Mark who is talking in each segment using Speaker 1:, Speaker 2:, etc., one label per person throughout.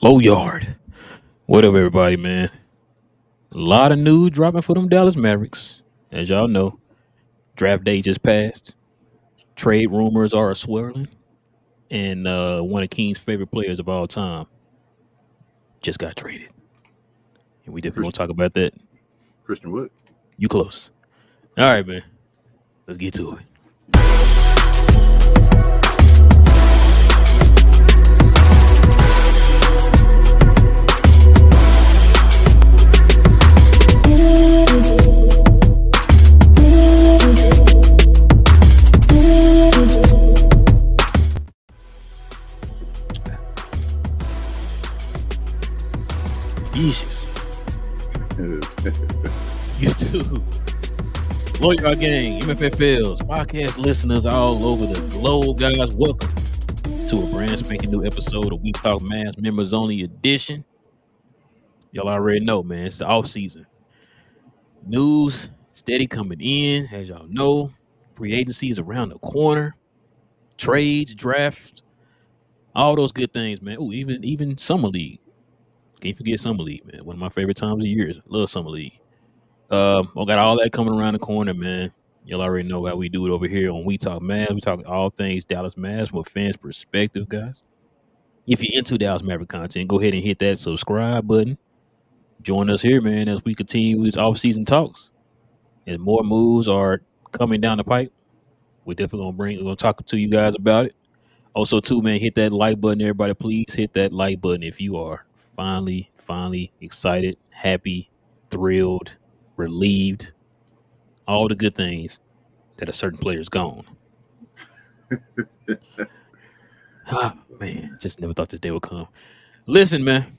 Speaker 1: Low yard. What up, everybody, man? A lot of news dropping for them Dallas Mavericks. As y'all know, draft day just passed. Trade rumors are swirling. And one of King's favorite players of all time just got traded. And we definitely want to
Speaker 2: Christian
Speaker 1: talk about that.
Speaker 2: Christian Wood.
Speaker 1: You close. All right, man. Let's get to it. Jesus. YouTube. Lawyer Gang, MFFLs, podcast listeners all over the globe, guys. Welcome to a brand spanking new episode of We Talk Mavs Members Only Edition. Y'all already know, man, it's the offseason. News steady coming in, as y'all know. Free agency is around the corner. Trades, draft, all those good things, man. Ooh, even Summer League. Can't forget Summer League, man. One of my favorite times of years. Love Summer League. I got all that coming around the corner, man. Y'all already know how we do it over here on We Talk Mavs. We talk all things Dallas Mavs from a fan's perspective, guys. If you're into Dallas Maverick content, go ahead and hit that subscribe button. Join us here, man, as we continue with off-season talks. And more moves are coming down the pipe. We're definitely gonna talk to you guys about it. Also, too, man, hit that like button, everybody. Please hit that like button if you are finally excited, happy, thrilled, relieved, all the good things that a certain player is gone. Man, just never thought this day would come. Listen, man.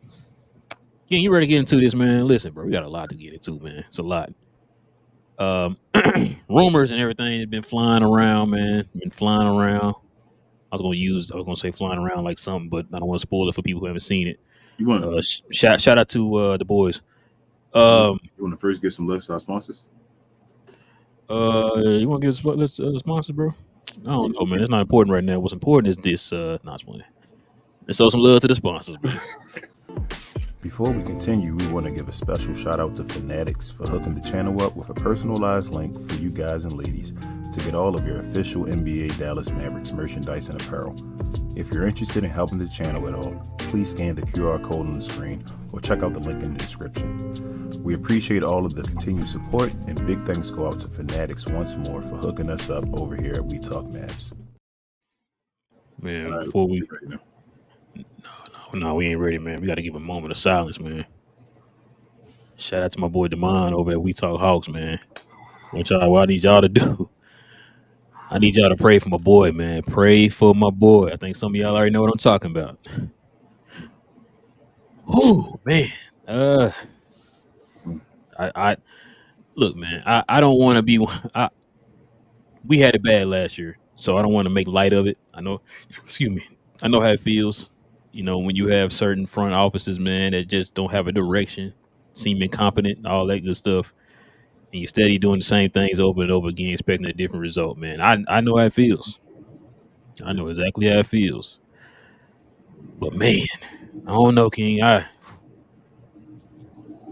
Speaker 1: You ready to get into this, man? Listen, bro, we got a lot to get into, man. It's a lot. Rumors and everything have been flying around, man. Been flying around. I was gonna say flying around like something, but I don't want to spoil it for people who haven't seen it.
Speaker 2: You want
Speaker 1: Shout out to the boys.
Speaker 2: you want to first give some love to our sponsors?
Speaker 1: You want to give us the sponsors, bro? I don't know, man. It's not important right now. What's important is this. Not playing. Let's show some love to the sponsors, bro.
Speaker 3: Before we continue, we want to give a special shout out to FANATICS for hooking the channel up with a personalized link for you guys and ladies to get all of your official NBA Dallas Mavericks merchandise and apparel. If you're interested in helping the channel at all, please scan the QR code on the screen or check out the link in the description. We appreciate all of the continued support, and big thanks go out to FANATICS once more for hooking us up over here at We Talk Mavs.
Speaker 1: Man,
Speaker 2: All right,
Speaker 1: before we
Speaker 2: right now.
Speaker 1: No, we ain't ready, man. We got to give a moment of silence, man. Shout out to my boy Damon over at We Talk Hawks, man. What I need y'all to do? I need y'all to pray for my boy, man. Pray for my boy. I think some of y'all already know what I'm talking about. Oh man. I look, man. I don't want to be. We had it bad last year, so I don't want to make light of it. I know. Excuse me. I know how it feels. You know, when you have certain front offices, man, that just don't have a direction, seem incompetent, all that good stuff, and you're steady doing the same things over and over again, expecting a different result, man. I know how it feels. I know exactly how it feels. But man, I don't know, King.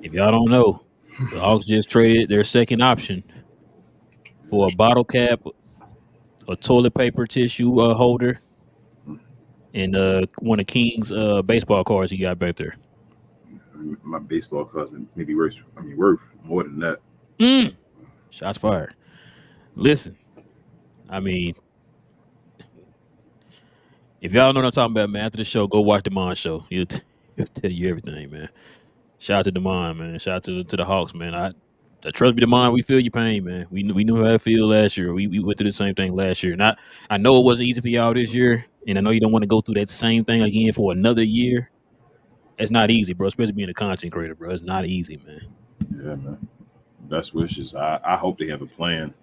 Speaker 1: If y'all don't know, the Hawks just traded their second option for a bottle cap, a toilet paper tissue holder, and one of King's baseball cards he got back there.
Speaker 2: My baseball cards may be worth more than that.
Speaker 1: Shots fired. Listen, I mean, if y'all know what I'm talking about, man, after the show, go watch Demond show. He'll tell you everything, man. Shout out to Demond, man. Shout out to the Hawks, man. I trust me, Demond, we feel your pain, man. We knew how it feel last year. We went through the same thing last year. And I know it wasn't easy for y'all this year, and I know you don't want to go through that same thing again for another year. It's not easy, bro, especially being a content creator, bro. It's not easy, man.
Speaker 2: Yeah, man. Best wishes. I hope they have a plan.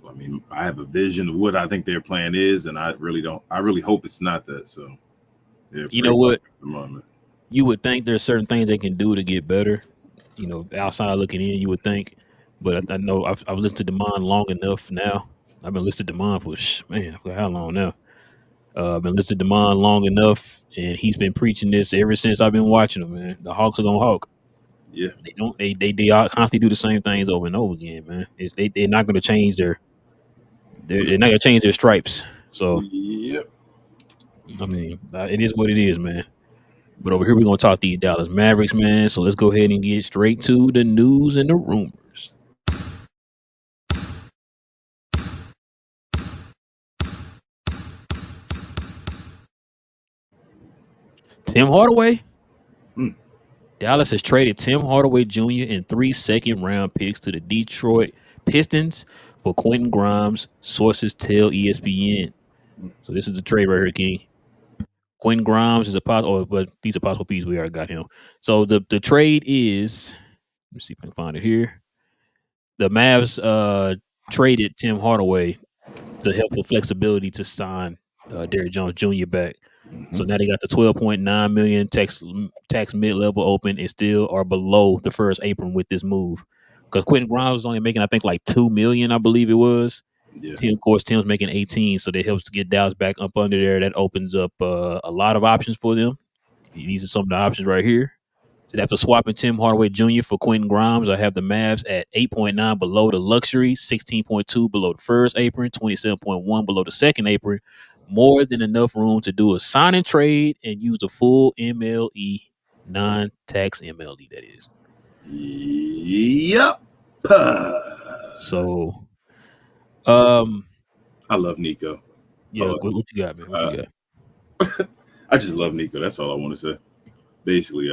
Speaker 2: I mean, I have a vision of what I think their plan is, and I really hope it's not that. So, yeah.
Speaker 1: You know what?
Speaker 2: Come on, man.
Speaker 1: You would think there's certain things they can do to get better. You know, outside looking in, you would think. But I know I've listened to Demond long enough now. I've been listening to Demond for how long now? Been listening to Demond long enough, and he's been preaching this ever since I've been watching them, man. The Hawks are gonna hawk.
Speaker 2: Yeah.
Speaker 1: They all constantly do the same things over and over again, man. They're not gonna change they're not gonna change their stripes. So
Speaker 2: Yep.
Speaker 1: I mean, it is what it is, man. But over here we're gonna talk the Dallas Mavericks, man. So let's go ahead and get straight to the news and the rumors. Tim Hardaway. Dallas has traded Tim Hardaway Jr. and 3 second-round picks to the Detroit Pistons for Quentin Grimes. Sources tell ESPN. So this is the trade right here, King. Quentin Grimes is a possible, but he's a possible piece. We already got him. So the trade is, let me see if I can find it here. The Mavs traded Tim Hardaway to help with flexibility to sign Derrick Jones Jr. back. So now they got the $12.9 million tax mid-level open and still are below the first apron with this move. Because Quentin Grimes was only making, I think, like $2 million, I believe it was.
Speaker 2: Yeah.
Speaker 1: Tim's making 18, so that helps to get Dallas back up under there. That opens up a lot of options for them. These are some of the options right here. So after swapping Tim Hardaway Jr. for Quentin Grimes, I have the Mavs at 8.9 below the luxury, 16.2 below the first apron, 27.1 below the second apron. More than enough room to do a sign and trade and use the full MLE, non-tax MLE, that is.
Speaker 2: Yep.
Speaker 1: So,
Speaker 2: I love Nico.
Speaker 1: Yeah, what you got, man? What you got?
Speaker 2: I just love Nico. That's all I want to say. Basically,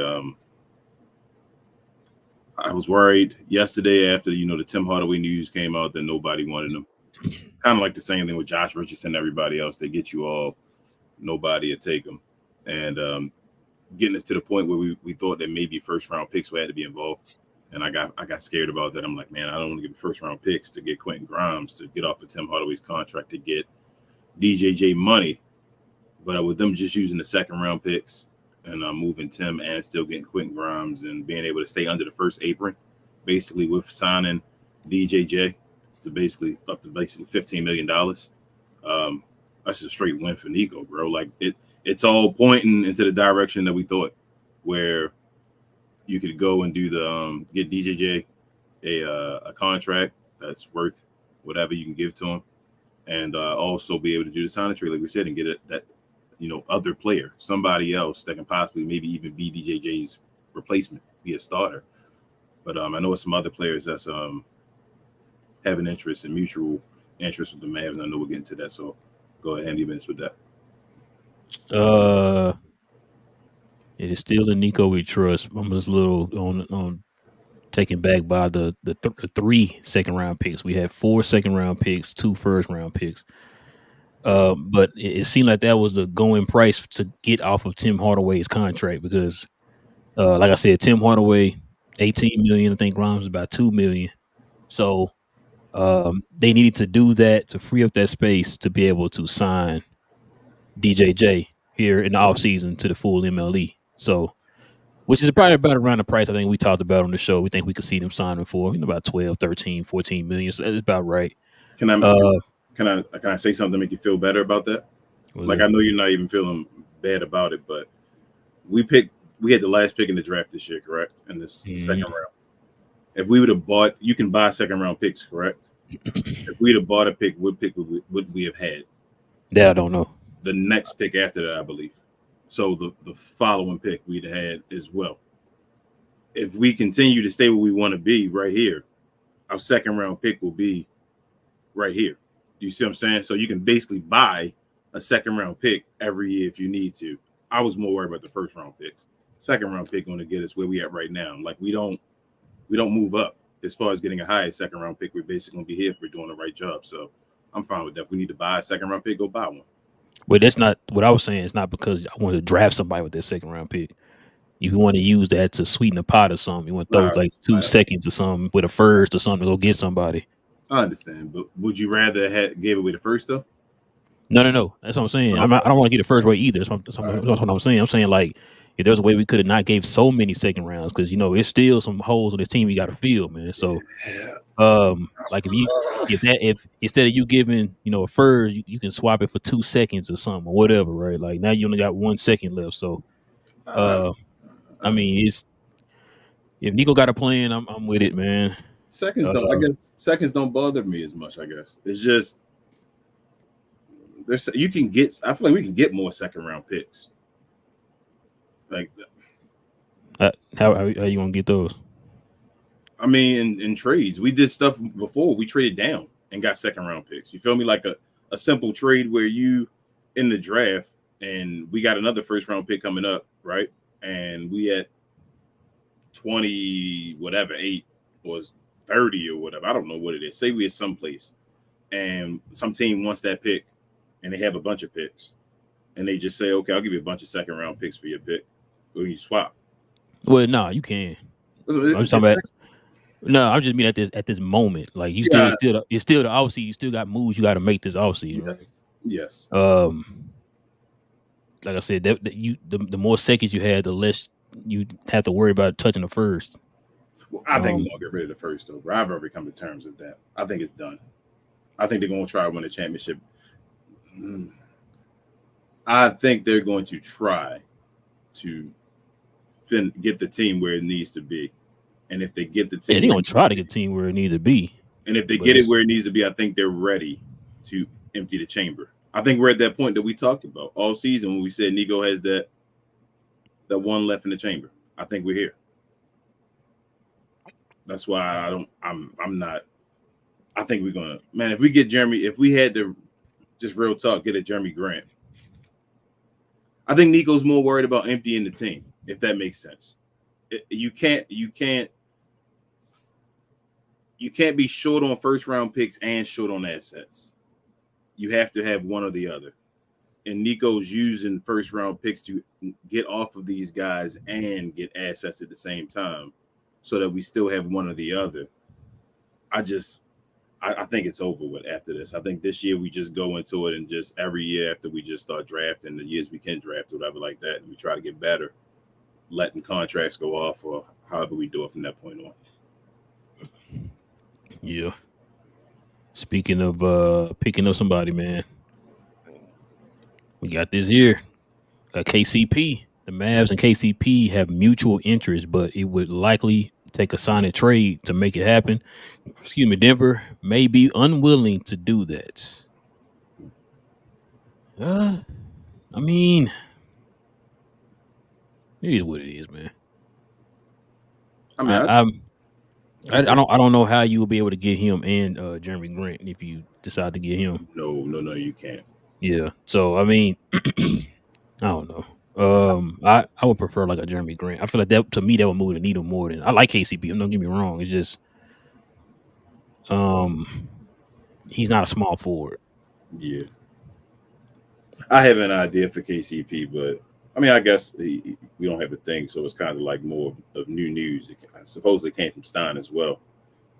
Speaker 2: I was worried yesterday after the Tim Hardaway news came out that nobody wanted him. Kind of like the same thing with Josh Richardson and everybody else. They get you all, nobody would take them. And getting us to the point where we thought that maybe first round picks had to be involved. And I got scared about that. I'm like, man, I don't want to give first round picks to get Quentin Grimes, to get off of Tim Hardaway's contract, to get DJJ money. But with them just using the second round picks and moving Tim and still getting Quentin Grimes and being able to stay under the first apron, basically with signing DJJ to basically up to $15 million. That's a straight win for Nico, bro. Like it's all pointing into the direction that we thought, where you could go and do the get DJJ a contract that's worth whatever you can give to him, and also be able to do the sign and trade, like we said, and get that other player, somebody else that can possibly maybe even be DJJ's replacement, be a starter. But I know some other players that's having interest and mutual interest with the Mavs, and I know we'll get into that. So go ahead and even with that.
Speaker 1: It is still the Nico we trust. I'm just a little on taken back by the 3 second round picks. We had 4 second round picks, 2 first round picks. But it seemed like that was the going price to get off of Tim Hardaway's contract because, like I said, Tim Hardaway, $18 million. I think Grimes was about $2 million. So they needed to do that to free up that space to be able to sign DJJ here in the offseason to the full MLE. So, which is probably about around the price I think we talked about on the show. We think we could see them signing for about 12, 13, 14 million. So that's about right.
Speaker 2: Can I say something to make you feel better about that? Like, I know you're not even feeling bad about it, but we had the last pick in the draft this year, correct? In this second round. If we would have bought, you can buy second round picks, correct? If we'd have bought a pick, what pick would we have had?
Speaker 1: That I don't know.
Speaker 2: The next pick after that, I believe. So the following pick we'd have had as well. If we continue to stay where we want to be right here, our second round pick will be right here. You see what I'm saying? So you can basically buy a second round pick every year if you need to. I was more worried about the first round picks. Second round pick going to get us where we at right now. Like we don't move up as far as getting a higher second round pick. We're basically going to be here if we're doing the right job. So I'm fine with that. If we need to buy a second round pick, go buy one.
Speaker 1: Well, that's not what I was saying. It's not because I want to draft somebody with that second round pick. You want to use that to sweeten the pot or something. You want to throw like 2 seconds or something with a first or something to go get somebody.
Speaker 2: I understand, but would you rather gave away the first though?
Speaker 1: No. That's what I'm saying. I don't want to get the first way either. That's what I'm saying. I'm saying like if there's a way we could have not gave so many second rounds, because it's still some holes on this team you got to fill, man. So, like if instead of you giving a first, you can swap it for 2 seconds or something or whatever, right? Like now you only got 1 second left. So, I mean, if Nico got a plan, I'm with it, man.
Speaker 2: Seconds don't. I guess seconds don't bother me as much. I guess it's just you can get. I feel like we can get more second round picks. Like,
Speaker 1: how you gonna get those?
Speaker 2: I mean, in trades, we did stuff before. We traded down and got second round picks. You feel me? Like a simple trade where you in the draft and we got another first round pick coming up, right? And we at 20, whatever, 8 or 30 or whatever. I don't know what it is. Say we at someplace and some team wants that pick and they have a bunch of picks and they just say, okay, I'll give you a bunch of second round picks for your pick. Or you swap.
Speaker 1: Well, no, you can. I'm just mean at this moment. Like it's still the offseason. You still got moves you got to make this offseason, right?
Speaker 2: Yes.
Speaker 1: Like I said, the more seconds you had, the less you have to worry about touching the first.
Speaker 2: Well, I think we're gonna get rid of the first though. I've already come to terms with that. I think it's done. I think they're gonna try to win a championship. I think they're going to try to get the team where it needs to be. And if they get the team,
Speaker 1: they're gonna try to get the team where it needs to be.
Speaker 2: And if they get it where it needs to be, I think they're ready to empty the chamber. I think we're at that point that we talked about all season when we said Nico has that one left in the chamber. I think we're here. That's why I'm not. I think we're gonna, man. If we get Jeremy, if we had to just real talk, get a Jeremy Grant. I think Nico's more worried about emptying the team, if that makes sense. You can't be short on first round picks and short on assets. You have to have one or the other. And Nico's using first round picks to get off of these guys and get assets at the same time so that we still have one or the other. I think it's over with after this. I think this year we just go into it and just every year after we just start drafting the years we can draft, whatever like that, and we try to get better, letting contracts go off or however we do it from that point on.
Speaker 1: Yeah. Speaking of picking up somebody, man, we got this here. Got KCP. The Mavs and KCP have mutual interest, but it would likely take a sign and trade to make it happen. Excuse me, Denver may be unwilling to do that. I mean, it is what it is, man. I don't know how you will be able to get him and Jeremy Grant if you decide to get him.
Speaker 2: No, you can't.
Speaker 1: Yeah. So I mean, I don't know. I would prefer like a Jeremy Grant. I feel like that to me that would move the needle more than I like KCP. Don't get me wrong. It's just he's not a small forward. Yeah.
Speaker 2: I have an idea for KCP, but I mean, I guess we don't have a thing, so it's kind of like more of new news. I suppose it came from Stein as well,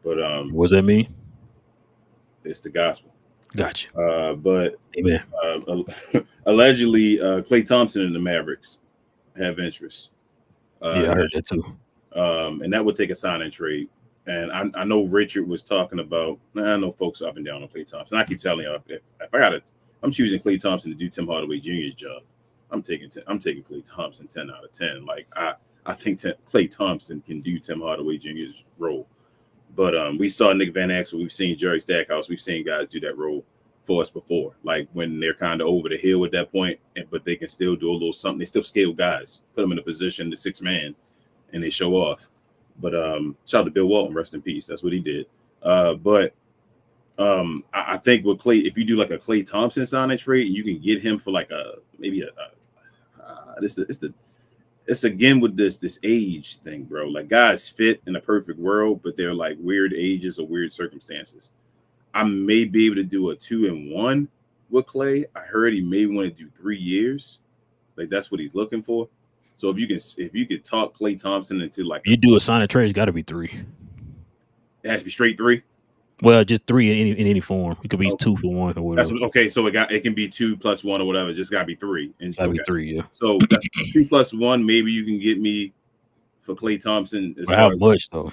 Speaker 2: but
Speaker 1: what does that mean?
Speaker 2: It's the gospel.
Speaker 1: Gotcha.
Speaker 2: But
Speaker 1: amen.
Speaker 2: Allegedly, Klay Thompson and the Mavericks have interest.
Speaker 1: Yeah, I heard that too.
Speaker 2: And that would take a sign and trade. And I know Richard was talking about. I know folks up and down on Klay Thompson. I keep telling you, if I got it, I'm choosing Klay Thompson to do Tim Hardaway Jr.'s job. I'm taking Klay Thompson 10 out of 10. Like I think Klay Thompson can do Tim Hardaway Jr.'s role. But we saw Nick Van Exel. We've seen Jerry Stackhouse. We've seen guys do that role for us before. Like when they're kind of over the hill at that point, but they can still do a little something. They still scale guys, put them in a position, the 6 man, and they show off. But shout out to Bill Walton, rest in peace. That's what he did. But I think with Klay, if you do like a Klay Thompson sign and trade, you can get him for like it's again with this age thing, bro. Like guys fit in a perfect world, but they're like weird ages or weird circumstances. I may be able to do a 2-1 with Klay. I heard he may want to do 3 years. Like that's what he's looking for. So if you could talk Klay Thompson into like
Speaker 1: you do a sign and trade, it's got to be 3.
Speaker 2: It has to be straight 3.
Speaker 1: Well, just 3 in any form. It could be 2 for 1 or whatever.
Speaker 2: Okay. So it can be 2 plus 1 or whatever. It just got to be 3. And
Speaker 1: Gotta be 3, yeah.
Speaker 2: So that's 2 plus 1. Maybe you can get me for Klay Thompson.
Speaker 1: How much though?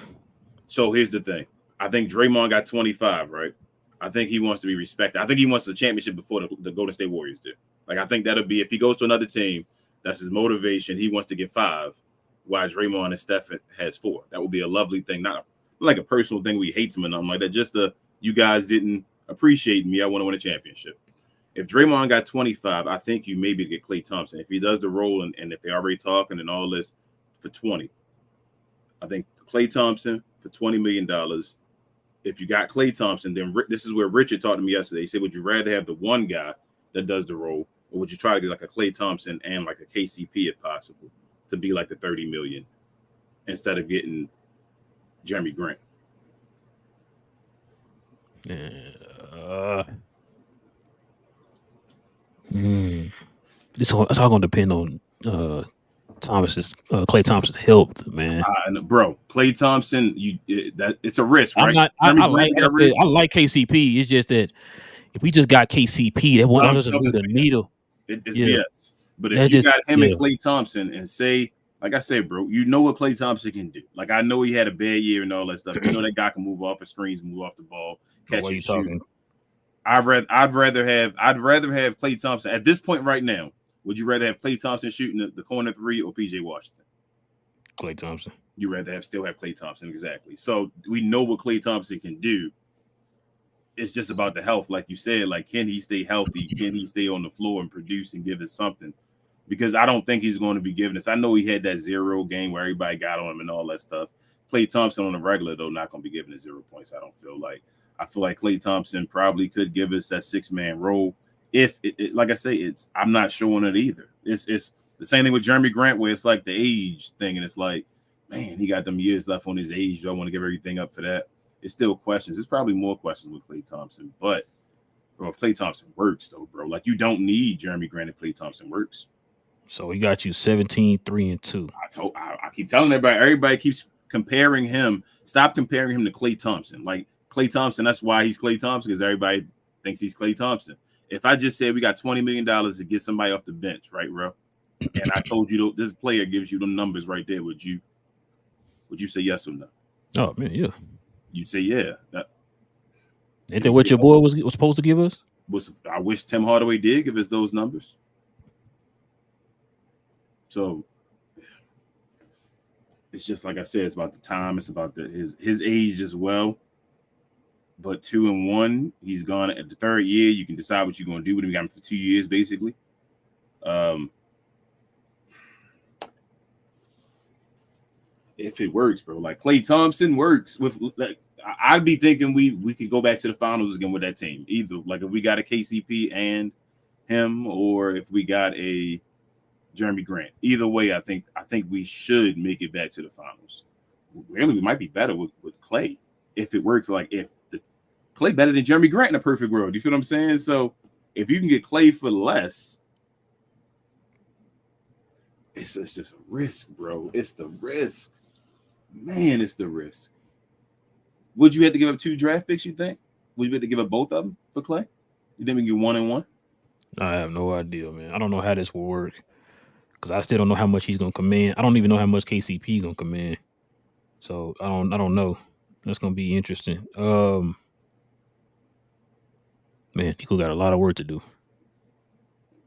Speaker 2: So here's the thing. I think Draymond got 25, right? I think he wants to be respected. I think he wants the championship before the Golden State Warriors do. Like, I think that'll be, if he goes to another team, that's his motivation. He wants to get 5, while Draymond and Steph has 4. That would be a lovely thing. Not like a personal thing where he hates him or nothing like that. Just you guys didn't appreciate me. I want to win a championship. If Draymond got 25, I think you maybe get Klay Thompson. If he does the role and if they already talking and all this for 20, I think Klay Thompson for $20 million. If you got Klay Thompson, then this is where Richard talked to me yesterday. He said, would you rather have the one guy that does the role, or would you try to get like a Klay Thompson and like a KCP if possible to be like the 30 million instead of getting Jeremy Grant?
Speaker 1: It's all going to depend on Klay Thompson's health, man.
Speaker 2: Bro, Klay Thompson, it's a risk, right?
Speaker 1: I like KCP. It's just that if we just got KCP, that doesn't move the needle.
Speaker 2: It's BS. But if you got him and Klay Thompson and say, like I said, bro, you know what Klay Thompson can do. Like, I know he had a bad year and all that stuff. You know that guy can move off of screens, move off the ball, catch and shoot. I'd rather have Klay Thompson at this point right now. Would you rather have Klay Thompson shooting the corner 3 or PJ Washington?
Speaker 1: Klay Thompson.
Speaker 2: You rather still have Klay Thompson, exactly. So we know what Klay Thompson can do. It's just about the health, like you said. Like, can he stay healthy? Can he stay on the floor and produce and give us something? Because I don't think he's going to be giving us. I know he had that 0 game where everybody got on him and all that stuff. Klay Thompson on the regular, though, not going to be giving us 0 points. I feel like Klay Thompson probably could give us that 6-man role. If like I say, I'm not showing it either. It's the same thing with Jeremy Grant, where it's like the age thing, and it's like, man, he got them years left on his age. Do I want to give everything up for that? It's still questions. There's probably more questions with Klay Thompson, but bro, if Klay Thompson works, though, bro, like, you don't need Jeremy Grant if Klay Thompson works.
Speaker 1: So he got you 17, 3, and 2.
Speaker 2: I keep telling everybody keeps comparing him. Stop comparing him to Klay Thompson. Like, Klay Thompson, that's why he's Klay Thompson, because everybody thinks he's Klay Thompson. If I just said we got $20 million to get somebody off the bench, right, bro? And I told you this player gives you the numbers right there, would you say yes or no?
Speaker 1: Oh, man, yeah.
Speaker 2: You'd say yeah.
Speaker 1: Ain't that what your boy was supposed to give us?
Speaker 2: I wish Tim Hardaway did give us those numbers. So it's just like I said, it's about the time. It's about his age as well. But 2 and 1, he's gone at the 3rd year. You can decide what you're going to do with him. We got him for 2 years, basically. If it works, bro, like Klay Thompson works with, like, I'd be thinking we could go back to the finals again with that team. Either like if we got a KCP and him, or if we got a Jeremy Grant. Either way, I think we should make it back to the finals. Really, we might be better with Klay if it works. Like, if Klay better than Jeremy Grant in a perfect world. You feel what I'm saying? So if you can get Klay for less, it's just a risk, bro. It's the risk. Man, it's the risk. Would you have to give up 2 draft picks, you think? Would you have to give up both of them for Klay? You think we can get 1 and 1? I
Speaker 1: have no idea, man. I don't know how this will work, because I still don't know how much he's going to command. I don't even know how much KCP is going to command. So I don't know. That's going to be interesting. Man, Nico got a lot of work to do.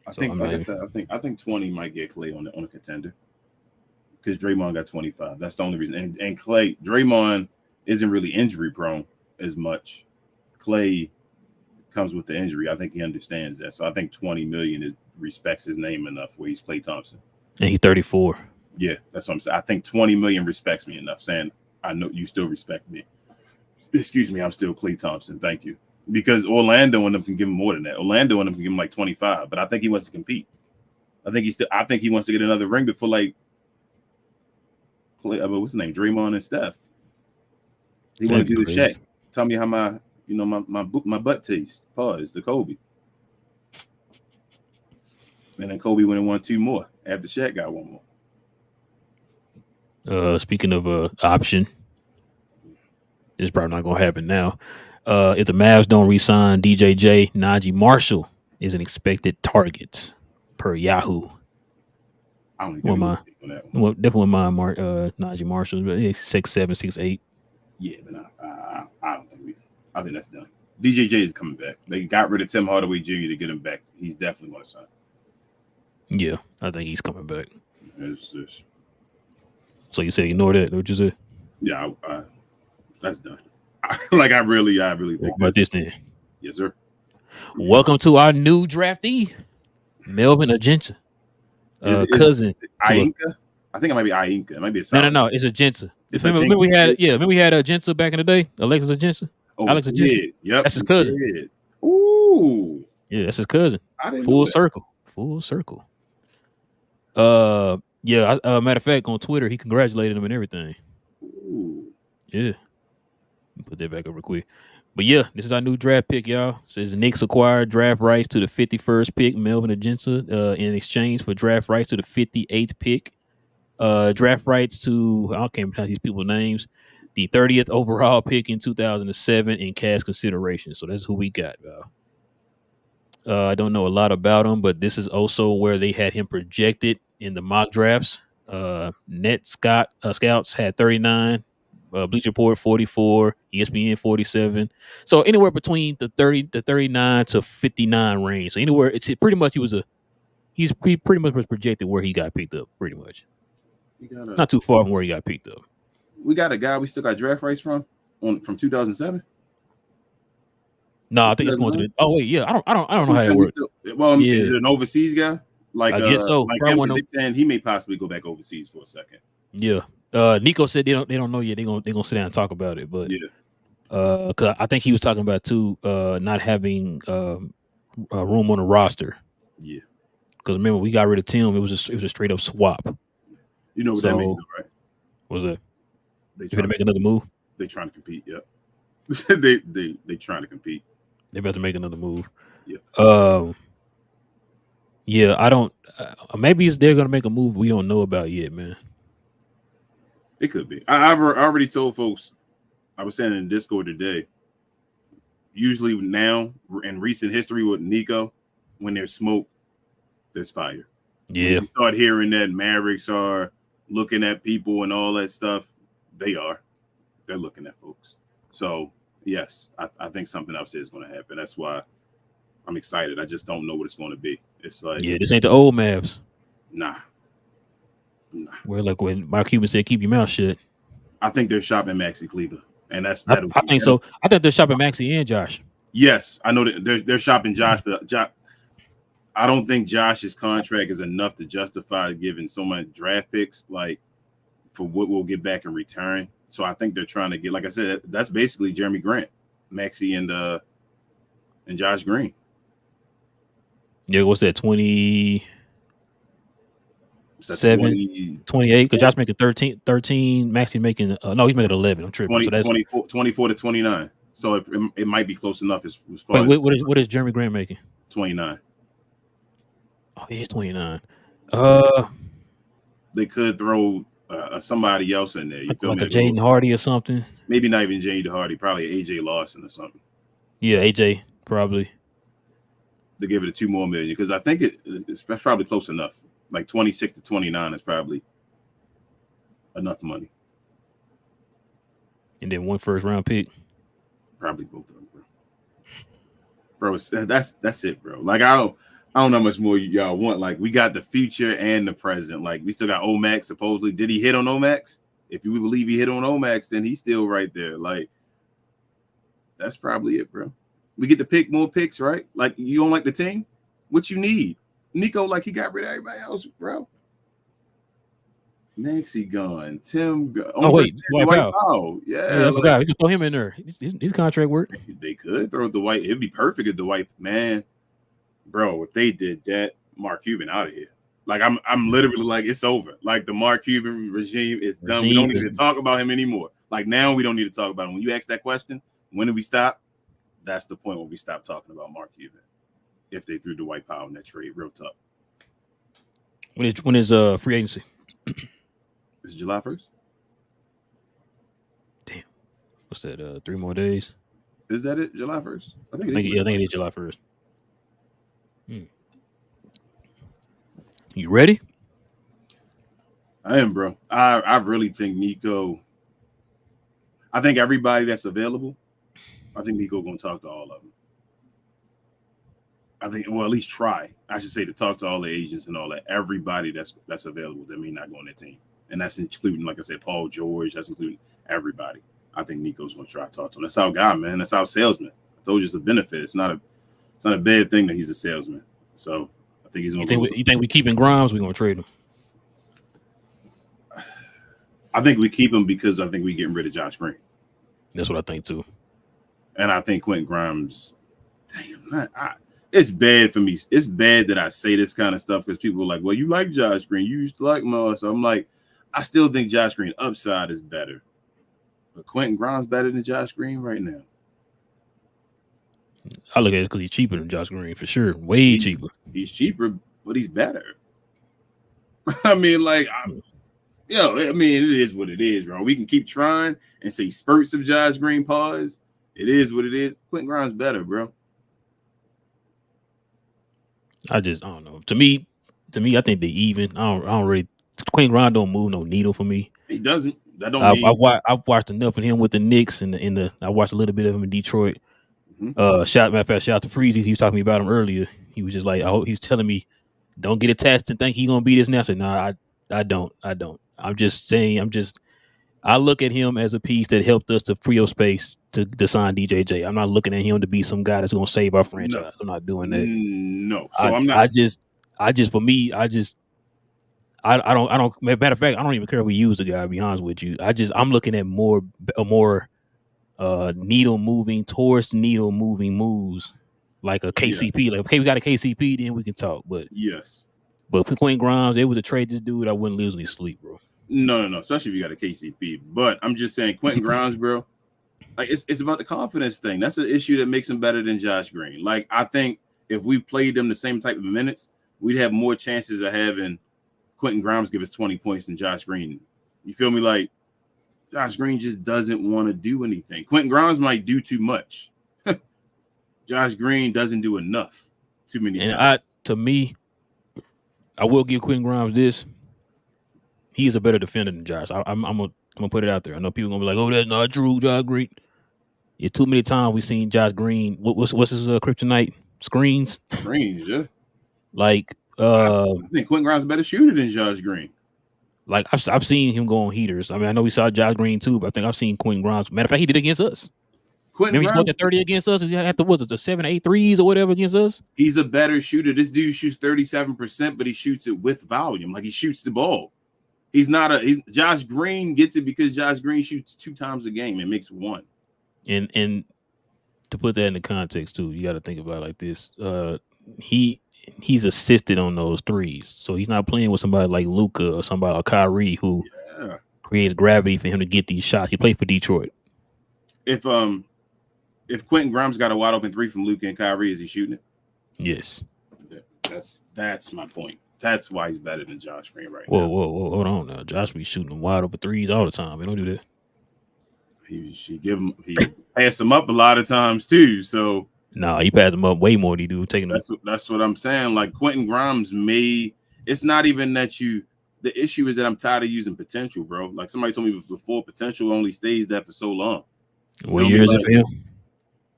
Speaker 2: I think 20 might get Klay on a contender, because Draymond got 25. That's the only reason. And Draymond isn't really injury prone as much. Klay comes with the injury. I think he understands that. So I think 20 million respects his name enough where he's Klay Thompson.
Speaker 1: And he's 34.
Speaker 2: Yeah, that's what I'm saying. I think 20 million respects me enough, saying, I know you still respect me. Excuse me, I'm still Klay Thompson. Thank you. Because Orlando and them can give him more than that. Orlando and them can give him like 25, but I think he wants to compete. I think he wants to get another ring before, like, Klay, what's his name? Draymond and Steph. He want to do the Shaq. Tell me how my butt tastes. Pause. The Kobe. And then Kobe went and won 2 more after Shaq got 1 more.
Speaker 1: Speaking of option, it's probably not gonna happen now. If the Mavs don't re-sign DJJ, Najee Marshall is an expected target per Yahoo.
Speaker 2: I don't even know on that one.
Speaker 1: Well, definitely mine, Najee Marshall, but he's 6'7", 6'8".
Speaker 2: Yeah, but I don't think I think that's done. DJJ is coming back. They got rid of Tim Hardaway Jr. to get him back. He's definitely going to sign.
Speaker 1: Yeah, I think he's coming back.
Speaker 2: It's,
Speaker 1: so you say ignore that? What you say?
Speaker 2: Yeah, that's done. I really think.
Speaker 1: What about this then?
Speaker 2: Yes, sir.
Speaker 1: Welcome to our new draftee, Melvin Agenta. Cousin.
Speaker 2: Is it Ainka? I think it might be Ainka. It might be a
Speaker 1: No. It's Agenta.
Speaker 2: Remember
Speaker 1: we had Agenta back in the day. Alexis Agenta.
Speaker 2: Oh,
Speaker 1: Alex Agenta.
Speaker 2: Yep,
Speaker 1: that's his cousin.
Speaker 2: Did. Ooh,
Speaker 1: yeah, that's his cousin.
Speaker 2: I didn't
Speaker 1: Full
Speaker 2: know
Speaker 1: circle. Matter of fact, on Twitter, he congratulated him and everything.
Speaker 2: Ooh.
Speaker 1: Yeah. Put that back up real quick. But yeah, this is our new draft pick, y'all. It says the Knicks acquired draft rights to the 51st pick, Melvin Agenta, in exchange for draft rights to the 58th pick. Draft rights to, I can't pronounce these people's names, the 30th overall pick in 2007 in cash consideration. So that's who we got, y'all. I don't know a lot about him, but this is also where they had him projected in the mock drafts. Net Scouts had 39. Bleacher Report 44, ESPN 47. So anywhere between the 30 to 39 to 59 range. So anywhere it's pretty much he pretty much was projected where he got picked up. Pretty much, not too far from where he got picked up.
Speaker 2: We got a guy we still got draft rights from 2007.
Speaker 1: No, I think it's going to. Oh wait, yeah, I don't know how that works.
Speaker 2: Is it an overseas guy? Like I guess so. Like him, he may possibly go back overseas for a second.
Speaker 1: Yeah. Nico said they don't know yet. They're gonna sit down and talk about it, but because I think he was talking about too, not having room on the roster.
Speaker 2: Yeah,
Speaker 1: because remember we got rid of Tim. It was a straight up swap.
Speaker 2: You know what that means, right?
Speaker 1: What's that? They trying to make another move.
Speaker 2: They trying to compete. Yep. they trying to compete.
Speaker 1: They about to make another move.
Speaker 2: Yeah.
Speaker 1: Yeah. I don't. Maybe they're gonna make a move we don't know about yet, man.
Speaker 2: It could be. I've already told folks. I was saying in Discord today. Usually now in recent history with Nico, when there's smoke, there's fire.
Speaker 1: Yeah.
Speaker 2: When you start hearing that Mavericks are looking at people and all that stuff, they're looking at folks. So yes, I think something else is going to happen. That's why I'm excited. I just don't know what it's going to be. It's like
Speaker 1: this ain't the old Mavs.
Speaker 2: Nah.
Speaker 1: Where like when Mark Cuban said, "Keep your mouth shut."
Speaker 2: I think they're shopping Maxi Kleber, and I
Speaker 1: think so. I think they're shopping Maxi and Josh.
Speaker 2: Yes, I know that they're shopping Josh, but I don't think Josh's contract is enough to justify giving so much draft picks like for what we'll get back in return. So I think they're trying to get, like I said, that's basically Jeremy Grant, Maxi, and Josh Green.
Speaker 1: Yeah, what's that? 27, 28. Because Josh making 13. Maxi making no, he's making 11. I'm tripping.
Speaker 2: 24 to 29. So it might be close enough as far.
Speaker 1: Wait, what is Jeremy Grant making?
Speaker 2: 29.
Speaker 1: Oh, he's 29.
Speaker 2: They could throw somebody else in there. You feel
Speaker 1: like
Speaker 2: me?
Speaker 1: a Jaden Hardy or something.
Speaker 2: Maybe not even Jaden Hardy. Probably AJ Lawson or something.
Speaker 1: Yeah, AJ probably.
Speaker 2: To give it $2 more million because I think it's probably close enough. Like 26 to 29 is probably enough money.
Speaker 1: And then 1 first round pick.
Speaker 2: Probably both of them, bro. That's it, bro. Like I don't know how much more y'all want. Like we got the future and the present. Like we still got Omax supposedly. Did he hit on Omax? If you believe he hit on Omax, then he's still right there. Like that's probably it, bro. We get to pick more picks, right? Like you don't like the team? What you need? Nico, like he got rid of everybody else, bro. Maxi gone. Tim gone.
Speaker 1: Oh, wait.
Speaker 2: Dwight Powell. Yeah.
Speaker 1: I forgot. You can throw him in there. His contract work.
Speaker 2: They could throw Dwight. It'd be perfect if Dwight, man. Bro, if they did that, Mark Cuban out of here. Like I'm literally like, it's over. Like the Mark Cuban regime is done. We don't need to talk about him anymore. Like now we don't need to talk about him. When you ask that question, when do we stop? That's the point when we stop talking about Mark Cuban. If they threw Dwight Powell in that trade, real tough.
Speaker 1: When is free agency?
Speaker 2: Is it July 1st?
Speaker 1: Damn. What's that? 3 more days?
Speaker 2: Is that it? July 1st?
Speaker 1: I think it is July 1st. You ready?
Speaker 2: I am, bro. I really think Nico. I think everybody that's available. I think Nico gonna talk to all of them. I think, well, at least try. I should say to talk to all the agents and all that. Everybody that's available that may not go on their team, and that's including, like I said, Paul George. That's including everybody. I think Nico's gonna try to talk to him. That's our guy, man. That's our salesman. I told you it's a benefit. It's not a bad thing that he's a salesman. So I think he's gonna.
Speaker 1: You think we keeping Grimes? We're gonna trade him.
Speaker 2: I think we keep him because I think we getting rid of Josh Green.
Speaker 1: That's what I think too.
Speaker 2: And I think Quentin Grimes. Damn, it's bad for me. It's bad that I say this kind of stuff because people are like, "Well, you like Josh Green. You used to like him." So I'm like, I still think Josh Green upside is better, but Quentin Grimes better than Josh Green right now.
Speaker 1: I look at it because he's cheaper than Josh Green for sure. Way cheaper.
Speaker 2: He's cheaper, but he's better. I mean, like, I mean, it is what it is, bro. We can keep trying and say spurts of Josh Green pause. It is what it is. Quentin Grimes better, bro.
Speaker 1: I don't know. To me, I think they even. I don't really. Quentin Grimes don't move no needle for me.
Speaker 2: He doesn't. That don't.
Speaker 1: I've watched enough of him with the Knicks and I watched a little bit of him in Detroit. Mm-hmm. Shout out to Preezy. He was talking to me about him earlier. He was just like, he was telling me, don't get attached and think he's gonna be this now. I said, nah, I don't. I'm just saying. I look at him as a piece that helped us to free up space to sign DJJ. I'm not looking at him to be some guy that's going to save our franchise. No. I'm not doing that.
Speaker 2: No. So
Speaker 1: I'm not. I don't. Matter of fact, I don't even care if we use the guy. To be honest with you, I'm looking at more needle moving moves, like a KCP. Yes. Like, okay, we got a KCP, then we can talk. But
Speaker 2: yes.
Speaker 1: But for Quentin Grimes, it was a trade this dude. I wouldn't lose any sleep, bro.
Speaker 2: No. Especially if you got a KCP. But I'm just saying, Quentin Grimes, bro. Like it's about the confidence thing. That's the issue that makes him better than Josh Green. Like I think if we played them the same type of minutes, we'd have more chances of having Quentin Grimes give us 20 points than Josh Green. You feel me? Like Josh Green just doesn't want to do anything. Quentin Grimes might do too much. Josh Green doesn't do enough too many times.
Speaker 1: To me, I will give Quentin Grimes this. He is a better defender than Josh. I'm gonna put it out there. I know people are gonna be like, "Oh, that's not true, Josh Green." It's too many times we've seen Josh Green. What's his kryptonite? Screens,
Speaker 2: yeah.
Speaker 1: Like,
Speaker 2: I think Quentin Grimes is a better shooter than Josh Green.
Speaker 1: Like I've seen him go on heaters. I mean, I know we saw Josh Green too, but I think I've seen Quentin Grimes. Matter of fact, he did against us. Remember he scored 30 against us. After the 7 or 8 threes or whatever against us.
Speaker 2: He's a better shooter. This dude shoots 37%, but he shoots it with volume. Like he shoots the ball. Josh Green gets it because Josh Green shoots 2 times a game and makes 1.
Speaker 1: And to put that into context too, you got to think about it like this. He's assisted on those threes, so he's not playing with somebody like Luka or somebody like Kyrie who creates gravity for him to get these shots. He played for Detroit.
Speaker 2: If Quentin Grimes got a wide open 3 from Luka and Kyrie, is he shooting it?
Speaker 1: Yes.
Speaker 2: That's my point. That's why he's better than Josh Green right
Speaker 1: now. Whoa, hold on now. Josh be shooting wide open 3s all the time. We don't do that.
Speaker 2: He pass him up a lot of times too. So
Speaker 1: he passed him up way more than he do taking them.
Speaker 2: That's what I'm saying. Like Quentin Grimes it's not even that the issue is that I'm tired of using potential, bro. Like somebody told me before, potential only stays there for so long.
Speaker 1: What year is it for him?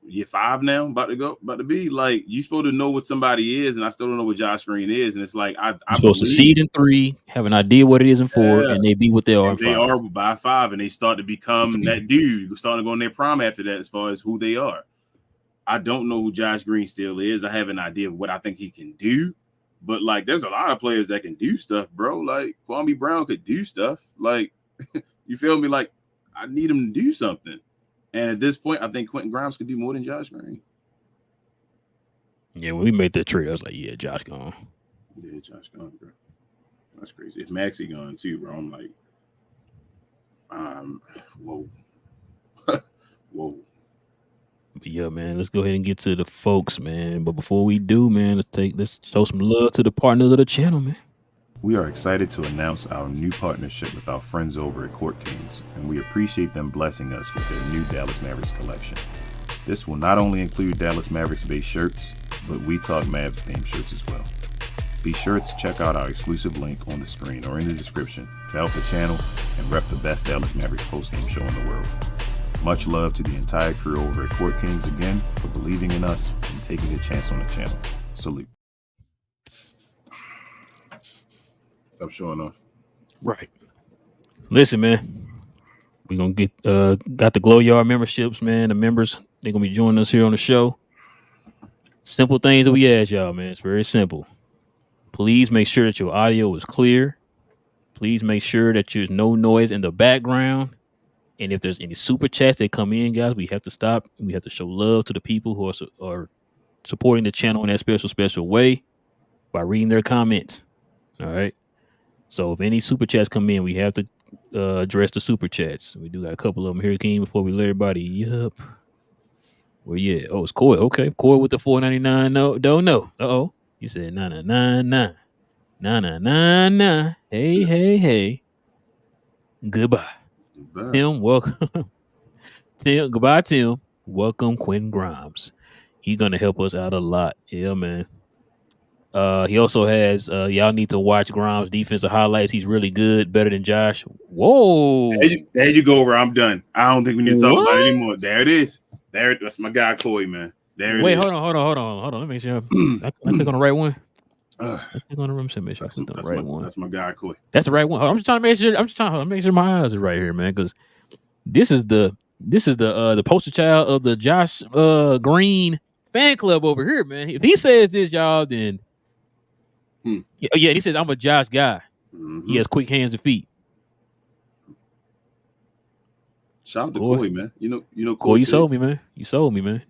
Speaker 2: Year 5 now, about to be. Like you supposed to know what somebody is, and I still don't know what Josh Green is. And it's like I'm
Speaker 1: supposed to seed in 3, have an idea what it is in 4, and they be what they are.
Speaker 2: They are by 5, and they start to become that dude who's starting to go in their prime after that, as far as who they are. I don't know who Josh Green still is. I have an idea of what I think he can do, but like there's a lot of players that can do stuff, bro. Like Kwame Brown could do stuff. Like you feel me? Like I need him to do something. And at this point, I think Quentin Grimes could do more than Josh Green.
Speaker 1: Yeah, when we made that trade, I was like, yeah, Josh gone.
Speaker 2: Yeah, Josh gone, bro. That's crazy. If Maxey gone too, bro, I'm like, whoa. Whoa.
Speaker 1: But yeah, man, let's go ahead and get to the folks, man. But before we do, man, let's show some love to the partners of the channel, man.
Speaker 3: We are excited to announce our new partnership with our friends over at Court Kings, and we appreciate them blessing us with their new Dallas Mavericks collection. This will not only include Dallas Mavericks-based shirts, but We Talk Mavs themed shirts as well. Be sure to check out our exclusive link on the screen or in the description to help the channel and rep the best Dallas Mavericks postgame show in the world. Much love to the entire crew over at Court Kings again for believing in us and taking a chance on the channel. Salute.
Speaker 2: Stop showing off.
Speaker 1: Right. Listen, man. We're gonna get got the Glow Yard memberships, man. The members, they're gonna be joining us here on the show. Simple things that we ask y'all, man. It's very simple. Please make sure that your audio is clear. Please make sure that there's no noise in the background. And if there's any super chats that come in, guys, we have to stop. We have to show love to the people who are supporting the channel in that special way by reading their comments. All right. So if any super chats come in, we have to address the super chats. We do got a couple of them here, King, before we let everybody. Yup. Well, yeah. Oh, it's Coy. Okay. Coy with the $4.99. No, don't know. Uh-oh. He said, nah. Hey. Goodbye. Tim, welcome. Goodbye, Tim. Welcome, Quentin Grimes. He's gonna help us out a lot. Yeah, man. He also has y'all need to watch Grimes' defensive highlights. He's really good, better than Josh. Whoa.
Speaker 2: There you go, where I'm done. I don't think we need to talk about it anymore. There it is. That's my guy, Coy, man.
Speaker 1: Wait, hold on. Let me make sure I click on the right one. I click on the room to make sure I click on the right one.
Speaker 2: That's my guy, Coy.
Speaker 1: That's the right one. I'm just trying to make sure. Make sure my eyes are right here, man. Because this is the poster child of the Josh Green fan club over here, man. If he says this, y'all, then yeah, he says I'm a Josh guy. Mm-hmm. He has quick hands and feet.
Speaker 2: Shout out to Coy, man. You know,
Speaker 1: Coy, you sold me, man.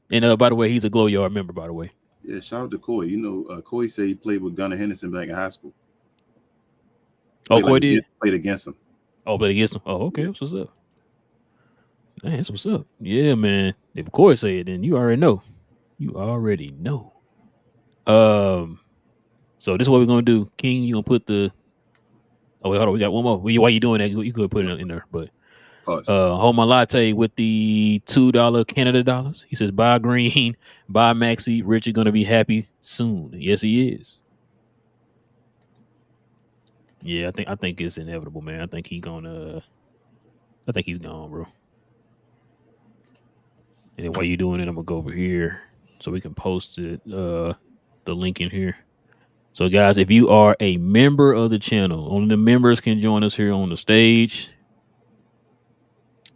Speaker 1: And by the way, he's a Glow Yard member, by the way.
Speaker 2: Yeah, shout out to Coy. You know, Coy said he played with Gunnar Henderson back in high school.
Speaker 1: Coy did?
Speaker 2: Played against him.
Speaker 1: Oh, played against him. Oh, okay. That's what's up. Man, that's what's up. Yeah, man. If Coy say it, then you already know. So this is what we're gonna do. King, you gonna put the hold on, we got one more. Why you doing that? You could put it in there, but hold my latte with the $2 Canada dollars. He says, "Bye Green, bye Maxie. Richard gonna be happy soon." Yes, he is. Yeah, I think it's inevitable, man. I think he's gone, bro. And then while you doing it, I'm gonna go over here so we can post it, the link in here. So, guys, if you are a member of the channel, only the members can join us here on the stage.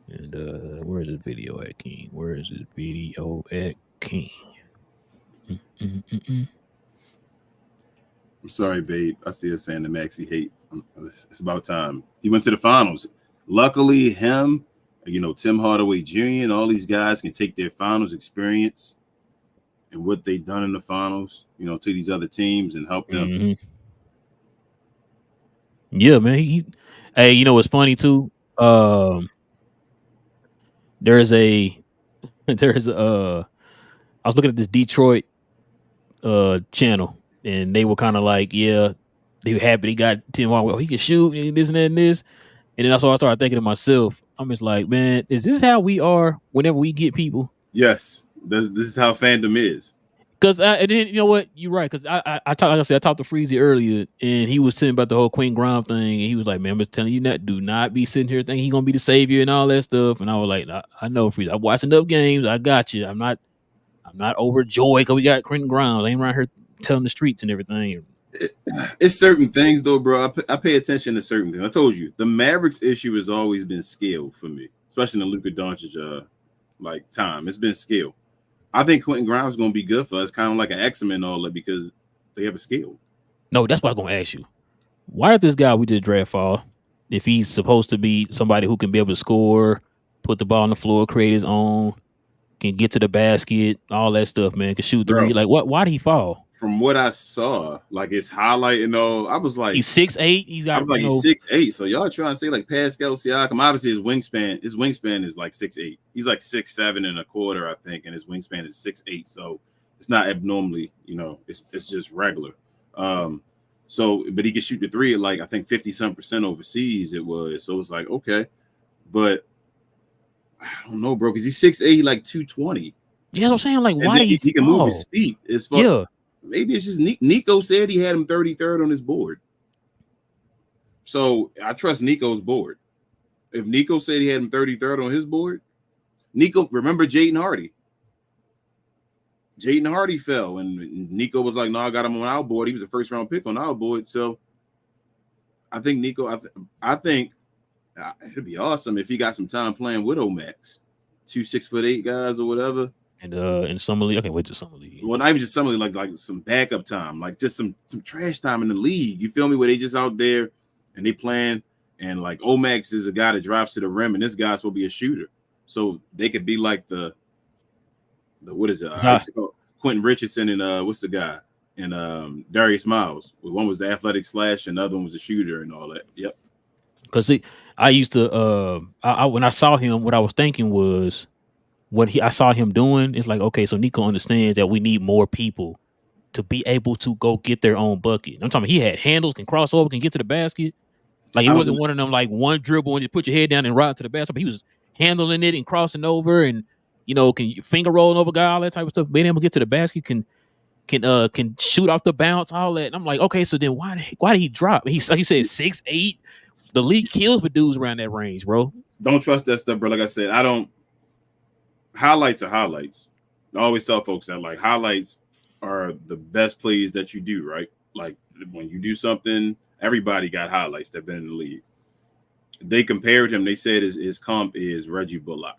Speaker 1: And where is the video at, King?
Speaker 2: I'm sorry, babe. I see her saying the Maxi hate. It's about time. He went to the finals. Luckily, him, Tim Hardaway Jr. and all these guys can take their finals experience and what they've done in the finals, to these other teams and help them.
Speaker 1: Mm-hmm. Yeah, man. Hey, you know what's funny too? There's I was looking at this Detroit channel, and they were kind of like, yeah, they were happy they got Tim Hardaway. Oh, he can shoot and this and that and this. And then also I started thinking to myself, I'm just like, man, is this how we are whenever we get people?
Speaker 2: Yes. This is how fandom is.
Speaker 1: Because and then you know what, you're right. Because I talked to Freezy earlier, and he was saying about the whole Quentin Grimes thing, and he was like, "Man, I'm just telling you that. Do not be sitting here thinking he's gonna be the savior and all that stuff." And I was like, "I know, Freezy. I watched enough games. I got you. I'm not overjoyed because we got Quentin Grimes. I ain't around here telling the streets and everything."
Speaker 2: It's certain things though, bro. I pay attention to certain things. I told you the Mavericks issue has always been skill for me, especially in the Luka Doncic time. It's been skill. I think Quentin Grimes is going to be good for us, kind of like an X-Men and all that, because they have a skill.
Speaker 1: No, that's what I'm going to ask you. Why did this guy we just draft fall, if he's supposed to be somebody who can be able to score, put the ball on the floor, create his own, can get to the basket, all that stuff, man, can shoot three? Like, why did he fall?
Speaker 2: From what I saw, like his highlight and all, I was like,
Speaker 1: he's 6'8". He's
Speaker 2: 6'8". So y'all trying to say like Pascal Siakam? Obviously, his wingspan is like 6'8". He's like 6'7" and a quarter, I think, and his wingspan is 6'8". So it's not abnormally, it's just regular. But he can shoot the three at like I think 50-some% overseas. It was so it's like okay, but I don't know, bro, because he's 6'8", like 220.
Speaker 1: You know what I'm saying? Like, why did
Speaker 2: he can move his feet as far?
Speaker 1: Yeah.
Speaker 2: Maybe it's just Nico said he had him 33rd on his board. So I trust Nico's board. If Nico said he had him 33rd on his board, Nico, remember Jaden Hardy? Jaden Hardy fell, and Nico was like, "No, I got him on our board. He was a first round pick on our board." So I think Nico, I think it'd be awesome if he got some time playing with Omax, 2 6'8" guys or whatever.
Speaker 1: And in summer league, I can't wait to summer league.
Speaker 2: Well, not even just summer league, like some backup time, like just some trash time in the league. You feel me? Where they just out there and they playing, and like Omax is a guy that drives to the rim, and this guy's will be a shooter, so they could be like the what is it? Quentin Richardson and what's the guy? And Darius Miles. One was the athletic slash, and the other one was a shooter and all that. Yep.
Speaker 1: Because I used to when I saw him, what I was thinking was I saw him doing. It's like, okay, so Nico understands that we need more people to be able to go get their own bucket. I'm talking. He had handles, can cross over, can get to the basket. Like, it wasn't one of them like one dribble and you put your head down and ride to the basket. But he was handling it and crossing over, and can finger rolling over guy, all that type of stuff. Being able to get to the basket, can shoot off the bounce, all that. And I'm like, okay, so then why did he drop? He's like you said, 6'8". The league kills for dudes around that range, bro.
Speaker 2: Don't trust that stuff, bro. Like I said, I don't. Highlights are highlights. I always tell folks that like highlights are the best plays that you do, right? Like when you do something, everybody got highlights that been in the league. They compared him. They said his comp is Reggie Bullock,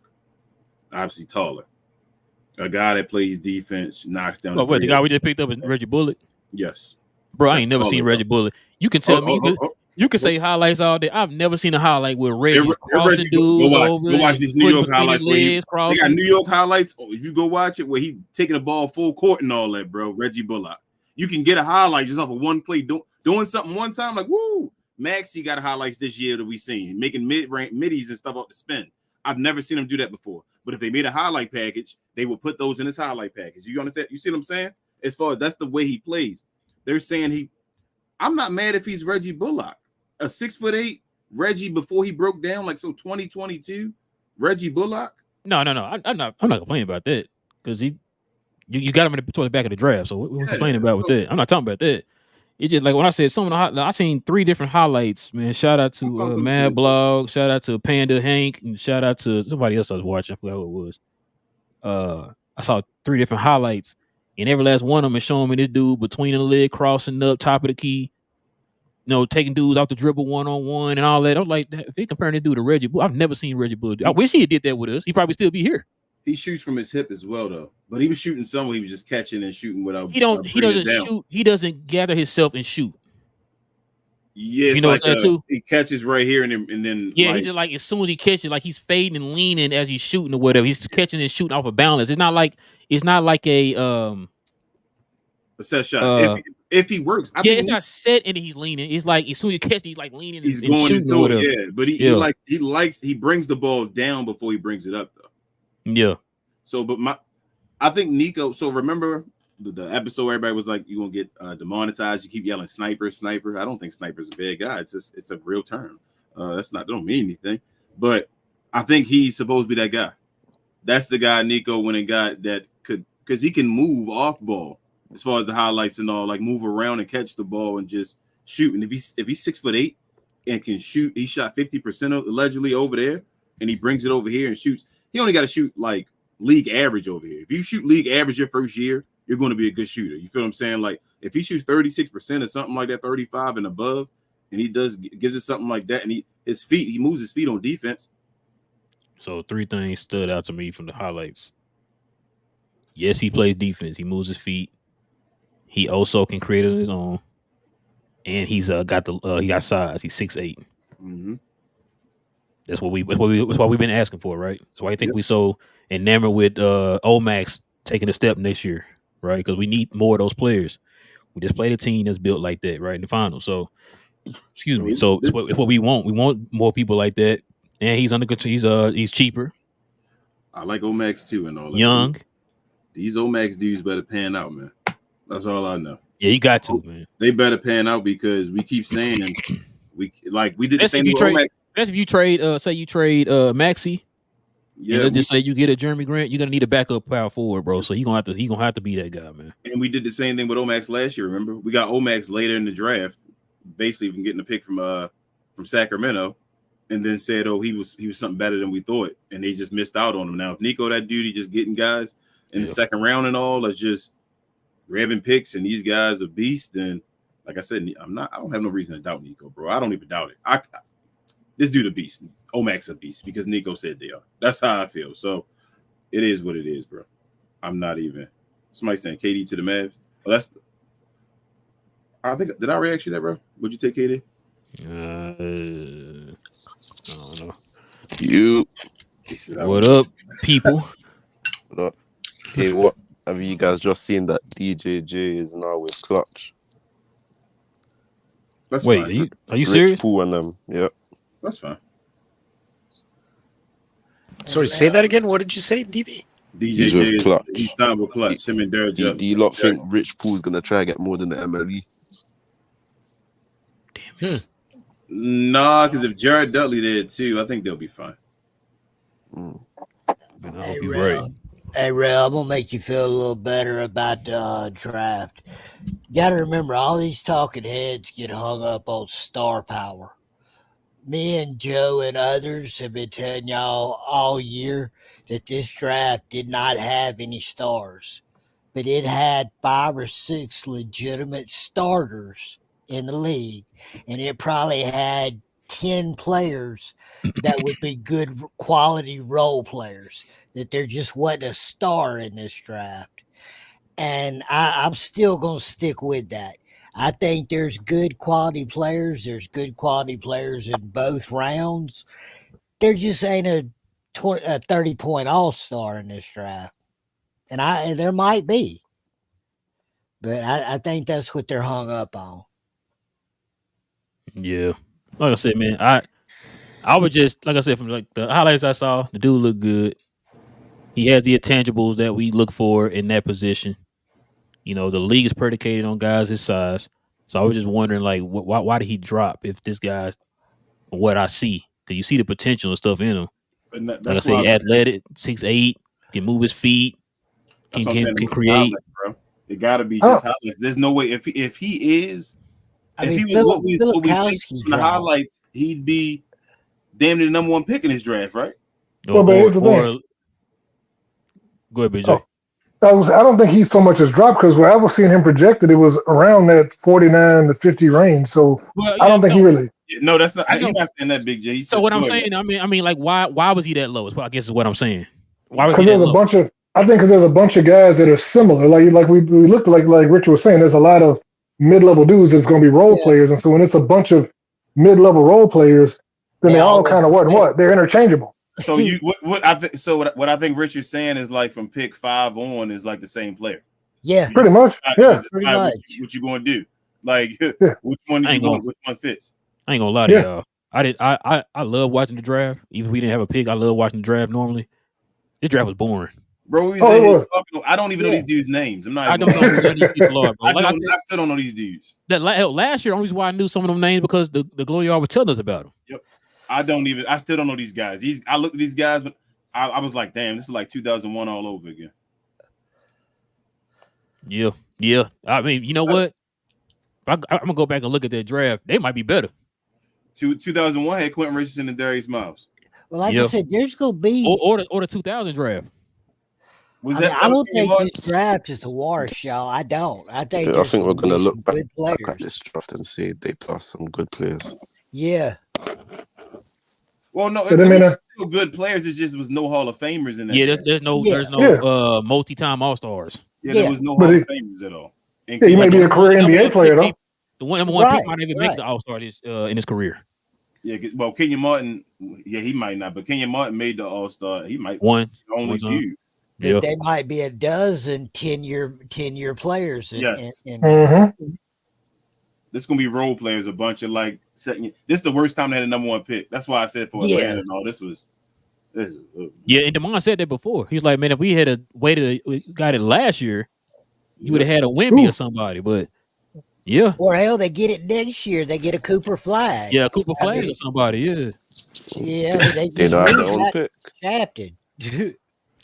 Speaker 2: obviously taller. A guy that plays defense, knocks down.
Speaker 1: Oh, wait, the guy we just picked up is Reggie Bullock?
Speaker 2: Yes.
Speaker 1: Bro, I ain't never seen Reggie Bullock. You can tell me. You can say highlights all day. I've never seen a highlight where Reggie's crossing dudes over.
Speaker 2: Go watch these New York highlights. They got New York highlights. If you go watch it, where he taking the ball full court and all that, bro. Reggie Bullock. You can get a highlight just off of one play, doing something one time. Like, woo! Maxey got highlights this year that we seen, making middies and stuff off the spin. I've never seen him do that before. But if they made a highlight package, they will put those in his highlight package. You understand? You see what I'm saying? As far as that's the way he plays. They're saying I'm not mad if he's Reggie Bullock. A 6'8" Reggie before he broke down, like, so 2022 Reggie Bullock.
Speaker 1: No. I'm not complaining about that, because you got him toward the back of the draft. So what's complaining about with that? I'm not talking about that. It's just like when I said I seen 3 different highlights, man. Shout out to Mad Blog, shout out to Panda Hank, and shout out to somebody else I was watching. I forgot who it was. I saw 3 different highlights, and every last one of them is showing me this dude between the leg, crossing up, top of the key, taking dudes off the dribble 1-on-1 and all that. I was like, if they comparing this dude to Reggie Bullock, I've never seen Reggie Bullock. I wish he did that with us. He'd probably still be here.
Speaker 2: He shoots from his hip as well, though. But he was shooting somewhere. He was just catching and shooting without.
Speaker 1: He doesn't shoot. He doesn't gather himself and shoot.
Speaker 2: Yeah,
Speaker 1: you know
Speaker 2: like,
Speaker 1: what's that too?
Speaker 2: He catches right here and then.
Speaker 1: Yeah, he's just like, as soon as he catches, like, he's fading and leaning as he's shooting or whatever. He's catching and shooting off of balance. It's not like a
Speaker 2: set shot. If he works,
Speaker 1: it's not set and he's leaning. It's like as soon as he catches, he's like leaning.
Speaker 2: He's going into it. Yeah, but he brings the ball down before he brings it up, though.
Speaker 1: Yeah.
Speaker 2: So, I think Nico. So remember the episode, everybody was like, "You gonna get demonetized? You keep yelling sniper." I don't think sniper's a bad guy. It's a real term. Don't mean anything. But I think he's supposed to be that guy. That's the guy Nico went and got that because he can move off ball as far as the highlights and all, like move around and catch the ball and just shoot. And if he's 6'8" and can shoot, he shot 50% allegedly over there, and he brings it over here and shoots. He only got to shoot like league average over here. If you shoot league average your first year, you're going to be a good shooter. You feel what I'm saying? Like if he shoots 36% or something like that, 35 and above, and he gives it something like that, and he moves his feet on defense.
Speaker 1: So 3 things stood out to me from the highlights. Yes, he plays defense. He moves his feet. He also can create on his own, and he's he got size. He's 6'8".
Speaker 2: Mm-hmm.
Speaker 1: That's what we've been asking for, right? So I think we so enamored with Omax taking a step next year, right? Because we need more of those players. We just played a team that's built like that, right, in the finals. So, excuse me. So it's what we want. We want more people like that, and he's under control. He's cheaper.
Speaker 2: I like Omax too, and all that.
Speaker 1: Young.
Speaker 2: These Omax dudes better pan out, man. That's all I know.
Speaker 1: Yeah, you got to, man.
Speaker 2: They better pan out because we keep saying we did the same with Omax.
Speaker 1: That's if you trade, say you trade Maxey,
Speaker 2: Yeah,
Speaker 1: let's just say you get a Jeremy Grant, you're gonna need a backup power forward, bro. So he gonna have to be that guy, man.
Speaker 2: and we did the same thing with Omax last year. Remember, we got Omax later in the draft, basically from getting a pick from Sacramento, and then said, "Oh, he was something better than we thought," and they just missed out on him. Now, if Nico that dude, he just getting guys in the second round and all, that's just grabbing picks, and these guys are beasts. Then, like I said, I don't have no reason to doubt Nico, bro. I don't even doubt it. This dude a beast. Omax a beast because Nico said they are. That's how I feel. So it is what it is, bro. I'm not even. Somebody saying KD to the Mavs. Well, I think. Did I react to that, bro? Would you take KD?
Speaker 1: I don't know.
Speaker 4: You.
Speaker 1: What up, people?
Speaker 4: What up? Hey, what have you guys just seen that DJJ is now with Clutch?
Speaker 2: That's
Speaker 1: Wait,
Speaker 2: fine.
Speaker 1: are you serious?
Speaker 4: Rich Poole and them. Yeah.
Speaker 2: That's fine.
Speaker 5: Sorry, say that again. What did you say, DB?
Speaker 4: He's with Clutch.
Speaker 2: He's signed with Clutch. Him and Derek.
Speaker 4: Do you lot think Rich Poole's gonna try and get more than the MLE?
Speaker 1: Damn.
Speaker 2: Nah, because if Jared Dudley did too, I think they'll be fine.
Speaker 1: I hope you're right.
Speaker 6: Hey, Relle, I'm going to make you feel a little better about the draft. You got to remember, all these talking heads get hung up on star power. Me and Joe and others have been telling y'all all year that this draft did not have any stars, but it had 5 or 6 legitimate starters in the league, and it probably had 10 players that would be good quality role players, that there just wasn't a star in this draft. And I'm still going to stick with that. I think there's good quality players. There's good quality players in both rounds. There just ain't a 30-point all-star in this draft. And there might be. But I think that's what they're hung up on.
Speaker 1: Yeah. Like I said, man, I would just, like I said, from like the highlights I saw, the dude looked good. He has the intangibles that we look for in that position. You know, the league is predicated on guys his size. So I was just wondering, like, why did he drop if this guy's what I see? Because you see the potential and stuff in him. Like I say, athletic, 6'8", can move his feet, can create.
Speaker 2: Bro. It got to be just highlights. There's no way if he is.
Speaker 6: I
Speaker 2: if
Speaker 6: mean,
Speaker 2: he was what we
Speaker 6: Filipowski
Speaker 2: in the highlights, he'd be damn near the number 1 pick in his draft, right?
Speaker 3: Well, but here's the thing.
Speaker 1: Go ahead, BJ.
Speaker 3: I don't think he's so much as dropped because where I was seeing him projected, it was around that 49 to 50 range. So I don't think he really.
Speaker 2: No, that's not. He's not saying that, Big J.
Speaker 1: So what I'm saying, I mean, like, why was he that low? I guess is what I'm saying. Why was
Speaker 3: because
Speaker 1: he
Speaker 3: there's
Speaker 1: that
Speaker 3: a
Speaker 1: low?
Speaker 3: bunch of. I think because there's a bunch of guys that are similar. Like we looked like Richard was saying, there's a lot of mid-level dudes that's going to be role players, and so when it's a bunch of mid-level role players, then they all kind of what they're interchangeable.
Speaker 2: So what I think Richard's saying is like from pick 5 on is like the same player.
Speaker 6: Yeah,
Speaker 3: pretty much. Yeah,
Speaker 6: pretty much.
Speaker 2: What you going to do? Like which one you going? Which one fits?
Speaker 1: I ain't gonna lie to y'all. I love watching the draft. Even if we didn't have a pick, I love watching the draft normally. This draft was boring.
Speaker 2: Bro, I don't even know these dudes' names.
Speaker 1: I don't know who none of these people are, bro.
Speaker 2: I still don't know these dudes.
Speaker 1: That last year, the only reason why I knew some of them names because the Glory Yard was telling us about them.
Speaker 2: Yep. I still don't know these guys. I looked at these guys, but I was like, damn, this is like 2001 all over again.
Speaker 1: Yeah. I mean, you know what? I'm gonna go back and look at that draft. They might be better.
Speaker 2: 2001 had Quentin Richardson and Darius Miles.
Speaker 6: Well, like I said, there's gonna be
Speaker 1: or the 2000 draft.
Speaker 6: I don't think this draft is a wash, y'all. I don't. I think
Speaker 4: we're gonna look back at this draft and say they plus some good players.
Speaker 6: Yeah.
Speaker 2: Well, no, still good players. It just was no Hall of Famers in that.
Speaker 1: Yeah, there's no multi-time All-Stars.
Speaker 2: Yeah, there was no Hall of Famers at all.
Speaker 3: He may be a career NBA player though.
Speaker 1: The number one pick might even make the All-Star in his career.
Speaker 2: Yeah, well, Kenyon Martin, he might not, but Kenyon Martin made the All-Star. He might
Speaker 1: the
Speaker 2: only dude.
Speaker 6: But they might be a dozen 10-year players.
Speaker 2: Yes. This is gonna be role players, a bunch of like second. This is the worst time they had a number 1 pick. That's why I said for Atlanta and all this was.
Speaker 1: Yeah, and Damon said that before. He was like, man, if we had got it last year, you would have had a Wemby or somebody. But yeah,
Speaker 6: or hell, they get it next year. They get a Cooper Flag.
Speaker 1: Yeah, Cooper Flag or somebody. Yeah,
Speaker 6: they just
Speaker 4: have their own pick.
Speaker 6: Shafted.
Speaker 1: Hey,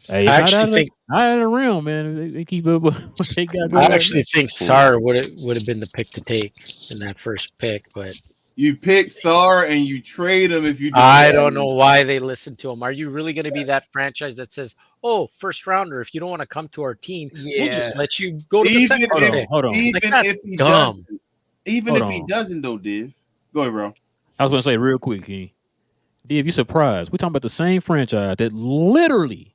Speaker 5: I
Speaker 1: it's not
Speaker 5: actually
Speaker 1: out of
Speaker 5: think
Speaker 1: not out of the realm, man. They keep up what they got
Speaker 5: I
Speaker 1: going right
Speaker 5: actually think Sar would have been the pick to take in that first pick, but
Speaker 2: You pick Sar and you trade him if you don't.
Speaker 5: I don't know why they listened to him. Are you really going to be that franchise that says, "Oh, first rounder, if you don't want to come to our team, we'll
Speaker 6: Yeah.
Speaker 5: just let you go to the
Speaker 2: Even
Speaker 5: second
Speaker 2: if
Speaker 5: pick"?
Speaker 1: Hold on.
Speaker 2: even
Speaker 5: Like, that's
Speaker 2: if he
Speaker 5: dumb.
Speaker 2: doesn't, even
Speaker 1: Hold
Speaker 2: if he
Speaker 1: on.
Speaker 2: doesn't though, Div. Go ahead, bro.
Speaker 1: I was gonna say real quick, King. Div, you surprised? We're talking about the same franchise that literally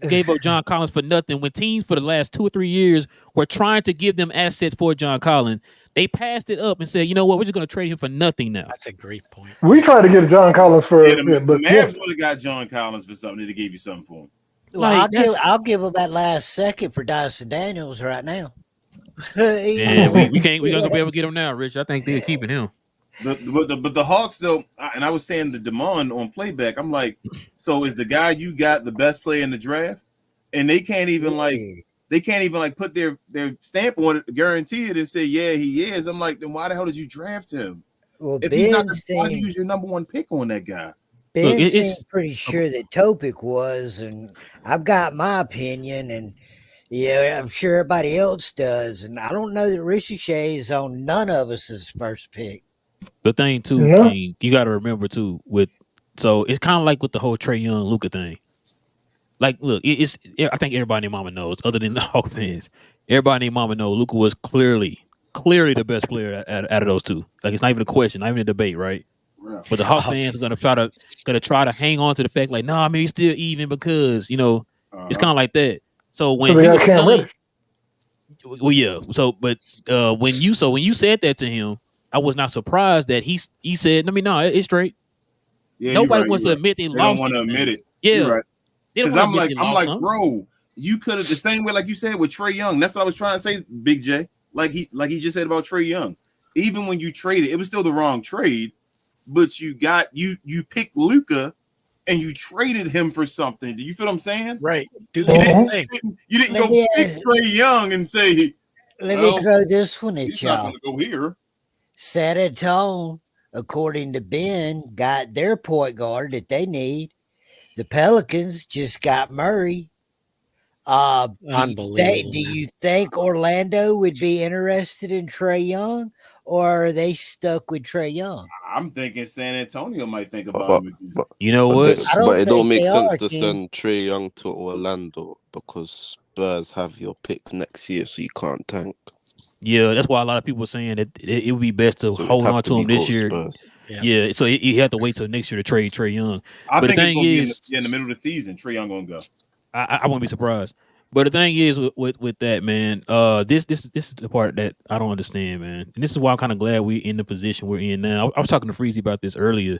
Speaker 1: gave up John Collins for nothing when teams for the last 2 or 3 years were trying to give them assets for John Collins. They passed it up and said, you know what, we're just gonna trade him for nothing now.
Speaker 5: That's a great point.
Speaker 7: We tried to get John Collins for
Speaker 2: Yeah, the
Speaker 7: but
Speaker 2: Mavs would have got John Collins for something. They gave you something for him.
Speaker 6: Well,
Speaker 1: Like,
Speaker 6: I'll give him that last second for Dyson Daniels right now.
Speaker 1: Yeah, we can't. We're gonna be able to get him now, Rich. I think they're keeping him.
Speaker 2: But the Hawks though, and I was saying the demand on playback. I'm like, so is the guy you got the best player in the draft, and they can't even put their stamp on it, guarantee it, and say yeah he is. I'm like, then why the hell did you draft him?
Speaker 6: Well,
Speaker 2: If he's not, why
Speaker 6: Ben
Speaker 2: use your number one pick on that guy?
Speaker 6: seemed pretty sure that Topic was, and I've got my opinion, and yeah, I'm sure everybody else does, and I don't know that Ricochet is on none of us' first pick.
Speaker 1: The thing too, King, you got to remember too. So it's kind of like with the whole Trae Young Luka thing. Like, look, I think everybody in Mama knows, other than the Hawk fans, everybody in Mama knows Luka was clearly the best player out of those two. Like, it's not even a question, not even a debate, right? Yeah. But the Hawk fans are gonna try to hang on to the fact, like, nah, I mean, he's still even because it's kind of like that. So when he was playing, well, yeah. So, but when you said that to him, I was not surprised that he said, I mean, no, it's straight. Yeah, nobody wants to admit they lost.
Speaker 2: Don't want to admit it.
Speaker 1: Yeah,
Speaker 2: right. Because I'm like, bro, you could have the same way, like you said with Trae Young. That's what I was trying to say, Big J. Like he just said about Trae Young. Even when you traded, it was still the wrong trade, but you picked Luka and you traded him for something. Do you feel what I'm saying?
Speaker 5: Right. Do the same thing.
Speaker 2: You didn't go pick Trae Young and say,
Speaker 6: let me throw this one at
Speaker 2: he's
Speaker 6: y'all.
Speaker 2: not going to go here.
Speaker 6: San Antonio, according to Ben, got their point guard that they need. The Pelicans just got Murray.
Speaker 5: Unbelievable.
Speaker 6: Do you think Orlando would be interested in Trae Young, or are they stuck with Trae Young?
Speaker 2: I'm thinking San Antonio might think about him.
Speaker 1: But you know what?
Speaker 4: But it don't make sense to send Trae Young to Orlando because Spurs have your pick next year, so you can't tank.
Speaker 1: Yeah, that's why a lot of people are saying that it would be best to hold on to him this year. Yeah, so you have to wait till next year to trade Trae Young.
Speaker 2: I think the thing is, in the middle of the season, Trae Young gonna go.
Speaker 1: I won't be surprised. But the thing is with that, man, this is the part that I don't understand, man. And this is why I'm kind of glad we're in the position we're in now. I was talking to Freezy about this earlier.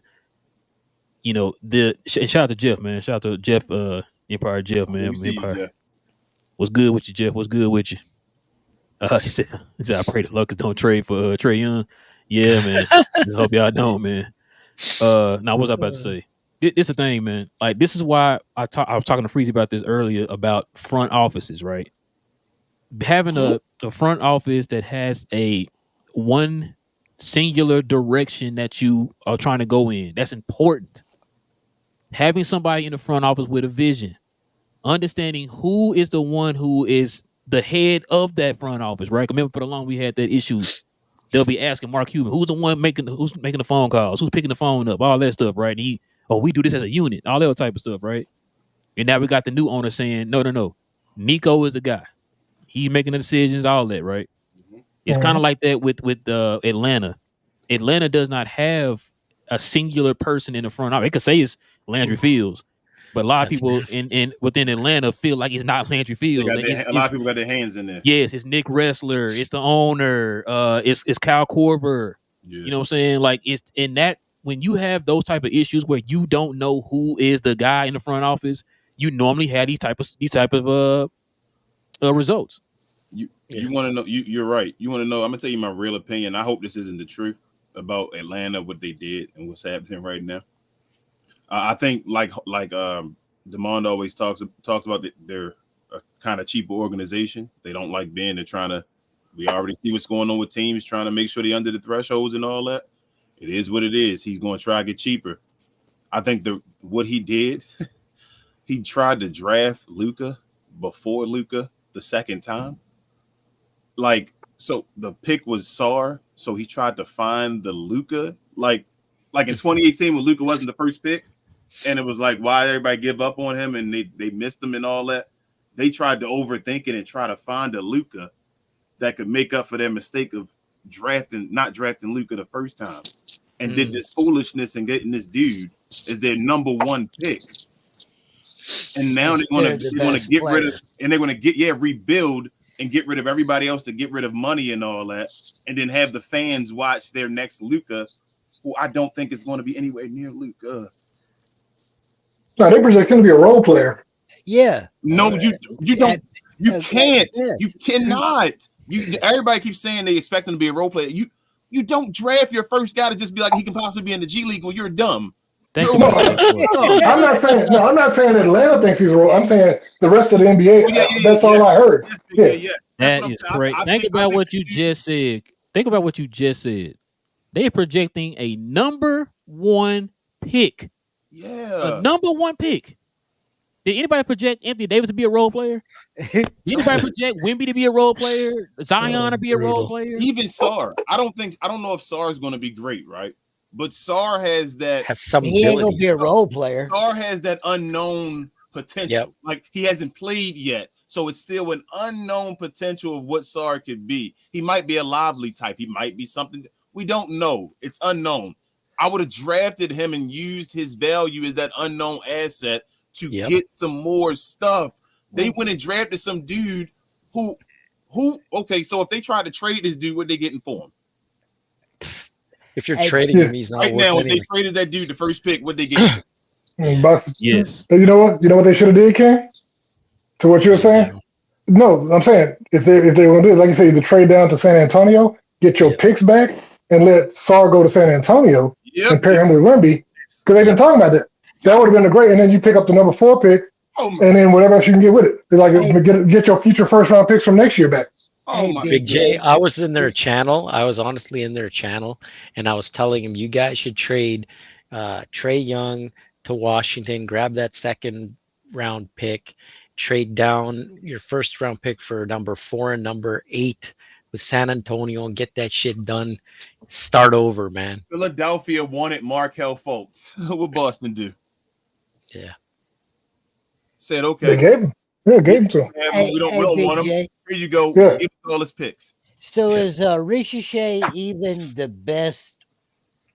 Speaker 1: You know, and shout out to Jeff, man. Shout out to Jeff, Empire Jeff, man. Empire. What's good with you, Jeff? What's good with you? He said, I pray the Lakers don't trade for Trae Young. Yeah, man. Just hope y'all don't, man. Now what was I about to say? It's a thing, man. Like, this is why I was talking to Freezy about this earlier about front offices, right? Having a front office that has a one singular direction that you are trying to go in, that's important. Having somebody in the front office with a vision, understanding who is the one who is the head of that front office, right? Remember, for the long we had that issue. They'll be asking Mark Cuban, who's the one making the phone calls, who's picking the phone up, all that stuff, right? And we do this as a unit, all that type of stuff, right? And now we got the new owner saying, no. Nico is the guy. He's making the decisions, all that, right? Mm-hmm. It's kind of like that with Atlanta. Atlanta does not have a singular person in the front office. It could say it's Landry Fields, but a lot of people within Atlanta feel like it's not Landry Fields.
Speaker 2: A lot of people got their hands in there.
Speaker 1: Yes, it's Nick Ressler, it's the owner, it's Kyle Korver. Yeah. You know what I'm saying? Like, it's in that. When you have those type of issues where you don't know who is the guy in the front office, you normally have these type of results.
Speaker 2: You want to know? You're right. You want to know? I'm gonna tell you my real opinion. I hope this isn't the truth about Atlanta, what they did and what's happening right now. I think like Demond always talks about they're a kind of cheaper organization. They don't like being. They're trying to. We already see what's going on with teams trying to make sure they're under the thresholds and all that. It is what it is. He's going to try to get cheaper. I think what he did he tried to draft Luka before Luka the second time. Like, so the pick was Sar, so he tried to find the Luka, like in 2018 when Luka wasn't the first pick, and it was like, why everybody give up on him and they missed him and all that. They tried to overthink it and try to find a Luka that could make up for their mistake of not drafting Luka the first time, and did this foolishness and getting this dude as their number one pick. And now they're going to get rid of, and they're going to rebuild and get rid of everybody else to get rid of money and all that, and then have the fans watch their next Luka, who I don't think is going to be anywhere near Luka.
Speaker 7: No, they project him to be a role player.
Speaker 6: Yeah.
Speaker 2: No, you don't. You can't. You cannot. Everybody keeps saying they expect him to be a role player. You don't draft your first guy to just be like he can possibly be in the G League. Well, you're dumb.
Speaker 7: I'm not saying Atlanta thinks he's a role. I'm saying the rest of the NBA. That's all I heard.
Speaker 1: That is correct. Think about what you just said. They're projecting a number one pick.
Speaker 2: Yeah.
Speaker 1: A number one pick. Did anybody project Anthony Davis to be a role player? Did anybody project Wemby to be a role player? Zion to be a role player?
Speaker 2: Even Sar. I don't know if Sar is going to be great, right? But Sar has
Speaker 6: some. He ain't gonna be a role player.
Speaker 2: Sar has that unknown potential.
Speaker 5: Yep.
Speaker 2: Like he hasn't played yet, so it's still an unknown potential of what Sar could be. He might be a lively type. He might be something we don't know. It's unknown. I would have drafted him and used his value as that unknown asset to get some more stuff. They went and drafted some dude who. Okay, so if they tried to trade this dude, what they getting for him?
Speaker 5: If you're trading him, he's not
Speaker 2: right
Speaker 5: worth
Speaker 2: now.
Speaker 5: anything.
Speaker 2: If they traded that dude the first pick, what they get?
Speaker 1: Yes.
Speaker 7: You know what? You know what they should have did, Ken? To what you were saying? No, I'm saying if they want to do it, like you say, the trade down to San Antonio, get your picks back, and let Sar go to San Antonio and pair him with Wemby, because they've been talking about that. That would have been a great. And then you pick up the number 4 pick, and then whatever else you can get with it. Get your future first round picks from next year back.
Speaker 5: Big J, I was in their channel. I was honestly in their channel, and I was telling him, you guys should trade Trae Young to Washington, grab that second round pick, trade down your first round pick for number 4 and number 8 with San Antonio, and get that shit done. Start over, man.
Speaker 2: Philadelphia wanted Markelle Fultz. What Boston do?
Speaker 5: Yeah.
Speaker 2: Said, okay.
Speaker 7: They gave him. Yeah, gave him to him.
Speaker 2: We don't want him. Here you go.
Speaker 7: Yeah.
Speaker 2: Give us all his picks.
Speaker 6: So is Ricochet even the best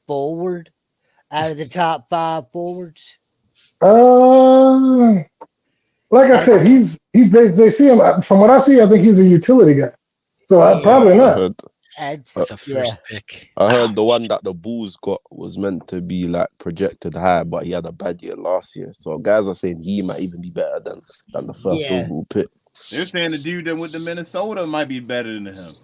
Speaker 6: forward out of the top 5 forwards?
Speaker 7: Like I said, they see him. From what I see, I think he's a utility guy. So probably not.
Speaker 5: That's the first pick.
Speaker 4: I heard the one that the Bulls got was meant to be like projected high, but he had a bad year last year. So guys are saying he might even be better than the first overall pick.
Speaker 2: They're saying the dude that went to Minnesota might be better than him.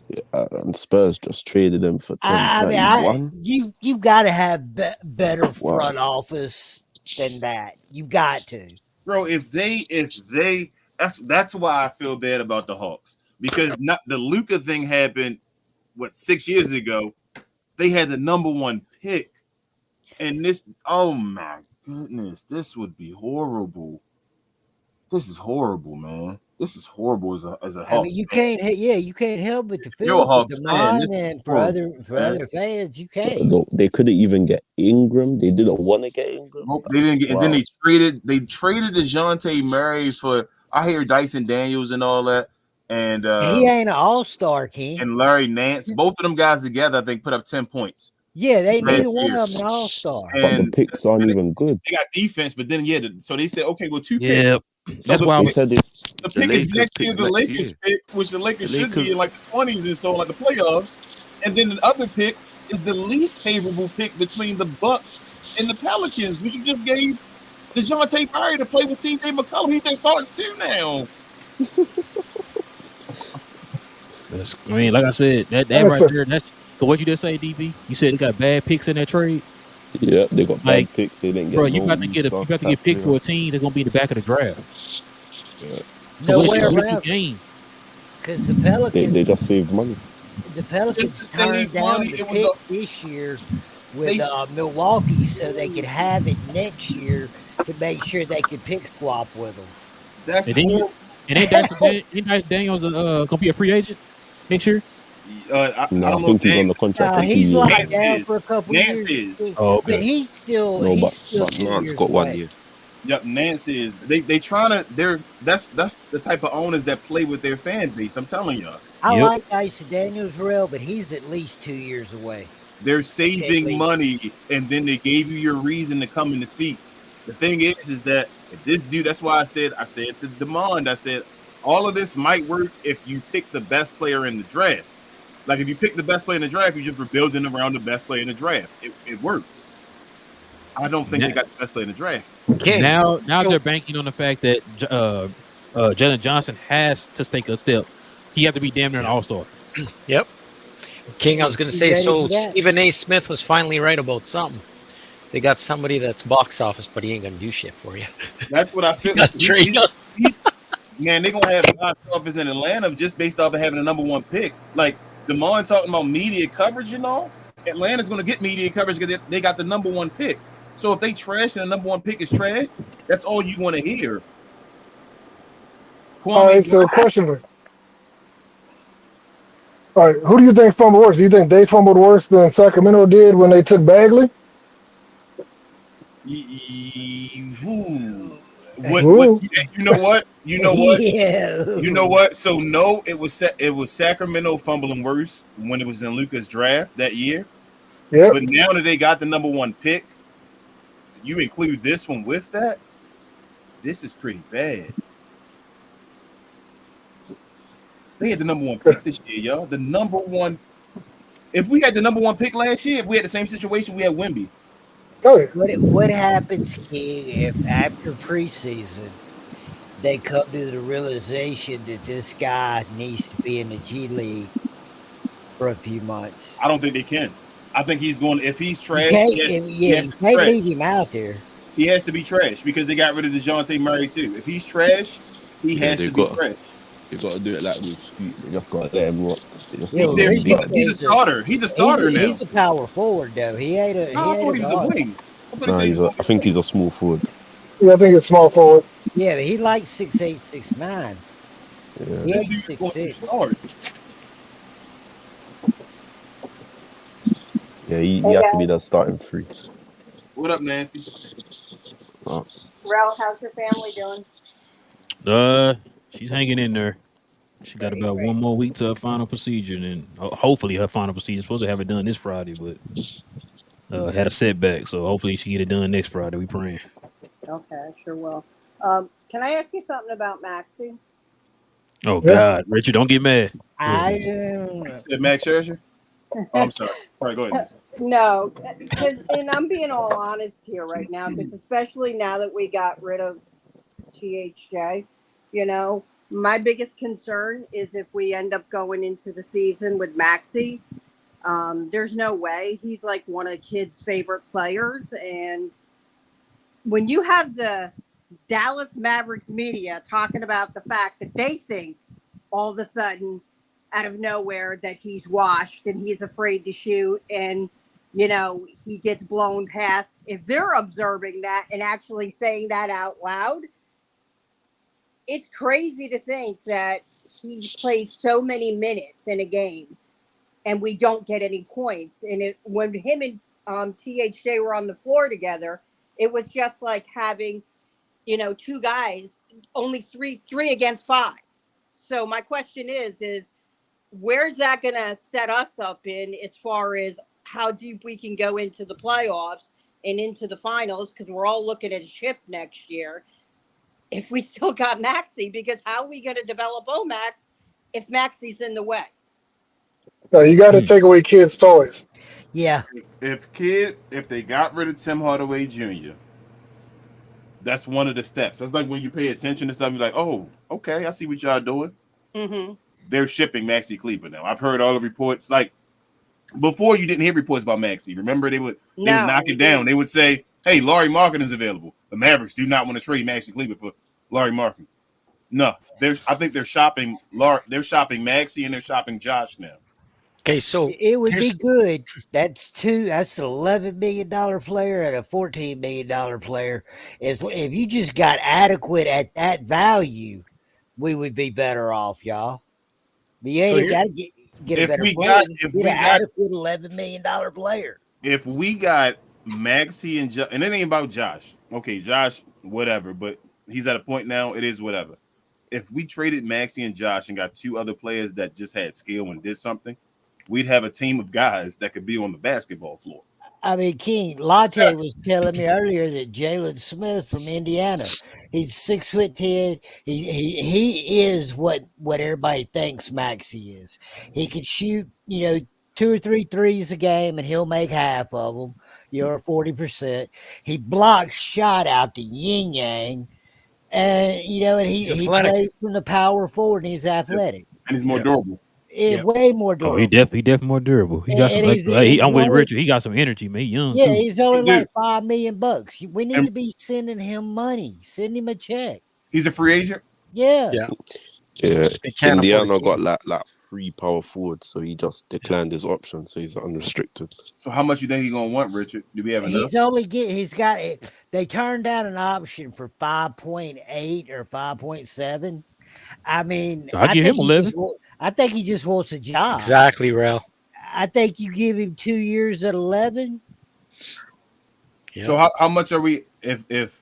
Speaker 4: Yeah, and Spurs just traded him for 10-31.
Speaker 6: You've got to have better front office than that. You've got to,
Speaker 2: bro. If they, that's why I feel bad about the Hawks, because the Luka thing happened 6 years ago. They had the number 1 pick, and this. Oh my goodness, this would be horrible. This is horrible, man. This is horrible as a Hawks.
Speaker 6: I mean, you can't help but to feel the mind, and for other fans, you can't.
Speaker 4: No, they couldn't even get Ingram. They didn't want to get Ingram.
Speaker 2: Nope, they didn't get. Wow. And then they traded DeJounte Murray for. I hear Dyson Daniels and all that, and
Speaker 6: he ain't an all-star, King.
Speaker 2: And Larry Nance, both of them guys together, I think, put up 10 points.
Speaker 6: Yeah, they neither one of them an all-star.
Speaker 4: But the picks aren't even good.
Speaker 2: They got defense, but then so they said, okay, well, 2 picks.
Speaker 1: Yeah.
Speaker 2: So
Speaker 1: that's why
Speaker 2: they
Speaker 4: said this.
Speaker 2: The pick is next year, the Lakers pick, which the Lakers should be in like the 20s and so, like the playoffs. And then the other pick is the least favorable pick between the Bucks and the Pelicans, which you just gave DeJounte Murray to play with CJ McCollum. He's their starting 2 now.
Speaker 1: Like I said, that right there, that's what you just say, DB. You said they got bad picks in that trade.
Speaker 4: Yeah, they got bad picks. They didn't get.
Speaker 1: Bro, you got to get picked for a team that's gonna be in the back of the draft.
Speaker 4: Yeah.
Speaker 6: So what's your because the Pelicans
Speaker 4: they just saved money.
Speaker 6: The Pelicans turned down the pick this year with Milwaukee, so they could have it next year to to make sure they can pick swap with him.
Speaker 2: That's
Speaker 1: And then
Speaker 2: horrible.
Speaker 1: And ain't Dyson Daniels gonna be a free agent next year?
Speaker 2: I
Speaker 4: No,
Speaker 2: don't
Speaker 4: I
Speaker 2: know.
Speaker 4: think he's on the contract for 2
Speaker 6: He's
Speaker 4: years.
Speaker 6: locked down
Speaker 2: Nance
Speaker 6: for a couple
Speaker 2: Nance
Speaker 6: years.
Speaker 2: is.
Speaker 1: Oh, okay.
Speaker 6: But he's still
Speaker 4: No,
Speaker 6: he's still
Speaker 4: but
Speaker 6: 2
Speaker 4: Nance
Speaker 6: years
Speaker 4: got
Speaker 6: away.
Speaker 4: 1 year.
Speaker 2: Yep, Nance is. They trying to. That's the type of owners that play with their fan base. I'm telling y'all.
Speaker 6: I
Speaker 1: Yep.
Speaker 6: like Dyson Daniels, Relle, but he's at least 2 years away.
Speaker 2: They're saving
Speaker 6: least.
Speaker 2: money, and then they gave you your reason to come in the seats. The thing is that if this dude, that's why I said to Demond, I said all of this might work if you pick the best player in the draft. Like if you pick the best player in the draft, you're just rebuilding around the best player in the draft. It works. I don't think they got the best player in the draft.
Speaker 5: King.
Speaker 1: Now they're banking on the fact that Jalen Johnson has to take a step. He have to be damn near an all-star.
Speaker 5: Yep. King, I was going to say,
Speaker 6: Ready
Speaker 5: so
Speaker 6: for that.
Speaker 5: Stephen A. Smith was finally right about something. They got somebody that's box office, but he ain't going to do shit for you.
Speaker 2: That's what I feel.
Speaker 5: Got Trae Young.
Speaker 2: Man, they're gonna have box office in Atlanta just based off of having the #1 pick. Like DeMond talking about media coverage and all. Atlanta's gonna get media coverage because they got the #1 pick. So if they trash and the #1 pick is trash, that's all you want to hear.
Speaker 7: All right, so question for you. All right, who do you think fumbled worse? Do you think they fumbled worse than Sacramento did when they took Bagley?
Speaker 2: What, you know what?
Speaker 6: Yeah.
Speaker 2: You know what? So no, it was Sacramento fumbling worse when it was in Luka's draft that year.
Speaker 7: Yeah.
Speaker 2: But now that they got the #1 pick, you include this one with that. This is pretty bad. They had the #1 pick this year, y'all. The #1. If we had the #1 pick last year, if we had the same situation, we had Wemby.
Speaker 7: Oh, yeah.
Speaker 6: What happens, King, if after preseason they come to the realization that this guy needs to be in the G League for a few months?
Speaker 2: I don't think they can. I think he's going. If he's trash,
Speaker 6: You can't leave him out there.
Speaker 2: He has to be trash because they got rid of DeJounte Murray too. If he's trash, he has to be trash.
Speaker 4: They've got to do it like with Scoot. They just got to let him rock.
Speaker 2: He's a starter. He's a starter now.
Speaker 6: He's a power forward, though. He ain't a.
Speaker 2: I thought he was a wing.
Speaker 4: I think he's a small forward.
Speaker 7: Yeah, I think it's small forward.
Speaker 6: Yeah, but he like 6'8", 6'9".
Speaker 4: Yeah.
Speaker 6: He ain't 6'6".
Speaker 4: Yeah, he has to be the starting 3.
Speaker 2: What up, Nancy?
Speaker 8: Relle, how's your family doing?
Speaker 1: She's hanging in there. She got about 1 more week to her final procedure, and then hopefully her final procedure. Supposed to have it done this Friday, but had a setback, so hopefully she get it done next Friday. We praying.
Speaker 8: Okay, I sure will. Can I ask you something about Maxey?
Speaker 1: Oh God, Richard, don't get mad.
Speaker 2: Said Max Scherzer? Oh, I'm sorry. All right, go ahead.
Speaker 8: No, and I'm being all honest here right now, because especially now that we got rid of THJ, my biggest concern is if we end up going into the season with Maxey. There's no way. He's like one of the kids' favorite players. And when you have the Dallas Mavericks media talking about the fact that they think all of a sudden out of nowhere that he's washed and he's afraid to shoot and, he gets blown past. If they're observing that and actually saying that out loud, it's crazy to think that he played so many minutes in a game and we don't get any points. And when him and THJ were on the floor together, it was just like having, two guys, only three against 5. So my question is where's that going to set us up in as far as how deep we can go into the playoffs and into the finals? Because we're all looking at a chip next year. If we still got Maxey, because how are we going to develop Omax if Maxey's in the way?
Speaker 7: No, you got to take away kids' toys.
Speaker 6: Yeah.
Speaker 2: If they got rid of Tim Hardaway Jr., that's one of the steps. That's like when you pay attention to stuff, you're like, oh, okay, I see what y'all doing.
Speaker 8: Mm-hmm.
Speaker 2: They're shipping Maxey Kleber now. I've heard all the reports. Like before, you didn't hear reports about Maxey. Remember, they would knock it down. They would say, hey, Larry Markin is available. The Mavericks do not want to trade Maxey Kleber for Larry Markin. No, I think they're shopping Maxey and they're shopping Josh now.
Speaker 5: Okay, so
Speaker 6: It would be
Speaker 5: here's
Speaker 6: good. That's an $11 million player and a $14 million player. If you just got adequate at that value, we would be better off, y'all. But you ain't
Speaker 2: So
Speaker 6: even
Speaker 2: here,
Speaker 6: got to get a
Speaker 2: if
Speaker 6: better
Speaker 2: we
Speaker 6: player.
Speaker 2: got
Speaker 6: Just
Speaker 2: if
Speaker 6: get
Speaker 2: we
Speaker 6: an
Speaker 2: got
Speaker 6: adequate $11 million player.
Speaker 2: if we got Maxey and and it ain't about Josh. Okay, Josh, whatever, but he's at a point now. It is whatever. If we traded Maxey and Josh and got two other players that just had skill and did something, we'd have a team of guys that could be on the basketball floor.
Speaker 6: I mean, King Latte was telling me earlier that Jalen Smith from Indiana, he's 6'10". He is what everybody thinks Maxey is. He can shoot, 2 or 3 threes a game, and he'll make half of them, 40%. He blocks shot out to yin yang, and and
Speaker 5: he's
Speaker 6: he
Speaker 5: athletic.
Speaker 6: plays from the power forward, and he's athletic.
Speaker 2: And he's more
Speaker 5: Yep.
Speaker 2: durable.
Speaker 5: Yep.
Speaker 6: Way more
Speaker 1: Oh, he
Speaker 6: durable.
Speaker 1: definitely more durable. He got some
Speaker 6: And he's
Speaker 1: I'm with
Speaker 6: only-
Speaker 1: Richard. He got some energy, man. He young
Speaker 6: Yeah,
Speaker 1: too.
Speaker 6: he's only
Speaker 2: Dude.
Speaker 6: like $5 million. We need
Speaker 2: And-
Speaker 6: to be sending him money. Send him a check.
Speaker 2: He's a free agent.
Speaker 6: Yeah.
Speaker 5: Yeah.
Speaker 4: Yeah,
Speaker 5: They can't afford
Speaker 4: Indiana
Speaker 5: a
Speaker 4: got
Speaker 5: team.
Speaker 4: like 3 power forwards, so he just declined his option, so he's unrestricted.
Speaker 2: So how much you think he's gonna want, Richard? Do we have enough?
Speaker 6: He's got it. They turned down an option for 5.8 or 5.7. I mean,
Speaker 1: I'll give him 11.
Speaker 6: I think he just wants a job.
Speaker 5: Exactly, Rel.
Speaker 6: I think you give him 2 years at 11.
Speaker 5: Yeah.
Speaker 2: So how much are we if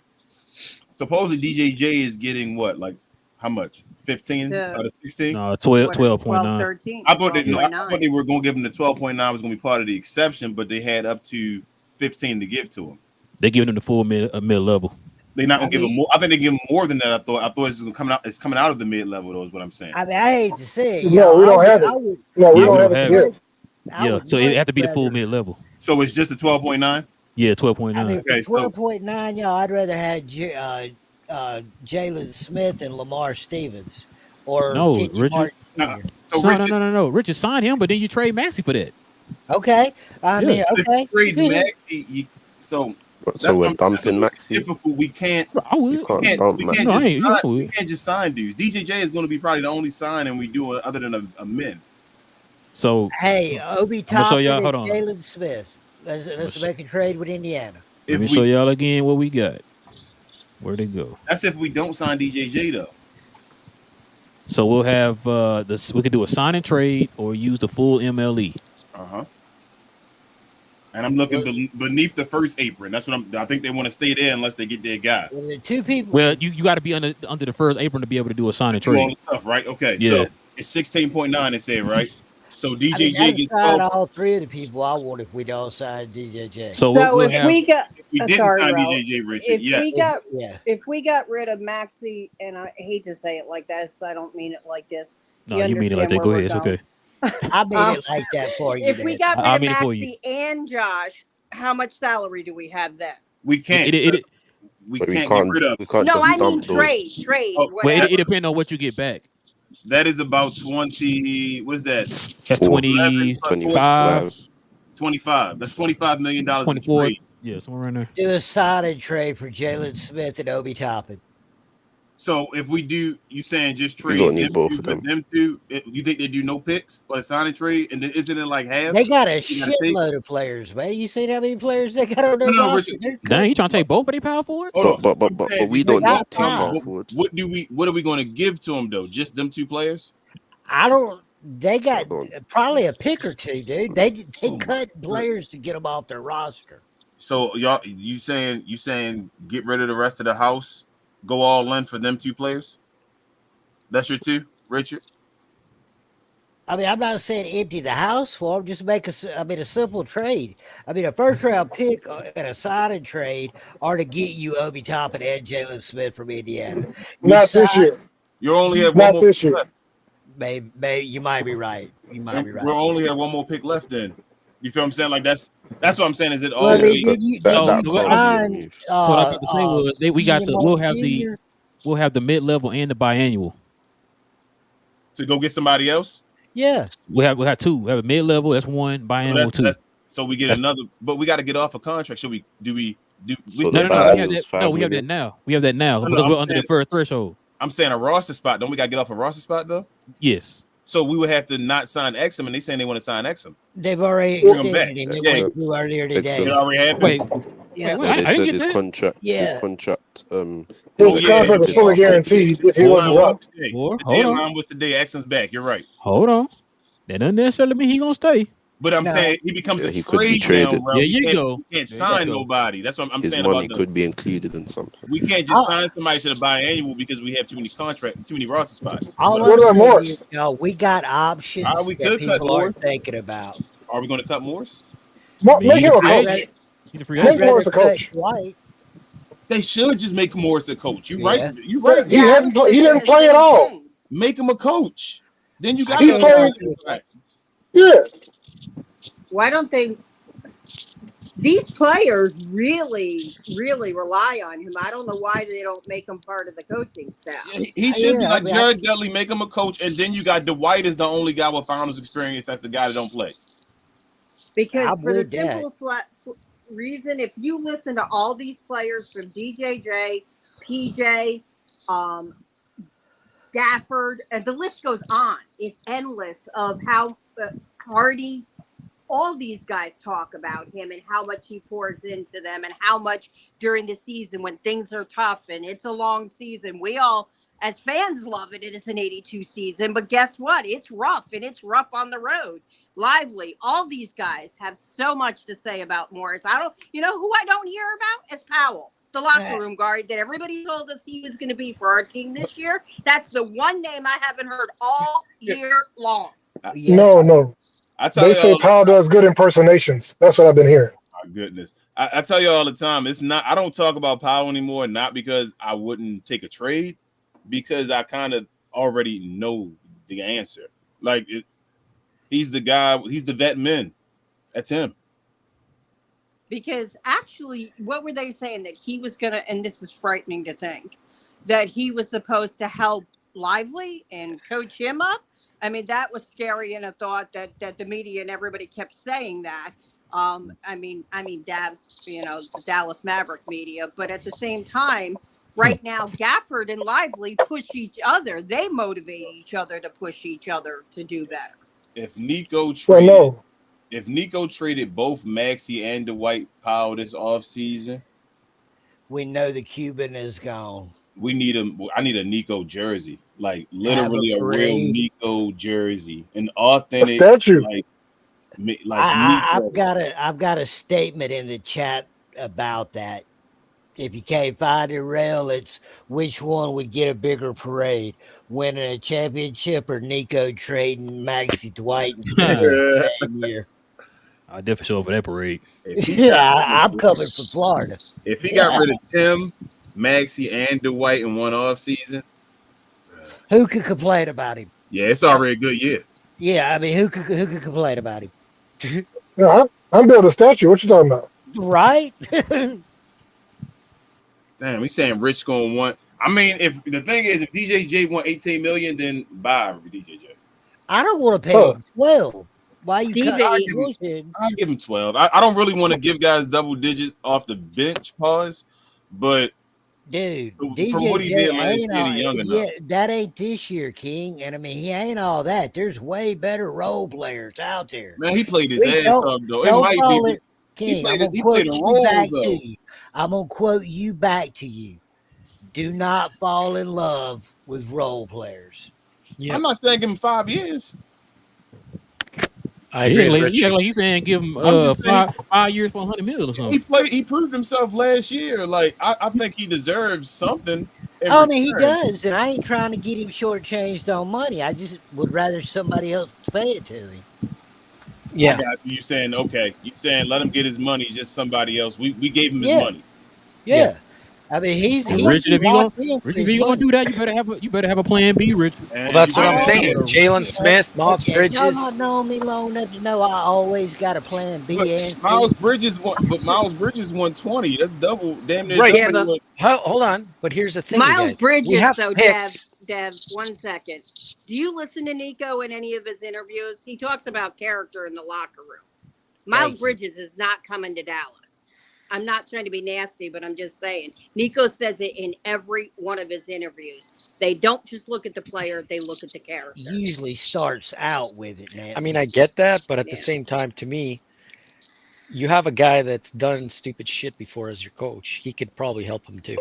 Speaker 2: supposedly DJJ is getting what, like how much? 15 out of 16?
Speaker 1: No, 12.9.
Speaker 8: 13.
Speaker 2: I thought they
Speaker 8: 12.9.
Speaker 2: were gonna give him the 12.9 was gonna be part of the exception, but they had up to 15 to give to him.
Speaker 1: They're giving him the full mid level.
Speaker 2: They're not gonna give him more. I think they give him more than that. I thought it's coming out. It's coming out of the mid level, though, is what I'm saying.
Speaker 6: I mean, I hate to say it.
Speaker 7: No, we don't have it. No, we
Speaker 1: Yeah,
Speaker 7: don't
Speaker 1: we
Speaker 7: have
Speaker 1: don't
Speaker 7: it
Speaker 1: have
Speaker 7: together.
Speaker 1: Yeah, so it have to be the full mid level.
Speaker 2: So it's just a 12.9.
Speaker 1: Yeah, 12.9.
Speaker 6: I mean,
Speaker 2: Okay,
Speaker 6: for
Speaker 2: so-
Speaker 6: 12.9, y'all, I'd rather have Jalen Smith and Lamar Stevens or
Speaker 1: No,
Speaker 6: Kenny
Speaker 1: Richard.
Speaker 6: Martin Jr.
Speaker 2: So
Speaker 1: So,
Speaker 2: Richard,
Speaker 1: no. Richard signed him, but then you trade Maxey for that.
Speaker 6: Okay, I mean,
Speaker 2: if
Speaker 6: okay.
Speaker 2: you trade Maxey, so
Speaker 4: So we're
Speaker 2: what
Speaker 4: dumping
Speaker 2: it's
Speaker 4: Maxey.
Speaker 2: difficult. We can't.
Speaker 1: I would.
Speaker 4: You can't
Speaker 2: We
Speaker 4: dump
Speaker 2: can't,
Speaker 4: Maxey.
Speaker 2: just
Speaker 1: No, I
Speaker 2: sign,
Speaker 1: ain't-
Speaker 2: we can't just sign dudes. DJJ is going to be probably the only signing we do other than a min.
Speaker 1: So
Speaker 6: Hey, Obi
Speaker 1: I'm gonna show
Speaker 6: Toppin
Speaker 1: y'all.
Speaker 6: and
Speaker 1: Hold on.
Speaker 6: Jalen Smith. Let's make a trade with Indiana.
Speaker 1: Let
Speaker 2: If
Speaker 1: me
Speaker 2: we,
Speaker 1: show y'all again what we got. Where'd it go?
Speaker 2: that's if we don't sign DJJ though.
Speaker 1: So we'll have this. We could do a sign and trade or use the full MLE.
Speaker 2: And I'm looking beneath the first apron. That's what I think they want to stay there unless they get their guy.
Speaker 6: Well, the two people.
Speaker 1: Well, you got to be under the first apron to be able to do a sign and
Speaker 2: Do all
Speaker 1: trade.
Speaker 2: the stuff, right? Okay,
Speaker 1: Yeah.
Speaker 2: so it's 16.9. They said, right? So
Speaker 6: I mean,
Speaker 2: DJJ
Speaker 6: that's
Speaker 2: gets
Speaker 6: sign
Speaker 2: 12.
Speaker 6: all 3 of the people I want if we don't sign DJJ.
Speaker 1: So
Speaker 8: So
Speaker 1: we'll
Speaker 8: if
Speaker 1: have,
Speaker 8: we got
Speaker 2: If we didn't
Speaker 8: sorry,
Speaker 2: sign
Speaker 8: Rel.
Speaker 2: DJJ, Richard,
Speaker 8: if
Speaker 2: yes.
Speaker 8: we got
Speaker 6: yeah.
Speaker 8: if we got rid of Maxey, and I hate to say it like this, I don't mean it like this.
Speaker 1: no, you mean it like that.
Speaker 8: understand
Speaker 1: Go
Speaker 8: where
Speaker 1: ahead. It's
Speaker 8: we're
Speaker 1: okay.
Speaker 6: I mean it like that for you.
Speaker 8: If we
Speaker 6: man.
Speaker 8: got rid
Speaker 1: I
Speaker 8: of
Speaker 1: mean it for you.
Speaker 8: Maxey and Josh, how much salary do we have then?
Speaker 2: we can't. We
Speaker 4: But
Speaker 2: can't get rid of.
Speaker 4: we can't
Speaker 8: No,
Speaker 4: just
Speaker 8: I mean
Speaker 4: dump those.
Speaker 8: trade.
Speaker 2: Oh,
Speaker 1: Well,
Speaker 8: Whatever.
Speaker 1: it depends on what you get back.
Speaker 2: That is about 20. What is that?
Speaker 1: That's
Speaker 2: 11 plus
Speaker 4: 25.
Speaker 2: 25. That's $25 million.
Speaker 1: 24. Yeah, somewhere around there.
Speaker 6: Do a sign and trade for Jalen Smith and Obi Toppin.
Speaker 2: So if we do, you saying just trade
Speaker 4: don't need
Speaker 2: them
Speaker 4: both
Speaker 2: two
Speaker 4: of
Speaker 2: for
Speaker 4: them.
Speaker 2: them two? You think they do no picks or a sign and trade? And then isn't it like half?
Speaker 6: They got a
Speaker 2: You gotta take-
Speaker 6: shitload of players, man. You seen how many players they got on their
Speaker 2: No,
Speaker 6: roster?
Speaker 2: Richard.
Speaker 6: They're
Speaker 1: Dang, you trying to take both of their power forwards?
Speaker 2: Hold on.
Speaker 4: But
Speaker 2: I'm saying,
Speaker 4: we
Speaker 2: you
Speaker 4: don't
Speaker 6: got
Speaker 4: need 2
Speaker 6: five.
Speaker 4: power forwards.
Speaker 2: What are we going to give to them though? Just them 2 players?
Speaker 6: I don't. They got
Speaker 4: I don't-
Speaker 6: probably a pick or 2, dude. They
Speaker 2: Oh my
Speaker 6: cut players to get them off their roster.
Speaker 2: So y'all, you saying get rid of the rest of the house, go all in for them 2 players? That's your 2, Richard.
Speaker 6: I mean, I'm not saying empty the house for them. Just make a simple trade. I mean, a first round pick and a signing trade are to get you Obi Toppin and Jalen Smith from Indiana. You
Speaker 7: Not this
Speaker 6: sign-
Speaker 7: year.
Speaker 2: You only have one
Speaker 7: Not
Speaker 2: more
Speaker 7: this
Speaker 2: pick
Speaker 7: year.
Speaker 2: left.
Speaker 6: Maybe you might be right. You might be right.
Speaker 2: We'll only have one more pick left then. You feel what I'm saying? Like that's what I'm saying. Is it all?
Speaker 6: Well, I mean,
Speaker 4: So
Speaker 6: did you
Speaker 4: that-
Speaker 1: that
Speaker 6: sign,
Speaker 1: can't
Speaker 4: be a move.
Speaker 1: So what I was about to say was we'll
Speaker 6: Jr.?
Speaker 1: have the mid level and the biannual.
Speaker 2: To go get somebody else.
Speaker 6: Yeah.
Speaker 1: We'll have 2. We have a mid level. That's 1.
Speaker 2: So,
Speaker 1: Biannual 2.
Speaker 2: so we get another, but we got to get off a contract. Should we? Do we?
Speaker 4: So
Speaker 1: No,
Speaker 4: the
Speaker 1: we have
Speaker 4: biannual's
Speaker 1: that. No, we have that
Speaker 4: 5 million.
Speaker 1: now. We have that now
Speaker 2: No,
Speaker 1: because
Speaker 2: I'm
Speaker 1: we're under the
Speaker 2: saying-
Speaker 1: first threshold.
Speaker 2: I'm saying a roster spot. Don't we got to get off a roster spot though?
Speaker 1: Yes.
Speaker 2: So we would have to not sign Exum, and they saying they want to sign Exum.
Speaker 6: They've already
Speaker 2: Bring him back.
Speaker 6: extended him. It
Speaker 2: Yeah.
Speaker 6: went through earlier today.
Speaker 2: It already happened.
Speaker 1: Wait,
Speaker 6: Yeah.
Speaker 1: wait,
Speaker 4: No, they
Speaker 1: I didn't
Speaker 4: said
Speaker 1: get
Speaker 4: his
Speaker 1: that.
Speaker 4: contract.
Speaker 6: Yeah.
Speaker 4: His contract.
Speaker 7: His
Speaker 2: yeah,
Speaker 7: contract was
Speaker 2: yeah.
Speaker 7: fully guaranteed if he
Speaker 2: The
Speaker 7: wasn't
Speaker 2: deadline
Speaker 7: dropped.
Speaker 2: was today.
Speaker 1: Boy,
Speaker 2: The
Speaker 1: hold on.
Speaker 2: deadline was today. Exum's back. You're right.
Speaker 1: Hold on. That doesn't necessarily mean he gonna stay.
Speaker 2: But I'm
Speaker 6: No.
Speaker 2: saying he becomes
Speaker 4: Yeah,
Speaker 2: a
Speaker 4: he could be
Speaker 2: trade now,
Speaker 4: traded.
Speaker 2: bro.
Speaker 1: There
Speaker 2: We
Speaker 1: you
Speaker 2: can't-
Speaker 1: go.
Speaker 2: We can't
Speaker 1: There you
Speaker 2: sign
Speaker 1: go.
Speaker 2: nobody. That's what I'm
Speaker 4: His
Speaker 2: saying
Speaker 4: money
Speaker 2: about
Speaker 4: could be included in something.
Speaker 2: we can't just sign somebody to the biannual because we have too many roster spots.
Speaker 6: All
Speaker 7: What
Speaker 6: I'm
Speaker 7: about
Speaker 6: saying
Speaker 7: Morris?
Speaker 6: is, we got options
Speaker 2: We
Speaker 6: that
Speaker 2: could cut
Speaker 6: people
Speaker 2: Morris.
Speaker 6: aren't thinking about.
Speaker 2: Are we going to cut Morris?
Speaker 1: I mean,
Speaker 7: Make
Speaker 1: he's
Speaker 7: him
Speaker 1: a
Speaker 7: a
Speaker 1: free
Speaker 7: coach.
Speaker 1: agent. He's a free
Speaker 6: I'd
Speaker 1: agent.
Speaker 7: Make Morris
Speaker 6: rather
Speaker 7: a
Speaker 6: cut
Speaker 7: coach.
Speaker 6: White.
Speaker 2: They should just make Morris a coach. You
Speaker 6: Yeah.
Speaker 2: right? You right.
Speaker 7: He hadn't. He didn't play at all.
Speaker 2: Make him a coach. Then you got
Speaker 7: He
Speaker 2: to
Speaker 7: played- Yeah.
Speaker 8: Why don't they? These players really, really rely on him. I don't know why they don't make him part of the coaching staff.
Speaker 2: He should be
Speaker 6: Yeah,
Speaker 2: like
Speaker 6: I mean,
Speaker 2: Jared Dudley, make him a coach, and then you got Dwight is the only guy with finals experience. That's the guy that don't play.
Speaker 8: Because
Speaker 6: I'm
Speaker 8: for the
Speaker 6: with that.
Speaker 8: simple reason, if you listen to all these players from DJJ, PJ, Gafford, and the list goes on. It's endless of how Hardy, all these guys talk about him and how much he pours into them and how much during the season when things are tough and it's a long season, we all as fans love it. It is an 82 season, but guess what? It's rough and it's rough on the road. Lively. All these guys have so much to say about Morris. You know who I don't hear about is Powell, the locker room guard that everybody told us he was going to be for our team this year. That's the one name I haven't heard all year long.
Speaker 6: Yes.
Speaker 7: No.
Speaker 2: I tell
Speaker 7: They
Speaker 2: you
Speaker 7: say
Speaker 2: all,
Speaker 7: Powell does good impersonations. That's what I've been hearing.
Speaker 2: my goodness. I tell you all the time, it's not. I don't talk about Powell anymore, not because I wouldn't take a trade, because I kind of already know the answer. Like he's the guy. He's the vet man. That's him.
Speaker 8: Because actually, what were they saying that he was going to, and this is frightening to think, that he was supposed to help Lively and coach him up? I mean, that was scary and a thought that the media and everybody kept saying that. I mean, Dav's, the Dallas Maverick media, but at the same time, right now, Gafford and Lively push each other. They motivate each other to push each other to do better.
Speaker 2: If Nico traded both Maxey and Dwight Powell this offseason,
Speaker 6: We know the Cuban is gone.
Speaker 2: I need a Nico jersey, like literally a real Nico jersey, an authentic
Speaker 7: A statue.
Speaker 6: I've got a statement in the chat about that. If you can't find it, Relle, it's which one would get a bigger parade, winning a championship or Nico trading Maxey, Dwight, and the same year.
Speaker 1: I definitely show up for that parade.
Speaker 6: I'm coming from Florida.
Speaker 2: If he got rid of Tim, Maxey, and Dwight in one offseason,
Speaker 6: who could complain about him?
Speaker 2: Yeah, it's already a good year.
Speaker 6: Yeah, I mean, who could complain about him?
Speaker 7: Yeah, I'm building a statue. What you talking about?
Speaker 6: Right?
Speaker 2: Damn, he's saying Rich gonna want. I mean, if the thing is, if DJJ want 18 million, then buy DJJ.
Speaker 6: I don't want to pay him 12. Why you?
Speaker 2: I'll give him 12. I don't really want to give guys double digits off the bench. Pause, but
Speaker 6: dude,
Speaker 2: from
Speaker 6: DJJ
Speaker 2: what he did last year,
Speaker 6: ain't
Speaker 2: young enough.
Speaker 6: Yeah, that ain't this year, King. And I mean, he ain't all that. There's way better role players out there.
Speaker 2: Man, he played his ass off though. It might be.
Speaker 6: King, I'm gonna quote you back to you. I'm gonna quote you back to you. Do not fall in love with role players.
Speaker 2: Yep. I'm not saying give him 5 years.
Speaker 1: I agree. Like he's saying give him 5 years for 100 million or something.
Speaker 2: He proved himself last year. Like I think he deserves something.
Speaker 6: I mean, he does, and I ain't trying to get him shortchanged on money. I just would rather somebody else pay it to him.
Speaker 5: Yeah,
Speaker 2: you saying okay? You saying let him get his money? Just somebody else. We gave him his money.
Speaker 6: Yeah. I mean,
Speaker 1: Richard. If you gonna do that, you better have a plan B, Richard.
Speaker 5: Well, that's what I'm saying. Jalen Smith, Miles Bridges.
Speaker 6: Y'all not knowing me long enough to know I always got a plan B.
Speaker 2: But Miles Bridges won 120. That's double. Damn near.
Speaker 5: Right.
Speaker 2: Double.
Speaker 5: Yeah, hold on. But here's the thing.
Speaker 8: Miles Bridges, though,
Speaker 5: picks.
Speaker 8: Dev, 1 second. Do you listen to Nico in any of his interviews? He talks about character in the locker room. Miles Bridges is not coming to Dallas. I'm not trying to be nasty, but I'm just saying. Nico says it in every one of his interviews. They don't just look at the player; they look at the character.
Speaker 6: Usually starts out with it, Nancy.
Speaker 5: I mean, I get that, but at the
Speaker 8: Yeah.
Speaker 5: same time, to me, you have a guy that's done stupid shit before as your coach. He could probably help him too,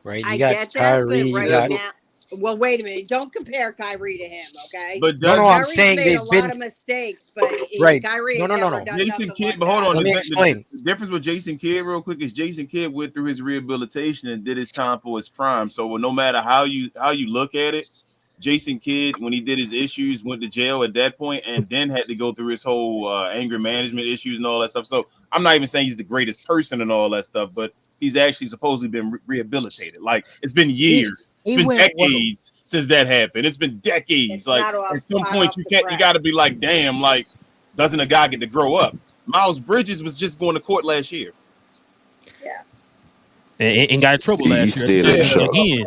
Speaker 5: right? You
Speaker 8: I
Speaker 5: got
Speaker 8: get that,
Speaker 5: Kyrie,
Speaker 8: but
Speaker 5: you
Speaker 8: right
Speaker 5: got
Speaker 8: now, well, wait a minute. Don't compare Kyrie to him, okay?
Speaker 2: But
Speaker 5: No,
Speaker 2: does
Speaker 5: I'm
Speaker 8: Kyrie's
Speaker 5: saying
Speaker 8: made
Speaker 5: they've
Speaker 8: a lot
Speaker 5: been
Speaker 8: of mistakes, but
Speaker 5: right.
Speaker 8: Kyrie
Speaker 5: No,
Speaker 8: ain't
Speaker 5: no, no,
Speaker 8: never
Speaker 5: no.
Speaker 8: done
Speaker 2: Jason
Speaker 8: nothing
Speaker 2: Kidd,
Speaker 8: like
Speaker 2: but hold
Speaker 8: that.
Speaker 2: on.
Speaker 5: Let me explain.
Speaker 2: The difference with Jason Kidd, real quick, is Jason Kidd went through his rehabilitation and did his time for his crime. So no matter how you look at it, Jason Kidd, when he did his issues, went to jail at that point, and then had to go through his whole anger management issues and all that stuff. So I'm not even saying he's the greatest person and all that stuff, but he's actually supposedly been rehabilitated. Like, it's been years,
Speaker 6: he
Speaker 2: it's been
Speaker 6: went well.
Speaker 2: decades since that happened. It's been decades.
Speaker 8: It's
Speaker 2: Like,
Speaker 8: not off,
Speaker 2: at some
Speaker 8: hot
Speaker 2: point,
Speaker 8: off
Speaker 2: you
Speaker 8: the
Speaker 2: can't. You got to
Speaker 8: press.
Speaker 2: be like, damn. Like, doesn't a guy get to grow up? Miles Bridges was just going to court last year.
Speaker 8: Yeah.
Speaker 1: And got in trouble
Speaker 4: He's
Speaker 1: last year.
Speaker 4: still in
Speaker 2: Yeah,
Speaker 4: shock.
Speaker 1: Again.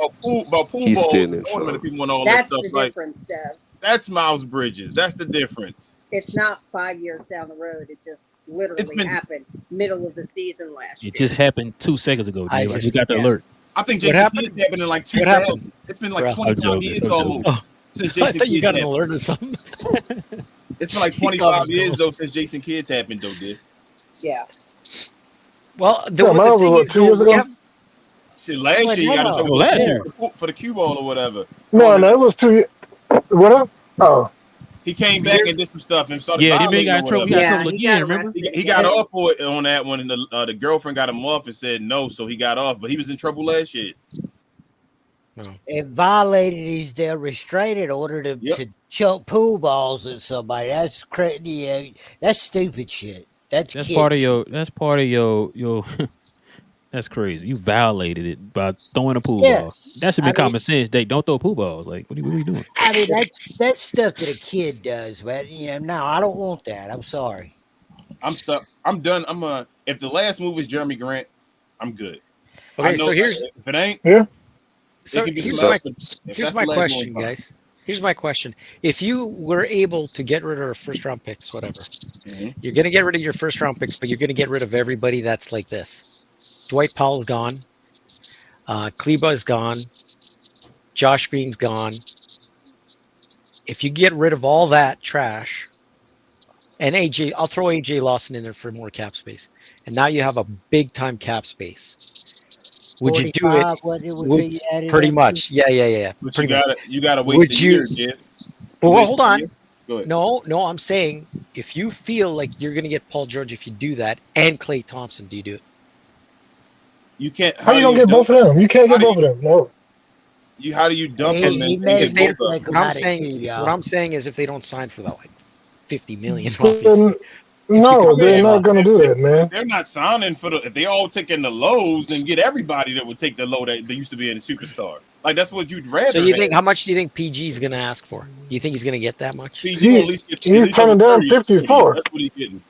Speaker 2: about pool
Speaker 4: He's
Speaker 2: balls,
Speaker 4: still in
Speaker 2: tournament
Speaker 4: shock.
Speaker 2: people and all
Speaker 8: That's
Speaker 2: that stuff.
Speaker 8: the
Speaker 2: Like,
Speaker 8: difference, Dev.
Speaker 2: that's Miles Bridges. That's the difference.
Speaker 8: It's not 5 years down the road. It just literally
Speaker 2: been-
Speaker 8: happened middle of the season last year.
Speaker 1: It just happened 2 seconds ago,
Speaker 5: I
Speaker 1: Dave. I
Speaker 5: just-
Speaker 1: just got the
Speaker 5: yeah.
Speaker 1: alert.
Speaker 2: I think
Speaker 5: What
Speaker 2: Jason
Speaker 5: happened?
Speaker 2: Kidd happened in like
Speaker 5: What
Speaker 2: 2000.
Speaker 5: happened?
Speaker 2: It's been like
Speaker 5: Bro,
Speaker 2: 25
Speaker 1: joking.
Speaker 2: years
Speaker 1: I'm joking.
Speaker 2: almost
Speaker 5: Oh,
Speaker 2: since
Speaker 5: I
Speaker 2: Jason
Speaker 5: thought you
Speaker 2: Kidd
Speaker 5: got an
Speaker 2: happened.
Speaker 5: alert or something.
Speaker 2: It's been like
Speaker 5: He thought it
Speaker 2: 25
Speaker 5: was
Speaker 2: years
Speaker 5: close.
Speaker 2: though since Jason Kidd's happened though, dude.
Speaker 8: Yeah.
Speaker 5: Well,
Speaker 7: Yeah,
Speaker 5: the
Speaker 7: Miles was
Speaker 5: thing
Speaker 7: what,
Speaker 5: is,
Speaker 7: 2 years
Speaker 5: we
Speaker 7: ago?
Speaker 5: have,
Speaker 2: Shit, last
Speaker 6: Well,
Speaker 2: year he got in
Speaker 6: no.
Speaker 2: trouble
Speaker 1: Oh, last year.
Speaker 2: for the cue ball or whatever.
Speaker 7: No, it was 2 years. What up? Oh,
Speaker 2: He came back and did some stuff and started
Speaker 1: Yeah, then he
Speaker 2: violating
Speaker 1: got
Speaker 2: or
Speaker 1: in trouble. He
Speaker 2: whatever.
Speaker 1: got in trouble
Speaker 8: he
Speaker 1: again,
Speaker 8: got
Speaker 1: remember?
Speaker 8: arrested
Speaker 2: He got
Speaker 8: again.
Speaker 2: off for it on that one, and the girlfriend got him off and said no, so he got off. But he was in trouble last year.
Speaker 6: It violated his restraining order to,
Speaker 2: Yep.
Speaker 6: to chunk pool balls at somebody. That's crazy. That's stupid shit. That's
Speaker 1: Part of
Speaker 6: kid
Speaker 1: your that's crazy. You violated it by throwing a pool
Speaker 6: Yeah.
Speaker 1: ball. That should be
Speaker 6: I mean-
Speaker 1: common sense. They don't throw pool balls. Like, what are we doing?
Speaker 6: I mean, that's stuff that a kid does, man. No, I don't want that. I'm sorry.
Speaker 2: I'm stuck. I'm done. If the last move is Jeremy Grant, I'm good. I
Speaker 5: okay,
Speaker 2: know
Speaker 5: so here's
Speaker 2: if it ain't,
Speaker 5: so
Speaker 2: it can be
Speaker 5: here's
Speaker 2: some
Speaker 5: my
Speaker 2: else, but if
Speaker 5: here's
Speaker 2: that's
Speaker 5: my
Speaker 2: the last one,
Speaker 5: question,
Speaker 2: fine.
Speaker 5: guys. Here's my question. If you were able to get rid of first round picks, whatever,
Speaker 2: Mhm.
Speaker 5: you're going to get rid of your first round picks, but you're going to get rid of everybody that's like this. Dwight Powell's gone. Kleba is gone. Josh Green's gone. If you get rid of all that trash, and AJ, I'll throw AJ Lawson in there for more cap space. And now you have a big time cap space. Would you do it?
Speaker 6: 45, what did we
Speaker 5: Would,
Speaker 6: figure that
Speaker 5: pretty
Speaker 6: in?
Speaker 5: much. Yeah.
Speaker 2: But
Speaker 5: Pretty
Speaker 2: you
Speaker 5: much.
Speaker 2: gotta
Speaker 5: Would
Speaker 2: waste a
Speaker 5: you-
Speaker 2: year, Jeff.
Speaker 5: Well,
Speaker 2: Waste
Speaker 5: hold
Speaker 2: a
Speaker 5: on.
Speaker 2: year. Go ahead.
Speaker 5: No, I'm saying if you feel like you're going to get Paul George, if you do that, and Klay Thompson, do you do it?
Speaker 2: You can't.
Speaker 7: how you
Speaker 2: do
Speaker 7: gonna get both of them? You can't
Speaker 2: How
Speaker 7: get
Speaker 2: do
Speaker 7: both of them. No.
Speaker 2: How do you dump
Speaker 6: He-
Speaker 2: them
Speaker 6: he
Speaker 2: and
Speaker 6: made
Speaker 2: get
Speaker 6: it
Speaker 2: both of
Speaker 6: like
Speaker 2: them?
Speaker 5: What I'm
Speaker 6: about it
Speaker 5: saying,
Speaker 6: too, y'all.
Speaker 5: what I'm saying is, if they don't sign for that, like $50 million, obviously.
Speaker 7: Then, no,
Speaker 5: could
Speaker 7: they're
Speaker 5: get
Speaker 7: not gonna do that, man.
Speaker 2: They're not signing for the. If they all taking the lows, then get everybody that would take the low that they used to be in a superstar. Like, that's what you'd rather.
Speaker 5: So you
Speaker 2: have.
Speaker 5: think how much do you think PG is going to ask for? Do you think he's going to get that much?
Speaker 2: PG gonna at least get,
Speaker 7: he's
Speaker 2: at least
Speaker 7: turning
Speaker 2: over
Speaker 7: down
Speaker 2: 30.
Speaker 7: 54.
Speaker 2: That's what he's getting.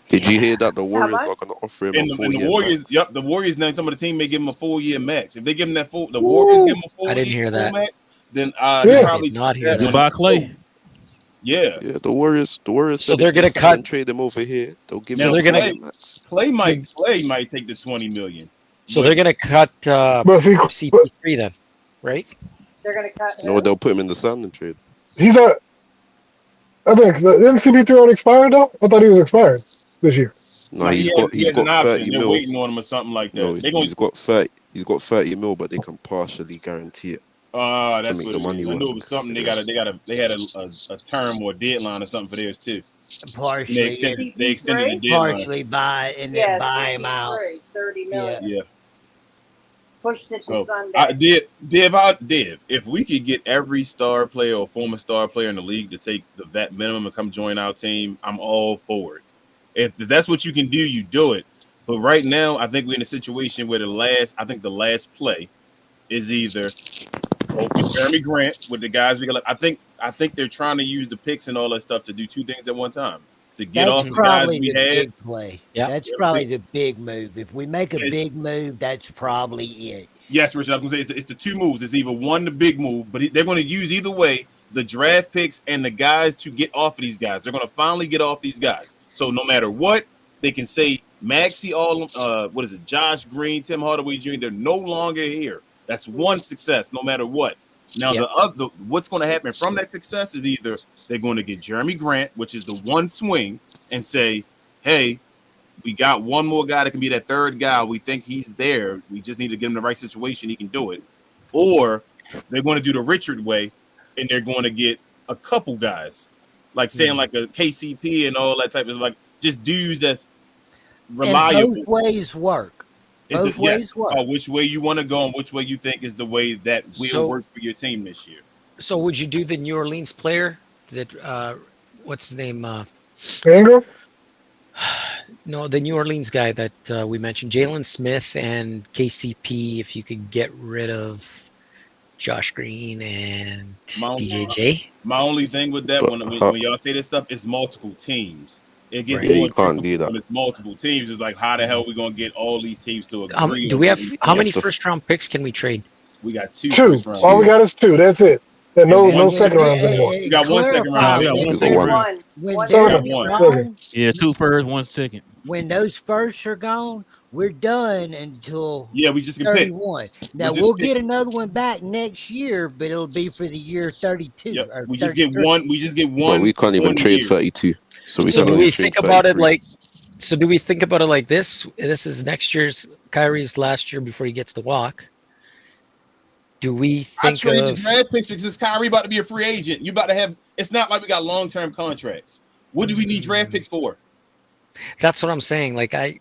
Speaker 4: Did you hear that the Warriors
Speaker 8: much?
Speaker 4: are going to offer him
Speaker 2: And
Speaker 4: a
Speaker 2: the
Speaker 4: 4-year
Speaker 2: Warriors,
Speaker 4: max?
Speaker 2: yep, the Warriors now. Some of the team may give him a 4-year max. If they give him that the Warriors give him a 4-year
Speaker 5: I didn't hear that.
Speaker 2: max, then he
Speaker 7: Yeah.
Speaker 2: probably
Speaker 5: Did not
Speaker 2: took
Speaker 5: hear
Speaker 2: that
Speaker 5: that.
Speaker 2: one.
Speaker 1: Goodbye, Clay.
Speaker 2: Yeah.
Speaker 4: Yeah, the Warriors
Speaker 5: So
Speaker 4: said
Speaker 5: they're
Speaker 4: if they
Speaker 5: gonna
Speaker 4: sign
Speaker 5: cut-
Speaker 4: and trade him over here, they'll give
Speaker 2: So
Speaker 4: him
Speaker 2: they're
Speaker 4: a
Speaker 2: gonna-
Speaker 4: 4-year max.
Speaker 2: Clay might take the 20 million.
Speaker 5: So
Speaker 2: But
Speaker 5: they're going to cut
Speaker 7: But see,
Speaker 5: CP3 then, right?
Speaker 8: They're gonna cut.
Speaker 4: No,
Speaker 8: who?
Speaker 4: they'll put him in the signing trade.
Speaker 7: he's a. I think didn't CP3 already expire though? I thought he was expired this year.
Speaker 4: No,
Speaker 2: Like,
Speaker 4: he's
Speaker 2: he
Speaker 4: got
Speaker 2: has an option.
Speaker 4: 30
Speaker 2: They're
Speaker 4: mil.
Speaker 2: waiting on him or something like that.
Speaker 4: No,
Speaker 2: They're going
Speaker 4: he's got 30 mil, but they can partially guarantee it.
Speaker 2: that's
Speaker 4: make
Speaker 2: what
Speaker 4: the
Speaker 2: it
Speaker 4: money
Speaker 2: is. I knew it
Speaker 4: work.
Speaker 2: was something they
Speaker 4: Yeah.
Speaker 2: had a term or a deadline or something for theirs too. And
Speaker 6: Partially,
Speaker 2: they extended the deadline.
Speaker 6: partially buy and then
Speaker 8: Yeah,
Speaker 6: buy him out.
Speaker 8: 30 million.
Speaker 2: Yeah.
Speaker 8: Pushed it to
Speaker 2: So
Speaker 8: Sunday.
Speaker 2: Div, if we could get every star player or former star player in the league to take that minimum and come join our team, I'm all for it. If that's what you can do, you do it. But right now, I think we're in a situation where the last play is either with Jeremy Grant with the guys we got. I think they're trying to use the picks and all that stuff to do two things at one time. To get
Speaker 6: That's
Speaker 2: off the guys
Speaker 6: probably
Speaker 2: we
Speaker 6: the
Speaker 2: had.
Speaker 6: big play.
Speaker 5: Yeah.
Speaker 6: That's
Speaker 2: Yeah,
Speaker 6: probably the big move. If we make a
Speaker 2: Yes.
Speaker 6: big move, that's probably it.
Speaker 2: Yes, Richard, I was going to say it's the two moves. It's either one, the big move, but they're going to use either way the draft picks and the guys to get off of these guys. They're going to finally get off these guys. So no matter what, they can say Maxey, what is it? Josh Green, Tim Hardaway Jr. They're no longer here. That's one success, no matter what. Now what's going to happen from that success is either they're going to get Jeremy Grant, which is the one swing, and say, hey, we got one more guy that can be that third guy. We think he's there. We just need to get him the right situation. He can do it. Or they're going to do the Richard way, and they're going to get a couple guys, like saying like a KCP and all that type of like just dudes that's reliable.
Speaker 6: And both ways work. Both ways work.
Speaker 2: Which way you want to go and which way you think is the way that will work for your team this year.
Speaker 5: So would you do the New Orleans player that what's his name?
Speaker 7: Ingram?
Speaker 5: No, the New Orleans guy that we mentioned, Jalen Smith and KCP. If you could get rid of Josh Green and DJJ.
Speaker 2: My only thing with that, when y'all say this stuff, is multiple teams. It gets
Speaker 4: you can't do that.
Speaker 2: When it's multiple teams. It's like, how the hell are we going to get all these teams to agree?
Speaker 5: Do we have how many first-round picks can we trade?
Speaker 2: We got two.
Speaker 7: All we got is two. That's it. No second rounds anymore.
Speaker 2: We got one second round.
Speaker 1: We got one second round. Yeah, 2 first, 1 second.
Speaker 6: When those firsts are gone, we're done until
Speaker 2: we just get
Speaker 6: 31. Now we'll get another one back next year, but it'll be for the year 32.
Speaker 2: Yep.
Speaker 6: Or
Speaker 2: we just get one. We just get one.
Speaker 4: But we can't even trade 32. So
Speaker 5: do we think about it like? So do we think about it like this? This is next year's Kyrie's last year before he gets to walk. Do we think
Speaker 2: I trade the draft picks because Kyrie about to be a free agent? You about to have. It's not like we got long-term contracts. What do we need draft picks for?
Speaker 5: That's what I'm saying. Like I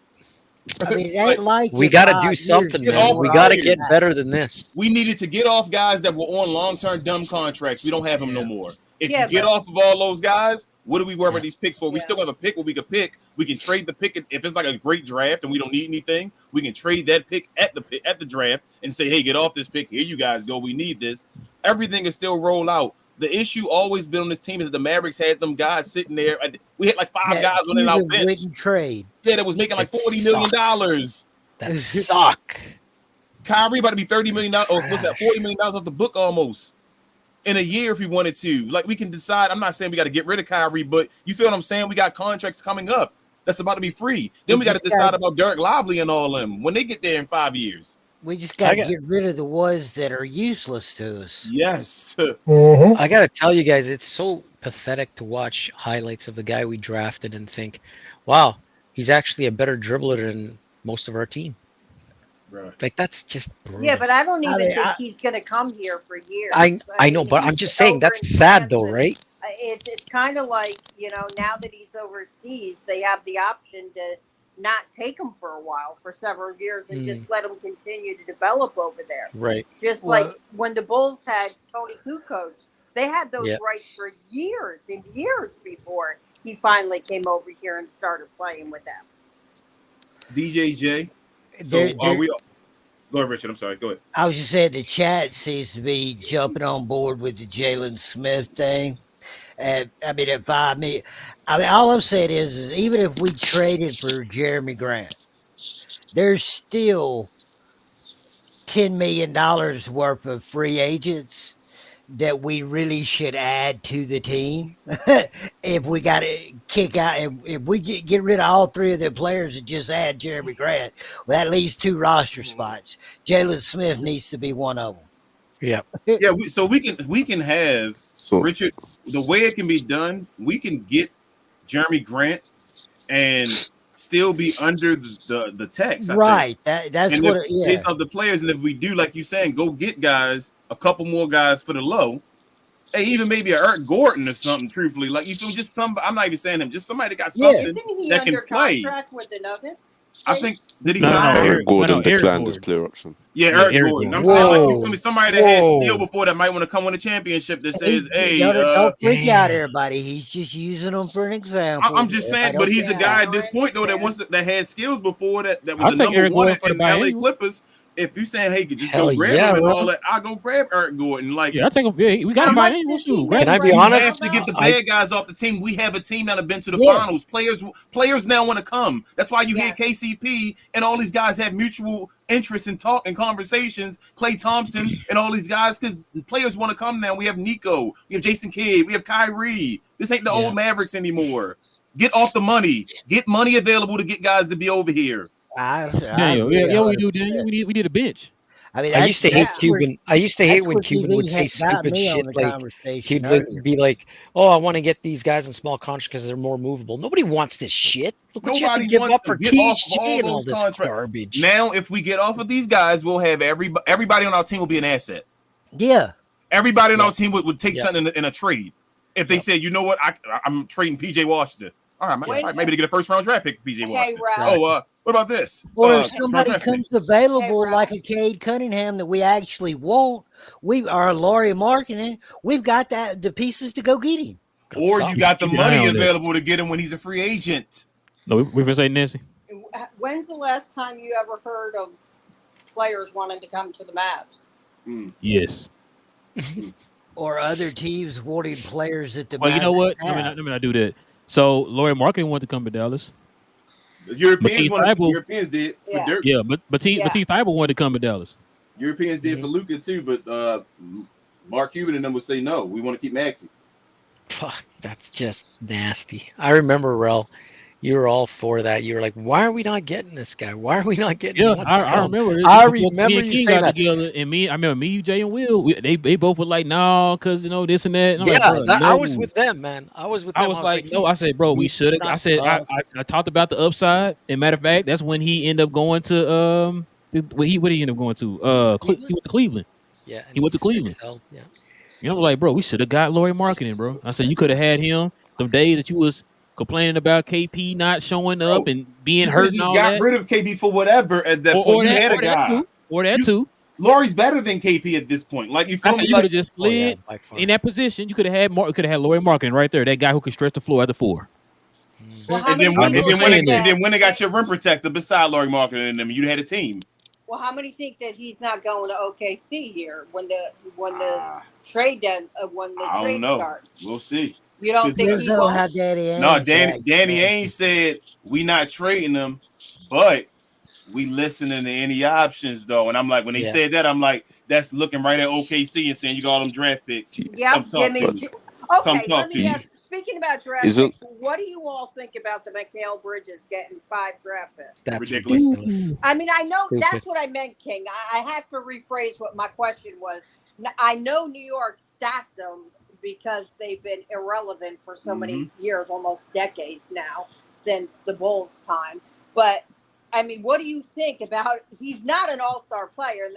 Speaker 6: mean, like
Speaker 5: we got to do something, man. We got to get better than this.
Speaker 2: We needed to get off guys that were on long-term dumb contracts. We don't have them no more. If you get off of all those guys, what do we worry about these picks for? We still have a pick where we could pick. We can trade the pick if it's like a great draft and we don't need anything. We can trade that pick at the draft and say, "Hey, get off this pick. Here you guys go. We need this." Everything is still roll out. The issue always been on this team is that the Mavericks had them guys sitting there. We had like 5 guys on our bench.
Speaker 6: Wouldn't trade.
Speaker 2: Yeah, that was making like $40 million.
Speaker 5: That suck.
Speaker 2: Kyrie about to be $30 million. Or what's that? $40 million off the book almost in a year if we wanted to. Like we can decide. I'm not saying we got to get rid of Kyrie, but you feel what I'm saying? We got contracts coming up that's about to be free. Then we got to decide about Derek Lively and all them when they get there in 5 years.
Speaker 6: We just got to get rid of the ones that are useless to us.
Speaker 2: Yes.
Speaker 5: I got to tell you guys, it's so pathetic to watch highlights of the guy we drafted and think, wow, he's actually a better dribbler than most of our team.
Speaker 2: Right.
Speaker 5: Like, that's just brutal.
Speaker 8: Yeah, but I don't even think he's going to come here for years.
Speaker 5: I know, but I'm just saying, that's sad, though, right?
Speaker 8: It's kind of like, now that he's overseas, they have the option to not take him for a while, for several years, and just let him continue to develop over there.
Speaker 5: Right.
Speaker 8: Just like when the Bulls had Tony Kukoc, they had those rights for years and years before he finally came over here and started playing with them.
Speaker 2: DJJ. So are we? Go ahead, Richard. I'm sorry. Go ahead.
Speaker 6: I was just saying the chat seems to be jumping on board with the Jalen Smith thing. And all I'm saying is even if we traded for Jeremy Grant, there's still $10 million worth of free agents that we really should add to the team. If we got to kick out, if we get rid of all 3 of the players and just add Jeremy Grant, well, that leaves 2 roster spots. Jalen Smith needs to be one of them.
Speaker 5: Yeah.
Speaker 2: Yeah. So we can have Richard. The way it can be done, we can get Jeremy Grant and still be under the tax.
Speaker 6: Right. That's what.
Speaker 2: Based off the players, and if we do, like you saying, go get guys, a couple more guys for the low. Hey, even maybe a Eric Gordon or something. Truthfully, like you feel just somebody. I'm not even saying him. Just somebody that got something
Speaker 8: Isn't he
Speaker 2: that
Speaker 8: under
Speaker 2: can play.
Speaker 8: contract with the Nuggets?
Speaker 2: I think did he sign
Speaker 4: Eric Gordon declined his player option.
Speaker 2: Yeah, Eric Gordon. I'm saying like you feel me, somebody that had a deal before that might want to come win a championship that says, "Hey,
Speaker 6: don't freak out, everybody. He's just using them for an example."
Speaker 2: I'm just saying, but he's a guy at this point though that had skills before that was the number one in the LA Clippers. If you saying, "Hey, just go grab him and all that," I'll go grab Eric Gordon. Like,
Speaker 1: I take him. We got to buy him too.
Speaker 5: Can I be honest?
Speaker 2: We have to get the bad guys off the team. We have a team that have been to the finals. Players now want to come. That's why you hear KCP and all these guys have mutual interest in talk and conversations. Klay Thompson and all these guys because players want to come now. We have Nico. We have Jason Kidd. We have Kyrie. This ain't the old Mavericks anymore. Get off the money. Get money available to get guys to be over here.
Speaker 1: Daniel, yeah, we do, Daniel. We need a bench.
Speaker 6: I mean,
Speaker 5: I used to hate Cuban. I used to hate when
Speaker 6: where
Speaker 5: Cuban
Speaker 6: TV
Speaker 5: would say
Speaker 6: got
Speaker 5: stupid
Speaker 6: me on
Speaker 5: shit
Speaker 6: the
Speaker 5: like
Speaker 6: conversation
Speaker 5: he'd
Speaker 6: earlier.
Speaker 5: be like, "Oh, I want to get these guys in small contracts because they're more movable." Nobody wants this shit. Look what you have to give up for THJ and all this garbage.
Speaker 2: Now, if we get off of these guys, we'll have everybody on our team will be an asset.
Speaker 6: Yeah.
Speaker 2: Everybody on our team would take something in a trade. If they said, you know what, I'm trading PJ Washington. All right, maybe to get a first round draft pick for PJ Washington.
Speaker 8: Ralph.
Speaker 2: What about this?
Speaker 6: Or if somebody comes available like a Cade Cunningham that we actually want, our Laurie Marketing, we've got the pieces to go get him.
Speaker 2: Or you got the money available to get him when he's a free agent.
Speaker 1: No, we've been saying Nancy.
Speaker 8: When's the last time you ever heard of players wanting to come to the Mavs?
Speaker 1: Yes.
Speaker 6: Or other teams wanting players at the.
Speaker 1: Well, you know what? Let me not do that. So Laurie Marketing wanted to come to Dallas.
Speaker 2: The Europeans did. For Dirk.
Speaker 1: Yeah, but Matisse Thybulle wanted to come to Dallas.
Speaker 2: Europeans did for Luka too, but Mark Cuban and them would say no. We want to keep Maxey.
Speaker 5: Fuck, that's just nasty. I remember, Rel, you were all for that. You were like, "Why are we not getting this guy? Why are we not getting?"
Speaker 1: Yeah, I remember.
Speaker 5: I remember you saying that.
Speaker 1: Together, and I remember you, Jay, and Will. They both were like, "No, because this and that." And
Speaker 5: I was with them, man. I was with them.
Speaker 1: I was like, "No." I said, "Bro, we should have." I said, I talked about the upside. And matter of fact, that's when he ended up going to what did he end up going to? He went to Cleveland.
Speaker 5: Yeah,
Speaker 1: he went to Cleveland.
Speaker 5: Yeah.
Speaker 1: Like, bro, we should have got Laurie Marketing, bro. I said you could have had him the days that you was complaining about KP not showing up and being hurt.
Speaker 2: You just got rid of KP for whatever at that point. You had a guy.
Speaker 1: Or that too.
Speaker 2: Laurie's better than KP at this point. Like you feel me?
Speaker 1: You could have just slid in that position. You could have had Laurie Marketing right there. That guy who could stretch the floor at the 4.
Speaker 8: Well,
Speaker 2: and then when they got your rim protector beside Laurie Marketing and them, you had a team.
Speaker 8: Well, how many think that he's not going to OKC here when the trade starts?
Speaker 2: We'll see.
Speaker 8: You don't think he will?
Speaker 2: Danny Ainge said we not trading them, but we listening to any options though. And I'm like, when they said that, I'm like, that's looking right at OKC and saying you got all them draft picks.
Speaker 8: Yeah, let me ask. Speaking about draft picks, what do you all think about the Mikal Bridges getting 5 draft picks?
Speaker 5: That's ridiculous.
Speaker 8: I mean, I know that's what I meant, King. I have to rephrase what my question was. I know New York stacked them because they've been irrelevant for so many years, almost decades now, since the Bulls' time. But, I mean, what do you think about – he's not an all-star player.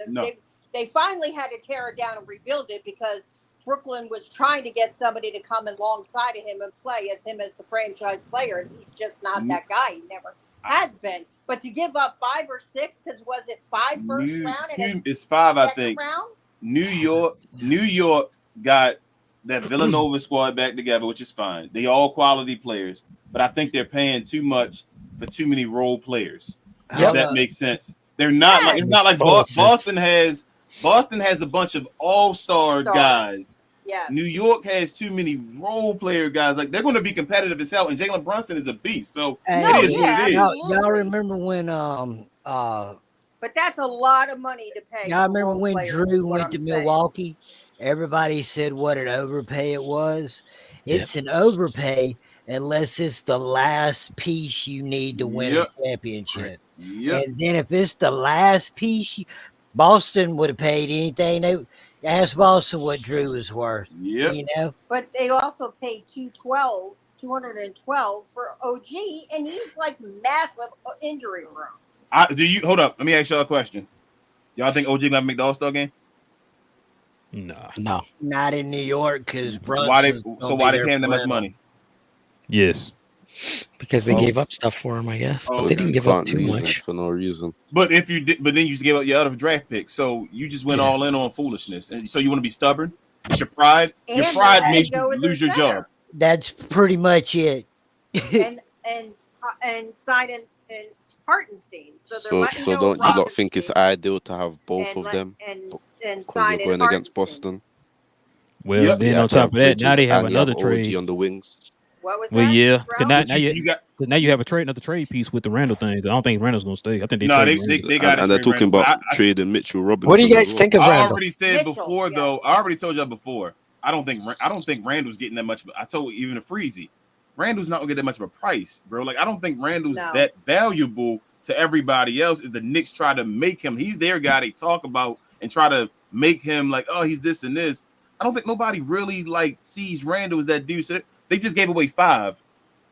Speaker 8: They finally had to tear it down and rebuild it because Brooklyn was trying to get somebody to come alongside of him and play as him as the franchise player, and he's just not that guy. He never has been. But to give up 5 or 6, because was it 5 first round?
Speaker 2: It's 5, I think.
Speaker 8: Round?
Speaker 2: New York got that Villanova squad back together, which is fine. They all quality players, but I think they're paying too much for too many role players. If that makes sense. They're not it's not like Boston has a bunch of all-star guys.
Speaker 8: Yes.
Speaker 2: New York has too many role player guys. Like, they're going to be competitive as hell, and Jalen Brunson is a beast. So it is what it is.
Speaker 6: Y'all remember when
Speaker 8: but that's a lot of money to pay.
Speaker 6: Y'all remember when Drew went to Milwaukee? Everybody said what an overpay it was. It's an overpay unless it's the last piece you need to win a championship. And then if it's the last piece, Boston would have paid anything. They asked Boston what Drew was worth. You know?
Speaker 8: But they also paid $212 for OG, and he's like massive injury prone.
Speaker 2: Hold up? Let me ask y'all a question. Y'all think OG gonna make the All-Star game?
Speaker 5: No.
Speaker 6: Not in New York because
Speaker 2: why they pay him that much money?
Speaker 1: Yes.
Speaker 5: Because they gave up stuff for him, I guess. But they didn't give up too much
Speaker 4: for no reason.
Speaker 2: But then you just gave up your other draft pick, so you just went all in on foolishness, and so you want to be stubborn. It's your pride. Your pride makes you lose your job.
Speaker 6: That's pretty much it.
Speaker 8: and signing and Hartenstein.
Speaker 4: So don't you not think it's ideal to have both of them?
Speaker 8: And
Speaker 4: because you're going against Boston.
Speaker 1: Well, then on top of that, now they have another trade
Speaker 4: OG on the wings.
Speaker 8: What was that?
Speaker 1: Well, yeah. Now you have another trade piece with the Randall thing. I don't think Randall's going to stay. I think they got
Speaker 4: it. And they're talking about trading Mitchell Robinson.
Speaker 5: What do you guys think of Randall?
Speaker 2: I already said before, though. I already told y'all before. I don't think Randall's getting that much. I told even a Freezy. Randall's not gonna get that much of a price, bro. Like I don't think Randall's
Speaker 8: No.
Speaker 2: that valuable to everybody else. Is the Knicks try to make him? He's their guy they talk about and try to make him like, oh, he's this and this. I don't think nobody really like sees Randall as that dude. So they just gave away 5.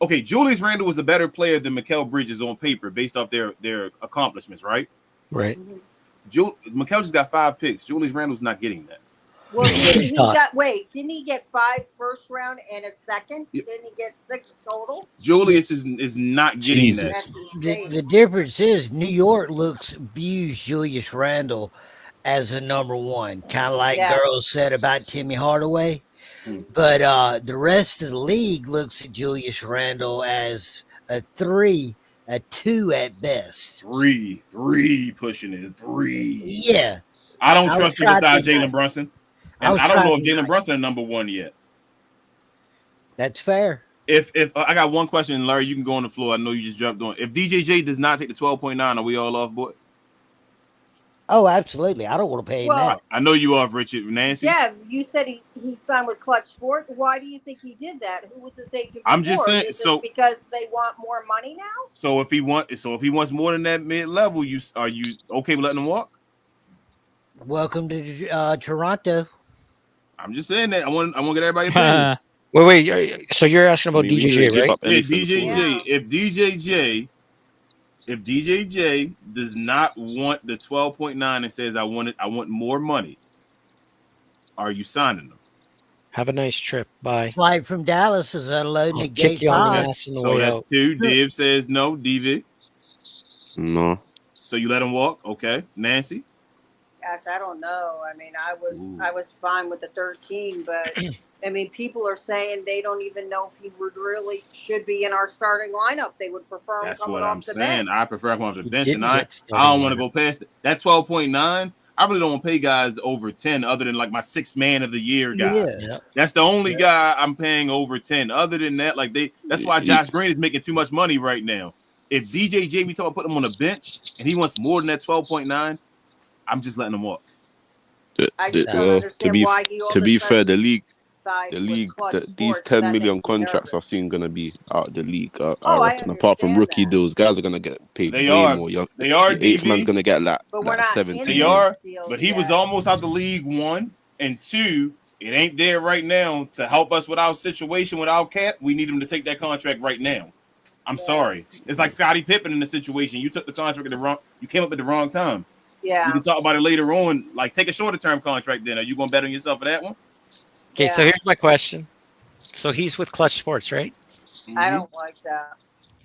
Speaker 2: Okay, Julius Randle was a better player than Mikal Bridges on paper based off their accomplishments, right?
Speaker 5: Right.
Speaker 2: Mikal just got 5 picks. Julius Randle's not getting that.
Speaker 8: Well,
Speaker 5: He's not.
Speaker 8: didn't he get 5 first round and a second?
Speaker 2: Yep.
Speaker 8: Didn't he get 6 total?
Speaker 2: Julius is not getting
Speaker 1: Jesus.
Speaker 2: that.
Speaker 8: That's
Speaker 6: The,
Speaker 8: insane.
Speaker 6: the difference is New York views Julius Randle as a number one, kind of like
Speaker 8: Yes.
Speaker 6: girls said about Timmy Hardaway.
Speaker 2: Hmm.
Speaker 6: But the rest of the league looks at Julius Randle as a 3, a 2 at best.
Speaker 2: 3 pushing it. 3.
Speaker 6: Yeah,
Speaker 2: I don't
Speaker 6: I
Speaker 2: trust
Speaker 6: was
Speaker 2: him
Speaker 6: trying
Speaker 2: beside
Speaker 6: to
Speaker 2: Jalen
Speaker 6: think.
Speaker 2: Brunson.
Speaker 6: I
Speaker 2: And
Speaker 6: was
Speaker 2: I don't know if
Speaker 6: trying to
Speaker 2: Jalen Brunson is number 1 yet.
Speaker 6: that's fair.
Speaker 2: If I got one question, Larry, you can go on the floor. I know you just jumped on. If DJJ does not take the 12.9, are we all off, boy?
Speaker 6: Oh, absolutely. I don't want to pay him
Speaker 8: Well,
Speaker 6: that.
Speaker 2: I know you off, Richard. Nancy?
Speaker 8: Yeah, you said he signed with Clutch Sport. Why do you think he did that? Who was his agent?
Speaker 2: I'm just
Speaker 8: before?
Speaker 2: saying,
Speaker 8: Is it
Speaker 2: so-
Speaker 8: because they want more money now?
Speaker 2: So if he wants more than that mid level, are you okay with letting him walk?
Speaker 6: Welcome to Toronto.
Speaker 2: I'm just saying that. I want to get everybody opinion.
Speaker 5: Wait. So you're asking about
Speaker 4: I mean, we
Speaker 5: DJJ,
Speaker 4: shouldn't give
Speaker 5: right?
Speaker 4: up
Speaker 2: Yeah,
Speaker 4: anything for
Speaker 2: DJJ. If DJJ does not want the 12.9 and says I want more money, are you signing them?
Speaker 5: Have a nice trip. Bye.
Speaker 6: Flight from Dallas is unloading
Speaker 5: I'll
Speaker 6: at
Speaker 5: kick
Speaker 6: gate
Speaker 5: you on the
Speaker 6: 5.
Speaker 5: ass on the
Speaker 2: So
Speaker 5: way
Speaker 2: that's
Speaker 5: out.
Speaker 2: 2. Div says no. DV.
Speaker 4: No.
Speaker 2: So you let him walk. Okay. Nancy.
Speaker 8: Gosh, I don't know. I mean,
Speaker 2: Ooh.
Speaker 8: I was fine with the 13, but I mean, people are saying they don't even know if he should be in our starting lineup. They would prefer him
Speaker 2: That's
Speaker 8: coming
Speaker 2: what
Speaker 8: off
Speaker 2: I'm
Speaker 8: the
Speaker 2: saying.
Speaker 8: bench.
Speaker 2: I prefer him off the
Speaker 5: He
Speaker 2: bench,
Speaker 5: didn't
Speaker 2: and I
Speaker 5: get started
Speaker 2: don't want to
Speaker 5: yet.
Speaker 2: go past it. That 12.9. I really don't want to pay guys over 10 other than like my 6th man of the year guy.
Speaker 6: Yeah.
Speaker 5: Yeah.
Speaker 2: That's the only guy I'm paying over 10. Other than that, like that's why Josh Green is making too much money right now. If DJJ we talk about putting him on the bench and he wants more than that 12.9, I'm just letting him walk.
Speaker 8: I just don't
Speaker 4: to
Speaker 8: understand
Speaker 4: be
Speaker 8: why he all
Speaker 4: to
Speaker 8: of
Speaker 4: be
Speaker 8: a
Speaker 4: fair,
Speaker 8: sudden
Speaker 4: the league,
Speaker 8: side with
Speaker 4: these
Speaker 8: Clutch
Speaker 4: 10
Speaker 8: Sports. That
Speaker 4: million
Speaker 8: makes me
Speaker 4: contracts are
Speaker 8: nervous.
Speaker 4: soon gonna be out of the league. I
Speaker 8: I
Speaker 4: reckon. Apart from
Speaker 8: understand
Speaker 4: rookie
Speaker 8: that.
Speaker 4: deals, guys are gonna get paid
Speaker 2: They
Speaker 4: way
Speaker 2: are.
Speaker 4: more.
Speaker 2: They are,
Speaker 4: Your eighth man's
Speaker 2: DB.
Speaker 4: gonna get like
Speaker 8: But we're not
Speaker 4: 17.
Speaker 8: in
Speaker 2: They
Speaker 8: those
Speaker 2: are,
Speaker 8: deals
Speaker 2: but he was
Speaker 8: yet.
Speaker 2: almost out the league, 1, and 2. It ain't there right now to help us with our situation with our cap. We need him to take that contract right now. I'm sorry. It's like Scottie Pippen in the situation. You took the contract at the wrong. You came up at the wrong time. You
Speaker 8: Yeah.
Speaker 2: can talk about it later on. Like, take a shorter term contract. Then are you going to bet on yourself for that one?
Speaker 5: Okay, so
Speaker 8: Yeah.
Speaker 5: here's my question. So he's with Clutch Sports, right?
Speaker 8: I don't like that.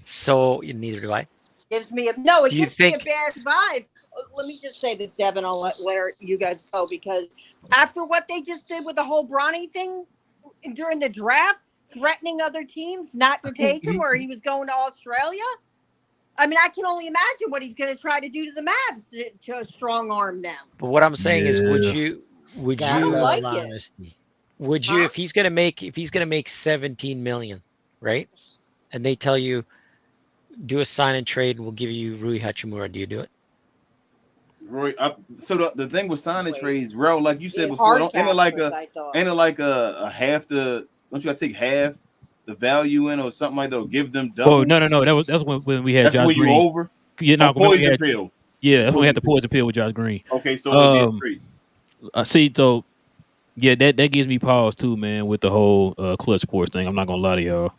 Speaker 5: So neither do I.
Speaker 8: It
Speaker 5: Do you
Speaker 8: gives me a
Speaker 5: think-
Speaker 8: bad vibe. Let me just say this, Devin. I'll let you guys go because after what they just did with the whole Bronny thing during the draft, threatening other teams not to take him, or he was going to Australia. I mean, I can only imagine what he's going to try to do to the Mavs to strong arm them.
Speaker 5: But what I'm saying is, would
Speaker 1: Yeah.
Speaker 5: you
Speaker 6: Got
Speaker 8: don't
Speaker 6: love
Speaker 8: like it.
Speaker 6: honesty.
Speaker 5: would you
Speaker 8: Huh?
Speaker 5: if he's gonna make 17 million, right? And they tell you do a sign and trade, we'll give you Rui Hachimura. Do you do it?
Speaker 2: Roy, so the thing with signing
Speaker 8: Wait.
Speaker 2: trades, Rel, like you said
Speaker 8: He
Speaker 2: before,
Speaker 8: hard
Speaker 2: ain't it
Speaker 8: capped
Speaker 2: like
Speaker 8: us, I thought.
Speaker 2: a half the? Don't you got to take half the value in or something like that? Or give them double?
Speaker 1: Oh no, that's when we had
Speaker 2: That's
Speaker 1: Josh
Speaker 2: when you
Speaker 1: Green.
Speaker 2: over.
Speaker 1: Yeah, no,
Speaker 2: A poison
Speaker 1: had,
Speaker 2: pill.
Speaker 1: yeah, that's when we had the poison pill with Josh Green.
Speaker 2: Okay, so they did
Speaker 1: Um,
Speaker 2: three.
Speaker 1: See, so yeah, that gives me pause too, man, with the whole Clutch Sports thing. I'm not gonna lie to y'all.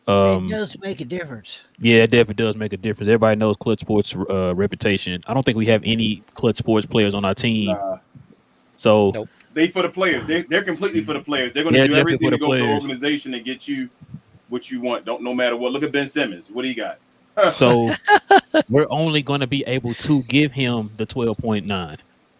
Speaker 6: It does make a difference.
Speaker 1: Yeah, it definitely does make a difference. Everybody knows Clutch Sports' reputation. I don't think we have any Clutch Sports players on our team.
Speaker 2: Nah,
Speaker 1: So
Speaker 5: Nope.
Speaker 2: they for the players. They're completely for the players. They're going to
Speaker 1: Yeah,
Speaker 2: do
Speaker 1: definitely
Speaker 2: everything
Speaker 1: for
Speaker 2: to
Speaker 1: the
Speaker 2: go for the
Speaker 1: players.
Speaker 2: organization and get you what you want. Don't no matter what. Look at Ben Simmons. What do you got?
Speaker 1: so we're only going to be able to give him the 12.9.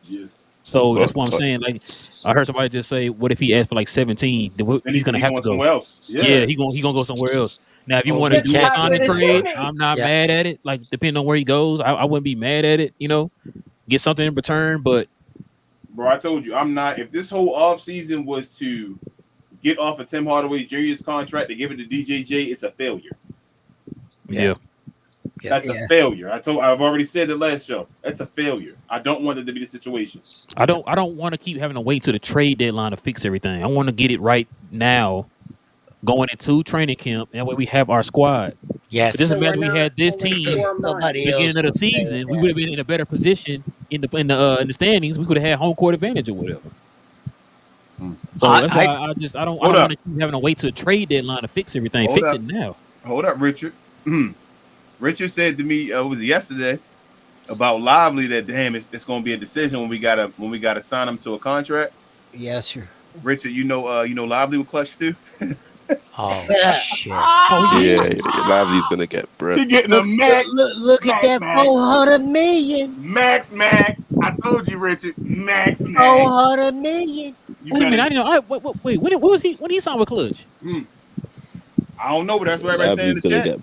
Speaker 2: Yeah.
Speaker 1: So that's what I'm
Speaker 4: Fuck.
Speaker 1: saying. Like I heard somebody just say, "What if he asked for like 17?" Then
Speaker 2: And
Speaker 1: he's going to have to
Speaker 2: going
Speaker 1: go.
Speaker 2: somewhere else.
Speaker 1: Yeah, he gonna go somewhere else. Now, if you
Speaker 5: Oh,
Speaker 1: want to
Speaker 5: he
Speaker 1: do a
Speaker 5: can't.
Speaker 1: sign and
Speaker 8: Not
Speaker 1: trade,
Speaker 8: gonna do it.
Speaker 1: I'm not
Speaker 5: Yeah.
Speaker 1: mad at it. Like depending on where he goes, I wouldn't be mad at it. You know, get something in return. But
Speaker 2: Bro, I told you, I'm not. If this whole offseason was to get off of Tim Hardaway Jr.'s contract to give it to DJJ, it's a failure.
Speaker 1: yeah,
Speaker 2: That's a
Speaker 6: Yeah.
Speaker 2: failure. I've already said it last show. That's a failure. I don't want it to be the situation.
Speaker 1: I don't want to keep having to wait to the trade deadline to fix everything. I want to get it right now. going into training camp, and way we have our squad.
Speaker 5: Yes.
Speaker 1: But just
Speaker 8: So
Speaker 1: imagine
Speaker 8: we're
Speaker 1: we had
Speaker 8: not
Speaker 1: this
Speaker 8: only
Speaker 1: team
Speaker 8: 4 months.
Speaker 6: Nobody
Speaker 1: beginning
Speaker 6: else
Speaker 1: of the
Speaker 6: can say
Speaker 1: season. We
Speaker 6: that.
Speaker 1: would have been in a better position in the standings. We could have had home court advantage or whatever. So that's why I don't want to keep having to wait to a trade deadline to fix everything.
Speaker 2: Hold
Speaker 1: Fix
Speaker 2: up.
Speaker 1: it now.
Speaker 2: Hold up, Richard. Richard said to me, was it yesterday, about Lively that damn it's going to be a decision when we gotta sign him to a contract.
Speaker 6: Yes, sir.
Speaker 2: Richard, you know Lively will clutch too.
Speaker 5: Oh shit!
Speaker 4: Yeah, Lively's gonna get bread.
Speaker 2: He getting a max.
Speaker 6: Look at that
Speaker 2: max.
Speaker 6: 400 million.
Speaker 2: Max. I told you, Richard. Max.
Speaker 6: 400 million.
Speaker 1: Wait a minute, I didn't know. Wait, when was he? When he signed with Clutch?
Speaker 2: I don't know, but that's what everybody's saying in the chat.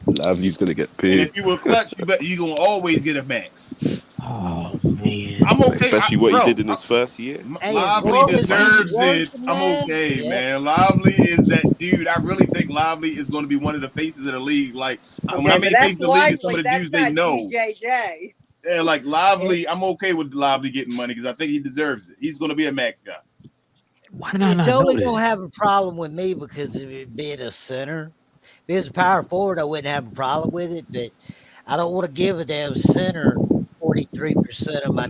Speaker 4: Lively's gonna get
Speaker 2: And
Speaker 4: paid.
Speaker 2: if you were clutch, you gonna always get a max.
Speaker 1: Oh man,
Speaker 2: I'm okay.
Speaker 4: Especially what he did in his first year.
Speaker 2: Lively deserves it. I'm okay, man. Lively is that dude. I really think Lively is going to be one of the faces of the league. Like when I mean faces of the league, is some of the dudes they know.
Speaker 8: DJJ.
Speaker 2: Yeah, like Lively. I'm okay with Lively getting money because I think he deserves it. He's going to be a max guy.
Speaker 1: Why did I not
Speaker 6: It's
Speaker 1: know
Speaker 6: only
Speaker 1: that?
Speaker 6: gonna have a problem with me because of it being a center. If it was a power forward, I wouldn't have a problem with it, but I don't want to give a damn center 43% of my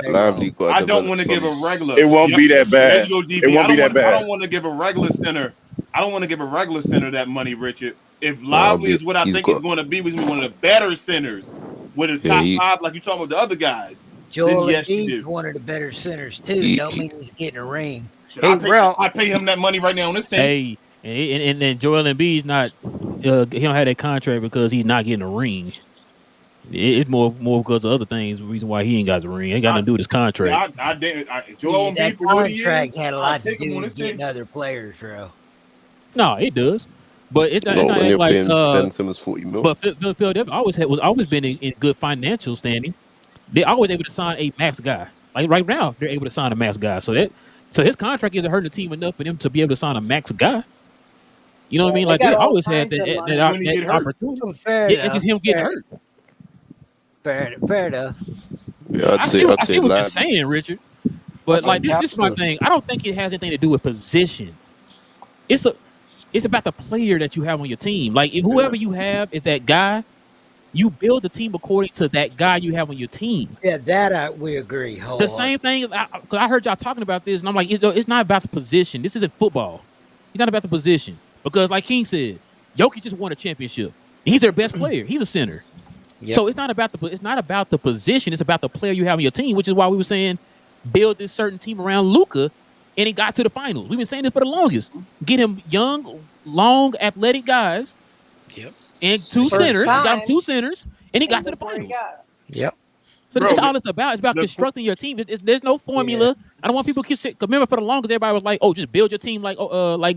Speaker 4: Lively got.
Speaker 2: I don't want to give a regular.
Speaker 9: It won't be that bad. It won't be that bad.
Speaker 2: I don't want to give a regular center. I don't want to give a regular center that money, Richard. If Lively is what I think he's going to be, he's one of the better centers with a top 5, like you talking about the other guys.
Speaker 6: Joel Embiid's one of the better centers too. Don't mean he's getting a ring.
Speaker 2: I pay him that money right now on this team.
Speaker 1: Hey, and then Joel Embiid's not. He don't have that contract because he's not getting a ring. It's more because of other things. The reason why he ain't got the ring ain't got nothing to do with his contract.
Speaker 2: Joel
Speaker 6: that
Speaker 2: Embiid for what he
Speaker 6: contract
Speaker 2: is,
Speaker 6: had a lot to do with getting other players, bro.
Speaker 1: No, it does, but it's not
Speaker 4: when you're
Speaker 1: like
Speaker 4: paying Ben Simmons 40 mil.
Speaker 1: But Philadelphia always been in good financial standing. They're always able to sign a max guy. Like right now, they're able to sign a max guy. So his contract isn't hurting the team enough for them to be able to sign a max guy. You know what I mean? Like they always had that opportunity. It's just him getting hurt.
Speaker 6: Fair enough.
Speaker 4: Yeah,
Speaker 1: I see what you're saying, Richard. But like this is my thing. I don't think it has anything to do with position. It's about the player that you have on your team. Like if whoever you have is that guy, you build the team according to that guy you have on your team.
Speaker 6: Yeah, that we agree.
Speaker 1: The same thing. Because I heard y'all talking about this, and I'm like, it's not about the position. This isn't football. It's not about the position. Because like King said, Jokic just won a championship. He's their best player. He's a center. Yep. So it's not about the position. It's about the player you have on your team, which is why we were saying build this certain team around Luka, and he got to the finals. We've been saying this for the longest. Get him young, long, athletic guys.
Speaker 5: Yep.
Speaker 1: And two centers. Got him 2 centers, and he got to the finals.
Speaker 5: Yep.
Speaker 1: So that's all it's about. It's about constructing your team. There's no formula. Yeah. I don't want people to remember for the longest everybody was like, oh, just build your team like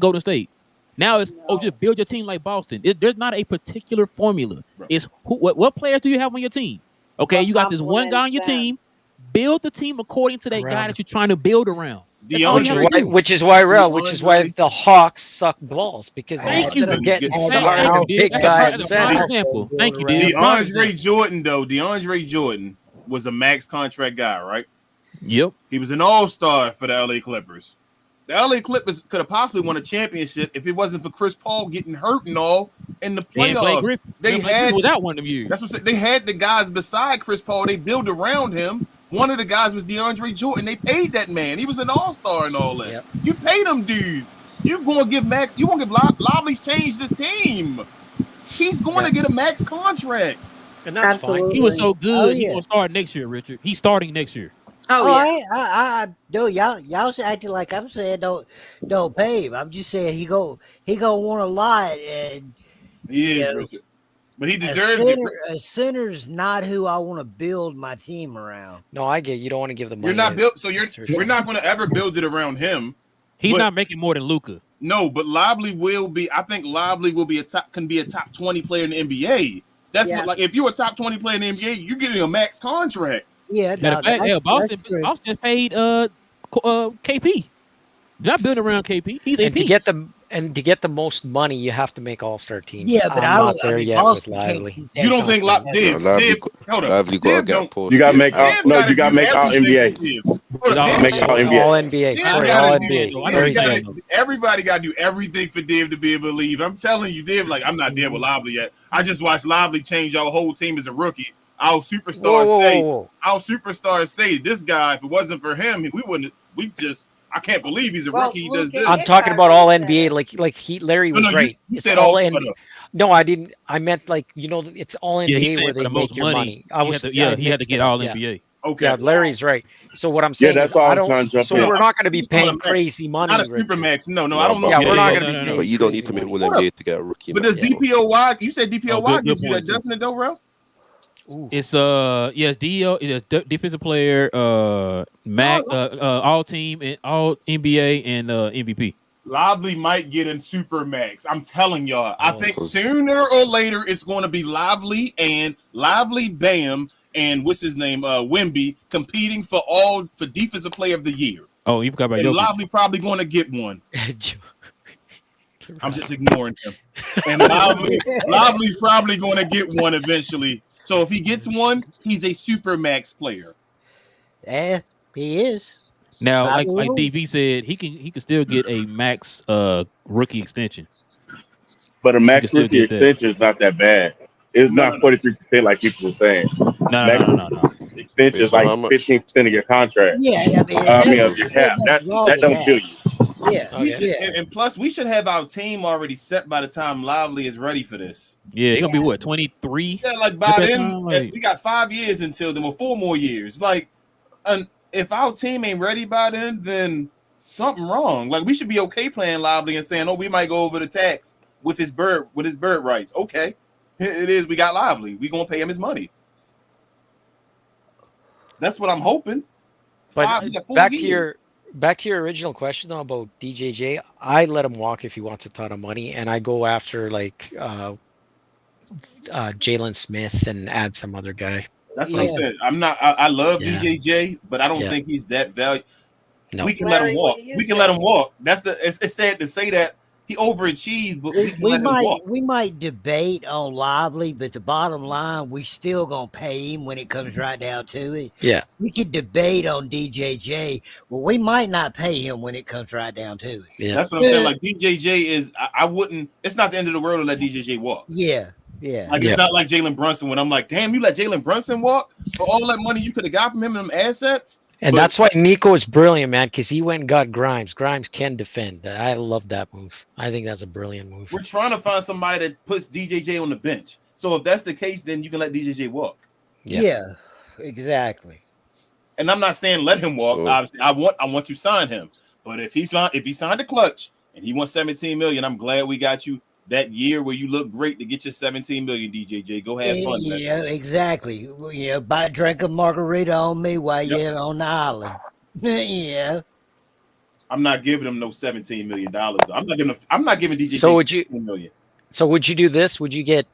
Speaker 1: Golden State. Now it's just build your team like Boston. There's not a particular formula. Bro. It's what players do you have on your team? Okay, you got this one guy on your team. Build the team according to that guy that you're trying to build around.
Speaker 5: Which is why the Hawks suck balls because instead of getting big guy at center.
Speaker 1: Example. Thank you, dude.
Speaker 2: DeAndre Jordan was a max contract guy, right?
Speaker 1: Yep.
Speaker 2: He was an all-star for the LA Clippers. The LA Clippers could have possibly won a championship if it wasn't for Chris Paul getting hurt and all in the playoffs. They
Speaker 1: was out one of them years.
Speaker 2: That's what they had the guys beside Chris Paul. They built around him. One of the guys was DeAndre Jordan. They paid that man. He was an all-star and all that. Yep. You paid them dudes. You're going to give Max. You're going to give Lively's change this team. He's going to get a max contract.
Speaker 5: And that's fine.
Speaker 1: He was so good. He's going to start next year, Richard. He's starting next year.
Speaker 6: I no, y'all acting like I'm saying don't pay him. I'm just saying he go want a lot, and
Speaker 2: Richard. But he deserves it.
Speaker 6: A center's not who I want to build my team around.
Speaker 5: No, I get you don't want to give the money.
Speaker 2: You're not built, so we're not going to ever build it around him.
Speaker 1: He's not making more than Luka.
Speaker 2: No, but Lively will be. I think Lively will be a top 20 player in the NBA. That's what, like if you're a top 20 player in the NBA, you're getting a max contract.
Speaker 6: Yeah,
Speaker 1: Boston just paid KP. They're not building around KP. He's a piece.
Speaker 5: To get the most money, you have to make all-star teams.
Speaker 6: Yeah, but I'm not there
Speaker 5: yet with Lively.
Speaker 2: You don't think Lively got to
Speaker 9: You got to make all NBA.
Speaker 5: All NBA. Sorry, all NBA.
Speaker 2: Everybody got to do everything for Div to be able to leave. I'm telling you, Div, like, I'm not there with Lively yet. I just watched Lively change our whole team as a rookie. Our superstars say this guy, if it wasn't for him, I can't believe he's a rookie. He does this.
Speaker 5: I'm talking about all NBA, like Larry was right.
Speaker 2: You
Speaker 5: it's
Speaker 2: said
Speaker 5: all NBA. No, I didn't. I meant it's all NBA where they make your money.
Speaker 1: He had to get all NBA.
Speaker 2: Okay.
Speaker 5: Yeah, Larry's right. So what I'm saying is, we're not going to be paying crazy money.
Speaker 2: Not a Supermax. No, I don't know.
Speaker 5: Yeah, we're not going to be paying.
Speaker 4: But you don't need to make all NBA to get a rookie.
Speaker 2: But does DPOY? You said DPOY gives you that adjustment, though, Rel?
Speaker 1: It's DO is defensive player, all team and all NBA and MVP.
Speaker 2: Lively might get in Supermax. I'm telling y'all. I think sooner or later it's going to be Lively Bam and what's his name, Wemby competing for defensive player of the year.
Speaker 1: Oh, you forgot about
Speaker 2: Jokic. Lively probably going to get one. I'm just ignoring him. And Lively's probably going to get one eventually. So if he gets one, he's a Supermax player.
Speaker 6: Yeah, he is.
Speaker 1: Now, like DB said, he can still get a max rookie extension.
Speaker 9: But a max rookie extension is not that bad. It's not 43% like people were saying.
Speaker 1: No.
Speaker 9: Extension is like 15% of your contract.
Speaker 6: Yeah,
Speaker 9: I mean of your cap. That don't kill you.
Speaker 6: Yeah.
Speaker 2: And plus, we should have our team already set by the time Lively is ready for this.
Speaker 1: Yeah, he's gonna be what, 23?
Speaker 2: Yeah, like by then, we got 5 years until then, or 4 more years. Like, if our team ain't ready by then something wrong. Like, we should be okay playing Lively and saying, "Oh, we might go over the tax with his bird rights." Okay, it is. We got Lively. We gonna pay him his money. That's what I'm hoping.
Speaker 5: But back to your original question though about DJJ, I let him walk if he wants a ton of money, and I go after Jalen Smith and add some other guy.
Speaker 2: That's what I'm saying. I love DJJ, but I don't think he's that valuable. No. We can let him walk. Let him walk. It's sad to say that he overachieved, but we can let him walk.
Speaker 6: We might debate on Lively, but the bottom line, we still gonna pay him when it comes right down to it.
Speaker 5: Yeah.
Speaker 6: We could debate on DJJ. Well, we might not pay him when it comes right down to it.
Speaker 2: Yeah. That's what I'm saying. Like DJJ is, I wouldn't. It's not the end of the world to let DJJ walk.
Speaker 6: Yeah.
Speaker 2: It's not like Jalen Brunson when I'm like, damn, you let Jalen Brunson walk for all that money you could have got from him and them assets.
Speaker 5: And that's why Nico is brilliant, man, because he went and got Grimes. Grimes can defend. I love that move. I think that's a brilliant move.
Speaker 2: We're trying to find somebody that puts DJJ on the bench. So if that's the case, then you can let DJJ walk.
Speaker 6: Yeah, exactly.
Speaker 2: And I'm not saying let him walk. Obviously, I want to sign him. But if he signed a clutch and he wants $17 million, I'm glad we got you that year where you look great to get your $17 million, DJJ. Go have fun.
Speaker 6: Yeah, exactly. Drink a margarita on me while you're on the island. Yeah.
Speaker 2: I'm not giving him no $17 million. I'm not giving DJJ $17 million.
Speaker 5: So would you do this? Would you get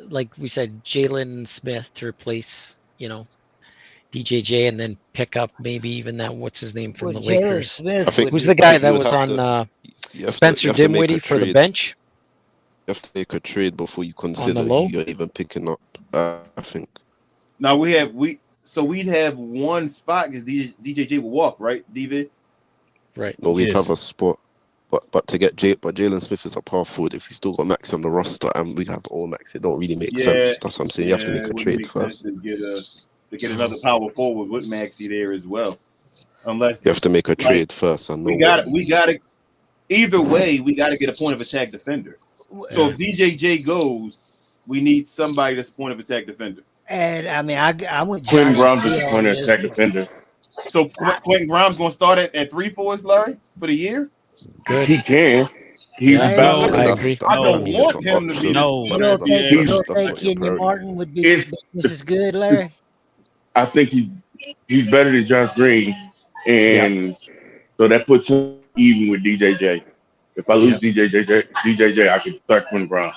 Speaker 5: like we said, Jalen Smith to replace, DJJ, and then pick up maybe even that what's his name from the Lakers?
Speaker 6: Smith
Speaker 5: who's the guy that was on Spencer Dinwiddie for the bench?
Speaker 4: You have to make a trade before you consider you're even picking up. I think.
Speaker 2: Now we'd have one spot because DJJ will walk, right, DV?
Speaker 5: Right.
Speaker 4: No, we'd have a spot, but to get Jalen Smith is a power forward. If we still got Max on the roster and we have all Max, it don't really make sense. That's what I'm saying. You have to make a trade first.
Speaker 2: To get another power forward with Maxey there as well, unless
Speaker 4: you have to make a trade first. And
Speaker 2: we got to. Either way, we got to get a point of attack defender. So if DJJ goes, we need somebody that's a point of attack defender.
Speaker 6: And I mean, I would.
Speaker 9: Quentin Grimes is a point of attack defender.
Speaker 2: So Quentin Grimes going to start at 3 for us, Larry, for the year.
Speaker 9: Good. He can. He's about.
Speaker 5: I agree.
Speaker 2: I don't want him to be.
Speaker 6: You don't think Kenny Martin would be this is good, Larry?
Speaker 9: I think he's better than Josh Green, and so that puts him even with DJJ. If I lose DJJ, I can start Quentin Grimes.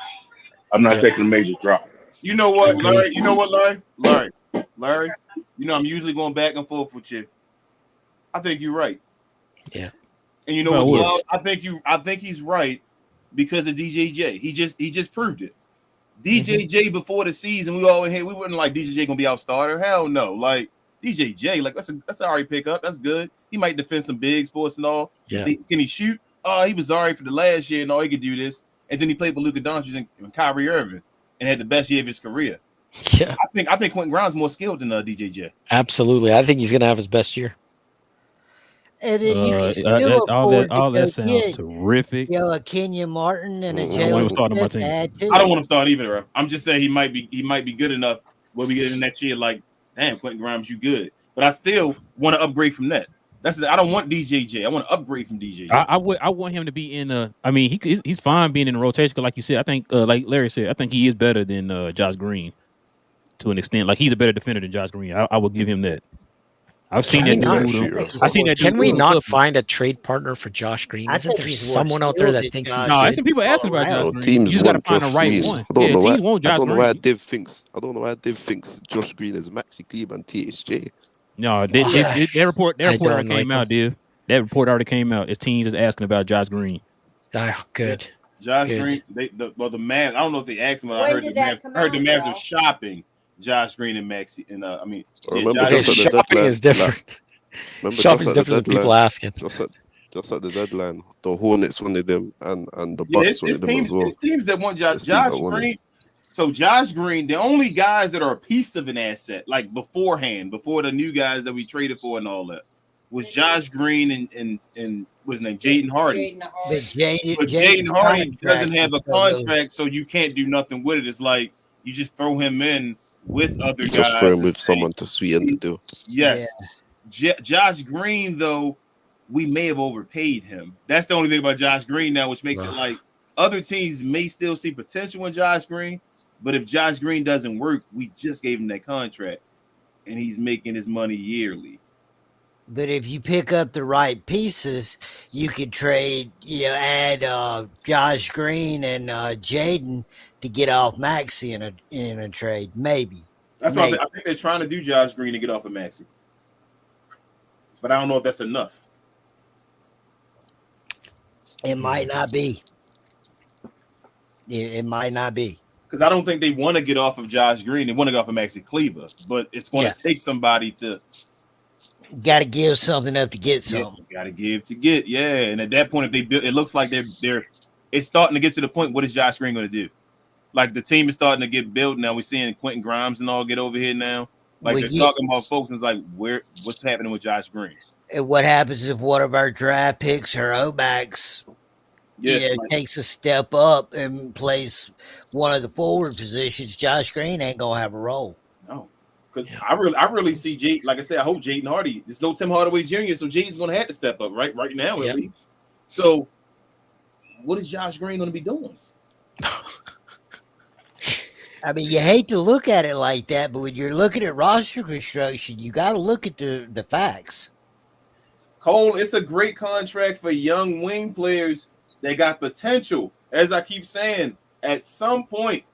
Speaker 9: I'm not taking a major drop.
Speaker 2: You know what, Larry? Larry, I'm usually going back and forth with you. I think you're right.
Speaker 5: Yeah.
Speaker 2: And you know what? I think he's right because of DJJ. He just proved it. DJJ before the season, we wouldn't like DJJ gonna be our starter. Hell no. Like DJJ, like that's an alright pickup. That's good. He might defend some bigs for us and all.
Speaker 5: Yeah.
Speaker 2: Can he shoot? He was alright for the last year and all. He could do this. And then he played with Luka Doncic and Kyrie Irving and had the best year of his career.
Speaker 5: Yeah.
Speaker 2: I think Quentin Grimes more skilled than DJJ.
Speaker 5: Absolutely. I think he's going to have his best year.
Speaker 6: And then you can still
Speaker 1: all that sounds terrific.
Speaker 6: A Kenyon Martin and a
Speaker 1: I don't want him starting my team.
Speaker 2: I don't want him starting either. Bro. I'm just saying he might be good enough when we get in next year. Like, damn, Quentin Grimes, you good. But I still want to upgrade from that. I don't want DJJ. I want to upgrade from DJJ.
Speaker 1: I want him to be in. I mean, he's fine being in the rotation. Cause like you said, I think like Larry said, I think he is better than Josh Green to an extent. Like he's a better defender than Josh Green. I will give him that. I've seen that. I've seen that.
Speaker 5: Can we not find a trade partner for Josh Green? Isn't there someone out there that thinks he's
Speaker 1: no? Some people asking about Josh Green. You just got to find the right one.
Speaker 4: I don't know why Div thinks Josh Green is Maxi Kleber and THJ.
Speaker 1: No, that report already came out, Div. That report already came out. It's teams just asking about Josh Green.
Speaker 5: Oh, good.
Speaker 2: Josh Green. The Mavs. I don't know if they asked him. But I heard the Mavs are shopping Josh Green and Maxi. And
Speaker 5: shopping is different. Shopping is different than people asking.
Speaker 4: Just at the deadline, the Hornets wanted them and the Bucks wanted them as well.
Speaker 2: It's teams that want Josh Green. So Josh Green, the only guys that are a piece of an asset, like beforehand, before the new guys that we traded for and all that, was Josh Green and what's his name, Jaden Hardy. But Jaden Hardy doesn't have a contract, so you can't do nothing with it. It's like you just throw him in with other guys.
Speaker 4: Just throw him with someone to sweeten the deal.
Speaker 2: Yes. Yeah. Josh Green, though, we may have overpaid him. That's the only thing about Josh Green now, which makes it like other teams may still see potential in Josh Green. But if Josh Green doesn't work, we just gave him that contract, and he's making his money yearly.
Speaker 6: But if you pick up the right pieces, you could trade, add Josh Green and Jaden to get off Maxi in a trade, maybe.
Speaker 2: That's why I think they're trying to do Josh Green to get off of Maxi. But I don't know if that's enough.
Speaker 6: It might not be. It might not be.
Speaker 2: Because I don't think they want to get off of Josh Green. They want to get off of Maxi Kleber. But it's going to take somebody to...
Speaker 6: Got to give something up to get something.
Speaker 2: Got to give to get, And at that point, if they build, it looks like it's starting to get to the point. What is Josh Green going to do? Like the team is starting to get built now. We're seeing Quentin Grimes and all get over here now. Like they're talking about folks, and it's like, what's happening with Josh Green?
Speaker 6: And what happens if one of our draft picks or O-backs takes a step up and plays one of the forward positions? Josh Green ain't gonna have a role.
Speaker 2: No, because I really see Jay. Like I said, I hope Jaden Hardy. There's no Tim Hardaway Jr., so Jaden's gonna have to step up right now at least. So, what is Josh Green gonna be doing?
Speaker 6: I mean, you hate to look at it like that, but when you're looking at roster construction, you got to look at the facts.
Speaker 2: Cole, it's a great contract for young wing players. They got potential. As I keep saying, at some point,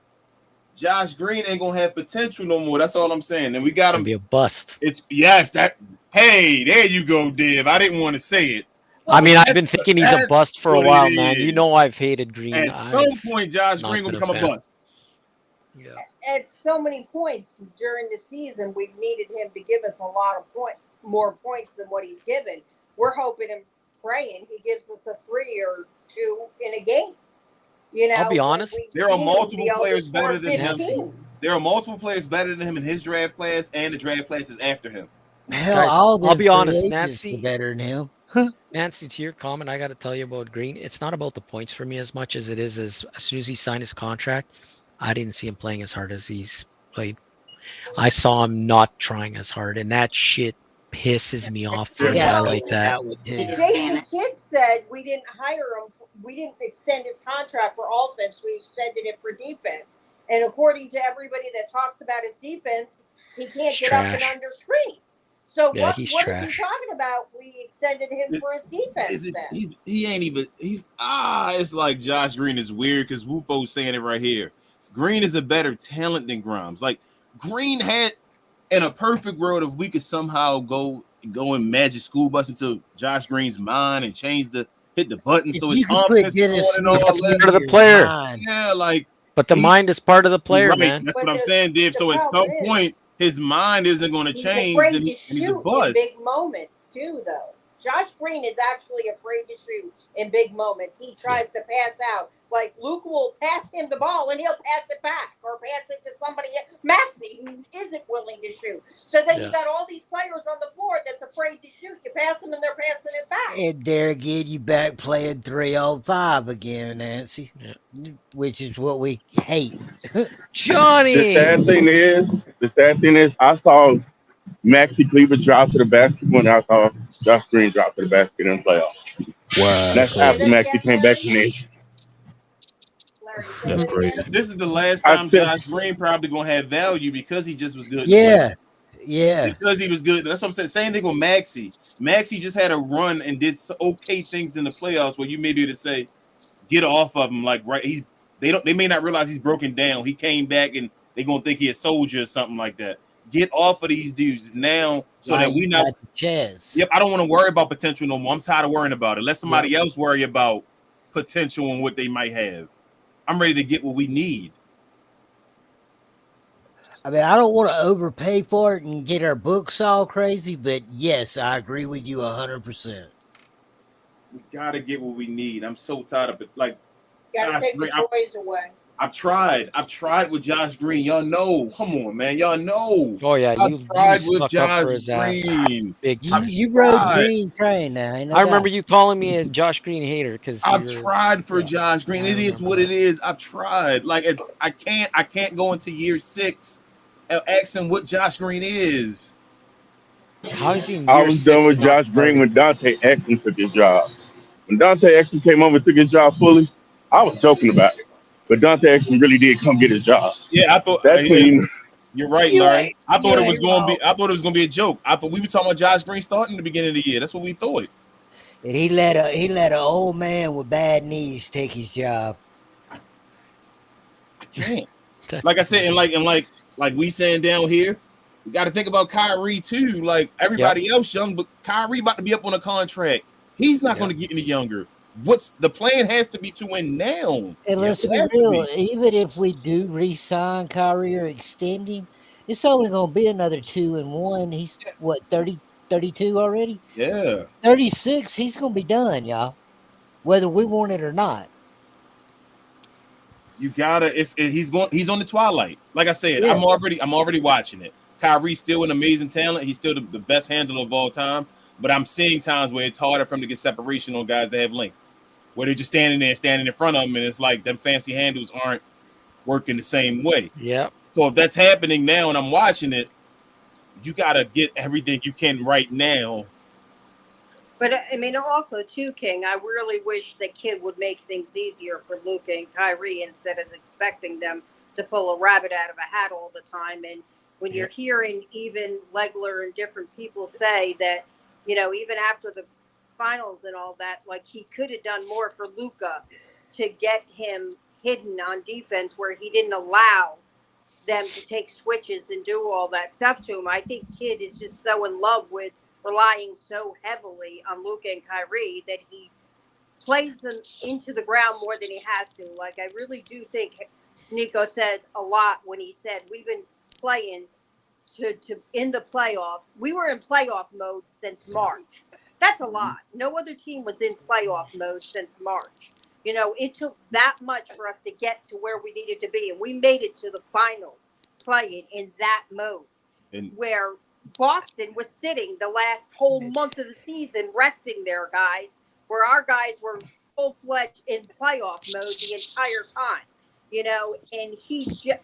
Speaker 2: Josh Green ain't gonna have potential no more. That's all I'm saying. And we got him
Speaker 5: be a bust.
Speaker 2: Hey, there you go, Div. I didn't want to say it.
Speaker 5: I mean, I've been thinking he's a bust for a while, man. You know I've hated Green.
Speaker 2: At some point, Josh Green will become a bust.
Speaker 8: Yeah. At so many points during the season, we've needed him to give us a lot of more points than what he's given. We're hoping and praying he gives us a 3 or 2 in a game.
Speaker 5: I'll be honest.
Speaker 2: There are multiple players better than him. There are multiple players better than him in his draft class and the draft classes after him.
Speaker 6: Hell,
Speaker 5: I'll be honest, Nancy.
Speaker 6: Better than him.
Speaker 5: Nancy, to your comment, I got to tell you about Green. It's not about the points for me as much as it is as soon as he signed his contract, I didn't see him playing as hard as he's played. I saw him not trying as hard, and that shit pisses me off for a guy like that.
Speaker 8: Jason Kidd said we didn't hire him. We didn't extend his contract for offense. We extended it for defense. And according to everybody that talks about his defense, he can't get up and under screens. So what is he talking about? We extended him for his defense.
Speaker 2: He ain't even. It's like Josh Green is weird because Whoopo's saying it right here. Green is a better talent than Grimes. Like Green had, in a perfect world, if we could somehow go and magic school bus into Josh Green's mind and hit the button so his confidence and all that.
Speaker 5: Part of the player.
Speaker 2: Yeah, like.
Speaker 5: But the mind is part of the player, man.
Speaker 2: That's what I'm saying, Dave. So at some point, his mind isn't going to
Speaker 8: He's
Speaker 2: change,
Speaker 8: afraid
Speaker 2: and
Speaker 8: to
Speaker 2: he's a
Speaker 8: shoot in
Speaker 2: bust.
Speaker 8: big moments too, though. Josh Green is actually afraid to shoot in big moments. He tries to pass out. Like Luke will pass him the ball and he'll pass it back or pass it to somebody, Maxey, who isn't willing to shoot. So then you got all these players on the floor that's afraid to shoot. You pass them and they're passing it back.
Speaker 6: And there again, you back playing 3-on-5 again, Nancy, which is what we hate.
Speaker 5: Johnny.
Speaker 9: The sad thing is, I saw Maxi Kleber drop to the basket when I saw Josh Green drop to the basket in the playoffs.
Speaker 3: Wow,
Speaker 9: That's after Maxi came back from the
Speaker 3: That's crazy.
Speaker 2: This is the last time Josh Green probably going to have value because he just was good.
Speaker 6: Yeah.
Speaker 2: Because he was good. That's what I'm saying. Same thing with Maxi. Maxi just had a run and did okay things in the playoffs where you may be able to say, get off of him. Like, right, they may not realize he's broken down. He came back and they're gonna think he a soldier or something like that. Get off of these dudes now so that we not
Speaker 6: chance.
Speaker 2: Yep, I don't want to worry about potential no more. I'm tired of worrying about it. Let somebody else worry about potential and what they might have. I'm ready to get what we need.
Speaker 6: I mean, I don't want to overpay for it and get our books all crazy, but yes, I agree with you 100%.
Speaker 2: We gotta get what we need. I'm so tired of it. Like,
Speaker 8: gotta take the toys away.
Speaker 2: I've tried with Josh Green. Y'all know. Come on, man. Y'all know.
Speaker 5: Oh yeah,
Speaker 2: I've tried with Josh Green.
Speaker 6: You rode Green train now.
Speaker 5: I remember you calling me a Josh Green hater because
Speaker 2: I've tried for Josh Green. It is what it is. I've tried. Like I can't go into year 6 asking what Josh Green is.
Speaker 5: How is he?
Speaker 9: I was done with Josh Green when Dante Exum took his job. When Dante Exum came over and took his job fully, I was joking about it. But Dante Exum really did come get his job.
Speaker 2: Yeah, I thought
Speaker 9: that's when
Speaker 2: you're right, Larry. I thought it was going to be a joke. I thought we were talking about Josh Green starting at the beginning of the year. That's what we thought.
Speaker 6: And he let an old man with bad knees take his job.
Speaker 2: I can't. Like I said, and like we saying down here, we got to think about Kyrie too. Like everybody else young, but Kyrie about to be up on a contract. He's not going to get any younger. What's the plan has to be to win now.
Speaker 6: And let's be real, even if we do re-sign Kyrie or extend him, it's only going to be another 2 and 1. He's what, 30, 32 already?
Speaker 2: Yeah.
Speaker 6: 36, he's going to be done, y'all. Whether we want it or not.
Speaker 2: You gotta. He's on the twilight. Like I said, I'm already watching it. Kyrie's still an amazing talent. He's still the best handler of all time. But I'm seeing times where it's harder for him to get separation on guys that have length, where they're just standing in front of him, and it's like them fancy handles aren't working the same way.
Speaker 5: Yeah.
Speaker 2: So if that's happening now, and I'm watching it, you gotta get everything you can right now.
Speaker 8: But I mean, also too, King, I really wish the kid would make things easier for Luka and Kyrie instead of expecting them to pull a rabbit out of a hat all the time. And when you're hearing even Legler and different people say that, you know, even after the finals and all that, like he could have done more for Luka to get him hidden on defense where he didn't allow them to take switches and do all that stuff to him. I think Kid is just so in love with relying so heavily on Luka and Kyrie that he plays them into the ground more than he has to. Like, I really do think Nico said a lot when he said we've been playing to in the playoff. We were in playoff mode since March. That's a lot. No other team was in playoff mode since March. You know, it took that much for us to get to where we needed to be, and we made it to the finals playing in that mode where Boston was sitting the last whole month of the season resting their guys, where our guys were full-fledged in playoff mode the entire time. You know, and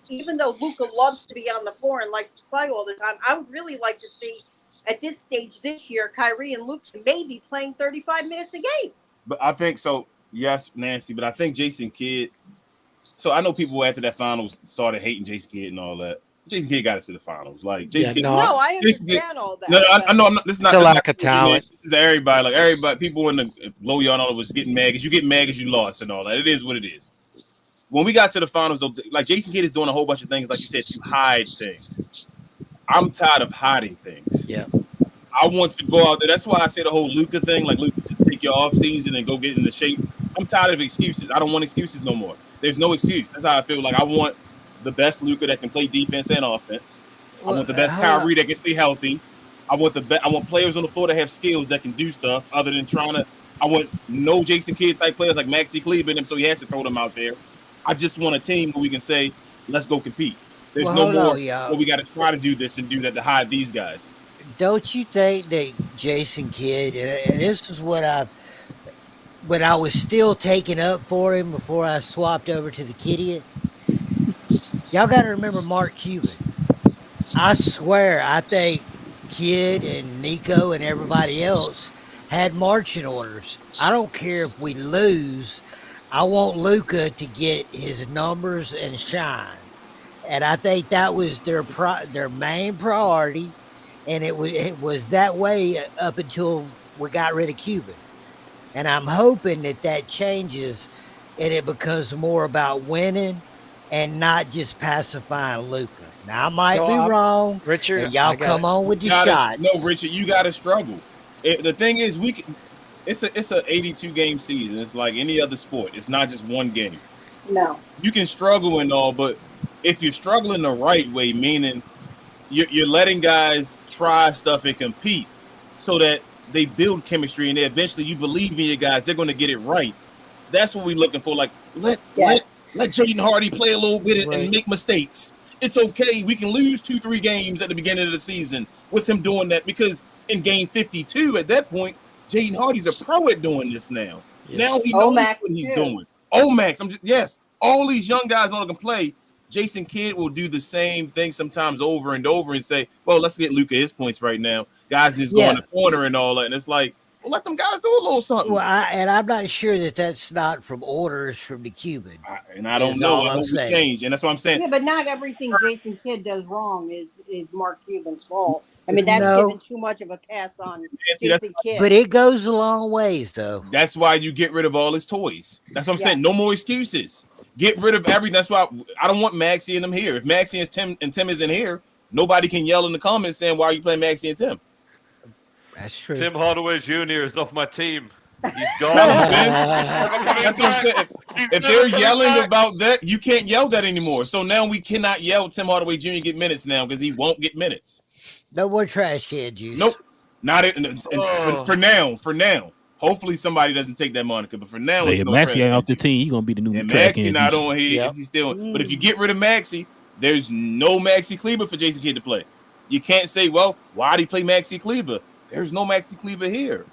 Speaker 8: even though Luka loves to be on the floor and likes to play all the time, I would really like to see at this stage this year, Kyrie and Luka maybe playing 35 minutes a game.
Speaker 2: But I think so. Yes, Nancy, but I think Jason Kidd. So I know people after that finals started hating Jason Kidd and all that. Jason Kidd got us to the finals. Like Jason Kidd.
Speaker 8: No, I understand all that.
Speaker 2: No, I know. I'm not. This is not
Speaker 5: a lack of talent.
Speaker 2: This is everybody. Like everybody, people in the low yard, all was getting mad because you get mad because you lost and all that. It is what it is. When we got to the finals, though, like Jason Kidd is doing a whole bunch of things, like you said, to hide things. I'm tired of hiding things.
Speaker 5: Yeah.
Speaker 2: I want to go out there. That's why I say the whole Luka thing. Like, Luka, just take your off season and go get into shape. I'm tired of excuses. I don't want excuses no more. There's no excuse. That's how I feel. Like, I want the best Luka that can play defense and offense. I want the best Kyrie that can stay healthy. I want I want players on the floor that have skills that can do stuff other than trying to. I want no Jason Kidd type players like Maxi Kleber in him, so he has to throw them out there. I just want a team where we can say, let's go compete. There's no more. Well, we got to try to do this and do that to hide these guys.
Speaker 6: Don't you think that Jason Kidd, and this is what when I was still taking up for him before I swapped over to the Kid, y'all got to remember Mark Cuban. I swear, I think Kid and Nico and everybody else had marching orders. I don't care if we lose. I want Luka to get his numbers and shine. And I think that was their main priority. And it was that way up until we got rid of Cuban. And I'm hoping that changes and it becomes more about winning and not just pacifying Luka. Now, I might be wrong.
Speaker 5: Richard,
Speaker 6: and y'all come on with your shots.
Speaker 2: No, Richard, you got to struggle. The thing is, it's a 82 game season. It's like any other sport. It's not just one game.
Speaker 8: No.
Speaker 2: You can struggle and all, but if you're struggling the right way, meaning you're letting guys try stuff and compete so that they build chemistry and eventually you believe in your guys, they're going to get it right. That's what we're looking for. Like, let Jaden Hardy play a little bit and make mistakes. It's okay. We can lose 2-3 games at the beginning of the season with him doing that because in game 52, at that point, Jaden Hardy's a pro at doing this now. Yeah. Now he knows what he's doing. Max, all these young guys on can play. Jason Kidd will do the same thing sometimes over and over and say, well, let's get Luka his points right now. Guys just go in the corner and all that. And it's like, well, let them guys do a little something.
Speaker 6: Well, I'm not sure that's not from orders from the Cuban.
Speaker 2: I don't know. I hope it's changed. And that's what I'm saying.
Speaker 8: Yeah, but not everything Jason Kidd does wrong is Mark Cuban's fault. I mean, that's giving too much of a pass on Jason Kidd.
Speaker 6: But it goes a long ways, though.
Speaker 2: That's why you get rid of all his toys. That's what I'm saying. No more excuses. Get rid of everything. That's why I don't want Maxie and them here. If Maxie and Tim isn't here, nobody can yell in the comments saying, why are you playing Maxie and Tim?
Speaker 6: That's true.
Speaker 10: Tim Hardaway Jr. is off my team. He's gone.
Speaker 2: That's what I'm saying. If they're yelling about that, you can't yell that anymore. So now we cannot yell Tim Hardaway Jr. get minutes now because he won't get minutes.
Speaker 6: No more trash can juice.
Speaker 2: Nope. Not for now. Hopefully somebody doesn't take that moniker, but for now,
Speaker 1: if Maxie ain't off the team, he's gonna be the new.
Speaker 2: And Maxie not on here. Yep. He's still. But if you get rid of Maxie, there's no Maxi Kleber for Jason Kidd to play. You can't say, well, why did he play Maxi Kleber? There's no Maxi Kleber here.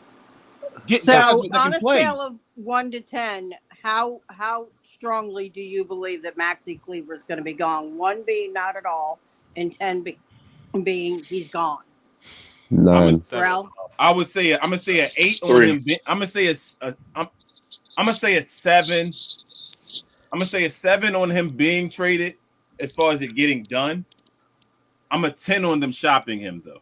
Speaker 8: On a scale of 1 to 10, how strongly do you believe that Maxi Kleber is going to be gone? 1 being not at all, and 10 being he's gone.
Speaker 4: 9.
Speaker 8: Relle?
Speaker 2: I'm gonna say an 8 on him. I'm gonna say a 7. I'm gonna say a 7 on him being traded as far as it getting done. I'm a 10 on them shopping him though.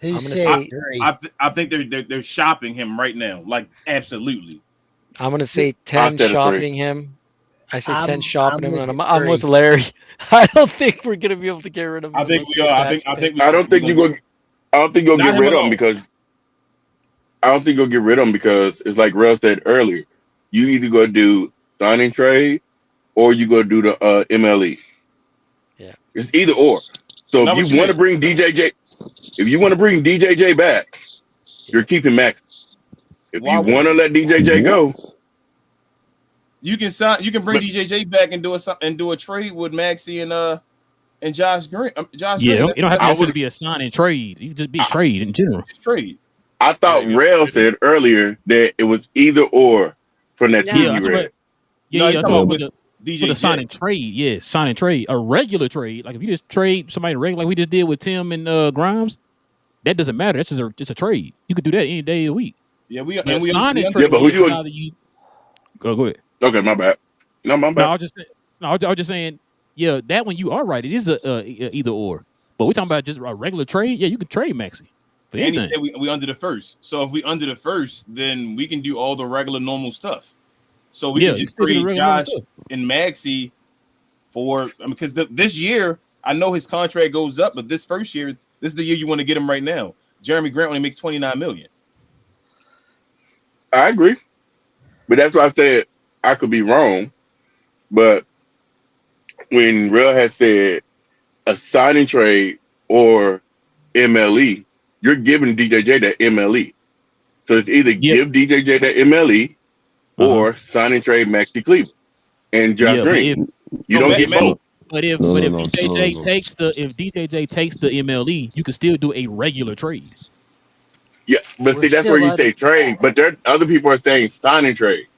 Speaker 2: I think they're shopping him right now. Like absolutely.
Speaker 5: I'm gonna say 10 shopping him. I say 10 shopping him, and I'm with Larry. I don't think we're gonna be able to get rid of him.
Speaker 2: I think we are.
Speaker 9: I don't think you'll get rid of him because I don't think you'll get rid of him because it's like Relle said earlier. You either go do sign and trade or you go do the MLE.
Speaker 5: Yeah,
Speaker 9: it's either or. So if you want to bring DJJ back, you're keeping Max. If you want to let DJJ go,
Speaker 2: you can bring DJJ back and do a trade with Maxie and Josh Green. You
Speaker 1: don't have to necessarily be a sign and trade. You can just be a trade in general.
Speaker 2: Just trade.
Speaker 9: I thought Relle said earlier that it was either or from that team you read.
Speaker 1: For the sign and trade. Yeah, sign and trade. A regular trade. Like if you just trade somebody regular, like we just did with Tim and Grimes, that doesn't matter. That's just a trade. You could do that any day of the week.
Speaker 2: Yeah, we
Speaker 1: sign and trade. Yeah, but who you? Go ahead.
Speaker 9: Okay, my bad. No, my bad.
Speaker 1: I was just saying. Yeah, that one you are right. It is a either or. But we're talking about just a regular trade. Yeah, you can trade Maxie. For anything.
Speaker 2: And he said we under the first. So if we under the first, then we can do all the regular normal stuff. So we can just trade Josh and Maxie for because this year I know his contract goes up, but this first year this is the year you want to get him right now. Jeremy Grant only makes $29 million.
Speaker 9: I agree, but that's why I said I could be wrong, but when Relle has said a sign and trade or MLE, you're giving DJJ that MLE. So it's either give DJJ that MLE or sign and trade Maxi Cleveland and Josh Green. You don't get both.
Speaker 1: But if DJJ takes the MLE, you can still do a regular trade.
Speaker 9: Yeah, but see, that's where you say trade. But there, other people are saying sign and trade.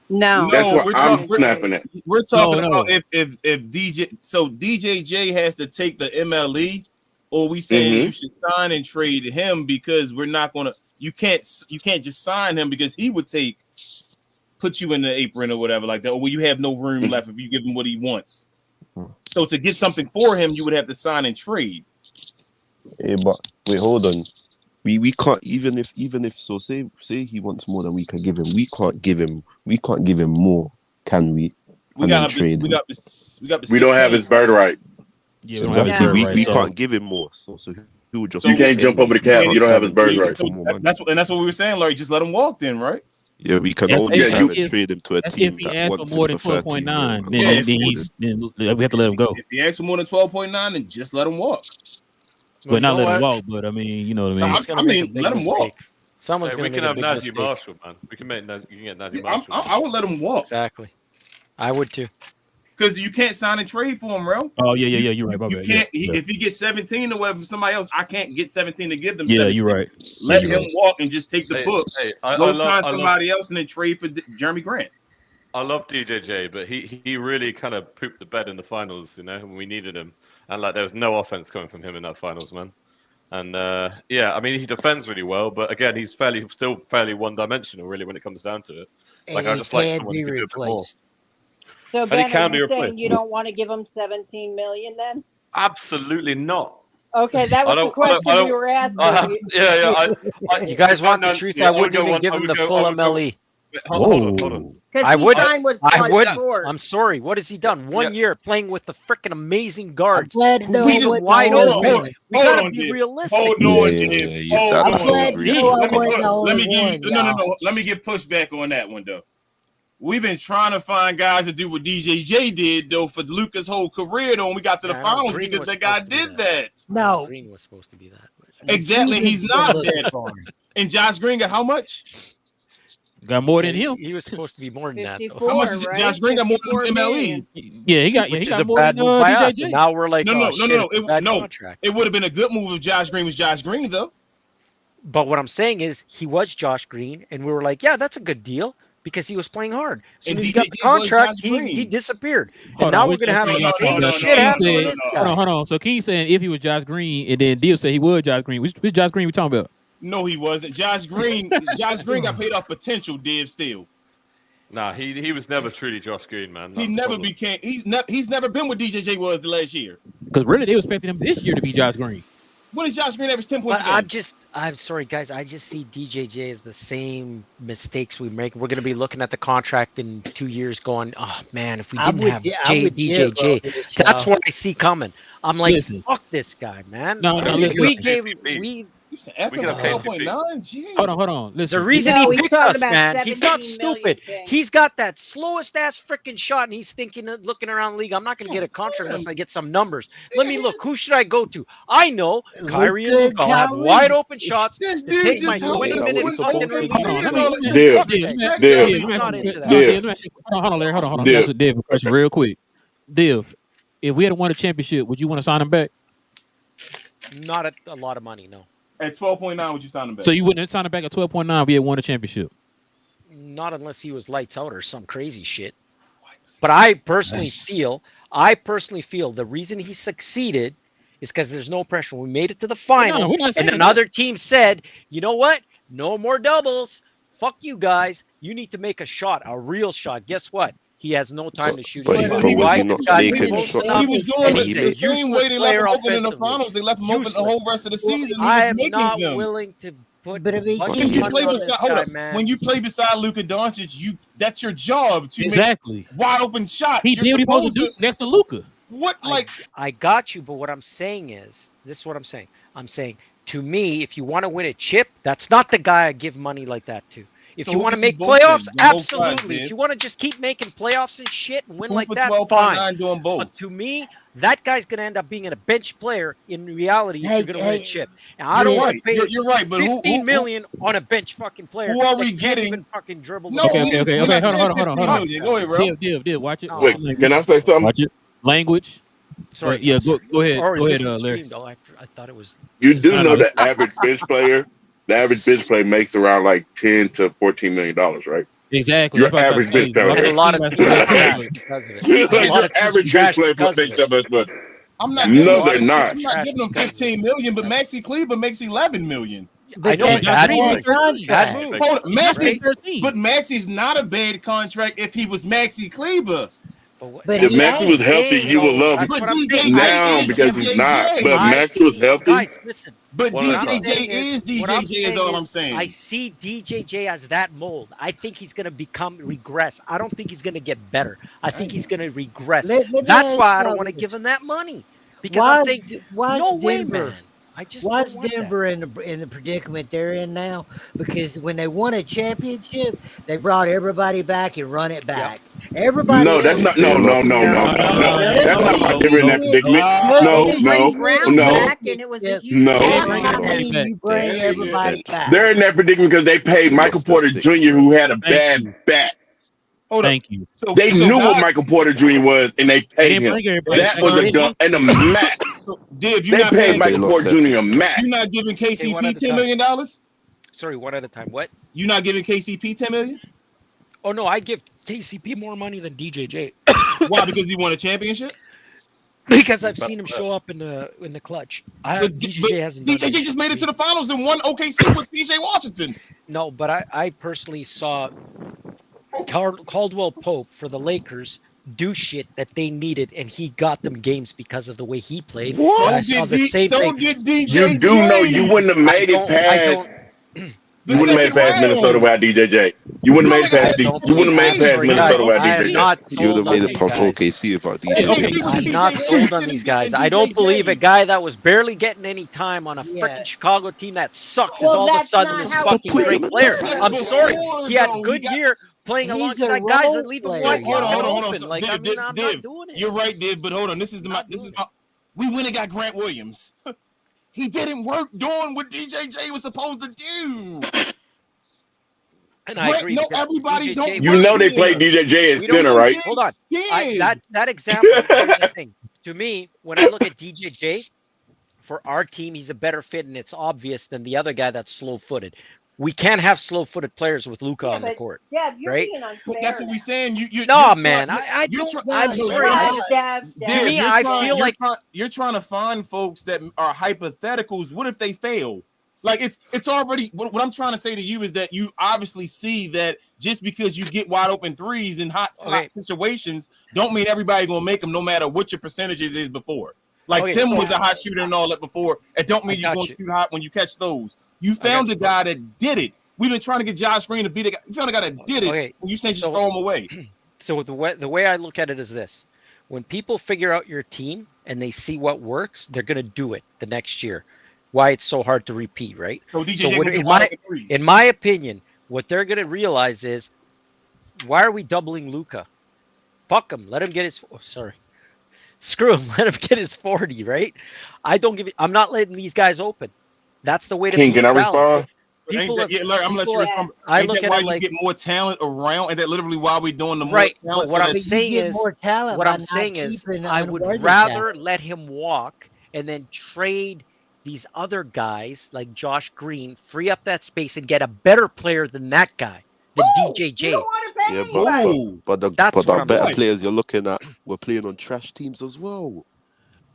Speaker 8: No,
Speaker 9: that's what I'm snapping at.
Speaker 2: We're talking about if DJJ has to take the MLE, or we say you should sign and trade him because we're not gonna. You can't just sign him because he would put you in the apron or whatever like that, or you have no room left if you give him what he wants. So to get something for him, you would have to sign and trade.
Speaker 4: Yeah, but wait, hold on. We can't even if so say he wants more than we can give him. We can't give him more, can we?
Speaker 9: We don't have his birthright.
Speaker 4: Yeah, so we can't give him more. So who would just
Speaker 9: you can't jump over the cap. You don't have his birthright.
Speaker 2: That's what we were saying, Larry. Just let him walk then, right?
Speaker 4: Yeah, we can only sign and trade him to a team that wants him
Speaker 1: more than
Speaker 4: for
Speaker 1: 12.9. Then we have to let him go.
Speaker 2: If he asks for more than 12.9, then just let him walk.
Speaker 1: But not let him walk. But I mean, you know what I mean.
Speaker 2: Let him walk.
Speaker 5: Someone's going to make a big mistake.
Speaker 10: Marshall, man. We can get Najee Marshall.
Speaker 2: I would let him walk.
Speaker 5: Exactly. I would too.
Speaker 2: Because you can't sign and trade for him, bro.
Speaker 1: Oh yeah. You're right.
Speaker 2: You can't. If he gets 17 or whatever from somebody else, I can't get 17 to give them.
Speaker 1: Yeah,
Speaker 2: 17.
Speaker 1: you're right.
Speaker 2: Let him walk and just take the book.
Speaker 10: Go
Speaker 2: sign somebody else and then trade for Jeremy Grant.
Speaker 10: I love DJJ, but he really kind of pooped the bed in the finals. You know, when we needed him, and like there was no offense coming from him in that finals, man. And I mean, he defends really well, but again, he's still fairly one-dimensional, really, when it comes down to it. Like I just like someone who can do a bit more.
Speaker 8: So Ben, are you saying you don't want to give him $17 million then?
Speaker 10: Absolutely not.
Speaker 8: Okay, that was the question we were asking.
Speaker 5: You guys want the truth? I wouldn't even give him the full MLE.
Speaker 10: Hold on.
Speaker 5: I would. I'm sorry. What has he done? 1 year playing with the freaking amazing guards.
Speaker 6: We
Speaker 5: just wide open. We gotta be realistic.
Speaker 2: Hold on, Let me get pushback on that one though. We've been trying to find guys to do what DJJ did though for Luka's whole career though, when we got to the finals because that guy did that.
Speaker 6: No,
Speaker 5: Green was supposed to be that.
Speaker 2: Exactly, he's not that. And Josh Green got how much?
Speaker 1: Got more than him.
Speaker 5: He was supposed to be more than that.
Speaker 2: How much did Josh Green got more than MLE?
Speaker 1: Yeah, he got more
Speaker 5: than
Speaker 1: DJJ.
Speaker 5: Now we're like,
Speaker 2: no. It would have been a good move if Josh Green was Josh Green though.
Speaker 5: But what I'm saying is, he was Josh Green, and we were like, yeah, that's a good deal because he was playing hard. As soon as he got the contract, he disappeared. And now we're gonna have the same shit happen.
Speaker 1: Hold on. So King saying if he was Josh Green, and then Deal said he was Josh Green. Which Josh Green we talking about?
Speaker 2: No, he wasn't. Josh Green got paid off potential, Div still.
Speaker 10: Nah, he was never truly Josh Green, man.
Speaker 2: He never became. He's never been what DJJ was the last year.
Speaker 1: Because really, they were expecting him this year to be Josh Green.
Speaker 2: When is Josh Green average 10 points?
Speaker 5: I'm sorry, guys. I just see DJJ as the same mistakes we make. We're gonna be looking at the contract in 2 years, going, "Oh man, if we didn't have DJJ, that's what I see coming." I'm like, "Fuck this guy, man."
Speaker 1: No,
Speaker 5: we gave we.
Speaker 1: Hold on. Listen,
Speaker 5: the reason he picked us, man, he's not stupid. He's got that slowest ass freaking shot, and he's looking around the league. I'm not going to get a contract unless I get some numbers. Let me look. Who should I go to? I know Kyrie and Luka. I'll have wide open shots to take my 20 minutes.
Speaker 1: Hold on, Larry. Hold on. That's Div a question real quick. Div, if we had won a championship, would you want to sign him back?
Speaker 5: Not at a lot of money, no.
Speaker 2: At 12.9, would you sign him back?
Speaker 1: So you wouldn't sign him back at 12.9 if he had won a championship?
Speaker 5: Not unless he was lights out or some crazy shit. What? But I personally feel the reason he succeeded is because there's no pressure. We made it to the finals, and another team said, you know what? No more doubles. Fuck you guys. You need to make a shot, a real shot. Guess what? He has no time to shoot.
Speaker 4: But he was not making shots.
Speaker 2: He was doing it the same way they left him open in the finals. They left him open the whole rest of the season.
Speaker 5: I am not willing to put.
Speaker 2: When you play beside Luka Doncic, that's your job to make wide open shots.
Speaker 1: He did what he supposed to do next to Luka.
Speaker 2: What
Speaker 5: I got you, but what I'm saying is this is what I'm saying. I'm saying to me, if you want to win a chip, that's not the guy I give money like that to. If you want to make playoffs, absolutely. If you want to just keep making playoffs and shit and win like that, fine. But to me, that guy's going to end up being a bench player. In reality,
Speaker 6: Hey,
Speaker 5: you're going to win a
Speaker 6: hey,
Speaker 5: chip. And I don't
Speaker 2: You're
Speaker 5: want
Speaker 2: right.
Speaker 5: to pay
Speaker 2: You're right. But who
Speaker 5: 15 million on a bench fucking player
Speaker 2: who are
Speaker 5: that
Speaker 2: we
Speaker 5: can't
Speaker 2: getting?
Speaker 5: even fucking dribble the
Speaker 2: No,
Speaker 5: ball.
Speaker 1: Okay.
Speaker 2: we're not
Speaker 1: Hold
Speaker 2: saying
Speaker 1: on.
Speaker 2: 15 million. Go ahead, bro.
Speaker 1: Div, watch it.
Speaker 5: No,
Speaker 1: Watch
Speaker 9: Wait,
Speaker 1: it, language.
Speaker 9: can I say something?
Speaker 1: Watch it. Language.
Speaker 5: Sorry.
Speaker 1: Yeah, go ahead.
Speaker 5: Or
Speaker 1: Go
Speaker 5: this
Speaker 1: ahead,
Speaker 5: is
Speaker 1: Larry.
Speaker 5: streamed. Oh, I thought it was.
Speaker 9: You
Speaker 5: this is
Speaker 9: do
Speaker 1: No,
Speaker 9: know
Speaker 1: no,
Speaker 9: the average bench player makes around like $10 to $14 million, right?
Speaker 1: Exactly.
Speaker 9: Your
Speaker 1: That's what I
Speaker 9: average
Speaker 1: was about to
Speaker 9: bench
Speaker 1: say.
Speaker 9: player.
Speaker 5: And a lot of
Speaker 1: That's
Speaker 5: teams
Speaker 1: what I'm
Speaker 5: trash
Speaker 1: saying.
Speaker 5: because of it.
Speaker 2: He
Speaker 5: A
Speaker 2: said
Speaker 5: lot
Speaker 9: Your
Speaker 5: of teams
Speaker 9: average bench
Speaker 5: trash
Speaker 9: player
Speaker 5: because of
Speaker 9: makes
Speaker 5: it.
Speaker 9: that much money.
Speaker 2: I'm not
Speaker 5: Yeah,
Speaker 2: giving
Speaker 9: No,
Speaker 2: him
Speaker 9: they're
Speaker 2: 15
Speaker 9: not.
Speaker 2: I'm not giving him 15 million, but Maxi Kleber makes 11 million.
Speaker 5: I know,
Speaker 1: And
Speaker 5: but
Speaker 1: Josh
Speaker 5: bad
Speaker 1: Green
Speaker 5: move.
Speaker 1: makes 13.
Speaker 5: Bad move.
Speaker 2: Hold on,
Speaker 1: Josh
Speaker 2: Maxi's,
Speaker 1: makes 13.
Speaker 2: but Maxi's not a bad contract if he was Maxi Kleber.
Speaker 6: But
Speaker 9: If
Speaker 6: he
Speaker 9: Maxi
Speaker 6: ain't.
Speaker 9: was healthy, you would love him
Speaker 5: That's
Speaker 2: But
Speaker 5: what I'm saying.
Speaker 9: now
Speaker 2: is
Speaker 9: because he's not.
Speaker 2: DJJ.
Speaker 9: But if
Speaker 5: I
Speaker 9: Maxi was
Speaker 5: see,
Speaker 9: healthy,
Speaker 5: guys, listen.
Speaker 2: But
Speaker 10: One at a
Speaker 2: DJJ
Speaker 10: time.
Speaker 2: is
Speaker 5: What I'm
Speaker 2: DJJ is
Speaker 5: saying
Speaker 2: all I'm
Speaker 5: is,
Speaker 2: saying.
Speaker 5: I see DJJ as that mold. I think he's going to regress. I don't think he's going to get better. I think he's going to regress.
Speaker 6: Let me
Speaker 5: That's
Speaker 6: ask
Speaker 5: why I don't
Speaker 6: y'all
Speaker 5: want to
Speaker 6: this.
Speaker 5: give him that money. Because I'm thinking,
Speaker 6: Why's
Speaker 5: no way,
Speaker 6: Denver?
Speaker 5: man. I just
Speaker 6: Why
Speaker 5: don't
Speaker 6: is
Speaker 5: want that.
Speaker 6: Denver in the predicament they're in now? Because when they won a championship, they brought everybody back and run it back. Everybody
Speaker 9: no, that's
Speaker 6: else
Speaker 9: not.
Speaker 6: did
Speaker 9: No,
Speaker 4: They
Speaker 9: no,
Speaker 4: lost
Speaker 9: no,
Speaker 4: their
Speaker 9: no,
Speaker 4: house.
Speaker 9: no.
Speaker 6: Yes,
Speaker 9: That's not why they were in that predicament. No,
Speaker 6: yes,
Speaker 9: no,
Speaker 6: you
Speaker 8: Brown
Speaker 6: did.
Speaker 9: no,
Speaker 8: back, and it was a huge
Speaker 9: no.
Speaker 1: They
Speaker 6: That's
Speaker 1: didn't bring
Speaker 6: what I
Speaker 1: everybody
Speaker 6: mean.
Speaker 1: back.
Speaker 6: You bring
Speaker 4: They
Speaker 6: everybody back.
Speaker 9: They're in that predicament because they paid
Speaker 4: They
Speaker 9: Michael
Speaker 4: lost their
Speaker 9: Porter
Speaker 4: sixth,
Speaker 9: Jr., who had a
Speaker 1: Thank
Speaker 9: bad
Speaker 1: you.
Speaker 9: back.
Speaker 2: Hold up.
Speaker 1: Thank you.
Speaker 2: So
Speaker 9: They
Speaker 2: so
Speaker 9: knew what
Speaker 2: God,
Speaker 9: Michael Porter Jr. was, and they
Speaker 1: They
Speaker 9: paid
Speaker 1: didn't
Speaker 9: him.
Speaker 1: bring everybody
Speaker 9: That
Speaker 1: back.
Speaker 9: was
Speaker 1: They
Speaker 9: a dumb
Speaker 1: lost.
Speaker 9: and a max.
Speaker 2: so Div, you
Speaker 9: They
Speaker 2: not
Speaker 9: paid
Speaker 2: paying
Speaker 4: but they
Speaker 9: Michael
Speaker 4: lost
Speaker 9: Porter
Speaker 4: their
Speaker 9: Jr. a
Speaker 4: sixth.
Speaker 9: max.
Speaker 2: you not giving
Speaker 5: Okay, one at
Speaker 2: KCP
Speaker 5: a
Speaker 2: $10
Speaker 5: time.
Speaker 2: million?
Speaker 5: Sorry, one at a time. What?
Speaker 2: You not giving KCP 10 million?
Speaker 5: Oh, no, I give KCP more money than DJJ.
Speaker 2: Why? Because he won a championship?
Speaker 5: Because I've seen him show up in the clutch.
Speaker 2: But
Speaker 5: DJJ hasn't done
Speaker 2: DJJ
Speaker 5: anything
Speaker 2: just made it
Speaker 5: for
Speaker 2: to
Speaker 5: me.
Speaker 2: the finals and won OKC with PJ Washington.
Speaker 5: No, but I personally saw Caldwell Pope for the Lakers do shit that they needed, and he got them games because of the way he played.
Speaker 4: What?
Speaker 5: And I saw the same
Speaker 2: So
Speaker 5: thing.
Speaker 2: did
Speaker 9: You
Speaker 2: DJJ.
Speaker 9: do know you wouldn't have made it past.
Speaker 2: The
Speaker 9: You wouldn't have made
Speaker 2: second
Speaker 9: it past Minnesota
Speaker 2: round.
Speaker 9: without DJJ. You wouldn't have made it past.
Speaker 5: I don't
Speaker 9: You wouldn't have made
Speaker 5: I'm
Speaker 9: it past
Speaker 5: sorry,
Speaker 9: Minnesota
Speaker 5: guys.
Speaker 9: without
Speaker 5: I am
Speaker 9: DJJ.
Speaker 5: not
Speaker 4: You would
Speaker 5: sold
Speaker 4: have
Speaker 5: on
Speaker 4: made it
Speaker 5: these
Speaker 4: past
Speaker 5: guys.
Speaker 4: OKC without
Speaker 2: OKC
Speaker 4: DJJ.
Speaker 2: was
Speaker 5: I'm
Speaker 2: DJ
Speaker 5: not sold on
Speaker 2: and
Speaker 5: these
Speaker 2: DJJ.
Speaker 5: guys. I don't believe a guy that was barely getting any time on a
Speaker 6: Yeah.
Speaker 5: freaking Chicago team that sucks is
Speaker 8: Well,
Speaker 5: all of a
Speaker 8: that's
Speaker 5: sudden
Speaker 8: not
Speaker 5: this
Speaker 8: how
Speaker 4: Stop
Speaker 5: fucking
Speaker 4: putting
Speaker 5: great
Speaker 4: him in
Speaker 5: player.
Speaker 4: the
Speaker 5: I'm
Speaker 4: finals.
Speaker 5: sorry. He had
Speaker 2: Before,
Speaker 5: good
Speaker 2: he got-
Speaker 5: year playing
Speaker 6: He's a
Speaker 5: alongside guys
Speaker 6: role
Speaker 5: that leave him
Speaker 6: player,
Speaker 5: wide
Speaker 6: y'all.
Speaker 2: Hold on.
Speaker 5: open.
Speaker 2: So,
Speaker 5: Like,
Speaker 2: Div,
Speaker 5: I mean,
Speaker 2: this-
Speaker 5: I'm
Speaker 2: Div,
Speaker 5: not doing it.
Speaker 2: You're right, Div, but hold on. This is we went and got Grant Williams. He didn't work doing what DJJ was supposed to do.
Speaker 5: And I agree.
Speaker 2: No,
Speaker 5: because
Speaker 2: everybody
Speaker 5: DJJ
Speaker 2: don't
Speaker 9: You
Speaker 2: work
Speaker 9: know they
Speaker 2: here.
Speaker 9: played DJJ as
Speaker 5: We don't
Speaker 9: center,
Speaker 5: know.
Speaker 9: right?
Speaker 5: Hold on.
Speaker 2: Did.
Speaker 5: That example, here's the thing. To me, when I look at DJJ, for our team, he's a better fit, and it's obvious than the other guy that's slow-footed. We can't have slow-footed players with Luka on the court.
Speaker 8: Dev, you're
Speaker 5: right?
Speaker 8: being unfair.
Speaker 2: But that's what we're saying.
Speaker 5: No, man, I don't. I'm
Speaker 2: no,
Speaker 5: sorry.
Speaker 2: no,
Speaker 5: I
Speaker 2: no.
Speaker 5: just,
Speaker 8: Dev,
Speaker 5: me, I feel like
Speaker 2: you're trying to find folks that are hypotheticals. What if they fail? Like it's already what I'm trying to say to you is that you obviously see that just because you get wide open threes in hot situations don't mean everybody gonna make them no matter what your percentages is before. Like Tim was a hot shooter and all that before. It don't mean you're going to shoot hot when you catch those. You found a guy that did it. We've been trying to get Josh Green to beat a guy. You found a guy that did it.
Speaker 5: Okay,
Speaker 2: You say just throw him away.
Speaker 5: So the way I look at it is this: when people figure out your team and they see what works, they're gonna do it the next year. Why it's so hard to repeat, right?
Speaker 2: So,
Speaker 5: in my opinion, what they're gonna realize is, why are we doubling Luka? Fuck him. Let him get his. Oh, sorry. Screw him. Let him get his 40. Right? I'm not letting these guys open. That's the way to.
Speaker 9: King, can I respond?
Speaker 2: I'm gonna let you respond.
Speaker 5: I look at
Speaker 2: why
Speaker 5: it
Speaker 2: you
Speaker 5: like
Speaker 2: get more talent around, and that literally why we're doing the more
Speaker 5: right.
Speaker 2: talent.
Speaker 5: But what I'm saying is, I would rather let him walk and then trade these other guys like Josh Green, free up that space and get a better player than that guy, than DJJ.
Speaker 4: Yeah, but the better players you're looking at were playing on trash teams as well.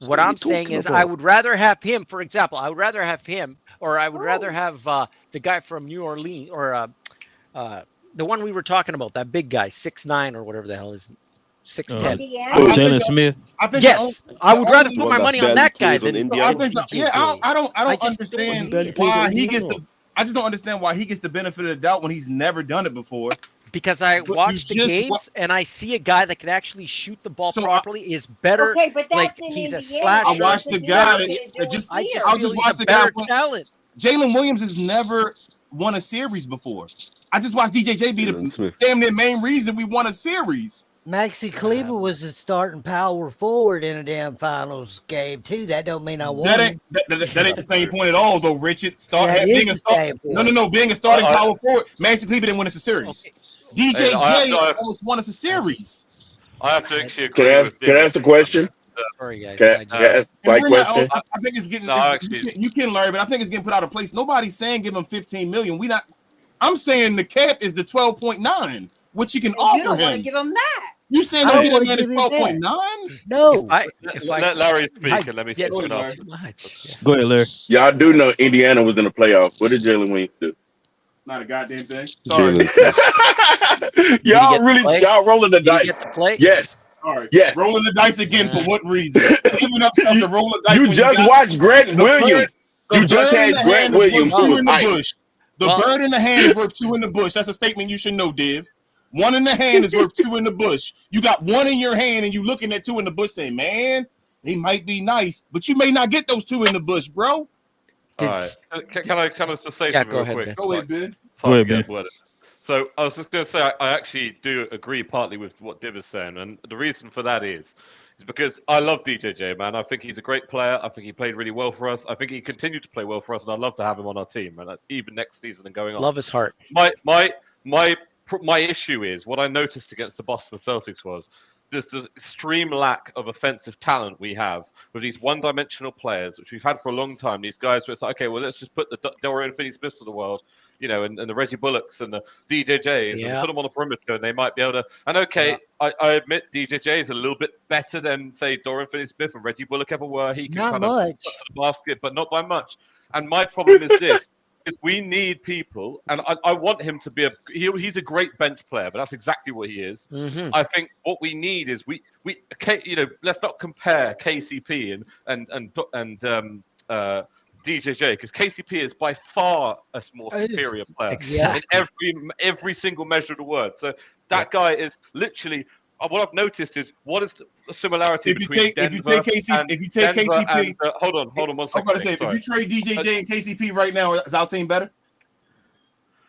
Speaker 4: So
Speaker 5: what I'm saying is, I would rather have him. For example, I would rather have him, or I would rather have the guy from New Orleans, or the one we were talking about, that big guy, 6'9" or whatever the hell is 6'10".
Speaker 1: Jalen Smith.
Speaker 5: I would rather put my money on that guy than
Speaker 2: I don't understand why he gets the. I just don't understand why he gets the benefit of the doubt when he's never done it before.
Speaker 5: Because I watched the games and I see a guy that can actually shoot the ball properly is better.
Speaker 8: Okay, but that's
Speaker 5: like he's
Speaker 8: Indiana.
Speaker 5: a slasher.
Speaker 2: I watched the guy that just. I'll just watch the guy. Jalen Williams has never won a series before. I just watched DJJ be the damn near main reason we won a series.
Speaker 6: Maxi Kleber was the starting power forward in a damn finals game too. That don't mean I won.
Speaker 2: That ain't the same point at all, though, Richard. Being a starting power forward. Maxi Kleber didn't win us a series. DJJ almost won us a series.
Speaker 10: I have to actually agree.
Speaker 9: Can I ask a question?
Speaker 5: Sorry, guys.
Speaker 9: Can I ask my question?
Speaker 2: I think it's getting. You can learn, but I think it's getting put out of place. Nobody's saying give him $15 million. I'm saying the cap is the 12.9, which you can offer him.
Speaker 8: You don't want to give him that.
Speaker 2: You saying no get him at 12.9?
Speaker 6: No.
Speaker 10: Let Larry speak and let me speak.
Speaker 5: Go
Speaker 1: ahead, Larry.
Speaker 9: Y'all do know Indiana was in the playoffs. What did Jalen Williams do?
Speaker 2: Not a goddamn thing.
Speaker 9: Sorry. y'all rolling the dice.
Speaker 5: Get to play?
Speaker 9: Yes.
Speaker 2: All right.
Speaker 9: Yes.
Speaker 2: Rolling the dice again for what reason? Giving up stuff to roll the dice.
Speaker 9: You just watched Grant Williams. You just had Grant Williams who was ice.
Speaker 2: The bird in the hand is worth 2 in the bush. That's a statement you should know, Div. 1 in the hand is worth 2 in the bush. You got 1 in your hand and you looking at 2 in the bush saying, man, they might be nice, but you may not get those 2 in the bush, bro.
Speaker 10: All right. Can I just say something real quick?
Speaker 2: Go ahead, Ben.
Speaker 10: So I was just going to say, I actually do agree partly with what Div is saying, and the reason for that is because I love DJJ, man. I think he's a great player. I think he played really well for us. I think he continued to play well for us, and I'd love to have him on our team, and even next season and going on.
Speaker 5: Love his heart.
Speaker 10: My issue is what I noticed against the Boston Celtics was just the extreme lack of offensive talent we have with these one-dimensional players, which we've had for a long time. These guys where it's like, okay, well, let's just put the Dorian Finney-Smiths of the world, and the Reggie Bullocks and the DJJs, and put them on the perimeter, and they might be able to. And I admit DJJ is a little bit better than say Dorian Finney-Smith and Reggie Bullock ever were. He can
Speaker 6: not much
Speaker 10: to the basket, but not by much. And my problem is this. We need people, and I want him to be he's a great bench player, but that's exactly what he is.
Speaker 5: Mm-hmm.
Speaker 10: I think what we need is we let's not compare KCP and DJJ, because KCP is by far a more superior player in every single measure of the word. So that guy is literally. What I've noticed is what is the similarity between Denver and KCP. Hold on 1 second.
Speaker 2: If you trade DJJ and KCP right now, is our team better?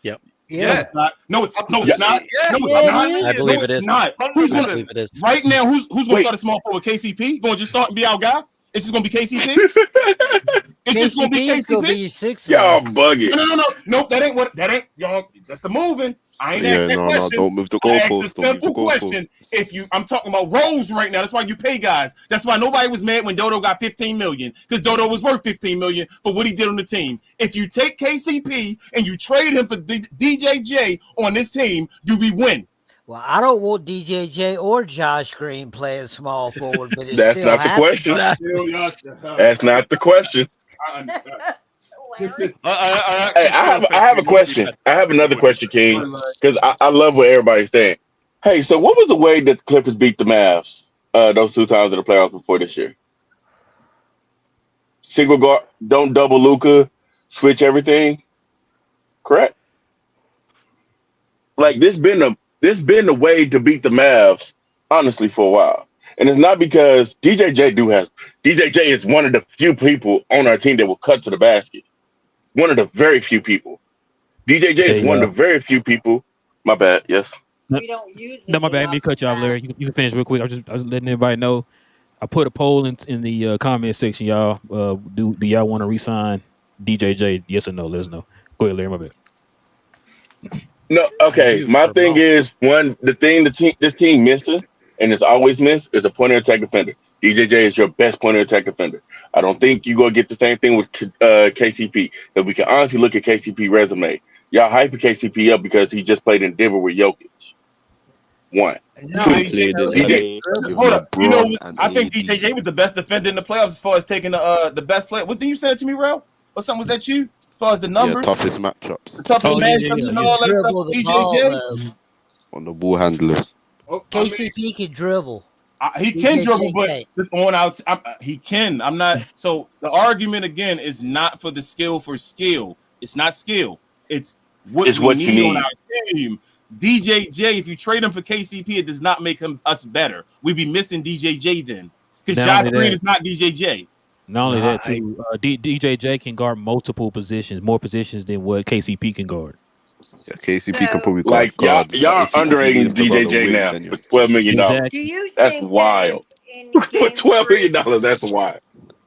Speaker 5: Yep.
Speaker 2: Yeah. No, it's not.
Speaker 5: I believe it is.
Speaker 2: Not. Right now, who's going to start a small forward? KCP? Going to just start and be our guy? It's just going to be KCP? It's just going to be KCP?
Speaker 9: Y'all bugging.
Speaker 2: No, that ain't, y'all, that's the moving. I ain't asked that question.
Speaker 4: Don't move the goalpost.
Speaker 2: Simple question. I'm talking about roles right now. That's why you pay guys. That's why nobody was mad when Dodo got $15 million, because Dodo was worth $15 million for what he did on the team. If you take KCP and you trade him for DJJ on this team, we win.
Speaker 6: Well, I don't want DJJ or Josh Green playing small forward, but
Speaker 9: that's not the question. That's not the question. I have a question. I have another question, King, because I love what everybody's saying. Hey, so what was the way that the Clippers beat the Mavs those 2 times in the playoffs before this year? Single guard, don't double Luka, switch everything. Correct? Like this been the way to beat the Mavs, honestly, for a while. And it's not because DJJ is one of the few people on our team that will cut to the basket. One of the very few people. DJJ is one of the very few people. My bad. Yes.
Speaker 8: We don't use it.
Speaker 1: No, my bad. Let me cut you off, Larry. You can finish real quick. I was letting everybody know. I put a poll in the comment section, y'all. Do y'all want to re-sign DJJ? Yes or no? Let us know. Go ahead, Larry. My bad.
Speaker 9: No, okay. My thing is this team misses, and it's always missed, is a point of attack defender. DJJ is your best point of attack defender. I don't think you're gonna get the same thing with KCP. If we can honestly look at KCP resume, y'all hyping KCP up because he just played in Denver with Jokic. One.
Speaker 2: No, hold up. I think DJJ was the best defender in the playoffs as far as taking the best player. What did you say to me, Rel? Or something, was that you? As far as the numbers?
Speaker 4: Yeah, toughest matchups.
Speaker 2: The toughest matchups and all that stuff. DJJ?
Speaker 4: On the ball handlers.
Speaker 6: KCP can dribble.
Speaker 2: He can dribble, but on out, he can. I'm not. So the argument again is not for the skill for skill. It's not skill. It's what we need on our team. DJJ, if you trade him for KCP, it does not make us better. We'd be missing DJJ then, because Josh Green is not DJJ.
Speaker 1: Not only that, too, DJJ can guard multiple positions, more positions than what KCP can guard.
Speaker 4: Yeah, KCP could probably
Speaker 9: Like
Speaker 4: guard.
Speaker 9: y'all
Speaker 4: If you
Speaker 9: underrating
Speaker 4: need him to guard a
Speaker 9: DJJ
Speaker 4: wing,
Speaker 9: now
Speaker 4: then
Speaker 9: for $12 million.
Speaker 1: Exactly.
Speaker 8: Do you
Speaker 9: That's
Speaker 8: think
Speaker 9: wild.
Speaker 8: in
Speaker 9: For
Speaker 8: game
Speaker 9: $12 million,
Speaker 8: three,
Speaker 9: that's wild.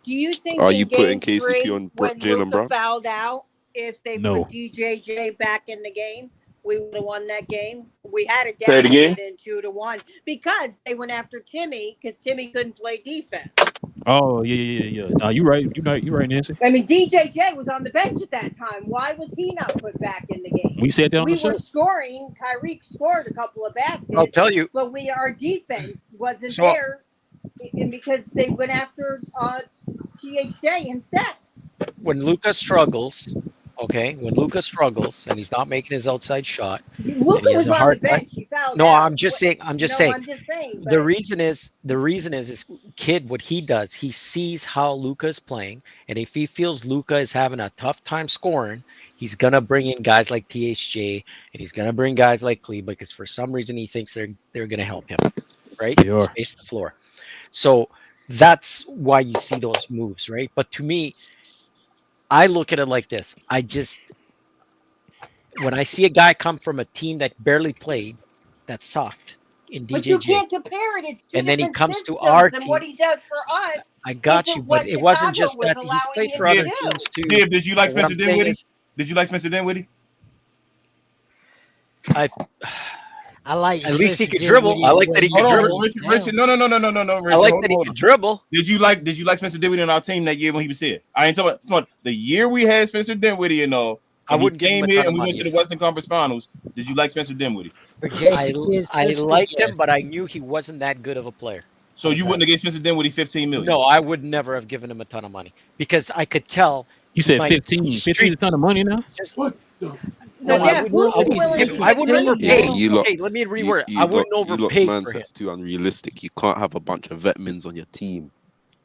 Speaker 8: do you think
Speaker 4: are
Speaker 8: in
Speaker 4: you putting
Speaker 8: game
Speaker 4: KCP
Speaker 8: three,
Speaker 4: on
Speaker 8: when
Speaker 4: Jalen
Speaker 8: Luka
Speaker 4: Brown?
Speaker 8: fouled out, if they
Speaker 1: No.
Speaker 8: put DJJ back in the game, we would have won that game? We had it
Speaker 9: Say it
Speaker 8: down
Speaker 9: again.
Speaker 8: within 2-1 because they went after Timmy because Timmy couldn't play defense.
Speaker 1: Oh yeah. No, you're right. You're right, Nancy.
Speaker 8: I mean, DJJ was on the bench at that time. Why was he not put back in the game?
Speaker 1: We said that on
Speaker 8: We
Speaker 1: the
Speaker 8: were
Speaker 1: show.
Speaker 8: scoring. Kyrie scored a couple of baskets.
Speaker 5: I'll tell you.
Speaker 8: But our defense wasn't
Speaker 5: So-
Speaker 8: there, and because they went after THJ instead.
Speaker 5: When Luka struggles, and he's not making his outside shot.
Speaker 8: Luka
Speaker 5: has
Speaker 8: was
Speaker 5: a
Speaker 8: on
Speaker 5: hard
Speaker 8: the bench. He fouled
Speaker 5: No,
Speaker 8: out.
Speaker 5: I'm just saying.
Speaker 8: I'm just saying.
Speaker 5: The reason is kid. What he does, he sees how Luka is playing, and if he feels Luka is having a tough time scoring, he's gonna bring in guys like THJ, and he's gonna bring guys like Clee because for some reason he thinks they're gonna help him, right?
Speaker 1: They are.
Speaker 5: Space the floor. So that's why you see those moves, right? But to me, I look at it like this. When I see a guy come from a team that barely played, that sucked in DJJ.
Speaker 8: But you can't compare it. It's two
Speaker 5: and then he
Speaker 8: different
Speaker 5: comes to
Speaker 8: systems,
Speaker 5: our
Speaker 8: and
Speaker 5: team.
Speaker 8: what he does for us.
Speaker 5: I got you, but it wasn't just that. He's played for other teams too.
Speaker 2: Dib, did you like
Speaker 5: But what
Speaker 2: Spencer
Speaker 5: I'm saying
Speaker 2: Dinwiddie?
Speaker 5: is,
Speaker 2: Did you like Spencer Dinwiddie?
Speaker 6: I like
Speaker 5: At least he
Speaker 6: Spencer
Speaker 5: could dribble.
Speaker 6: Dinwiddie
Speaker 5: I like that he
Speaker 6: when
Speaker 5: could
Speaker 2: Hold
Speaker 5: dribble.
Speaker 2: on, Richard. No, Richard.
Speaker 5: I like
Speaker 2: hold
Speaker 5: that he
Speaker 2: on.
Speaker 5: could dribble.
Speaker 2: Did you like Spencer Dinwiddie on our team that year when he was here? I ain't talking about the year we had Spencer Dinwiddie and all.
Speaker 5: I wouldn't give him
Speaker 2: came
Speaker 5: a
Speaker 2: here
Speaker 5: ton
Speaker 2: and
Speaker 5: of
Speaker 2: we went to
Speaker 5: money.
Speaker 2: the Western Conference Finals. Did you like Spencer Dinwiddie?
Speaker 5: I liked him, but I knew he wasn't that good of a player.
Speaker 2: So you wouldn't have given Spencer Dinwiddie $15 million?
Speaker 5: No, I would never have given him a ton of money because I could tell.
Speaker 1: You said 15. 15 is a ton of money now.
Speaker 2: What?
Speaker 8: No, yeah,
Speaker 5: I wouldn't overpay.
Speaker 4: Yeah, you lot,
Speaker 5: Okay, let me reword.
Speaker 4: you
Speaker 5: I wouldn't
Speaker 4: lot,
Speaker 5: overpay
Speaker 4: you lot's
Speaker 5: for him.
Speaker 4: mindset's too unrealistic. You can't have a bunch of veterans on your team.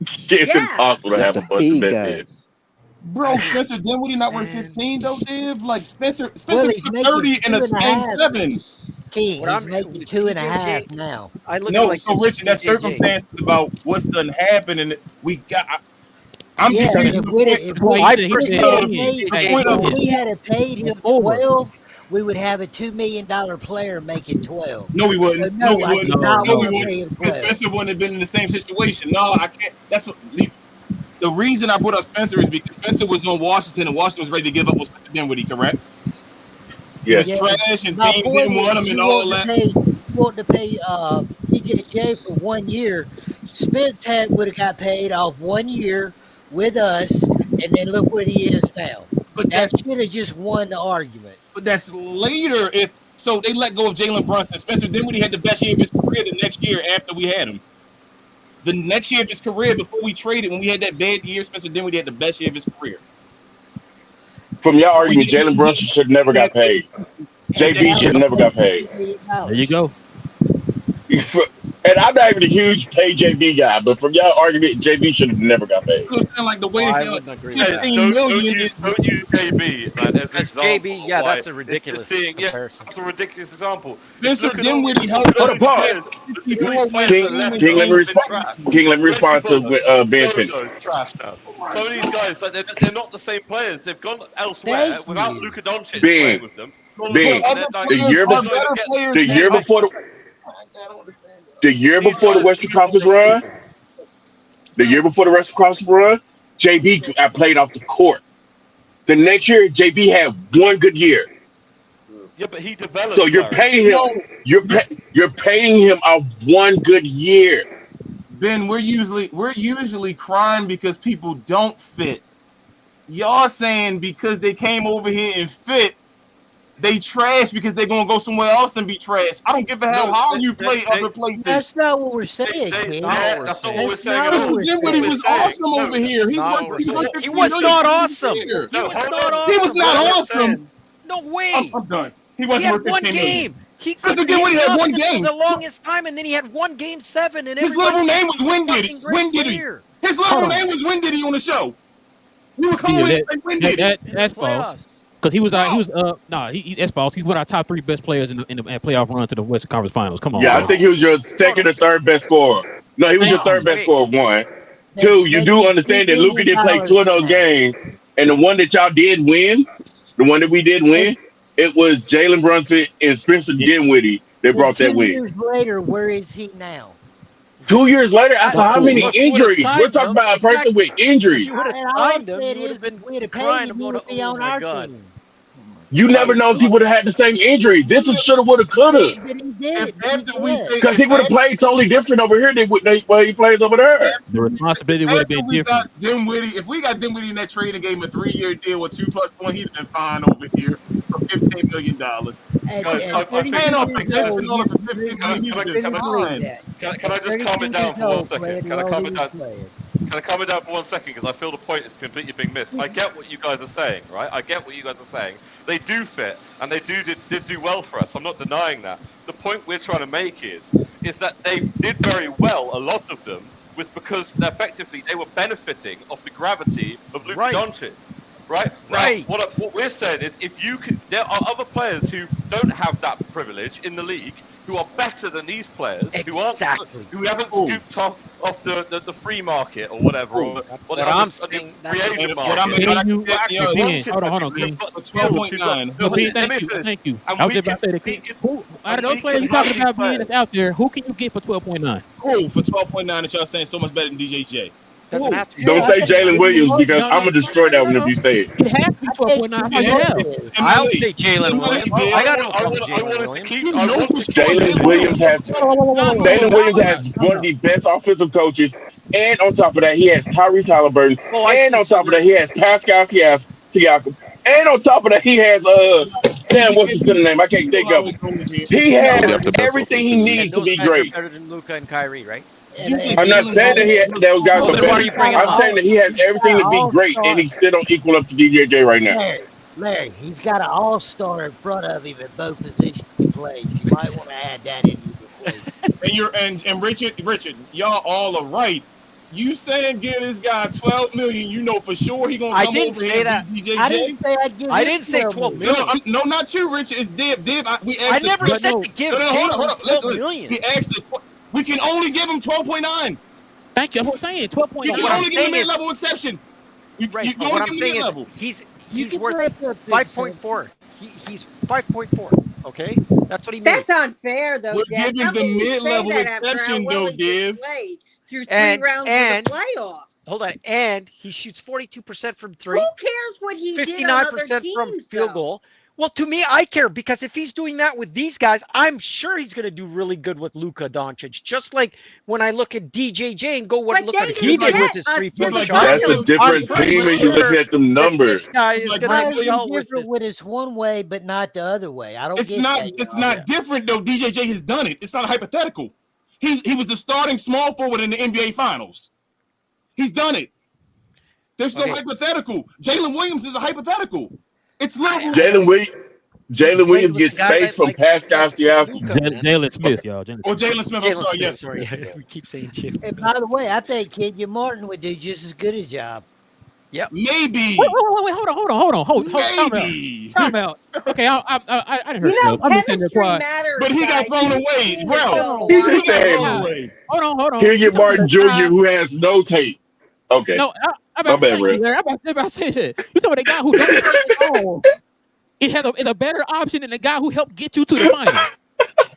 Speaker 9: It's impossible
Speaker 4: You
Speaker 9: to
Speaker 4: have
Speaker 9: have a
Speaker 4: to
Speaker 9: bunch
Speaker 4: pay
Speaker 9: of veterans.
Speaker 4: guys.
Speaker 2: Bro, Spencer Dinwiddie not worth 15 though, Div. Like Spencer
Speaker 6: Well, he's
Speaker 2: took
Speaker 6: making
Speaker 2: 30 in a
Speaker 6: 2.5.
Speaker 2: 7.
Speaker 6: King,
Speaker 5: What
Speaker 6: he's
Speaker 5: I'm-
Speaker 6: making
Speaker 5: with
Speaker 6: 2.5
Speaker 5: DJJ
Speaker 6: now.
Speaker 5: I look
Speaker 2: No,
Speaker 5: at like
Speaker 2: so Rich, that's
Speaker 5: DJJ.
Speaker 2: circumstances about what's done happened, and we got. I'm
Speaker 6: Yeah,
Speaker 2: just
Speaker 6: if
Speaker 2: using
Speaker 6: we
Speaker 2: the point.
Speaker 6: if we had paid him 12, we would have a $2 million player making 12.
Speaker 2: No, we wouldn't.
Speaker 6: No,
Speaker 2: we
Speaker 6: I
Speaker 2: wouldn't.
Speaker 6: did not
Speaker 2: No,
Speaker 6: want
Speaker 2: we
Speaker 6: to pay
Speaker 2: wouldn't.
Speaker 6: him
Speaker 2: Because
Speaker 6: 12.
Speaker 2: Spencer wouldn't have been in the same situation. No, I can't. That's what. The reason I brought up Spencer is because Spencer was on Washington, and Washington was ready to give up on Spencer Dinwiddie, correct?
Speaker 9: Yes.
Speaker 2: He was trash, and
Speaker 6: My
Speaker 2: teams
Speaker 6: point
Speaker 2: didn't want
Speaker 6: is,
Speaker 2: him, and
Speaker 6: you
Speaker 2: all
Speaker 6: want
Speaker 2: that.
Speaker 6: to pay DJJ for 1 year. Spence would have got paid off 1 year with us, and then look where he is now.
Speaker 2: But
Speaker 6: That should have just won the argument.
Speaker 2: But that's later. If so, they let go of Jalen Brunson. Spencer Dinwiddie had the best year of his career the next year after we had him. The next year of his career, before we traded, when we had that bad year, Spencer Dinwiddie had the best year of his career.
Speaker 9: From your argument, Jalen Brunson should never got paid. JB should never got paid.
Speaker 1: There you go.
Speaker 9: And I'm not even a huge pay JB guy, but from y'all argument, JB should have never got paid.
Speaker 2: Like the way they
Speaker 5: I
Speaker 2: say,
Speaker 5: wouldn't
Speaker 2: like,
Speaker 5: agree with that.
Speaker 2: 15 million is
Speaker 10: Don't use JB like, as an
Speaker 5: Because
Speaker 10: example.
Speaker 5: JB, yeah,
Speaker 10: Why
Speaker 5: that's a
Speaker 10: it's
Speaker 5: ridiculous
Speaker 10: just seeing, yeah,
Speaker 5: comparison.
Speaker 10: that's a ridiculous example.
Speaker 2: Spencer
Speaker 10: Look at all
Speaker 2: Dinwiddie
Speaker 10: these
Speaker 2: helped
Speaker 9: Hold
Speaker 2: us
Speaker 9: on, pause.
Speaker 2: get 54 wins.
Speaker 9: King, let me respond to Ben Pence.
Speaker 10: Trash now. Some of these guys, like, they're not the same players. They've gone elsewhere
Speaker 6: Thank
Speaker 10: without
Speaker 6: you.
Speaker 10: Luka Doncic
Speaker 9: Ben,
Speaker 10: playing with them.
Speaker 9: Ben, the year before the Western Conference run, JB played off the court. The next year, JB had one good year.
Speaker 10: Yeah, but he developed.
Speaker 9: So you're paying him. You're paying him off one good year.
Speaker 2: Ben, we're usually crying because people don't fit. Y'all saying because they came over here and fit, they trash because they're gonna go somewhere else and be trash. I don't give a hell how you play other places.
Speaker 6: That's not what we're saying, King.
Speaker 10: That's not what we're saying.
Speaker 6: not what we're
Speaker 2: Dinwiddie was awesome over here. He's
Speaker 5: not
Speaker 2: worth
Speaker 5: what we're saying.
Speaker 2: $50
Speaker 5: He was
Speaker 2: million
Speaker 5: not
Speaker 2: a
Speaker 5: awesome.
Speaker 2: year.
Speaker 5: He was
Speaker 10: hold
Speaker 5: not
Speaker 10: on.
Speaker 5: awesome.
Speaker 2: He was not
Speaker 5: What are you
Speaker 2: awesome.
Speaker 5: saying? No way.
Speaker 2: I'm done. He
Speaker 5: He
Speaker 2: wasn't
Speaker 5: had
Speaker 2: worth
Speaker 5: one
Speaker 2: 15 million.
Speaker 5: game. He
Speaker 2: Spencer Dinwiddie had one game.
Speaker 5: the longest time, and then he had one game 7. And
Speaker 2: His
Speaker 5: everybody
Speaker 2: literal name was
Speaker 5: thinks he's a
Speaker 2: Win Diddy.
Speaker 5: fucking great
Speaker 2: Win Diddy.
Speaker 5: player.
Speaker 2: His literal name was Win Diddy on the show. We were calling him Win Diddy.
Speaker 1: That's false. Because he was that's false. He's one of our top 3 best players in the playoff run to the Western Conference Finals. Come on.
Speaker 9: Yeah,
Speaker 1: man.
Speaker 9: I think he was your second or third best scorer. No, he was your third best scorer. 1. 2, you do understand that Luka didn't play 2 of those games, and the one that y'all did win, the one that we did win, It was Jalen Brunson and Spencer Dinwiddie that brought that
Speaker 6: 2
Speaker 9: win.
Speaker 6: years later, where is he now?
Speaker 9: 2 years later, after how many
Speaker 5: Look, you would've
Speaker 9: injuries? We're
Speaker 5: signed
Speaker 9: talking
Speaker 5: him.
Speaker 9: about a person
Speaker 5: Exactly.
Speaker 9: with injuries.
Speaker 5: If you would have
Speaker 6: And all I'm
Speaker 5: signed him,
Speaker 6: saying
Speaker 5: you would
Speaker 6: is,
Speaker 5: have been
Speaker 6: we'd have paid
Speaker 5: crying
Speaker 6: him, he
Speaker 5: about
Speaker 6: would be
Speaker 5: it. Oh
Speaker 6: on
Speaker 5: my
Speaker 6: our
Speaker 5: God.
Speaker 6: team.
Speaker 9: You never know if he would have had the same injury. This is shoulda, woulda, coulda.
Speaker 6: But he did.
Speaker 2: After we say,
Speaker 9: Because he would have played totally different over here than where he plays over there.
Speaker 1: The responsibility would have
Speaker 2: after
Speaker 1: been
Speaker 2: we
Speaker 1: different.
Speaker 2: got Dinwiddie, if we got Dinwiddie in that trade and gave him a 3-year deal with 2+1, he'd have been fine over here for $15 million.
Speaker 6: At
Speaker 10: Guys, I
Speaker 6: 32
Speaker 10: think-
Speaker 2: Man, off
Speaker 6: years
Speaker 2: the
Speaker 6: old,
Speaker 2: and all for
Speaker 6: you
Speaker 2: 15
Speaker 6: can
Speaker 2: million, he'd have been
Speaker 10: can I-
Speaker 2: fine.
Speaker 10: Can I just calm it down for 1 second? Can I calm it down? Can I calm it down for 1 second? Because I feel the point is completely being missed. I get what you guys are saying, right? I get what you guys are saying. They do fit, and they did do well for us. I'm not denying that. The point we're trying to make is that they did very well, a lot of them, because effectively they were benefiting off the gravity of Luka Doncic. Right?
Speaker 5: Right.
Speaker 10: Now, what we're saying is, there are other players who don't have that privilege in the league, who are better than these players,
Speaker 5: Exactly.
Speaker 10: who haven't scooped off the free market or whatever. Or
Speaker 5: what I'm saying. That's
Speaker 10: creative
Speaker 2: what I'm
Speaker 10: market.
Speaker 2: saying.
Speaker 1: Hold on, King.
Speaker 2: For 12.9.
Speaker 1: No, King, thank you. I was just about to say that. Who out of those players you talking about being that's out there, who can you get for 12.9?
Speaker 2: Cool for 12.9 that y'all saying so much better than DJJ.
Speaker 5: Doesn't have to.
Speaker 9: Don't say Jalen Williams because I'm going to destroy that one if you say it.
Speaker 1: It has to be 12.9. How you have?
Speaker 5: I'll say Jalen Williams. I got no problem with
Speaker 10: I
Speaker 5: Jalen
Speaker 10: wanted to
Speaker 5: Williams.
Speaker 10: keep. I wanted to keep.
Speaker 9: Jalen Williams has one of the best offensive coaches, and on top of that, he has Tyrese Halliburton, and on top of that, he has Pascal Siakam, and on top of that, he has what's his name? I can't think of it. He has everything he needs to be great.
Speaker 5: Better than Luka and Kyrie, right?
Speaker 9: I'm not saying that those guys are better. I'm saying that he has everything to be great, and he still don't equal up to DJJ right now.
Speaker 6: Larry, he's got an all-star in front of him at both positions he plays. You might want to add that into the equation.
Speaker 2: And Richard, y'all all are right. You saying give this guy 12 million? You know for sure he gonna come
Speaker 5: didn't
Speaker 2: over
Speaker 5: say
Speaker 2: here
Speaker 5: that.
Speaker 2: and beat DJJ.
Speaker 6: I didn't say I'd give
Speaker 5: I
Speaker 6: him
Speaker 5: didn't say 12 million.
Speaker 2: No, not you, Richard. It's Dib. We asked.
Speaker 5: I never said to give Jalen 12 million.
Speaker 2: We asked. We can only give him 12.9.
Speaker 1: Thank you. I'm saying 12.9.
Speaker 2: You can only give him a mid-level exception.
Speaker 5: Right. But what I'm saying is he's worth 5.4. He's 5.4. Okay, that's what he means.
Speaker 8: That's unfair, though.
Speaker 2: We're
Speaker 8: Dad.
Speaker 2: giving
Speaker 8: How
Speaker 2: the
Speaker 8: can you say
Speaker 2: mid-level
Speaker 8: that after how
Speaker 2: exception,
Speaker 8: well
Speaker 2: though,
Speaker 8: he
Speaker 2: Div.
Speaker 8: just played through 3
Speaker 5: And-
Speaker 8: rounds
Speaker 5: and-
Speaker 8: of the playoffs?
Speaker 5: Hold on, and he shoots 42% from three.
Speaker 8: Who cares what he did on other
Speaker 5: 59%
Speaker 8: teams,
Speaker 5: from field
Speaker 8: though?
Speaker 5: goal. Well, to me, I care because if he's doing that with these guys, I'm sure he's going to do really good with Luka Doncic. Just like when I look at DJJ and go, look
Speaker 8: But
Speaker 5: what
Speaker 8: they
Speaker 5: he
Speaker 8: didn't
Speaker 5: did with
Speaker 8: get
Speaker 5: his
Speaker 8: us
Speaker 5: 3-point
Speaker 8: to the
Speaker 5: shot.
Speaker 9: That's a different
Speaker 5: I'm
Speaker 9: team, and you look at them
Speaker 5: that
Speaker 9: numbers.
Speaker 5: This guy is
Speaker 2: It's like
Speaker 5: going
Speaker 2: Brian
Speaker 5: to
Speaker 2: Williams
Speaker 5: excel with
Speaker 6: different
Speaker 5: this.
Speaker 6: when it's one way, but not the other way. I don't
Speaker 2: It's
Speaker 6: get
Speaker 2: not.
Speaker 6: that.
Speaker 2: It's not different though. DJJ has done it. It's not a hypothetical. He was the starting small forward in the NBA Finals. He's done it. There's no hypothetical. Jalen Williams is a hypothetical. It's literally
Speaker 9: Jalen Williams gets space from Pascal Siakam.
Speaker 1: Jalen Smith, y'all.
Speaker 2: Jalen Smith. I'm sorry. Yes.
Speaker 5: Sorry, we keep saying Jalen.
Speaker 6: And by the way, I think Kenyon Martin would do just as good a job.
Speaker 5: Yep.
Speaker 2: Maybe.
Speaker 1: Wait, hold on.
Speaker 2: Maybe.
Speaker 1: Time out. Okay, I didn't hear
Speaker 8: You know,
Speaker 1: it. I'm just in there
Speaker 8: chemistry
Speaker 1: quiet.
Speaker 8: matters.
Speaker 2: But he got
Speaker 8: guys.
Speaker 2: thrown away, bro.
Speaker 9: He
Speaker 2: He got
Speaker 9: said-
Speaker 2: thrown away.
Speaker 1: Hold on.
Speaker 9: Kenyon Martin Jr., who has no tape. Okay.
Speaker 1: No, I'm
Speaker 9: My
Speaker 1: about
Speaker 9: bad,
Speaker 1: to say,
Speaker 9: Red.
Speaker 1: Larry, I'm about to say that. You talking about the guy who don't play at all. It's a better option than the guy who helped get you to the final.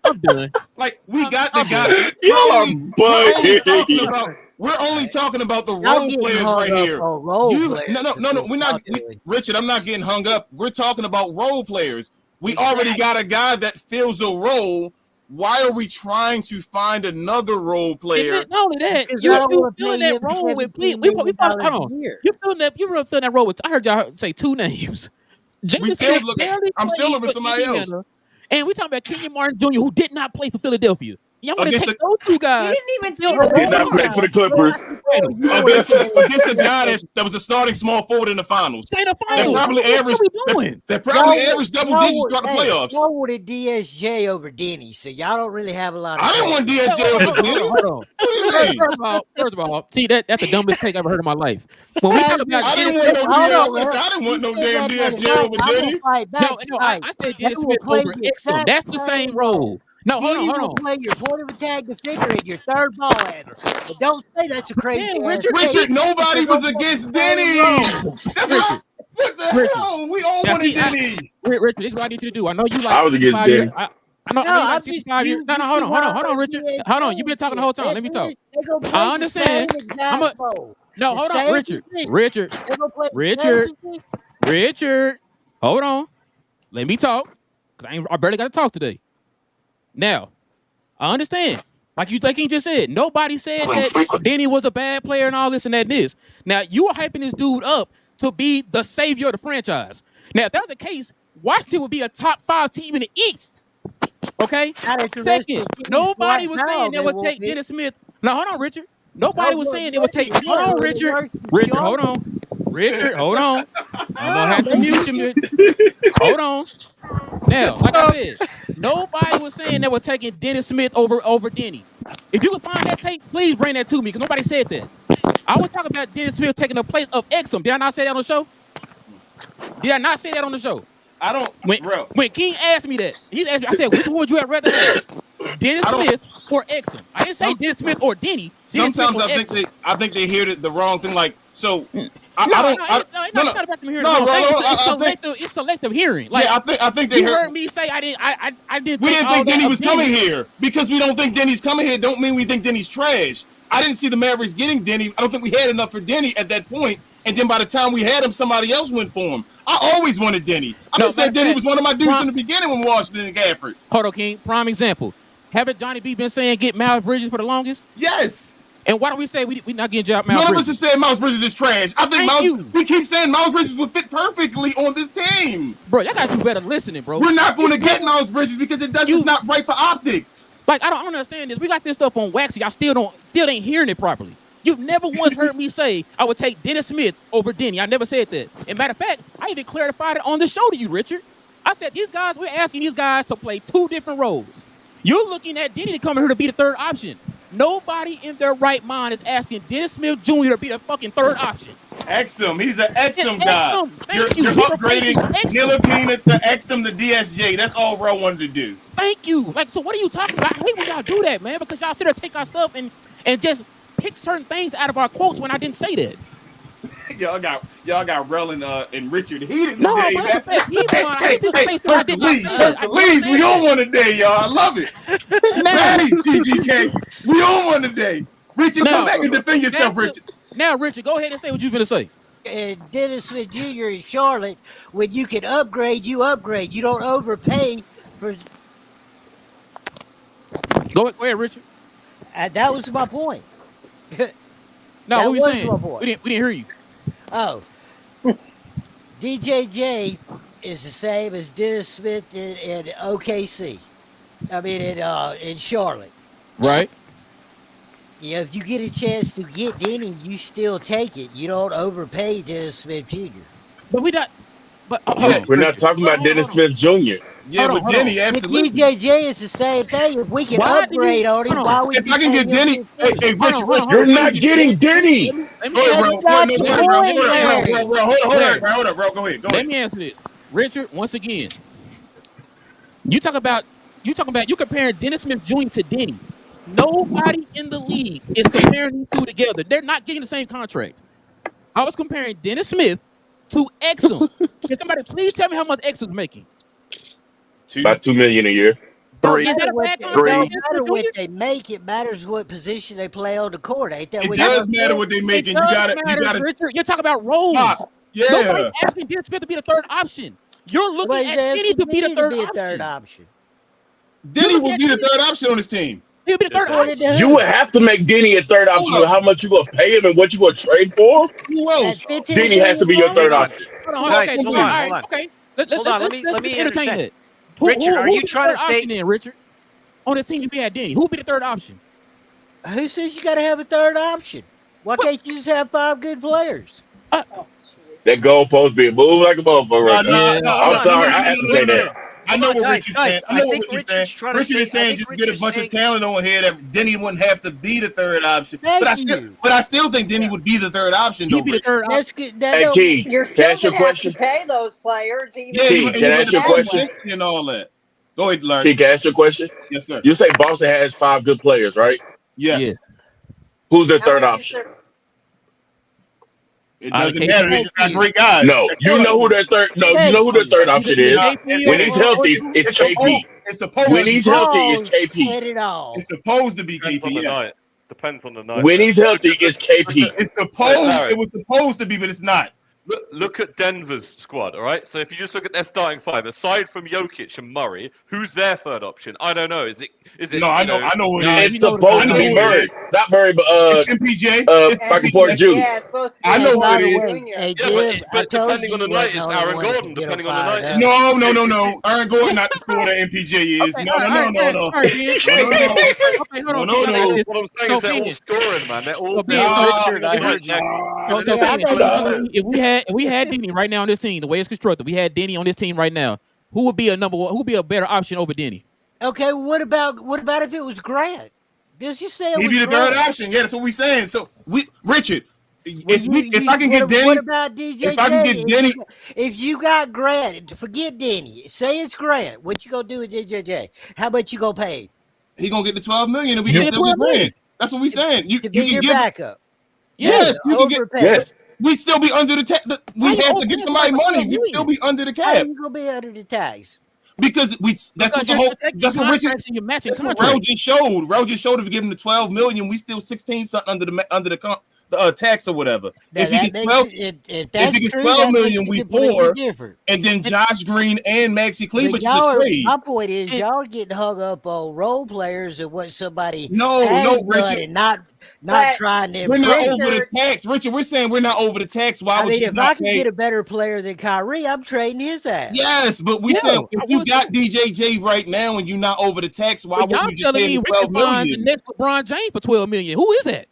Speaker 1: I'm done.
Speaker 2: Like we got the guy.
Speaker 9: Y'all are bugging.
Speaker 2: We're only talking about the
Speaker 6: Y'all
Speaker 2: role
Speaker 6: getting
Speaker 2: players
Speaker 6: hung
Speaker 2: right
Speaker 6: up
Speaker 2: here.
Speaker 6: on role players.
Speaker 2: No. We're not, Richard. I'm not getting hung up. We're talking about role players. We already got a guy that fills a role. Why are we trying to find another role player?
Speaker 1: Not only that,
Speaker 6: Because
Speaker 1: you
Speaker 6: y'all wanna
Speaker 1: filling
Speaker 6: pay
Speaker 1: that
Speaker 6: him
Speaker 1: role with.
Speaker 6: $17
Speaker 1: We
Speaker 6: million
Speaker 1: hold
Speaker 6: a
Speaker 1: on.
Speaker 6: year.
Speaker 1: You really filling that role with. I heard y'all say two names.
Speaker 2: We still look. I'm still looking for somebody else.
Speaker 1: And we talking about Kenyon Martin Jr., who did not play for Philadelphia. Y'all want to
Speaker 2: Against
Speaker 1: take those two
Speaker 8: You
Speaker 1: guys.
Speaker 8: didn't even
Speaker 1: Still
Speaker 8: see
Speaker 1: hold
Speaker 9: Did not
Speaker 1: on.
Speaker 9: play for the Clippers.
Speaker 2: Against a guy that was a starting small forward in the finals.
Speaker 1: Stay in the
Speaker 2: That
Speaker 1: finals.
Speaker 2: probably
Speaker 1: What
Speaker 2: averaged.
Speaker 1: we doing?
Speaker 2: That probably averaged double digits throughout the playoffs.
Speaker 6: Y'all wanted DSJ over Denny, so y'all don't really have a lot of.
Speaker 2: I didn't want DSJ over Denny.
Speaker 1: Hold on.
Speaker 2: What do you mean?
Speaker 1: First of all, see that's the dumbest take I've ever heard in my life. When we talk about
Speaker 2: I didn't want no I didn't want no damn DSJ over Denny.
Speaker 1: No, I said Dennis Smith over Exum. That's the same role. No, hold on.
Speaker 6: Play your point of attack defender and your third ball handler. But don't say that's a crazy.
Speaker 1: Yeah,
Speaker 2: Richard, nobody was against Denny. That's what. What the
Speaker 1: Richard.
Speaker 2: hell? We all
Speaker 1: Now,
Speaker 2: wanted
Speaker 1: see,
Speaker 2: Denny.
Speaker 1: Richard, this is what I need you to do. I know you like
Speaker 9: I was against
Speaker 1: 65 years.
Speaker 9: Denny.
Speaker 1: I know you
Speaker 6: I'm
Speaker 1: like
Speaker 6: just
Speaker 1: 65 years. No, hold on, Richard. Hold on. You've been talking the whole time. Let me talk.
Speaker 6: They gonna play
Speaker 1: I understand.
Speaker 6: The same exact role.
Speaker 1: No,
Speaker 6: The
Speaker 1: hold on,
Speaker 6: same
Speaker 1: Richard.
Speaker 6: position.
Speaker 1: Richard.
Speaker 6: They gonna play the
Speaker 1: Richard.
Speaker 6: same position.
Speaker 1: Richard. Hold on. Let me talk. Because I barely got to talk today. Now, I understand. Like you just said, nobody said that Denny was a bad player and all this and that and this. Now, you are hyping this dude up to be the savior of the franchise. Now, if that was the case, Washington would be a top 5 team in the East. Okay? Second, nobody was saying they would take Dennis Smith. Now, hold on, Richard. Nobody was saying they would take. Hold on, Richard. Richard, hold on. Richard, hold on. I'm going to have to mute you. Hold on. Now, like I said, nobody was saying they were taking Dennis Smith over Denny. If you can find that tape, please bring that to me because nobody said that. I was talking about Dennis Smith taking the place of Exum. Did I not say that on the show? Did I not say that on the show?
Speaker 2: I don't.
Speaker 1: When King asked me that, he asked me, I said, which one would you have rather have? Dennis Smith or Exum? I didn't say Dennis Smith or Denny.
Speaker 2: Sometimes I think they hear the wrong thing. Like so. It's not about them hearing. It's selective hearing. Like, yeah, I think they
Speaker 1: heard me say I didn't.
Speaker 2: We didn't think Denny was coming here because we don't think Denny's coming here. Don't mean we think Denny's trash. I didn't see the Mavericks getting Denny. I don't think we had enough for Denny at that point. And then by the time we had him, somebody else went for him. I always wanted Denny. I just said Denny was one of my dudes in the beginning when Washington and Gafford.
Speaker 1: Hold on, King. Prime example. Haven't Johnny B been saying get Miles Bridges for the longest?
Speaker 2: Yes.
Speaker 1: And why don't we say we not getting Miles
Speaker 2: Bridges? None of us
Speaker 1: has
Speaker 2: said Miles Bridges is trash. I think we keep saying Miles Bridges would fit perfectly on this team.
Speaker 1: Bro, y'all gotta do better listening, bro.
Speaker 2: We're not going to get Miles Bridges because it's not right for optics.
Speaker 1: Like, I don't understand this. We got this stuff on wax. Y'all still ain't hearing it properly. You've never once heard me say I would take Dennis Smith over Denny. I never said that. And matter of fact, I even clarified it on the show to you, Richard. I said we're asking these guys to play 2 different roles. You're looking at Denny to come here to be the third option. Nobody in their right mind is asking Dennis Smith Jr. to be the fucking third option.
Speaker 2: Exum. He's an Exum guy. You're upgrading Nilla Peanuts to Exum to DSJ. That's all Relle wanted to do.
Speaker 1: Thank you. Like, so what are you talking about? I hate when y'all do that, man, because y'all sit there take our stuff and just pick certain things out of our quotes when I didn't say that.
Speaker 2: y'all got Relle and Richard heated
Speaker 1: no,
Speaker 2: today. Please, we on one today, y'all. I love it. Hey, GGK, we on one today. Richard, come back and defend yourself, Richard.
Speaker 1: Now, Richard, go ahead and say what you're going to say.
Speaker 6: And Dennis Smith Jr. in Charlotte, when you can upgrade, you upgrade. You don't overpay for.
Speaker 1: Go ahead, Richard.
Speaker 6: That was my point.
Speaker 1: No, what were you saying? We didn't hear you.
Speaker 6: Oh, DJJ is the same as Dennis Smith in OKC. I mean, in Charlotte.
Speaker 1: Right.
Speaker 6: Yeah, if you get a chance to get Denny, you still take it. You don't overpay Dennis Smith Jr.
Speaker 1: But we not. But
Speaker 9: we're not talking about Dennis Smith Jr.
Speaker 2: Yeah, but Denny, absolutely.
Speaker 6: DJJ is the same thing. If we can upgrade on him, why would
Speaker 2: if I can get Denny? Hey, Richard,
Speaker 9: you're not getting Denny.
Speaker 2: Hold on, bro. Go ahead.
Speaker 1: Let me answer this, Richard. Once again, you comparing Dennis Smith Jr. to Denny. Nobody in the league is comparing these two together. They're not getting the same contract. I was comparing Dennis Smith to Exum. Can somebody please tell me how much Exum's making?
Speaker 9: About $2 million a year.
Speaker 6: Three. It doesn't matter what they make. It matters what position they play on the court. Ain't that?
Speaker 2: It does matter what they making. You got it.
Speaker 1: Richard, you're talking about roles.
Speaker 2: Yeah.
Speaker 1: Nobody's asking Dennis Smith to be the third option. You're looking at Denny to be the third option.
Speaker 2: Denny will be the third option on this team.
Speaker 1: He'll be the third option.
Speaker 9: You would have to make Denny a third option with how much you gonna pay him and what you gonna trade for him.
Speaker 2: Who else?
Speaker 9: Denny has to be your third option.
Speaker 10: Hold on.
Speaker 1: Okay.
Speaker 10: Let me entertain
Speaker 1: that.
Speaker 10: Richard, are you trying to say
Speaker 1: then, Richard? On the team, you be at Denny. Who would be the third option?
Speaker 6: Who says you got to have a third option? Why can't you just have 5 good players?
Speaker 9: That goalpost being moved like a motherfucker right now. I'm sorry, I have to say that.
Speaker 2: I know what Richard's saying. Richard is saying just get a bunch of talent on here that Denny wouldn't have to be the third option. But I still think Denny would be the third option.
Speaker 1: He'd be the third option.
Speaker 9: Hey, Key,
Speaker 8: you're still going to have to pay those players.
Speaker 9: Key, can I ask you a question?
Speaker 2: And all that. Go ahead, Larry.
Speaker 9: Key, can I ask you a question?
Speaker 2: Yes, sir.
Speaker 9: You say Boston has 5 good players, right?
Speaker 2: Yes.
Speaker 9: Who's their third option?
Speaker 2: It doesn't matter. They just got great guys.
Speaker 9: No, you know who their third. No, you know who their third option is. When he's healthy, it's KP.
Speaker 2: It's supposed.
Speaker 9: When he's healthy, it's KP.
Speaker 6: Said it all.
Speaker 2: It's supposed to be
Speaker 10: Depends on
Speaker 2: KP.
Speaker 10: the
Speaker 2: Yes.
Speaker 10: night. Depends on the night.
Speaker 9: When he's healthy, it's KP.
Speaker 2: It's supposed. It was supposed to be, but it's not.
Speaker 10: Look at Denver's squad, all right? So if you just look at their starting five, aside from Jokic and Murray, who's their third option? I don't know. Is it?
Speaker 2: No, I know who it is.
Speaker 9: It's supposed to be Murray, not Murray, but
Speaker 2: It's MPJ.
Speaker 9: Michael Porter Jr.
Speaker 8: Yeah, it's supposed to be.
Speaker 2: I know who it is.
Speaker 6: Hey,
Speaker 10: Yeah,
Speaker 6: Jim, I
Speaker 10: but
Speaker 6: told
Speaker 10: depending
Speaker 6: you
Speaker 10: on the
Speaker 6: you
Speaker 10: night,
Speaker 6: wasn't
Speaker 10: it's Aaron
Speaker 6: one to
Speaker 10: Gordon.
Speaker 6: get
Speaker 10: Depending
Speaker 6: him
Speaker 10: on the
Speaker 6: fired
Speaker 10: night.
Speaker 6: up.
Speaker 2: No. Aaron Gordon not the score that MPJ is. No.
Speaker 10: What I'm saying is they're all scoring, man. They're all.
Speaker 1: Richard,
Speaker 10: I
Speaker 1: heard
Speaker 10: you.
Speaker 1: if we had Denny right now on this team, the way it's constructed, we had Denny on this team right now. Who would be a number one? Who would be a better option over Denny?
Speaker 6: Okay, what about if it was Grant? Just say
Speaker 2: He'd be the third option. Yeah, that's what we're saying. So Richard, if I can get Denny,
Speaker 6: what about DJ?
Speaker 2: If I can get Denny,
Speaker 6: if you got Grant, forget Denny. Say it's Grant. What you gonna do with DJJ? How much you gonna pay?
Speaker 2: He gonna get the $12 million, and we can still be playing. That's what we're saying. You
Speaker 6: To be
Speaker 2: can
Speaker 6: your
Speaker 2: give
Speaker 6: backup.
Speaker 2: Yes, you can get.
Speaker 6: Overpay.
Speaker 9: Yes.
Speaker 2: We'd still be under the tax. We have to get somebody money. We'd still be under the
Speaker 6: How
Speaker 2: cap
Speaker 6: you gonna be under the tax?
Speaker 2: because that's what the whole. That's what Richard.
Speaker 1: You're matching
Speaker 2: That's what Relle just showed. Relle just showed if we give him the $12 million, we still 16 something under the tax or whatever.
Speaker 6: Now,
Speaker 2: If he gets 12,
Speaker 6: if that's
Speaker 2: he gets
Speaker 6: true,
Speaker 2: 12
Speaker 6: that
Speaker 2: million,
Speaker 6: makes
Speaker 2: we
Speaker 6: it completely
Speaker 2: pour,
Speaker 6: different.
Speaker 2: and then Josh Green and Maxi Kleber
Speaker 6: But
Speaker 2: just trade.
Speaker 6: my point is, y'all are getting hung up on role players and what somebody
Speaker 2: No,
Speaker 6: has done
Speaker 2: Richard.
Speaker 6: and not
Speaker 8: But
Speaker 6: trying to
Speaker 2: We're
Speaker 6: impress.
Speaker 2: not over the tax, Richard. We're saying we're not over the tax. Why
Speaker 6: I
Speaker 2: would
Speaker 6: mean,
Speaker 2: you
Speaker 6: if
Speaker 2: not
Speaker 6: I can
Speaker 2: pay?
Speaker 6: get a better player than Kyrie, I'm trading his ass.
Speaker 2: Yes, but we saying if you got DJJ right now and you're not over the tax, why would you just pay him
Speaker 1: we
Speaker 2: $12
Speaker 1: can find the
Speaker 2: million?
Speaker 1: next LeBron James for $12 million? Who is that?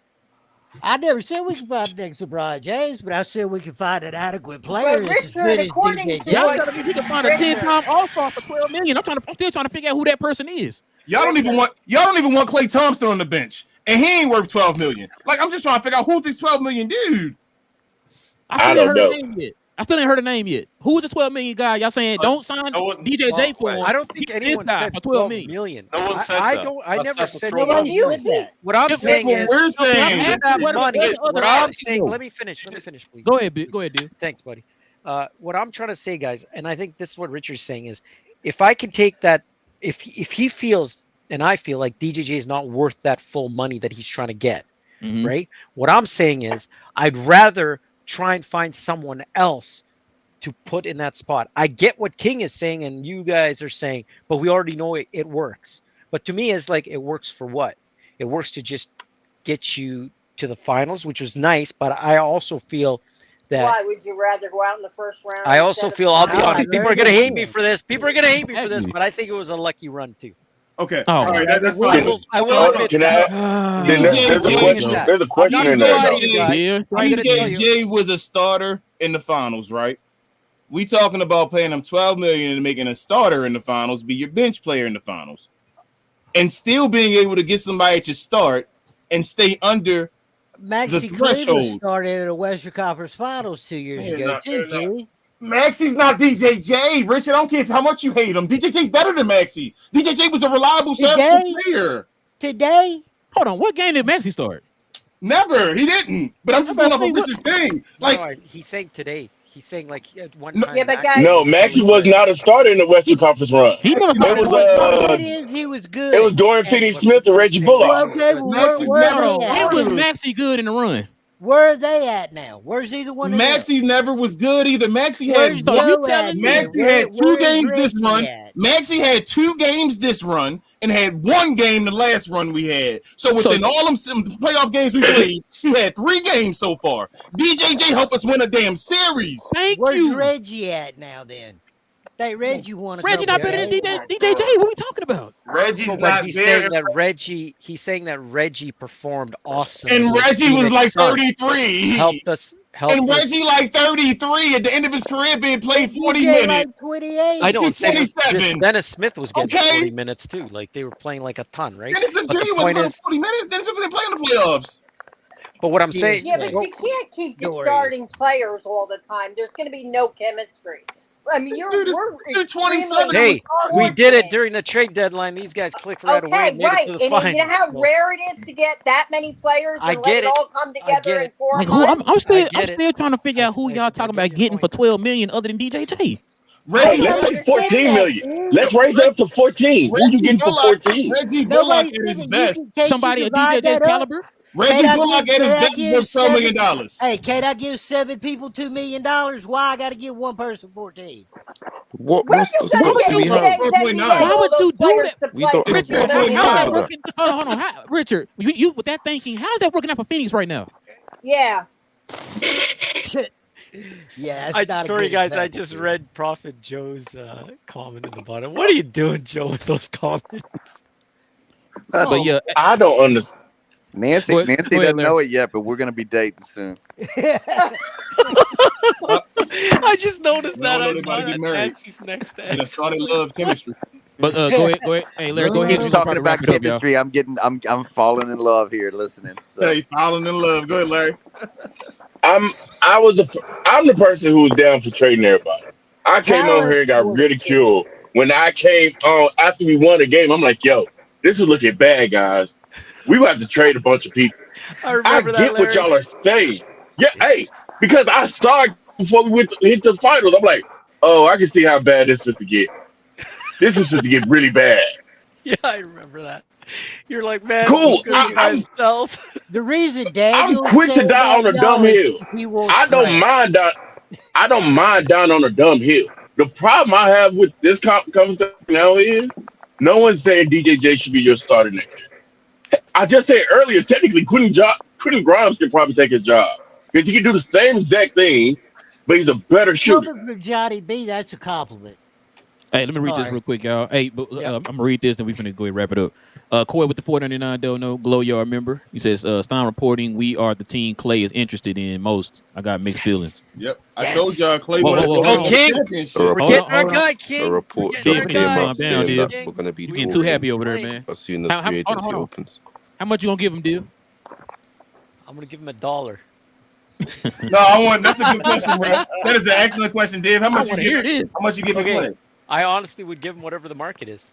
Speaker 6: I never said we can find the next LeBron James, but I said we can find an adequate player.
Speaker 8: But
Speaker 6: that's as
Speaker 8: Richard,
Speaker 6: good as
Speaker 8: according
Speaker 6: DJ
Speaker 8: to
Speaker 1: Y'all
Speaker 8: what-
Speaker 1: telling me we can find a 10-time All-Star for $12 million? I'm still trying to figure out who that person is.
Speaker 2: Y'all don't even want Klay Thompson on the bench, and he ain't worth $12 million. Like I'm just trying to figure out who's this $12 million dude.
Speaker 9: I don't know.
Speaker 1: I still ain't heard a name yet. Who's the $12 million guy? Y'all saying don't sign DJJ for him.
Speaker 11: I don't think
Speaker 1: Get
Speaker 11: anyone
Speaker 1: this guy
Speaker 11: said
Speaker 1: for
Speaker 11: $12
Speaker 1: $12
Speaker 11: million.
Speaker 10: No one said
Speaker 11: I
Speaker 10: that.
Speaker 11: don't. I
Speaker 10: That's
Speaker 11: never
Speaker 10: not
Speaker 11: said
Speaker 10: true.
Speaker 8: Well,
Speaker 11: $12
Speaker 8: you
Speaker 11: million.
Speaker 8: keep
Speaker 11: What I'm
Speaker 2: That's
Speaker 11: saying
Speaker 2: what
Speaker 11: is,
Speaker 2: we're saying.
Speaker 11: with that money, what I'm saying.
Speaker 1: No.
Speaker 11: Let me finish, please.
Speaker 1: Go ahead, dude.
Speaker 11: Thanks, buddy. What I'm trying to say, guys, and I think this is what Richard's saying is, if I can take that, if he feels and I feel like DJJ is not worth that full money that he's trying to get, right? What I'm saying is, I'd rather try and find someone else to put in that spot. I get what King is saying and you guys are saying, but we already know it works. But to me, it's like, it works for what? It works to just get you to the finals, which was nice. But I also feel that.
Speaker 8: Why would you rather go out in the first round?
Speaker 11: I also feel, I'll be honest, people are going to hate me for this.
Speaker 1: Exactly.
Speaker 11: But I think it was a lucky run too.
Speaker 2: Okay.
Speaker 1: Oh,
Speaker 2: All right. That's
Speaker 11: I
Speaker 2: fine.
Speaker 11: will admit
Speaker 9: Can
Speaker 11: that.
Speaker 9: there's a question in there.
Speaker 1: Yeah.
Speaker 2: DJJ was a starter in the finals, right? We talking about paying him $12 million and making a starter in the finals be your bench player in the finals, and still being able to get somebody to start and stay under
Speaker 6: Maxi
Speaker 2: the
Speaker 6: Kleber
Speaker 2: threshold.
Speaker 6: started in the Western Conference Finals 2 years ago, too, Kenny.
Speaker 2: Maxi's not DJJ, Richard. I don't care how much you hate him. DJJ's better than Maxi. DJJ was a reliable serviceable player.
Speaker 6: Today?
Speaker 1: Hold on. What game did Maxi start?
Speaker 2: Never. He didn't. But I'm just going off of Richard's thing. Like,
Speaker 11: No, he's saying today. He's saying like at one
Speaker 2: No,
Speaker 11: time.
Speaker 8: Yeah, but
Speaker 11: back-
Speaker 8: guys-
Speaker 9: No, Maxie was not a starter in the Western Conference run.
Speaker 1: He never
Speaker 9: It
Speaker 1: started.
Speaker 9: was
Speaker 6: The point is, he was good.
Speaker 9: it was Dorian Finney-Smith and Reggie Bullock.
Speaker 6: Well, okay, well,
Speaker 2: Maxi's
Speaker 6: where
Speaker 2: never-
Speaker 6: are they at?
Speaker 1: When was Maxi good in the run?
Speaker 6: Where are they at now? Where's either one of them?
Speaker 2: Maxi never was good either. Maxi
Speaker 6: Where's
Speaker 2: had
Speaker 1: So you
Speaker 6: Joe
Speaker 1: telling
Speaker 6: at
Speaker 1: me-
Speaker 6: now?
Speaker 2: Maxi had
Speaker 6: Where
Speaker 2: 2
Speaker 6: is
Speaker 2: games this
Speaker 6: Reggie
Speaker 2: run.
Speaker 6: at?
Speaker 2: Maxi had 2 games this run and had 1 game the last run we had. So within all them playoff games we played, he had 3 games so far. DJJ helped us win a damn series.
Speaker 1: Thank
Speaker 6: Where's
Speaker 1: you.
Speaker 6: Reggie at now then? They Reggie won a
Speaker 1: Reggie
Speaker 6: couple
Speaker 1: not better than
Speaker 6: games.
Speaker 1: DJJ. What are we talking about?
Speaker 2: Reggie's
Speaker 11: But
Speaker 2: not
Speaker 11: he's
Speaker 2: there.
Speaker 11: saying that Reggie. He's saying that Reggie performed awesome.
Speaker 2: And
Speaker 11: with
Speaker 2: Reggie was
Speaker 11: Phoenix
Speaker 2: like
Speaker 11: Suns.
Speaker 2: 33.
Speaker 11: Helped us.
Speaker 2: And Reggie like 33 at the end of his career being played 40
Speaker 6: DJ
Speaker 2: minutes.
Speaker 6: like 28.
Speaker 11: I know. I'm saying
Speaker 2: 27.
Speaker 11: Dennis Smith was getting
Speaker 2: Okay.
Speaker 11: 40 minutes too. Like they were playing like a ton, right?
Speaker 2: Dennis Smith
Speaker 11: But the
Speaker 2: Jr. was
Speaker 11: point
Speaker 2: playing
Speaker 11: is-
Speaker 2: 40 minutes. Dennis Smith didn't play in the playoffs.
Speaker 11: But what I'm saying,
Speaker 8: Yeah, but you can't keep the
Speaker 6: Dorian.
Speaker 8: starting players all the time. There's going to be no chemistry. I mean,
Speaker 2: Dude,
Speaker 8: we're
Speaker 2: dude, 27
Speaker 8: extremely
Speaker 11: Hey, we did it
Speaker 8: fortunate.
Speaker 11: during the trade deadline. These guys clicked right away
Speaker 8: Okay,
Speaker 11: and made it
Speaker 8: right.
Speaker 11: to the
Speaker 8: And
Speaker 11: finals.
Speaker 8: you know how
Speaker 11: So,
Speaker 8: rare it is to get that many players
Speaker 11: I
Speaker 8: and let
Speaker 11: get
Speaker 8: it
Speaker 11: it.
Speaker 8: all come
Speaker 11: I
Speaker 8: together
Speaker 11: get
Speaker 8: in
Speaker 11: it.
Speaker 8: 4
Speaker 1: Like who? I'm
Speaker 8: months?
Speaker 1: still
Speaker 11: get it.
Speaker 1: trying to figure out who y'all talking about getting for 12 million other than DJJ.
Speaker 9: Hey,
Speaker 8: I
Speaker 9: let's take
Speaker 8: understand
Speaker 9: 14
Speaker 8: that.
Speaker 9: million. Let's raise it up to 14. Who you getting for 14?
Speaker 2: Reggie Bullock
Speaker 6: Nobody's
Speaker 2: at his
Speaker 6: thinking
Speaker 2: best.
Speaker 6: can't
Speaker 1: Somebody
Speaker 6: you
Speaker 1: a
Speaker 6: divide
Speaker 1: DJJ's
Speaker 6: that up?
Speaker 1: caliber.
Speaker 2: Reggie
Speaker 6: Can I
Speaker 2: Bullock
Speaker 6: give-
Speaker 2: at his
Speaker 6: can I
Speaker 2: best is
Speaker 6: give
Speaker 2: worth $12 million.
Speaker 6: Hey, can't I give 7 people $2 million? Why I got to give one person 14?
Speaker 4: What
Speaker 8: Where
Speaker 4: what's
Speaker 8: you
Speaker 4: the
Speaker 8: gonna
Speaker 4: slots
Speaker 8: get
Speaker 4: do we
Speaker 8: me
Speaker 4: have?
Speaker 8: that
Speaker 2: 4.9.
Speaker 1: Why
Speaker 8: all
Speaker 1: would
Speaker 8: those
Speaker 1: you do
Speaker 8: players
Speaker 1: that?
Speaker 8: to
Speaker 4: We
Speaker 8: play
Speaker 4: don't
Speaker 8: for
Speaker 4: have
Speaker 8: $2
Speaker 1: Richard,
Speaker 8: million?
Speaker 1: how's that
Speaker 2: 4.9.
Speaker 1: working? Hold on. Richard, you with that thinking, how's that working out for Phoenix right now?
Speaker 8: Yeah.
Speaker 6: Yeah, that's not a
Speaker 11: Sorry,
Speaker 6: good
Speaker 11: guys. I
Speaker 6: example,
Speaker 11: just
Speaker 6: dude.
Speaker 11: read Prophet Joe's comment in the bottom. What are you doing, Joe, with those comments?
Speaker 1: But yeah,
Speaker 9: I don't understand.
Speaker 12: Nancy
Speaker 1: go ahead,
Speaker 12: doesn't
Speaker 1: Larry.
Speaker 12: know it yet, but we're gonna be dating soon.
Speaker 11: I just noticed
Speaker 2: We all
Speaker 11: that.
Speaker 2: know
Speaker 11: I
Speaker 2: they about
Speaker 11: saw
Speaker 2: to get
Speaker 11: that
Speaker 2: married.
Speaker 11: Nancy's next
Speaker 2: They done
Speaker 11: answer.
Speaker 2: started love chemistry.
Speaker 1: But go ahead. Hey, Larry, go
Speaker 12: He
Speaker 1: ahead.
Speaker 12: keeps
Speaker 1: We're gonna
Speaker 12: talking
Speaker 1: probably wrap
Speaker 12: about
Speaker 1: it up, y'all.
Speaker 12: chemistry. I'm falling in love here listening. So
Speaker 2: Hey, falling in love. Go ahead, Larry.
Speaker 9: I'm I'm the person who was down for trading everybody. I came on
Speaker 6: Talent
Speaker 9: here and got
Speaker 6: for the chemistry.
Speaker 9: ridiculed when I came on after we won the game. I'm like, yo, this is looking bad, guys. We have to trade a bunch of people.
Speaker 11: I
Speaker 9: I
Speaker 11: remember that,
Speaker 9: get what
Speaker 11: Larry.
Speaker 9: y'all are saying. Yeah, hey, because I saw it before we hit the finals. I'm like, oh, I can see how bad this is to get. This is just to get really bad.
Speaker 11: Yeah, I remember that. You're like, man, he's
Speaker 9: Cool.
Speaker 11: gonna be by himself.
Speaker 6: The reason
Speaker 9: I'm
Speaker 6: Daniel is
Speaker 9: quick to
Speaker 6: saying
Speaker 9: die
Speaker 6: that,
Speaker 9: on a dumb
Speaker 6: y'all, is
Speaker 9: hill.
Speaker 6: he wants
Speaker 9: I don't
Speaker 6: Grant.
Speaker 9: mind down. I don't mind down on a dumb hill. The problem I have with this conversation now is no one's saying DJJ should be your starter next year. I just said earlier, technically, Quentin Grimes can probably take his job because he can do the same exact thing, but he's a better shooter.
Speaker 6: Coming from Johnny B, that's a compliment.
Speaker 1: Hey, let me read this
Speaker 6: Sorry.
Speaker 1: real quick, y'all. Hey, but,
Speaker 11: Yep.
Speaker 1: I'm gonna read this, then we finna go ahead and wrap it up. Coy with the 499 don't know Glow Yard member. He says, Stein reporting we are the team Clay is interested in most. I got mixed feelings.
Speaker 2: Yep. I told y'all Clay
Speaker 1: Whoa,
Speaker 2: wanted
Speaker 1: whoa,
Speaker 2: to
Speaker 1: whoa,
Speaker 2: go
Speaker 1: hold
Speaker 2: to the
Speaker 11: King.
Speaker 2: championship.
Speaker 4: Hold
Speaker 11: We're
Speaker 4: on.
Speaker 11: getting our
Speaker 1: Hold on.
Speaker 11: guy,
Speaker 4: A
Speaker 11: King.
Speaker 4: report
Speaker 11: We're
Speaker 4: just
Speaker 11: getting our
Speaker 1: King,
Speaker 4: came
Speaker 11: guy.
Speaker 4: out
Speaker 1: calm down,
Speaker 4: saying
Speaker 1: dude.
Speaker 4: that we're gonna be
Speaker 1: You getting too
Speaker 4: talking
Speaker 1: happy over there,
Speaker 11: Clay.
Speaker 1: man.
Speaker 4: as soon as free agency opens.
Speaker 1: How much you gonna give him, Div?
Speaker 11: I'm gonna give him $1.
Speaker 2: No, that's a good question, bro. That is an excellent question, Dave. How
Speaker 1: I
Speaker 2: much you
Speaker 1: want to
Speaker 2: give
Speaker 1: hear
Speaker 2: it?
Speaker 1: this.
Speaker 2: How much you give
Speaker 11: Okay.
Speaker 2: Clay?
Speaker 11: I honestly would give him whatever the market is.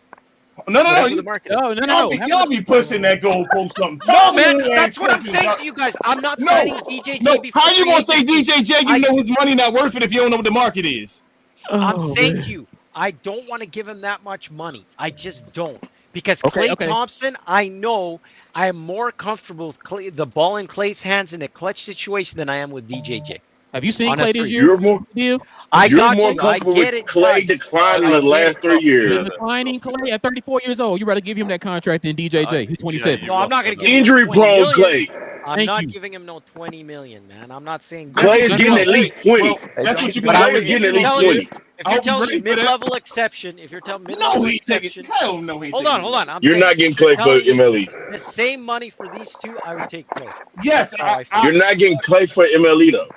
Speaker 2: No.
Speaker 11: Whatever
Speaker 2: You,
Speaker 11: the market is.
Speaker 1: Oh, no.
Speaker 2: y'all be pushing that goalpost something.
Speaker 11: No, man, that's what I'm saying to you guys. I'm not signing DJJ
Speaker 2: No,
Speaker 11: before
Speaker 2: how you
Speaker 11: free
Speaker 2: gonna say
Speaker 11: agency.
Speaker 2: DJJ even though his money not worth it if you don't know what the market is?
Speaker 11: I'm
Speaker 1: Oh,
Speaker 11: saying
Speaker 1: man.
Speaker 11: to you, I don't want to give him that much money. I just don't. Because
Speaker 1: Okay,
Speaker 11: Klay Thompson, I know I am more comfortable with the ball in Klay's hands in a clutch situation than I am with DJJ.
Speaker 1: Have you seen
Speaker 11: On a
Speaker 1: Clay this
Speaker 11: three.
Speaker 1: year?
Speaker 9: You're more
Speaker 1: Div?
Speaker 11: I
Speaker 9: you're
Speaker 11: got
Speaker 9: more
Speaker 11: you. I
Speaker 9: comfortable
Speaker 11: get
Speaker 9: with
Speaker 11: it,
Speaker 9: Clay
Speaker 11: guys.
Speaker 9: declining
Speaker 11: I
Speaker 9: the
Speaker 11: get
Speaker 9: last
Speaker 11: it.
Speaker 9: 3
Speaker 1: The
Speaker 9: years.
Speaker 1: declining Clay at 34 years old. You rather give him that contract than DJJ, who's 27.
Speaker 11: No, I'm not going to give him
Speaker 9: Injury
Speaker 11: 20
Speaker 9: prone
Speaker 11: million.
Speaker 9: Clay.
Speaker 11: I'm
Speaker 1: Thank
Speaker 11: not
Speaker 1: you.
Speaker 11: giving him no 20 million, man. I'm not saying
Speaker 9: Clay is
Speaker 1: That's
Speaker 9: getting
Speaker 1: what-
Speaker 9: at least 20.
Speaker 2: Well, that's what you
Speaker 11: But
Speaker 2: can
Speaker 11: I
Speaker 9: Clay
Speaker 11: would,
Speaker 9: is
Speaker 11: if
Speaker 9: getting
Speaker 11: you're
Speaker 9: at least
Speaker 11: telling
Speaker 9: 20.
Speaker 11: me, if
Speaker 2: I
Speaker 11: you're
Speaker 2: hope
Speaker 11: telling
Speaker 2: you're
Speaker 11: me
Speaker 2: ready for that.
Speaker 11: mid-level exception, if you're telling mid-level
Speaker 2: No, he ain't taking.
Speaker 11: exception,
Speaker 2: Hell no, he ain't
Speaker 11: hold
Speaker 2: taking.
Speaker 11: on. I'm
Speaker 9: You're
Speaker 11: saying,
Speaker 9: not getting
Speaker 11: if you're
Speaker 9: Clay for
Speaker 11: telling me
Speaker 9: MLE.
Speaker 11: the same money for these two, I would take Clay.
Speaker 2: Yes,
Speaker 11: That's how I feel.
Speaker 9: You're not getting Clay for MLE though.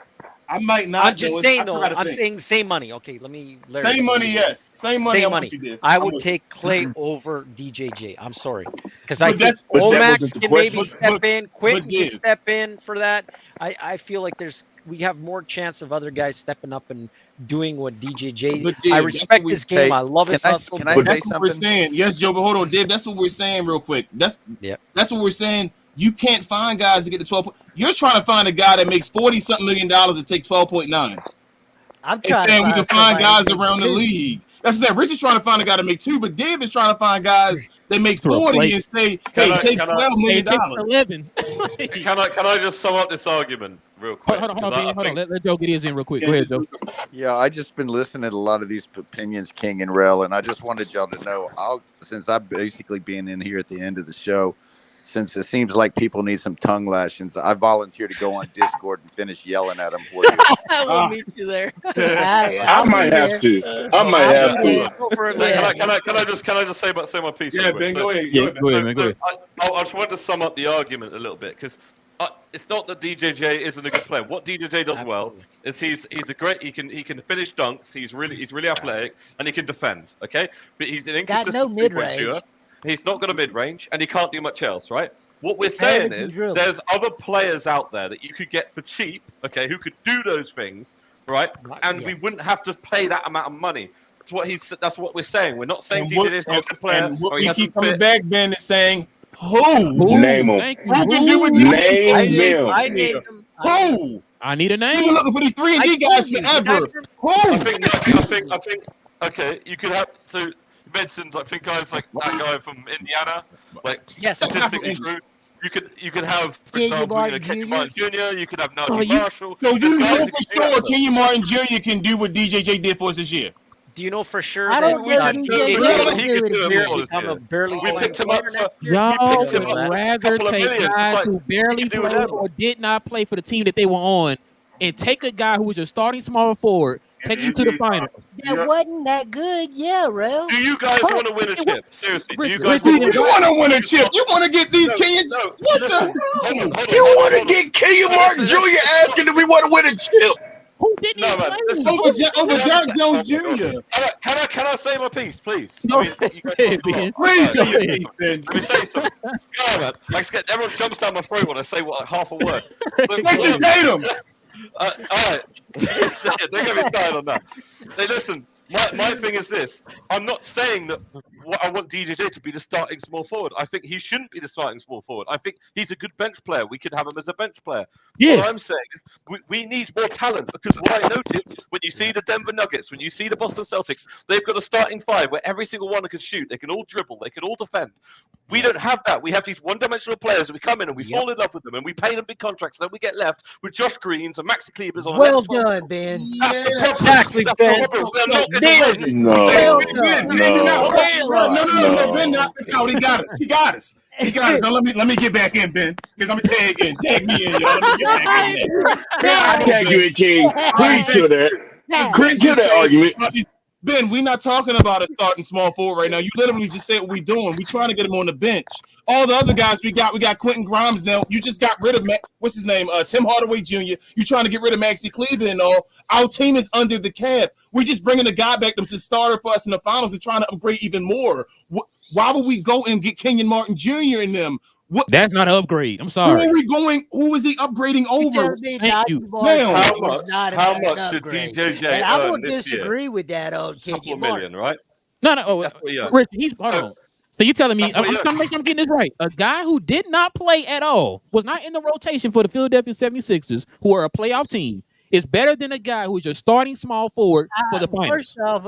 Speaker 2: I might not.
Speaker 11: I'm just
Speaker 2: though. I
Speaker 11: saying,
Speaker 2: still
Speaker 11: though,
Speaker 2: gotta
Speaker 11: I'm
Speaker 2: think.
Speaker 11: saying the same money. Okay, let me. Larry,
Speaker 2: Same
Speaker 11: let
Speaker 2: money,
Speaker 11: me-
Speaker 2: yes. Same money.
Speaker 11: Same
Speaker 2: I'm
Speaker 11: money.
Speaker 2: with you, Div.
Speaker 11: I
Speaker 2: I'm
Speaker 11: would
Speaker 2: with
Speaker 11: take Clay over DJJ. I'm sorry, because I
Speaker 2: But
Speaker 11: think
Speaker 9: But that
Speaker 11: Omax
Speaker 9: wasn't the
Speaker 11: can maybe
Speaker 9: question.
Speaker 11: step in. Quentin can
Speaker 2: Div.
Speaker 11: step in for that. I feel like we have more chance of other guys stepping up and doing what DJJ.
Speaker 2: But Div,
Speaker 11: I
Speaker 2: that's
Speaker 11: respect
Speaker 2: what
Speaker 11: his game.
Speaker 12: Hey,
Speaker 11: I love his hustle.
Speaker 12: can I
Speaker 11: but
Speaker 12: say
Speaker 2: that's what we're
Speaker 12: something?
Speaker 2: saying. Yes, Joe, but hold on, Div. That's what we're saying real quick. That's what we're saying. You can't find guys to get to 12. You're trying to find a guy that makes $40-something million and take 12.9.
Speaker 6: I'm
Speaker 2: And
Speaker 6: trying to
Speaker 2: saying we can find
Speaker 6: find
Speaker 2: guys
Speaker 6: somebody
Speaker 2: around the
Speaker 6: too.
Speaker 2: league. That's what Rich is trying to find a guy to make 2, but Dave is trying to find guys that make
Speaker 1: To
Speaker 2: 40
Speaker 1: replace-
Speaker 2: and say,
Speaker 10: Can
Speaker 2: hey,
Speaker 10: I-
Speaker 2: take
Speaker 10: can I-
Speaker 2: $12
Speaker 1: Hey,
Speaker 2: million.
Speaker 1: take 11.
Speaker 10: Can I just sum up this argument real quick?
Speaker 1: Hold on,
Speaker 10: 'Cause I
Speaker 1: hold on.
Speaker 10: think-
Speaker 1: Let Joe get his in real quick. Go ahead, Joe.
Speaker 12: Yeah, I just been listening to a lot of these opinions, King and Rel, and I just wanted y'all to know, since I've basically been in here at the end of the show, since it seems like people need some tongue lashings, I volunteer to go on Discord and finish yelling at them for you.
Speaker 11: We'll meet you there.
Speaker 9: I might have to. I might have to.
Speaker 11: Go for it,
Speaker 8: Yeah.
Speaker 11: man.
Speaker 10: Can I just say my piece?
Speaker 2: Yeah,
Speaker 10: real quick?
Speaker 2: Ben, go ahead.
Speaker 1: Yeah, go ahead, man. Go ahead.
Speaker 10: I just want to sum up the argument a little bit because it's not that DJJ isn't a good player. What DJJ does well is he's a great. He can finish dunks. He's really athletic and he can defend. Okay, but he's an
Speaker 6: Got
Speaker 10: inconsistent
Speaker 6: no
Speaker 10: three-point
Speaker 6: mid-range.
Speaker 10: shooter. He's not got a mid range and he can't do much else. Right. What we're
Speaker 6: Better
Speaker 10: saying
Speaker 6: than
Speaker 10: is
Speaker 6: dribble.
Speaker 10: there's other players out there that you could get for cheap. Okay, who could do those things right? And we wouldn't have to pay that amount of money. That's what we're saying. We're not saying DJ is not a good player.
Speaker 13: And what
Speaker 10: or he
Speaker 13: we keep
Speaker 10: hasn't
Speaker 13: coming
Speaker 10: fit.
Speaker 13: back, Ben, is saying, who?
Speaker 9: Name them.
Speaker 1: Thank you.
Speaker 13: Who can do what
Speaker 9: Name
Speaker 13: DJ?
Speaker 9: them.
Speaker 11: I named them.
Speaker 13: Who?
Speaker 1: I need a
Speaker 13: We've been
Speaker 1: name.
Speaker 13: looking for these 3 and
Speaker 11: I
Speaker 13: D guys
Speaker 11: told you,
Speaker 13: forever.
Speaker 10: I
Speaker 13: Who?
Speaker 10: think. Okay, you could have you mentioned guys like that guy from Indiana, like
Speaker 11: Yes.
Speaker 10: statistically true. You could have, for example, Kenyon Martin Jr. You could have Najee Marshall.
Speaker 13: So you
Speaker 10: There's guys
Speaker 13: know
Speaker 10: who
Speaker 13: for
Speaker 10: can do that
Speaker 13: sure
Speaker 10: stuff.
Speaker 13: Kenyon Martin Jr. can do what DJJ did for us this year.
Speaker 11: Do you know for sure
Speaker 6: I
Speaker 11: that
Speaker 6: don't know
Speaker 11: DJ
Speaker 6: DJ
Speaker 10: He could do it
Speaker 11: will
Speaker 10: for
Speaker 11: become
Speaker 10: us,
Speaker 11: a barely
Speaker 10: We
Speaker 11: playing
Speaker 10: picked him up
Speaker 11: player
Speaker 10: for
Speaker 11: next year?
Speaker 1: Y'all
Speaker 10: picked him
Speaker 1: would
Speaker 10: up.
Speaker 1: rather
Speaker 10: Couple of
Speaker 1: take
Speaker 10: million.
Speaker 1: guys
Speaker 10: Like,
Speaker 1: who barely
Speaker 10: he can do
Speaker 1: played
Speaker 10: whatever.
Speaker 1: or did not play for the team that they were on and take a guy who was your starting small forward, take him to the finals.
Speaker 6: That wasn't that good. Yeah, Rel.
Speaker 10: Do you guys want to win a chip? Seriously, do you guys
Speaker 1: Richard,
Speaker 13: You want to win a chip? You want to get these Kenyans? What the hell?
Speaker 9: You want to get Kenyon Martin Jr. asking if we want to win a chip?
Speaker 1: Who didn't
Speaker 10: No,
Speaker 1: even
Speaker 10: man.
Speaker 1: play?
Speaker 13: Over Derrick Jones Jr.
Speaker 10: Can I say my piece, please?
Speaker 1: No,
Speaker 10: I mean, you guys
Speaker 1: ahead,
Speaker 10: talk a lot.
Speaker 1: Ben.
Speaker 13: Please say your
Speaker 1: Go
Speaker 13: piece, Ben.
Speaker 10: Let me say something. God, man. Everyone jumps down my throat when I say half a word.
Speaker 13: Jason Tatum.
Speaker 10: All right. Don't get me started on that. Hey, listen. My thing is this. I'm not saying that I want DJJ to be the starting small forward. I think he shouldn't be the starting small forward. I think he's a good bench player. We could have him as a bench player.
Speaker 1: Yes.
Speaker 10: What I'm saying is we need more talent, because what I noticed when you see the Denver Nuggets, when you see the Boston Celtics, they've got a starting five where every single one can shoot. They can all dribble. They can all defend. We don't have that. We have these one-dimensional players that we come in and we fall in love with them and we pay them big contracts. And then we get left with Josh Greens and Maxi Klebers on.
Speaker 6: Well done, Ben.
Speaker 11: Exactly, Ben.
Speaker 9: No.
Speaker 6: Well
Speaker 13: Ben,
Speaker 6: done.
Speaker 13: No, Ben, that's how he got us. He got us. Now let me get back in, Ben, because I'm gonna tag me in, y'all. Let me get back in there.
Speaker 9: I tag you in, King. Please kill that. Kill that argument.
Speaker 13: Ben, we're not talking about a starting small forward right now. You literally just said what we're doing. We're trying to get him on the bench. All the other guys we got Quentin Grimes now. You just got rid of what's his name? Tim Hardaway Jr. You're trying to get rid of Maxi Kleber and all. Our team is under the cap. We're just bringing a guy back to starter for us in the finals and trying to upgrade even more. Why would we go and get Kenyon Martin Jr. in them?
Speaker 1: That's not an upgrade. I'm sorry.
Speaker 13: Who are we going? Who is he upgrading over?
Speaker 1: Thank you.
Speaker 10: How much did DJJ
Speaker 6: And I
Speaker 10: earn
Speaker 6: would
Speaker 10: this
Speaker 6: disagree
Speaker 10: year?
Speaker 6: with that on
Speaker 10: $2
Speaker 6: Kenyon
Speaker 10: million,
Speaker 6: Martin.
Speaker 10: right?
Speaker 1: No. Rich, hold on. So you're telling me, I'm trying to make sure I'm getting this right. A guy who did not play at all, was not in the rotation for the Philadelphia 76ers, who are a playoff team, is better than a guy who's your starting small forward for the finals.
Speaker 6: First off,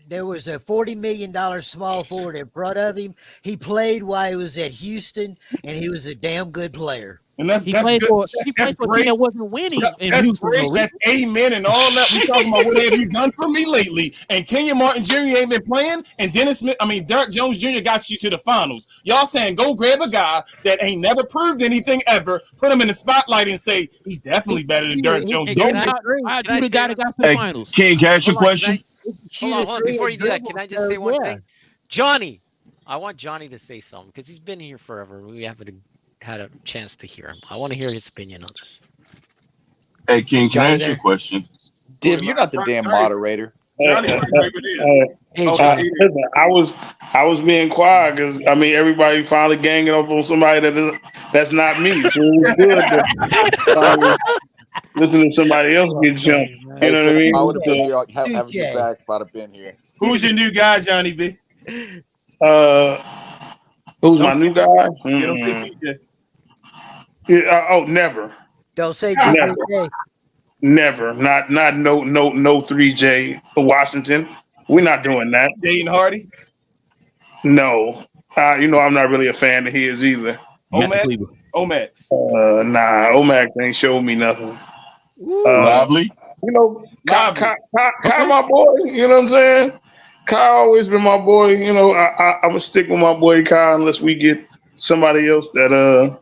Speaker 6: there was a $40 million small forward in front of him. He played while he was at Houston, and he was a damn good player.
Speaker 13: And he
Speaker 1: played for a team that wasn't winning in Houston.
Speaker 13: Great. That's amen and all that. We talking about what have you done for me lately? And Kenyon Martin Jr. ain't been playing, and Derrick Jones Jr. got you to the finals. Y'all saying go grab a guy that ain't never proved anything ever, put him in the spotlight, and say he's definitely better than Derrick Jones Jr.
Speaker 1: I do the guy that got to the finals.
Speaker 9: King, can I ask you a question?
Speaker 11: Hold on. Before you do that, can I just say one thing? Johnny, I want Johnny to say something because he's been here forever. We haven't had a chance to hear him. I want to hear his opinion on this.
Speaker 9: Hey, King, can I ask you a question?
Speaker 12: Div, you're not the damn moderator.
Speaker 14: Listen, I was being quiet because everybody finally ganging up on somebody that's not me. So it was good to listen to somebody else get jumped. You know what I mean?
Speaker 12: I would have been having you back if I'd have been here.
Speaker 13: Who's your new guy, Johnny B?
Speaker 14: Who's my new guy?
Speaker 13: Don't say PJ.
Speaker 14: Never.
Speaker 6: Don't say
Speaker 14: Never. Not no 3J Washington. We're not doing that.
Speaker 13: Jaden Hardy?
Speaker 14: No. I'm not really a fan of his either.
Speaker 13: Omax?
Speaker 14: Nah, Omax ain't showed me nothing.
Speaker 9: Lively?
Speaker 14: Kyle my boy, you know what I'm saying? Kyle always been my boy. I'm gonna stick with my boy Kyle unless we get somebody else that I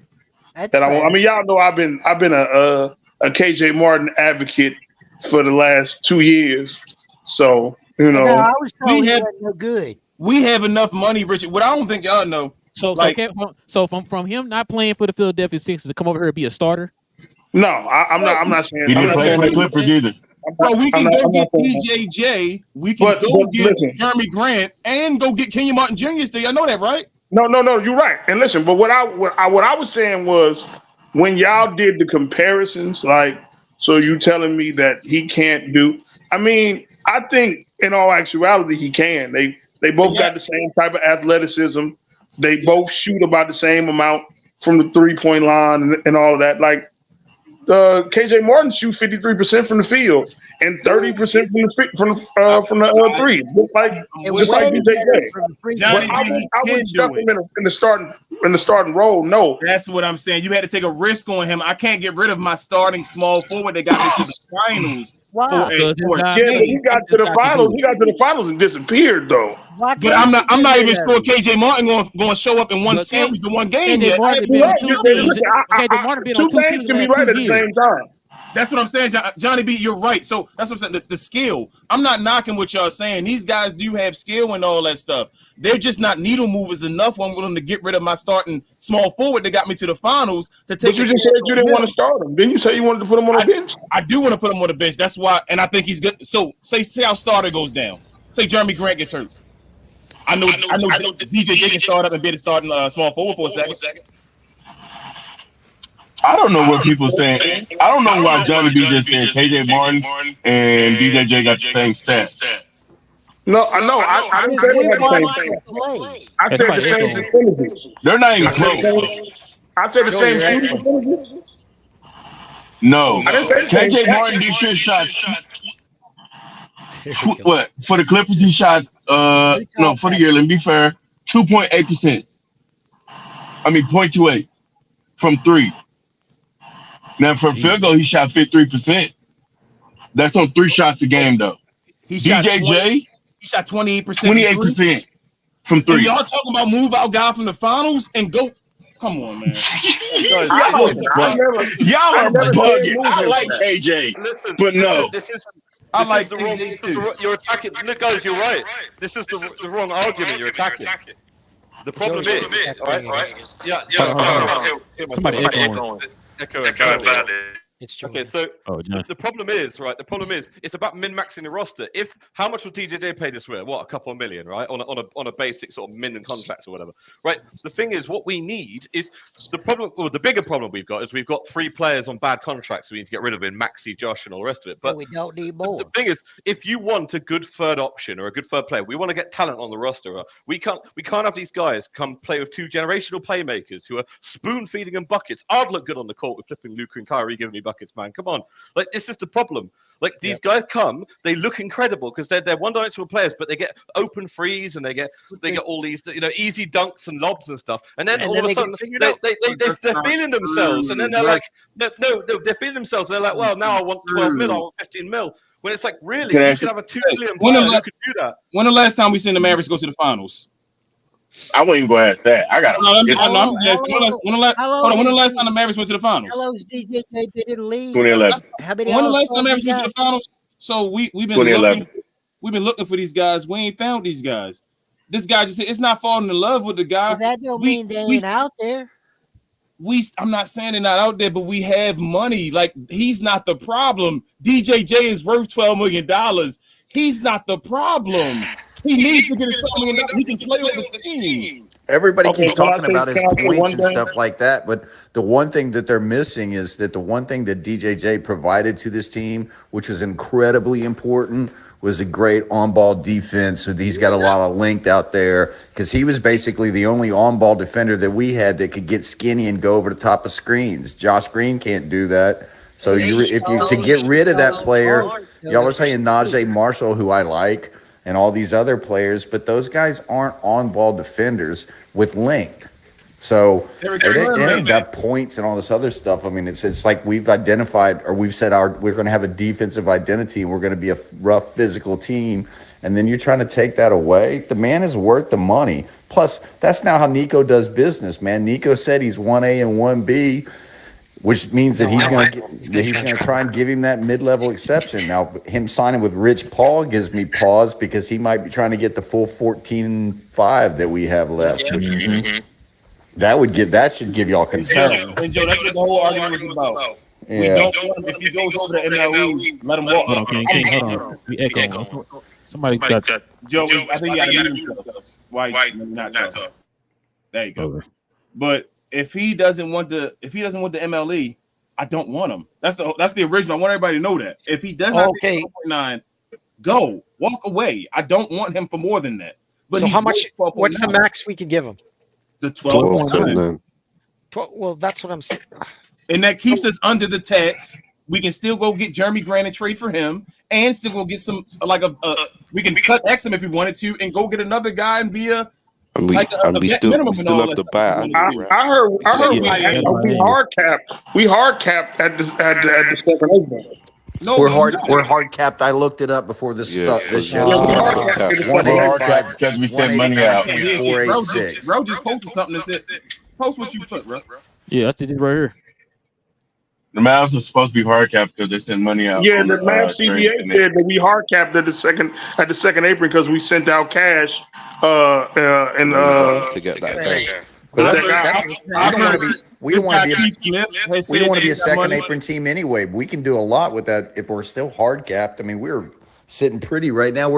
Speaker 14: want. Y'all know I've been a KJ Martin advocate for the last 2 years. So
Speaker 6: I was told he wasn't no good.
Speaker 13: We have enough money, Richard. What I don't think y'all know.
Speaker 1: So from him not playing for the Philadelphia Sixers to come over here and be a starter.
Speaker 14: No, I'm not saying.
Speaker 9: He didn't play in the Clippers either.
Speaker 13: Bro, we can go get DJJ. We can go get Jeremy Grant and go get Kenyon Martin Jr. Still, I know that, right?
Speaker 14: No, you're right. And listen, but what I was saying was when y'all did the comparisons, like So you telling me that he can't do? I mean, I think in all actuality he can. They both got the same type of athleticism. They both shoot about the same amount from the 3-point line and all of that. Like KJ Martin shoot 53% from the field and 30% from the three, just like DJ. But I would stuff him in the starting role. No,
Speaker 13: that's what I'm saying. You had to take a risk on him. I can't get rid of my starting small forward that got me to the finals.
Speaker 14: Wow. But he got to the finals. He got to the finals and disappeared, though.
Speaker 13: But I'm not even sure KJ Martin going to show up in one series or one game yet.
Speaker 14: Two games can be right at the same time.
Speaker 13: That's what I'm saying, Johnny B. You're right. So that's what I'm saying. The skill. I'm not knocking what y'all saying. These guys do have skill and all that stuff. They're just not needle movers enough. I'm willing to get rid of my starting small forward that got me to the finals to take.
Speaker 14: But you just said you didn't want to start him. Didn't you say you wanted to put him on the bench?
Speaker 13: I do want to put him on the bench. That's why, and I think he's good. So say our starter goes down. Say Jeremy Grant gets hurt. I know DJ can start up and be the starting small forward for a second.
Speaker 9: I don't know what people are saying. I don't know why Johnny B just said KJ Martin and DJJ got the same stats.
Speaker 14: No, I know. I didn't say they had the same stats. I said the same percentages.
Speaker 9: They're not even close.
Speaker 14: I said the same percentages.
Speaker 9: No. KJ Martin this year shot what? For the Clippers, he shot no, for the year, let me be fair, 2.8%. I mean 0.28 from 3. Now for field goal, he shot 53%. That's on 3 shots a game, though.
Speaker 13: He shot 28%.
Speaker 9: 28% from 3.
Speaker 13: And y'all talking about move out guy from the finals and go? Come on, man.
Speaker 9: Y'all are bugging. I like KJ, but no.
Speaker 10: You're attacking. Nick goes, you're right. This is the wrong argument you're attacking. The problem is, right? Yeah.
Speaker 1: Somebody
Speaker 10: echoing. Okay, so the problem is, right? The problem is it's about min-maxing the roster. How much will DJJ pay this year? What, a couple of million, right? On a basic sort of min contract or whatever, right? The thing is, what we need is the problem. Well, the bigger problem we've got is we've got 3 players on bad contracts. We need to get rid of him, Maxey, Josh, and all the rest of it. But
Speaker 6: we don't need more.
Speaker 10: The thing is, if you want a good third option or a good third player, we want to get talent on the roster. We can't have these guys come play with 2 generational playmakers who are spoon feeding them buckets. I'd look good on the court with flipping Luka and Kyrie giving me buckets, man. Come on. Like, this is the problem. Like, these guys come, they look incredible because they're one-dimensional players, but they get open threes and they get all these, easy dunks and lobs and stuff. And then all of a sudden, they're feeling themselves. And then they're like, no, they're feeling themselves. And they're like, well, now I want 12 mil, I want 15 mil. When it's like, really, you could have a 2 million player who could do that.
Speaker 13: When the last time we seen the Mavericks go to the finals?
Speaker 9: I wouldn't even go ask that. I got to.
Speaker 13: When the last time the Mavericks went to the finals?
Speaker 6: How long has DJ been in the league?
Speaker 9: 2011.
Speaker 13: When the last time the Mavericks went to the finals? So we've been looking for these guys. We ain't found these guys. This guy just said it's not falling in love with the guy.
Speaker 6: But that don't mean they ain't out there.
Speaker 13: I'm not saying they're not out there, but we have money. Like, he's not the problem. DJJ is worth $12 million. He's not the problem. He needs to get his $12 million. He can play with the team.
Speaker 12: Everybody keeps talking about his points and stuff like that, but the one thing that they're missing is that the one thing that DJJ provided to this team, which was incredibly important, was a great on-ball defense. So he's got a lot of length out there because he was basically the only on-ball defender that we had that could get skinny and go over the top of screens. Josh Green can't do that. So to get rid of that player, y'all are saying Najee Marshall, who I like, and all these other players, but those guys aren't on-ball defenders with length. So they got points and all this other stuff. I mean, it's like we've identified, or we've said we're going to have a defensive identity and we're going to be a rough physical team. And then you're trying to take that away. The man is worth the money. Plus, that's now how Nico does business, man. Nico said he's 1A and 1B, which means that he's going to try and give him that mid-level exception. Now, him signing with Rich Paul gives me pause because he might be trying to get the full 14.5 that we have left. That should give y'all concern.
Speaker 13: And Joe, that's what the whole argument was about. Yeah. We don't want him, if he goes over the MLE, let him walk.
Speaker 1: Hold on. We echo. Somebody got
Speaker 13: Joe. I think you got to mute yourself. Why not talk? There you go. But if he doesn't want the MLE, I don't want him. That's the original. I want everybody to know that. If he does not
Speaker 11: Okay.
Speaker 13: 12.9, go. Walk away. I don't want him for more than that. But
Speaker 11: So
Speaker 13: he's
Speaker 11: how much?
Speaker 13: worth 12.9.
Speaker 11: What's the max we can give him?
Speaker 13: The 12.9.
Speaker 11: 12, well, that's what I'm saying.
Speaker 13: And that keeps us under the tax. We can still go get Jeremy Grant and trade for him, and still go get some we can cut Exum if we wanted to, and go get another guy and be a.
Speaker 4: We still have to buy.
Speaker 14: I heard we hard capped at the second opening.
Speaker 13: No,
Speaker 12: we're hard capped. I looked it up before this show.
Speaker 9: Because we sent money out.
Speaker 12: 486.
Speaker 13: Bro just posted something that said, post what you put, bro.
Speaker 1: Yeah, I did it right here.
Speaker 9: The Mavs are supposed to be hard capped because they sent money out.
Speaker 14: Yeah, the Mavs CBA said that we hard capped at the second apron because we sent out cash
Speaker 4: to get that.
Speaker 12: But we don't want to be a second apron team anyway. We can do a lot with that if we're still hard capped. I mean, we're sitting pretty right now.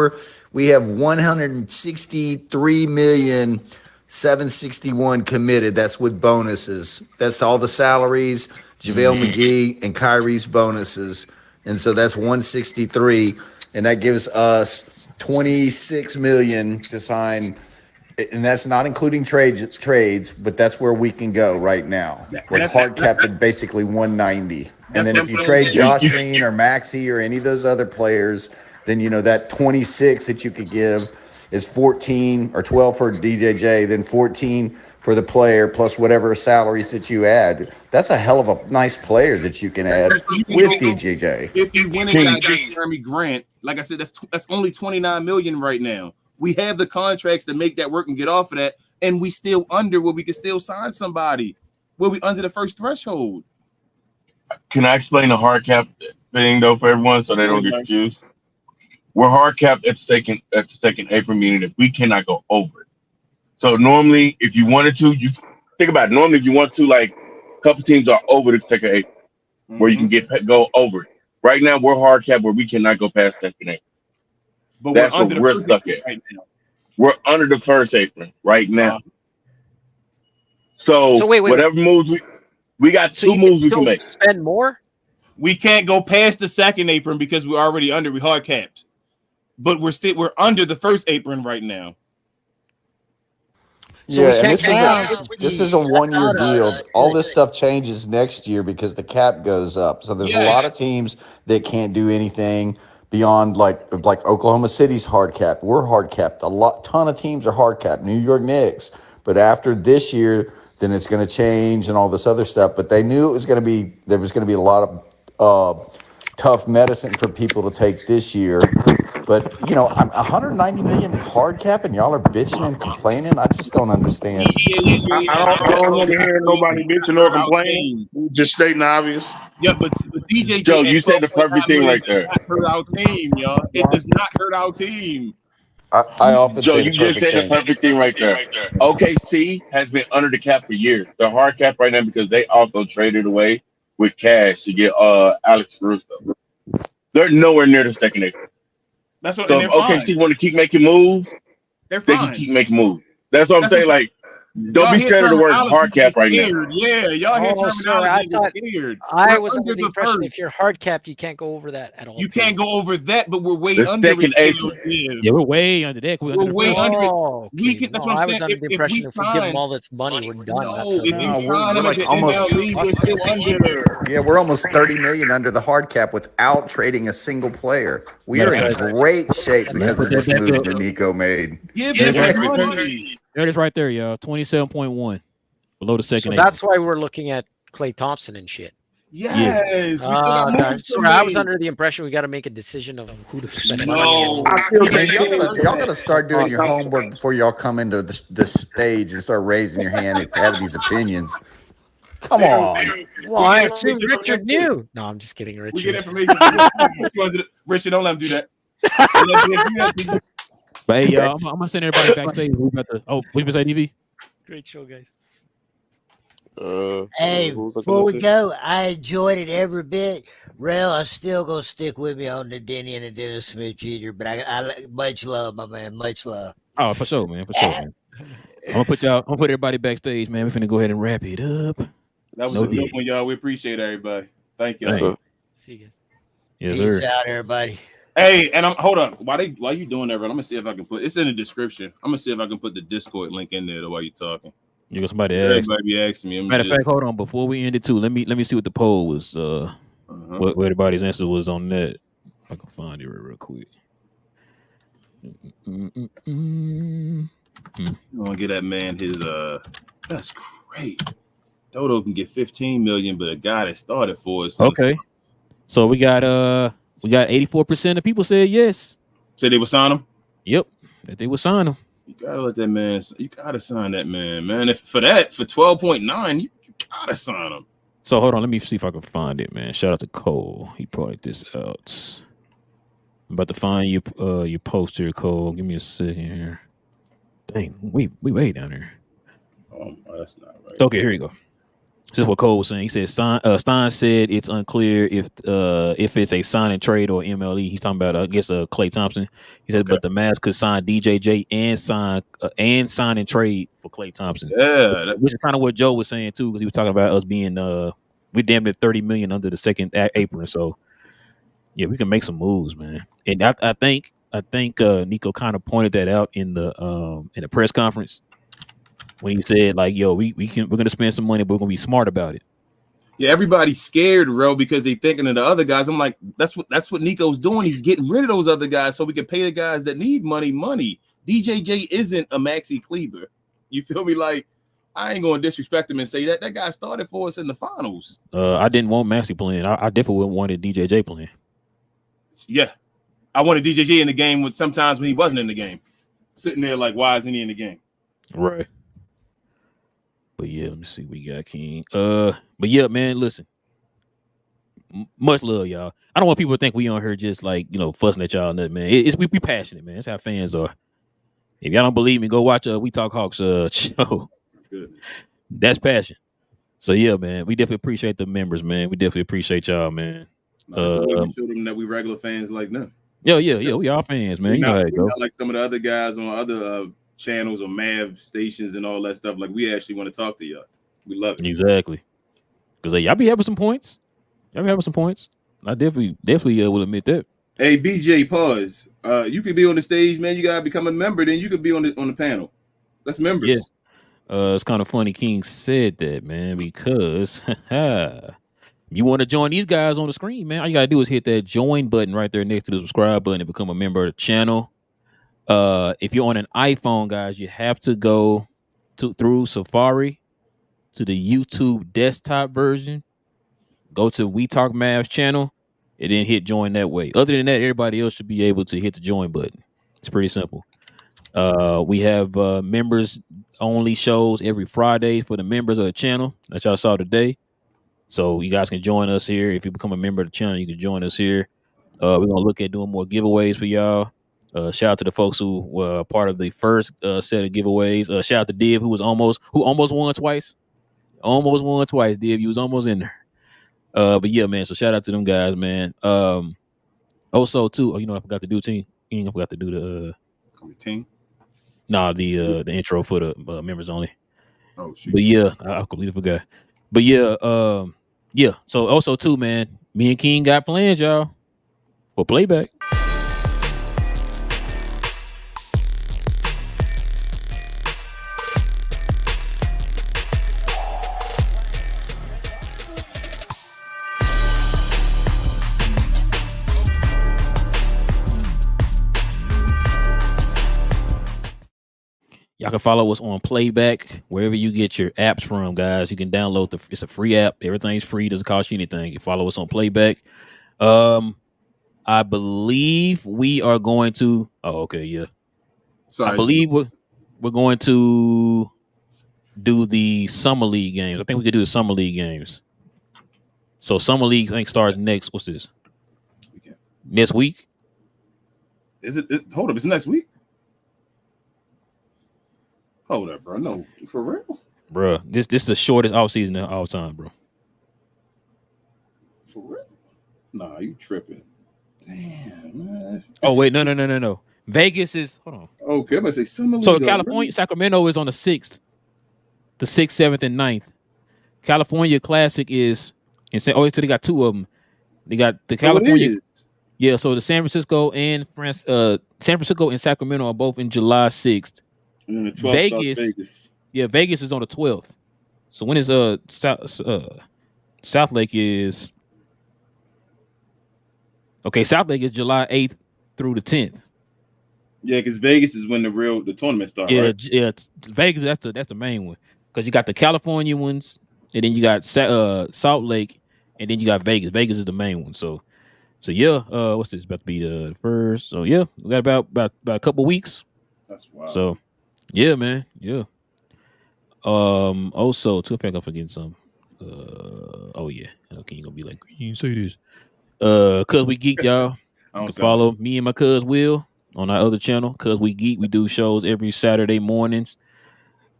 Speaker 12: We have 163,761,000 committed. That's with bonuses. That's all the salaries, JaVale McGee and Kyrie's bonuses. And so that's 163. And that gives us 26 million to sign. And that's not including trades, but that's where we can go right now. We're hard capped at basically 190. And then if you trade Josh Green or Maxey or any of those other players, then that 26 that you could give is 14 or 12 for DJJ, then 14 for the player plus whatever salaries that you add. That's a hell of a nice player that you can add with DJJ.
Speaker 13: If you win it against Jeremy Grant, like I said, that's only 29 million right now. We have the contracts to make that work and get off of that, and we still under where we can still sign somebody. Where we under the first threshold.
Speaker 9: Can I explain the hard cap thing though for everyone so they don't get confused? We're hard capped at the second apron, meaning if we cannot go over it. So normally, if you wanted to, you think about it. Normally, if you want to, like a couple teams are over the second apron, where you can go over it. Right now, we're hard capped where we cannot go past second apron.
Speaker 13: But
Speaker 9: that's what we're stuck at. Right now. We're under the first apron right now. So wait. Whatever moves we got two moves we can make.
Speaker 11: Spend more.
Speaker 13: We can't go past the second apron because we're already under. We hard capped, but we're under the first apron right now.
Speaker 12: So and this is a 1-year deal. All this stuff changes next year because the cap goes up. So there's a lot of teams that can't do anything beyond like Oklahoma City's hard cap. We're hard capped. Ton of teams are hard capped. New York Knicks. But after this year, then it's going to change and all this other stuff. But they knew there was going to be a lot of tough medicine for people to take this year. But I'm 190 million hard cap, and y'all are bitching and complaining. I just don't understand.
Speaker 14: I don't want to hear nobody bitching or complaining. Just stating the obvious.
Speaker 13: Yeah, but DJ
Speaker 9: Joe, you said the perfect thing right there.
Speaker 13: Does not hurt our team, y'all. It does not hurt our team.
Speaker 12: I often
Speaker 9: Joe,
Speaker 12: say
Speaker 9: you just said the perfect thing right there. OKC has been under the cap for years. They're hard cap right now because they also traded away with cash to get Alex Caruso. They're nowhere near the second apron.
Speaker 13: That's what.
Speaker 9: So if OKC want to keep making moves,
Speaker 13: they
Speaker 9: can keep making moves. That's what I'm saying. Like, don't be scared of the word hard cap right now.
Speaker 13: Yeah, y'all hear terminology scared.
Speaker 11: I was under the impression if you're hard cap, you can't go over that at all.
Speaker 13: You can't go over that, but we're way
Speaker 9: the
Speaker 13: under
Speaker 9: second apron.
Speaker 1: Yeah, we're way under that.
Speaker 13: We're way under it. We can. That's what I'm saying.
Speaker 11: I was under the impression if we give them all this money, we're done.
Speaker 12: We're almost 30 million under the hard cap without trading a single player. We are in great shape because of this move that Nico made.
Speaker 1: There it is right there, y'all. 27.1 below the second.
Speaker 11: So that's why we're looking at Klay Thompson and shit.
Speaker 13: Yes. We still got moves to
Speaker 11: I was under the impression we got to make a decision of who to spend money on.
Speaker 12: Y'all got to start doing your homework before y'all come into the stage and start raising your hand and have these opinions. Come on.
Speaker 11: Well, I assume Richard knew. No, I'm just kidding, Richard.
Speaker 13: We get information. Richard, don't let him do that.
Speaker 1: But hey, y'all, I'm gonna send everybody backstage. We been say DV.
Speaker 11: Great show, guys.
Speaker 6: Hey, before we go, I enjoyed it every bit. Relle, I'm still gonna stick with me on the Denny and the Dennis Smith Jr. But I much love, my man, much love.
Speaker 1: Oh, for sure, man, for sure. Man. I'm gonna put everybody backstage, man. We're finna go ahead and wrap it up.
Speaker 2: That was
Speaker 1: No
Speaker 2: a good
Speaker 1: doubt.
Speaker 2: one, y'all. We appreciate everybody. Thank y'all.
Speaker 4: So,
Speaker 11: See you guys.
Speaker 1: Yes,
Speaker 6: Peace
Speaker 1: sir.
Speaker 6: out, everybody.
Speaker 2: Hey, and hold on. While you doing that, bro, I'm gonna see if I can put it's in the description. I'm gonna see if I can put the Discord link in there while you're talking.
Speaker 1: You got somebody ask.
Speaker 2: Everybody be asking me.
Speaker 1: Matter of fact, hold on. Before we end it too, let me see what the poll was. What everybody's answer was on that. I can find it real quick.
Speaker 2: I want to get that man his that's great. Dodo can get 15 million, but a guy that started for us.
Speaker 1: Okay. So we got 84% of people said yes.
Speaker 2: Said they would sign him?
Speaker 1: Yep. That they would sign him.
Speaker 2: You gotta let that man, you gotta sign that man, man. If for 12.9, you gotta sign him.
Speaker 1: So hold on, let me see if I can find it, man. Shout out to Cole. He brought this out. I'm about to find your post here, Cole. Give me a second here. Dang, we way down there.
Speaker 2: Oh, that's not right.
Speaker 1: Okay, here you go. This is what Cole was saying. He said Stein said it's unclear if it's a sign and trade or MLE. He's talking about Klay Thompson. He said, but the Mavs could sign DJJ and sign and trade for Klay Thompson.
Speaker 2: Yeah,
Speaker 1: which is kind of what Joe was saying too, because he was talking about us being we damn near $30 million under the second apron. So yeah, we can make some moves, man. And I think Nico kind of pointed that out in the press conference. When he said, like, yo, we're gonna spend some money, but we're gonna be smart about it.
Speaker 2: Yeah, everybody's scared, bro, because they thinking of the other guys. I'm like, that's what Nico's doing. He's getting rid of those other guys so we can pay the guys that need money. DJJ isn't a Maxi Kleber. You feel me? Like, I ain't gonna disrespect him and say that guy started for us in the finals.
Speaker 1: I didn't want Maxi playing. I definitely wanted DJJ playing.
Speaker 2: Yeah, I wanted DJJ in the game sometimes when he wasn't in the game, sitting there like, why isn't he in the game?
Speaker 1: Right. But yeah, let me see. We got King. But yeah, man, listen. Much love, y'all. I don't want people to think we on here just like, fussing at y'all and that, man. We passionate, man. That's how fans are. If y'all don't believe me, go watch We Talk Hawks show.
Speaker 2: Good.
Speaker 1: That's passion. So yeah, man, we definitely appreciate the members, man. We definitely appreciate y'all, man.
Speaker 2: So we show them that we regular fans like them.
Speaker 1: Yeah, we all fans, man.
Speaker 2: We're not like some of the other guys on other channels or Mav stations and all that stuff. Like, we actually want to talk to y'all. We love it.
Speaker 1: Exactly. Because y'all be having some points. I definitely will admit that.
Speaker 2: Hey, BJ, pause. You could be on the stage, man. You gotta become a member, then you could be on the panel. That's members.
Speaker 1: Yeah. It's kind of funny King said that, man, because you want to join these guys on the screen, man. All you gotta do is hit that join button right there next to the subscribe button and become a member of the channel. If you're on an iPhone, guys, you have to go through Safari to the YouTube desktop version. Go to We Talk Mavs channel and then hit join that way. Other than that, everybody else should be able to hit the join button. It's pretty simple. We have members only shows every Friday for the members of the channel that y'all saw today. So you guys can join us here. If you become a member of the channel, you can join us here. We're gonna look at doing more giveaways for y'all. Shout out to the folks who were part of the first set of giveaways. Shout out to Div, who almost won twice. Almost won twice, Div. You was almost in there. But yeah, man. So shout out to them guys, man. Also too, I forgot to do team. I forgot to do the
Speaker 2: team.
Speaker 1: Nah, the intro for the members only.
Speaker 2: Oh shoot.
Speaker 1: But yeah, I completely forgot. But yeah, yeah. So also too, man. Me and King got plans, y'all, for Playback. Y'all can follow us on Playback, wherever you get your apps from, guys. You can download it's a free app. Everything's free. Doesn't cost you anything. You follow us on Playback. I believe we are going to. Oh, okay, yeah.
Speaker 2: Sorry,
Speaker 1: I believe we're going to do the Summer League games. I think we could do the Summer League games. So Summer League, I think, starts next. What's this? Next week?
Speaker 2: Is it? Hold up, it's next week. Hold up, bro. No, for real,
Speaker 1: bro. This is the shortest offseason of all time, bro.
Speaker 2: For real? Nah, you tripping? Damn, man.
Speaker 1: Oh wait, no. Vegas is. Hold on.
Speaker 2: Okay, I'm gonna say Summer League.
Speaker 1: So California, Sacramento is on the 6th, 7th, and 9th. California Classic is in San. Oh, so they got two of them. They got the
Speaker 2: So it
Speaker 1: California.
Speaker 2: is.
Speaker 1: Yeah, so the San Francisco and San Francisco and Sacramento are both in July 6th.
Speaker 2: And then the 12th starts Vegas.
Speaker 1: Yeah, Vegas is on the 12th. So when is South Lake is okay. South Lake is July 8th through the 10th.
Speaker 2: Yeah, because Vegas is when the tournament starts.
Speaker 1: Yeah,
Speaker 2: right?
Speaker 1: yeah. Vegas, that's the main one because you got the California ones, and then you got Salt Lake, and then you got Vegas. Vegas is the main one. So yeah. What's this about to be the first? So yeah, we got about a couple weeks.
Speaker 2: That's wild.
Speaker 1: So yeah, man. Yeah. Also, to pick up forgetting some. Oh yeah. Okay, you gonna be like, you say this? Cause we geek, y'all. You can follow me and my cuz Will on our other channel. Cause we geek. We do shows every Saturday mornings,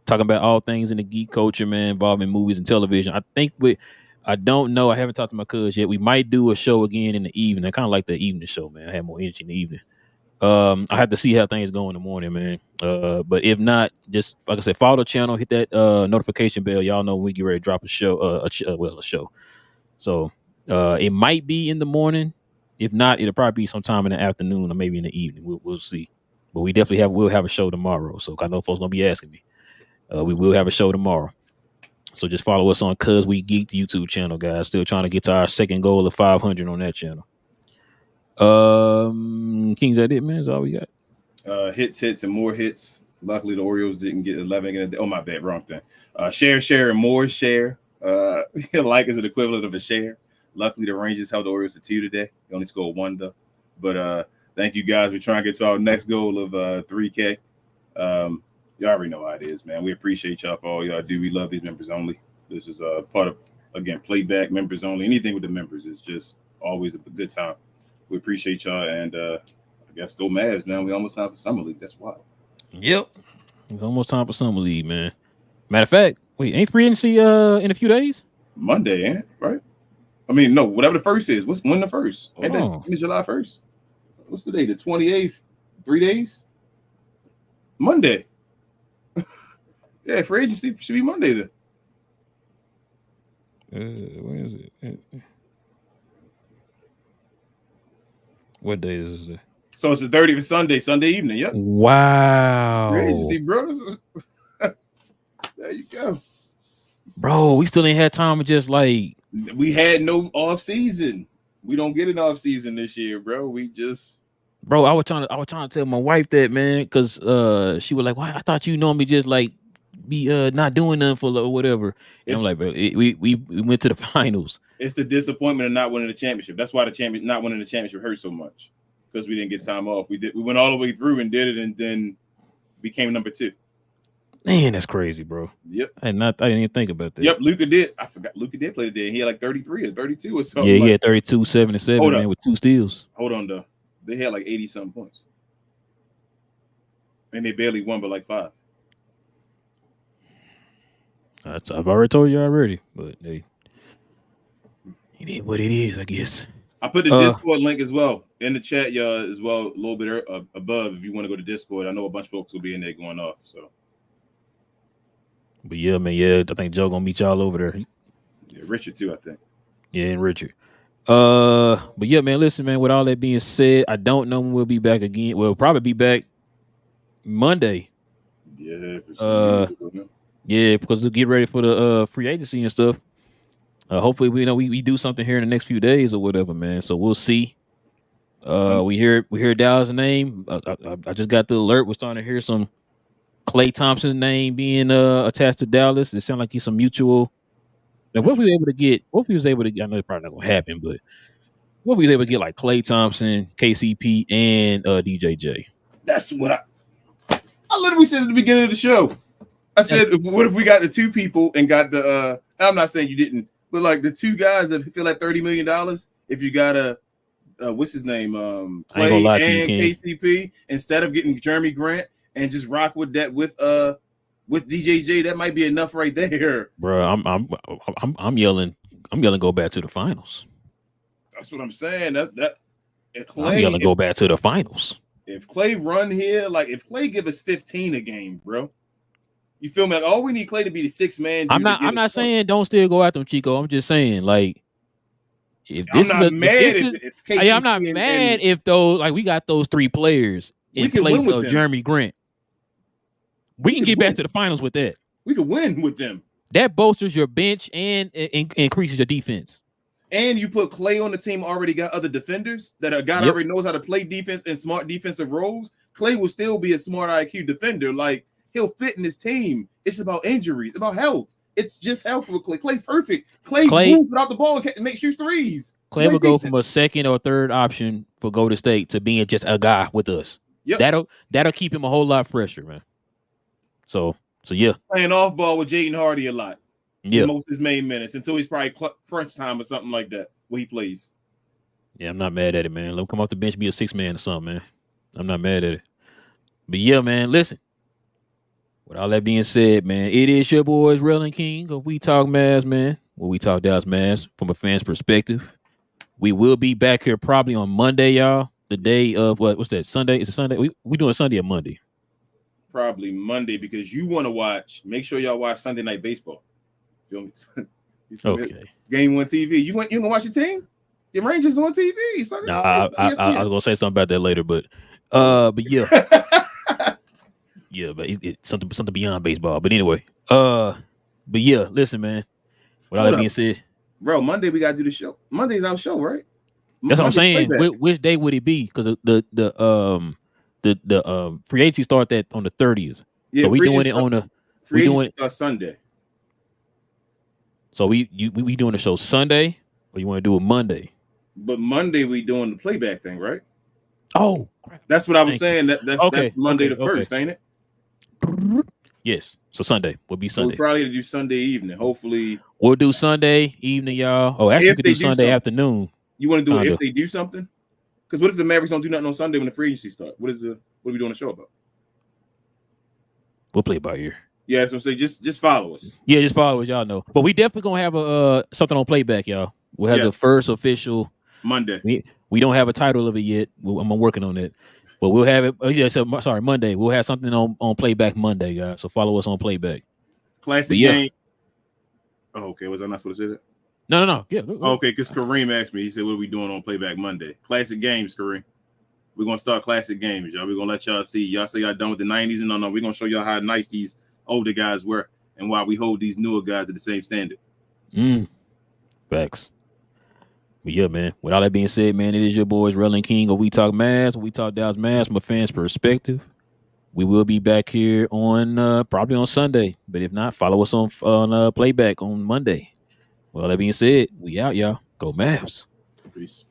Speaker 1: talking about all things in the geek culture, man, involving movies and television. I don't know. I haven't talked to my cuz yet. We might do a show again in the evening. I kind of like the evening show, man. I have more energy in the evening. I have to see how things go in the morning, man. But if not, just like I said, follow the channel, hit that notification bell. Y'all know when we get ready to drop a show, a show. So it might be in the morning. If not, it'll probably be sometime in the afternoon or maybe in the evening. We'll see. But we definitely will have a show tomorrow. So I know folks gonna be asking me. We will have a show tomorrow. So just follow us on Cuz We Geek YouTube channel, guys. Still trying to get to our second goal of 500 on that channel. Kings, that it, man. That's all we got.
Speaker 2: Hits, and more hits. Luckily, the Orioles didn't get 11. Oh, my bad, wrong thing. Share, and more share. Like is an equivalent of a share. Luckily, the Rangers held the Orioles to 2 today. They only scored 1 though. But thank you guys. We're trying to get to our next goal of 3K. Y'all already know how it is, man. We appreciate y'all for all y'all do. We love these members only. This is part of, again, Playback, members only. Anything with the members is just always a good time. We appreciate y'all, and I guess go Mavs, man. We almost time for Summer League. That's wild.
Speaker 1: Yep. It's almost time for Summer League, man. Matter of fact, wait, ain't free agency in a few days?
Speaker 2: Monday, ain't it? Right? I mean, no, whatever the first is. When the first? Ain't that July 1st? What's the day? The 28th? 3 days? Monday. Yeah, free agency should be Monday then.
Speaker 1: Where is it? What day is it?
Speaker 2: So it's the 30th, Sunday evening. Yep.
Speaker 1: Wow.
Speaker 2: Free agency, bro. There you go.
Speaker 1: Bro, we still ain't had time to just like.
Speaker 2: We had no off season. We don't get an off season this year, bro. We just.
Speaker 1: Bro, I was trying to tell my wife that, man, because she was like, "Why? I thought you normally just like be not doing nothing for whatever." And I'm like, bro, we went to the finals.
Speaker 2: It's the disappointment of not winning the championship. That's why not winning the championship hurt so much, because we didn't get time off. We went all the way through and did it, and then became number 2.
Speaker 1: Man, that's crazy, bro.
Speaker 2: Yep.
Speaker 1: I didn't even think about that.
Speaker 2: Yep, Luka did. I forgot Luka did play today. He had like 33 or 32 or something.
Speaker 1: Yeah, he had 32, 7 and 7, man, with 2 steals.
Speaker 2: Hold on, though. They had like 80-something points. And they barely won by like 5.
Speaker 1: I've already told you already, but hey, it is what it is, I guess.
Speaker 2: I put the Discord link as well in the chat, y'all, as well, a little bit above if you want to go to Discord. I know a bunch of folks will be in there going off, so.
Speaker 1: But yeah, man, yeah, I think Joe gonna meet y'all over there.
Speaker 2: Yeah, Richard too, I think.
Speaker 1: Yeah, and Richard. But yeah, man, listen, man, with all that being said, I don't know when we'll be back again. We'll probably be back Monday.
Speaker 2: Yeah,
Speaker 1: yeah, because we'll get ready for the free agency and stuff. Hopefully we do something here in the next few days or whatever, man. So we'll see. We hear Dallas' name. I just got the alert. We're starting to hear some Klay Thompson's name being attached to Dallas. It sounds like he's some mutual. Now, what if we was able to get, I know it's probably not gonna happen, but what if we was able to get like Klay Thompson, KCP, and DJJ?
Speaker 2: That's what I literally said at the beginning of the show. I said, what if we got the 2 people and got the I'm not saying you didn't, but like the 2 guys that feel like $30 million, if you got a what's his name? Klay and KCP, instead of getting Jeremy Grant and just rock with that with DJJ, that might be enough right there.
Speaker 1: Bro, I'm yelling go back to the finals.
Speaker 2: That's what I'm saying. That if Klay,
Speaker 1: I'm yelling go back to the finals.
Speaker 2: If Klay run here, like if Klay give us 15 a game, bro, You feel me? Like, all we need Clay to be the sixth man.
Speaker 1: I'm not saying don't still go after him, Chico. I'm just saying, like, if this
Speaker 2: I'm not mad if KCP
Speaker 1: I'm not mad if those, like, we got those three players in place of Jeremy Grant. We can get back to the finals with that.
Speaker 2: We could win with them.
Speaker 1: That bolsters your bench and increases your defense.
Speaker 2: And you put Clay on the team, already got other defenders that a guy already knows how to play defense and smart defensive roles. Clay will still be a smart IQ defender. Like, he'll fit in this team. It's about injuries, about health. It's just health with Clay. Clay's perfect. Clay moves without the ball and shoots threes.
Speaker 1: Clay will go from a second or third option for Golden State to being just a guy with us. Yep. That'll keep him a whole lot fresher, man. So yeah.
Speaker 2: Playing off ball with Jaden Hardy a lot.
Speaker 1: Yeah.
Speaker 2: Most of his main minutes until he's probably crunch time or something like that where he plays.
Speaker 1: Yeah, I'm not mad at it, man. Let him come off the bench, be a 6-man or something, man. I'm not mad at it. But yeah, man, listen. With all that being said, man, it is your boys, Relle and King of We Talk Mavs, man. Where we talk Dallas Mavs from a fan's perspective. We will be back here probably on Monday, y'all. The day of what's that? Sunday? Is it Sunday? We doing Sunday or Monday?
Speaker 2: Probably Monday, because you want to watch. Make sure y'all watch Sunday Night Baseball. Feel me?
Speaker 1: Okay.
Speaker 2: Game 1 TV. You gonna watch your team? Your Rangers on TV.
Speaker 1: I was gonna say something about that later, but yeah. Yeah, but it's something beyond baseball. But anyway, but yeah, listen, man. With all that being said,
Speaker 2: bro, Monday we gotta do the show. Monday's our show, right?
Speaker 1: That's what I'm saying. Which day would it be? Because the free agency start that on the 30th.
Speaker 2: Yeah,
Speaker 1: so we doing it on the
Speaker 2: free agency Sunday.
Speaker 1: So we doing the show Sunday, or you want to do it Monday?
Speaker 2: But Monday we doing the playback thing, right?
Speaker 1: Oh,
Speaker 2: that's what I was saying. That's Monday the 1st, ain't it?
Speaker 1: Yes. So Sunday will be Sunday.
Speaker 2: We'll probably do Sunday evening. Hopefully,
Speaker 1: we'll do Sunday evening, y'all. Oh, actually, we could do Sunday afternoon.
Speaker 2: You want to do it if they do something? Because what if the Mavericks don't do nothing on Sunday when the free agency starts? What are we doing a show about?
Speaker 1: We'll play it by ear.
Speaker 2: Yeah, so say just follow us.
Speaker 1: Yeah, just follow us, y'all know. But we definitely gonna have something on Playback, y'all. We'll have the first official
Speaker 2: Monday.
Speaker 1: We don't have a title of it yet. I'm working on it, but we'll have it. Monday. We'll have something on Playback Monday, guys. So follow us on Playback.
Speaker 2: Classic game. Oh, okay. Was I not supposed to say that?
Speaker 1: No. Yeah.
Speaker 2: Okay, because Kareem asked me. He said, "What are we doing on Playback Monday?" Classic games, Kareem. We're gonna start classic games, y'all. We're gonna let y'all see. Y'all say y'all done with the 90s, and no. We're gonna show y'all how nice these older guys were and why we hold these newer guys at the same standard.
Speaker 1: Facts. But yeah, man. With all that being said, man, it is your boys, Relle and King of We Talk Mavs. We talk Dallas Mavs from a fan's perspective. We will be back here on probably on Sunday, but if not, follow us on Playback on Monday. With all that being said, we out, y'all. Go Mavs.
Speaker 2: Peace.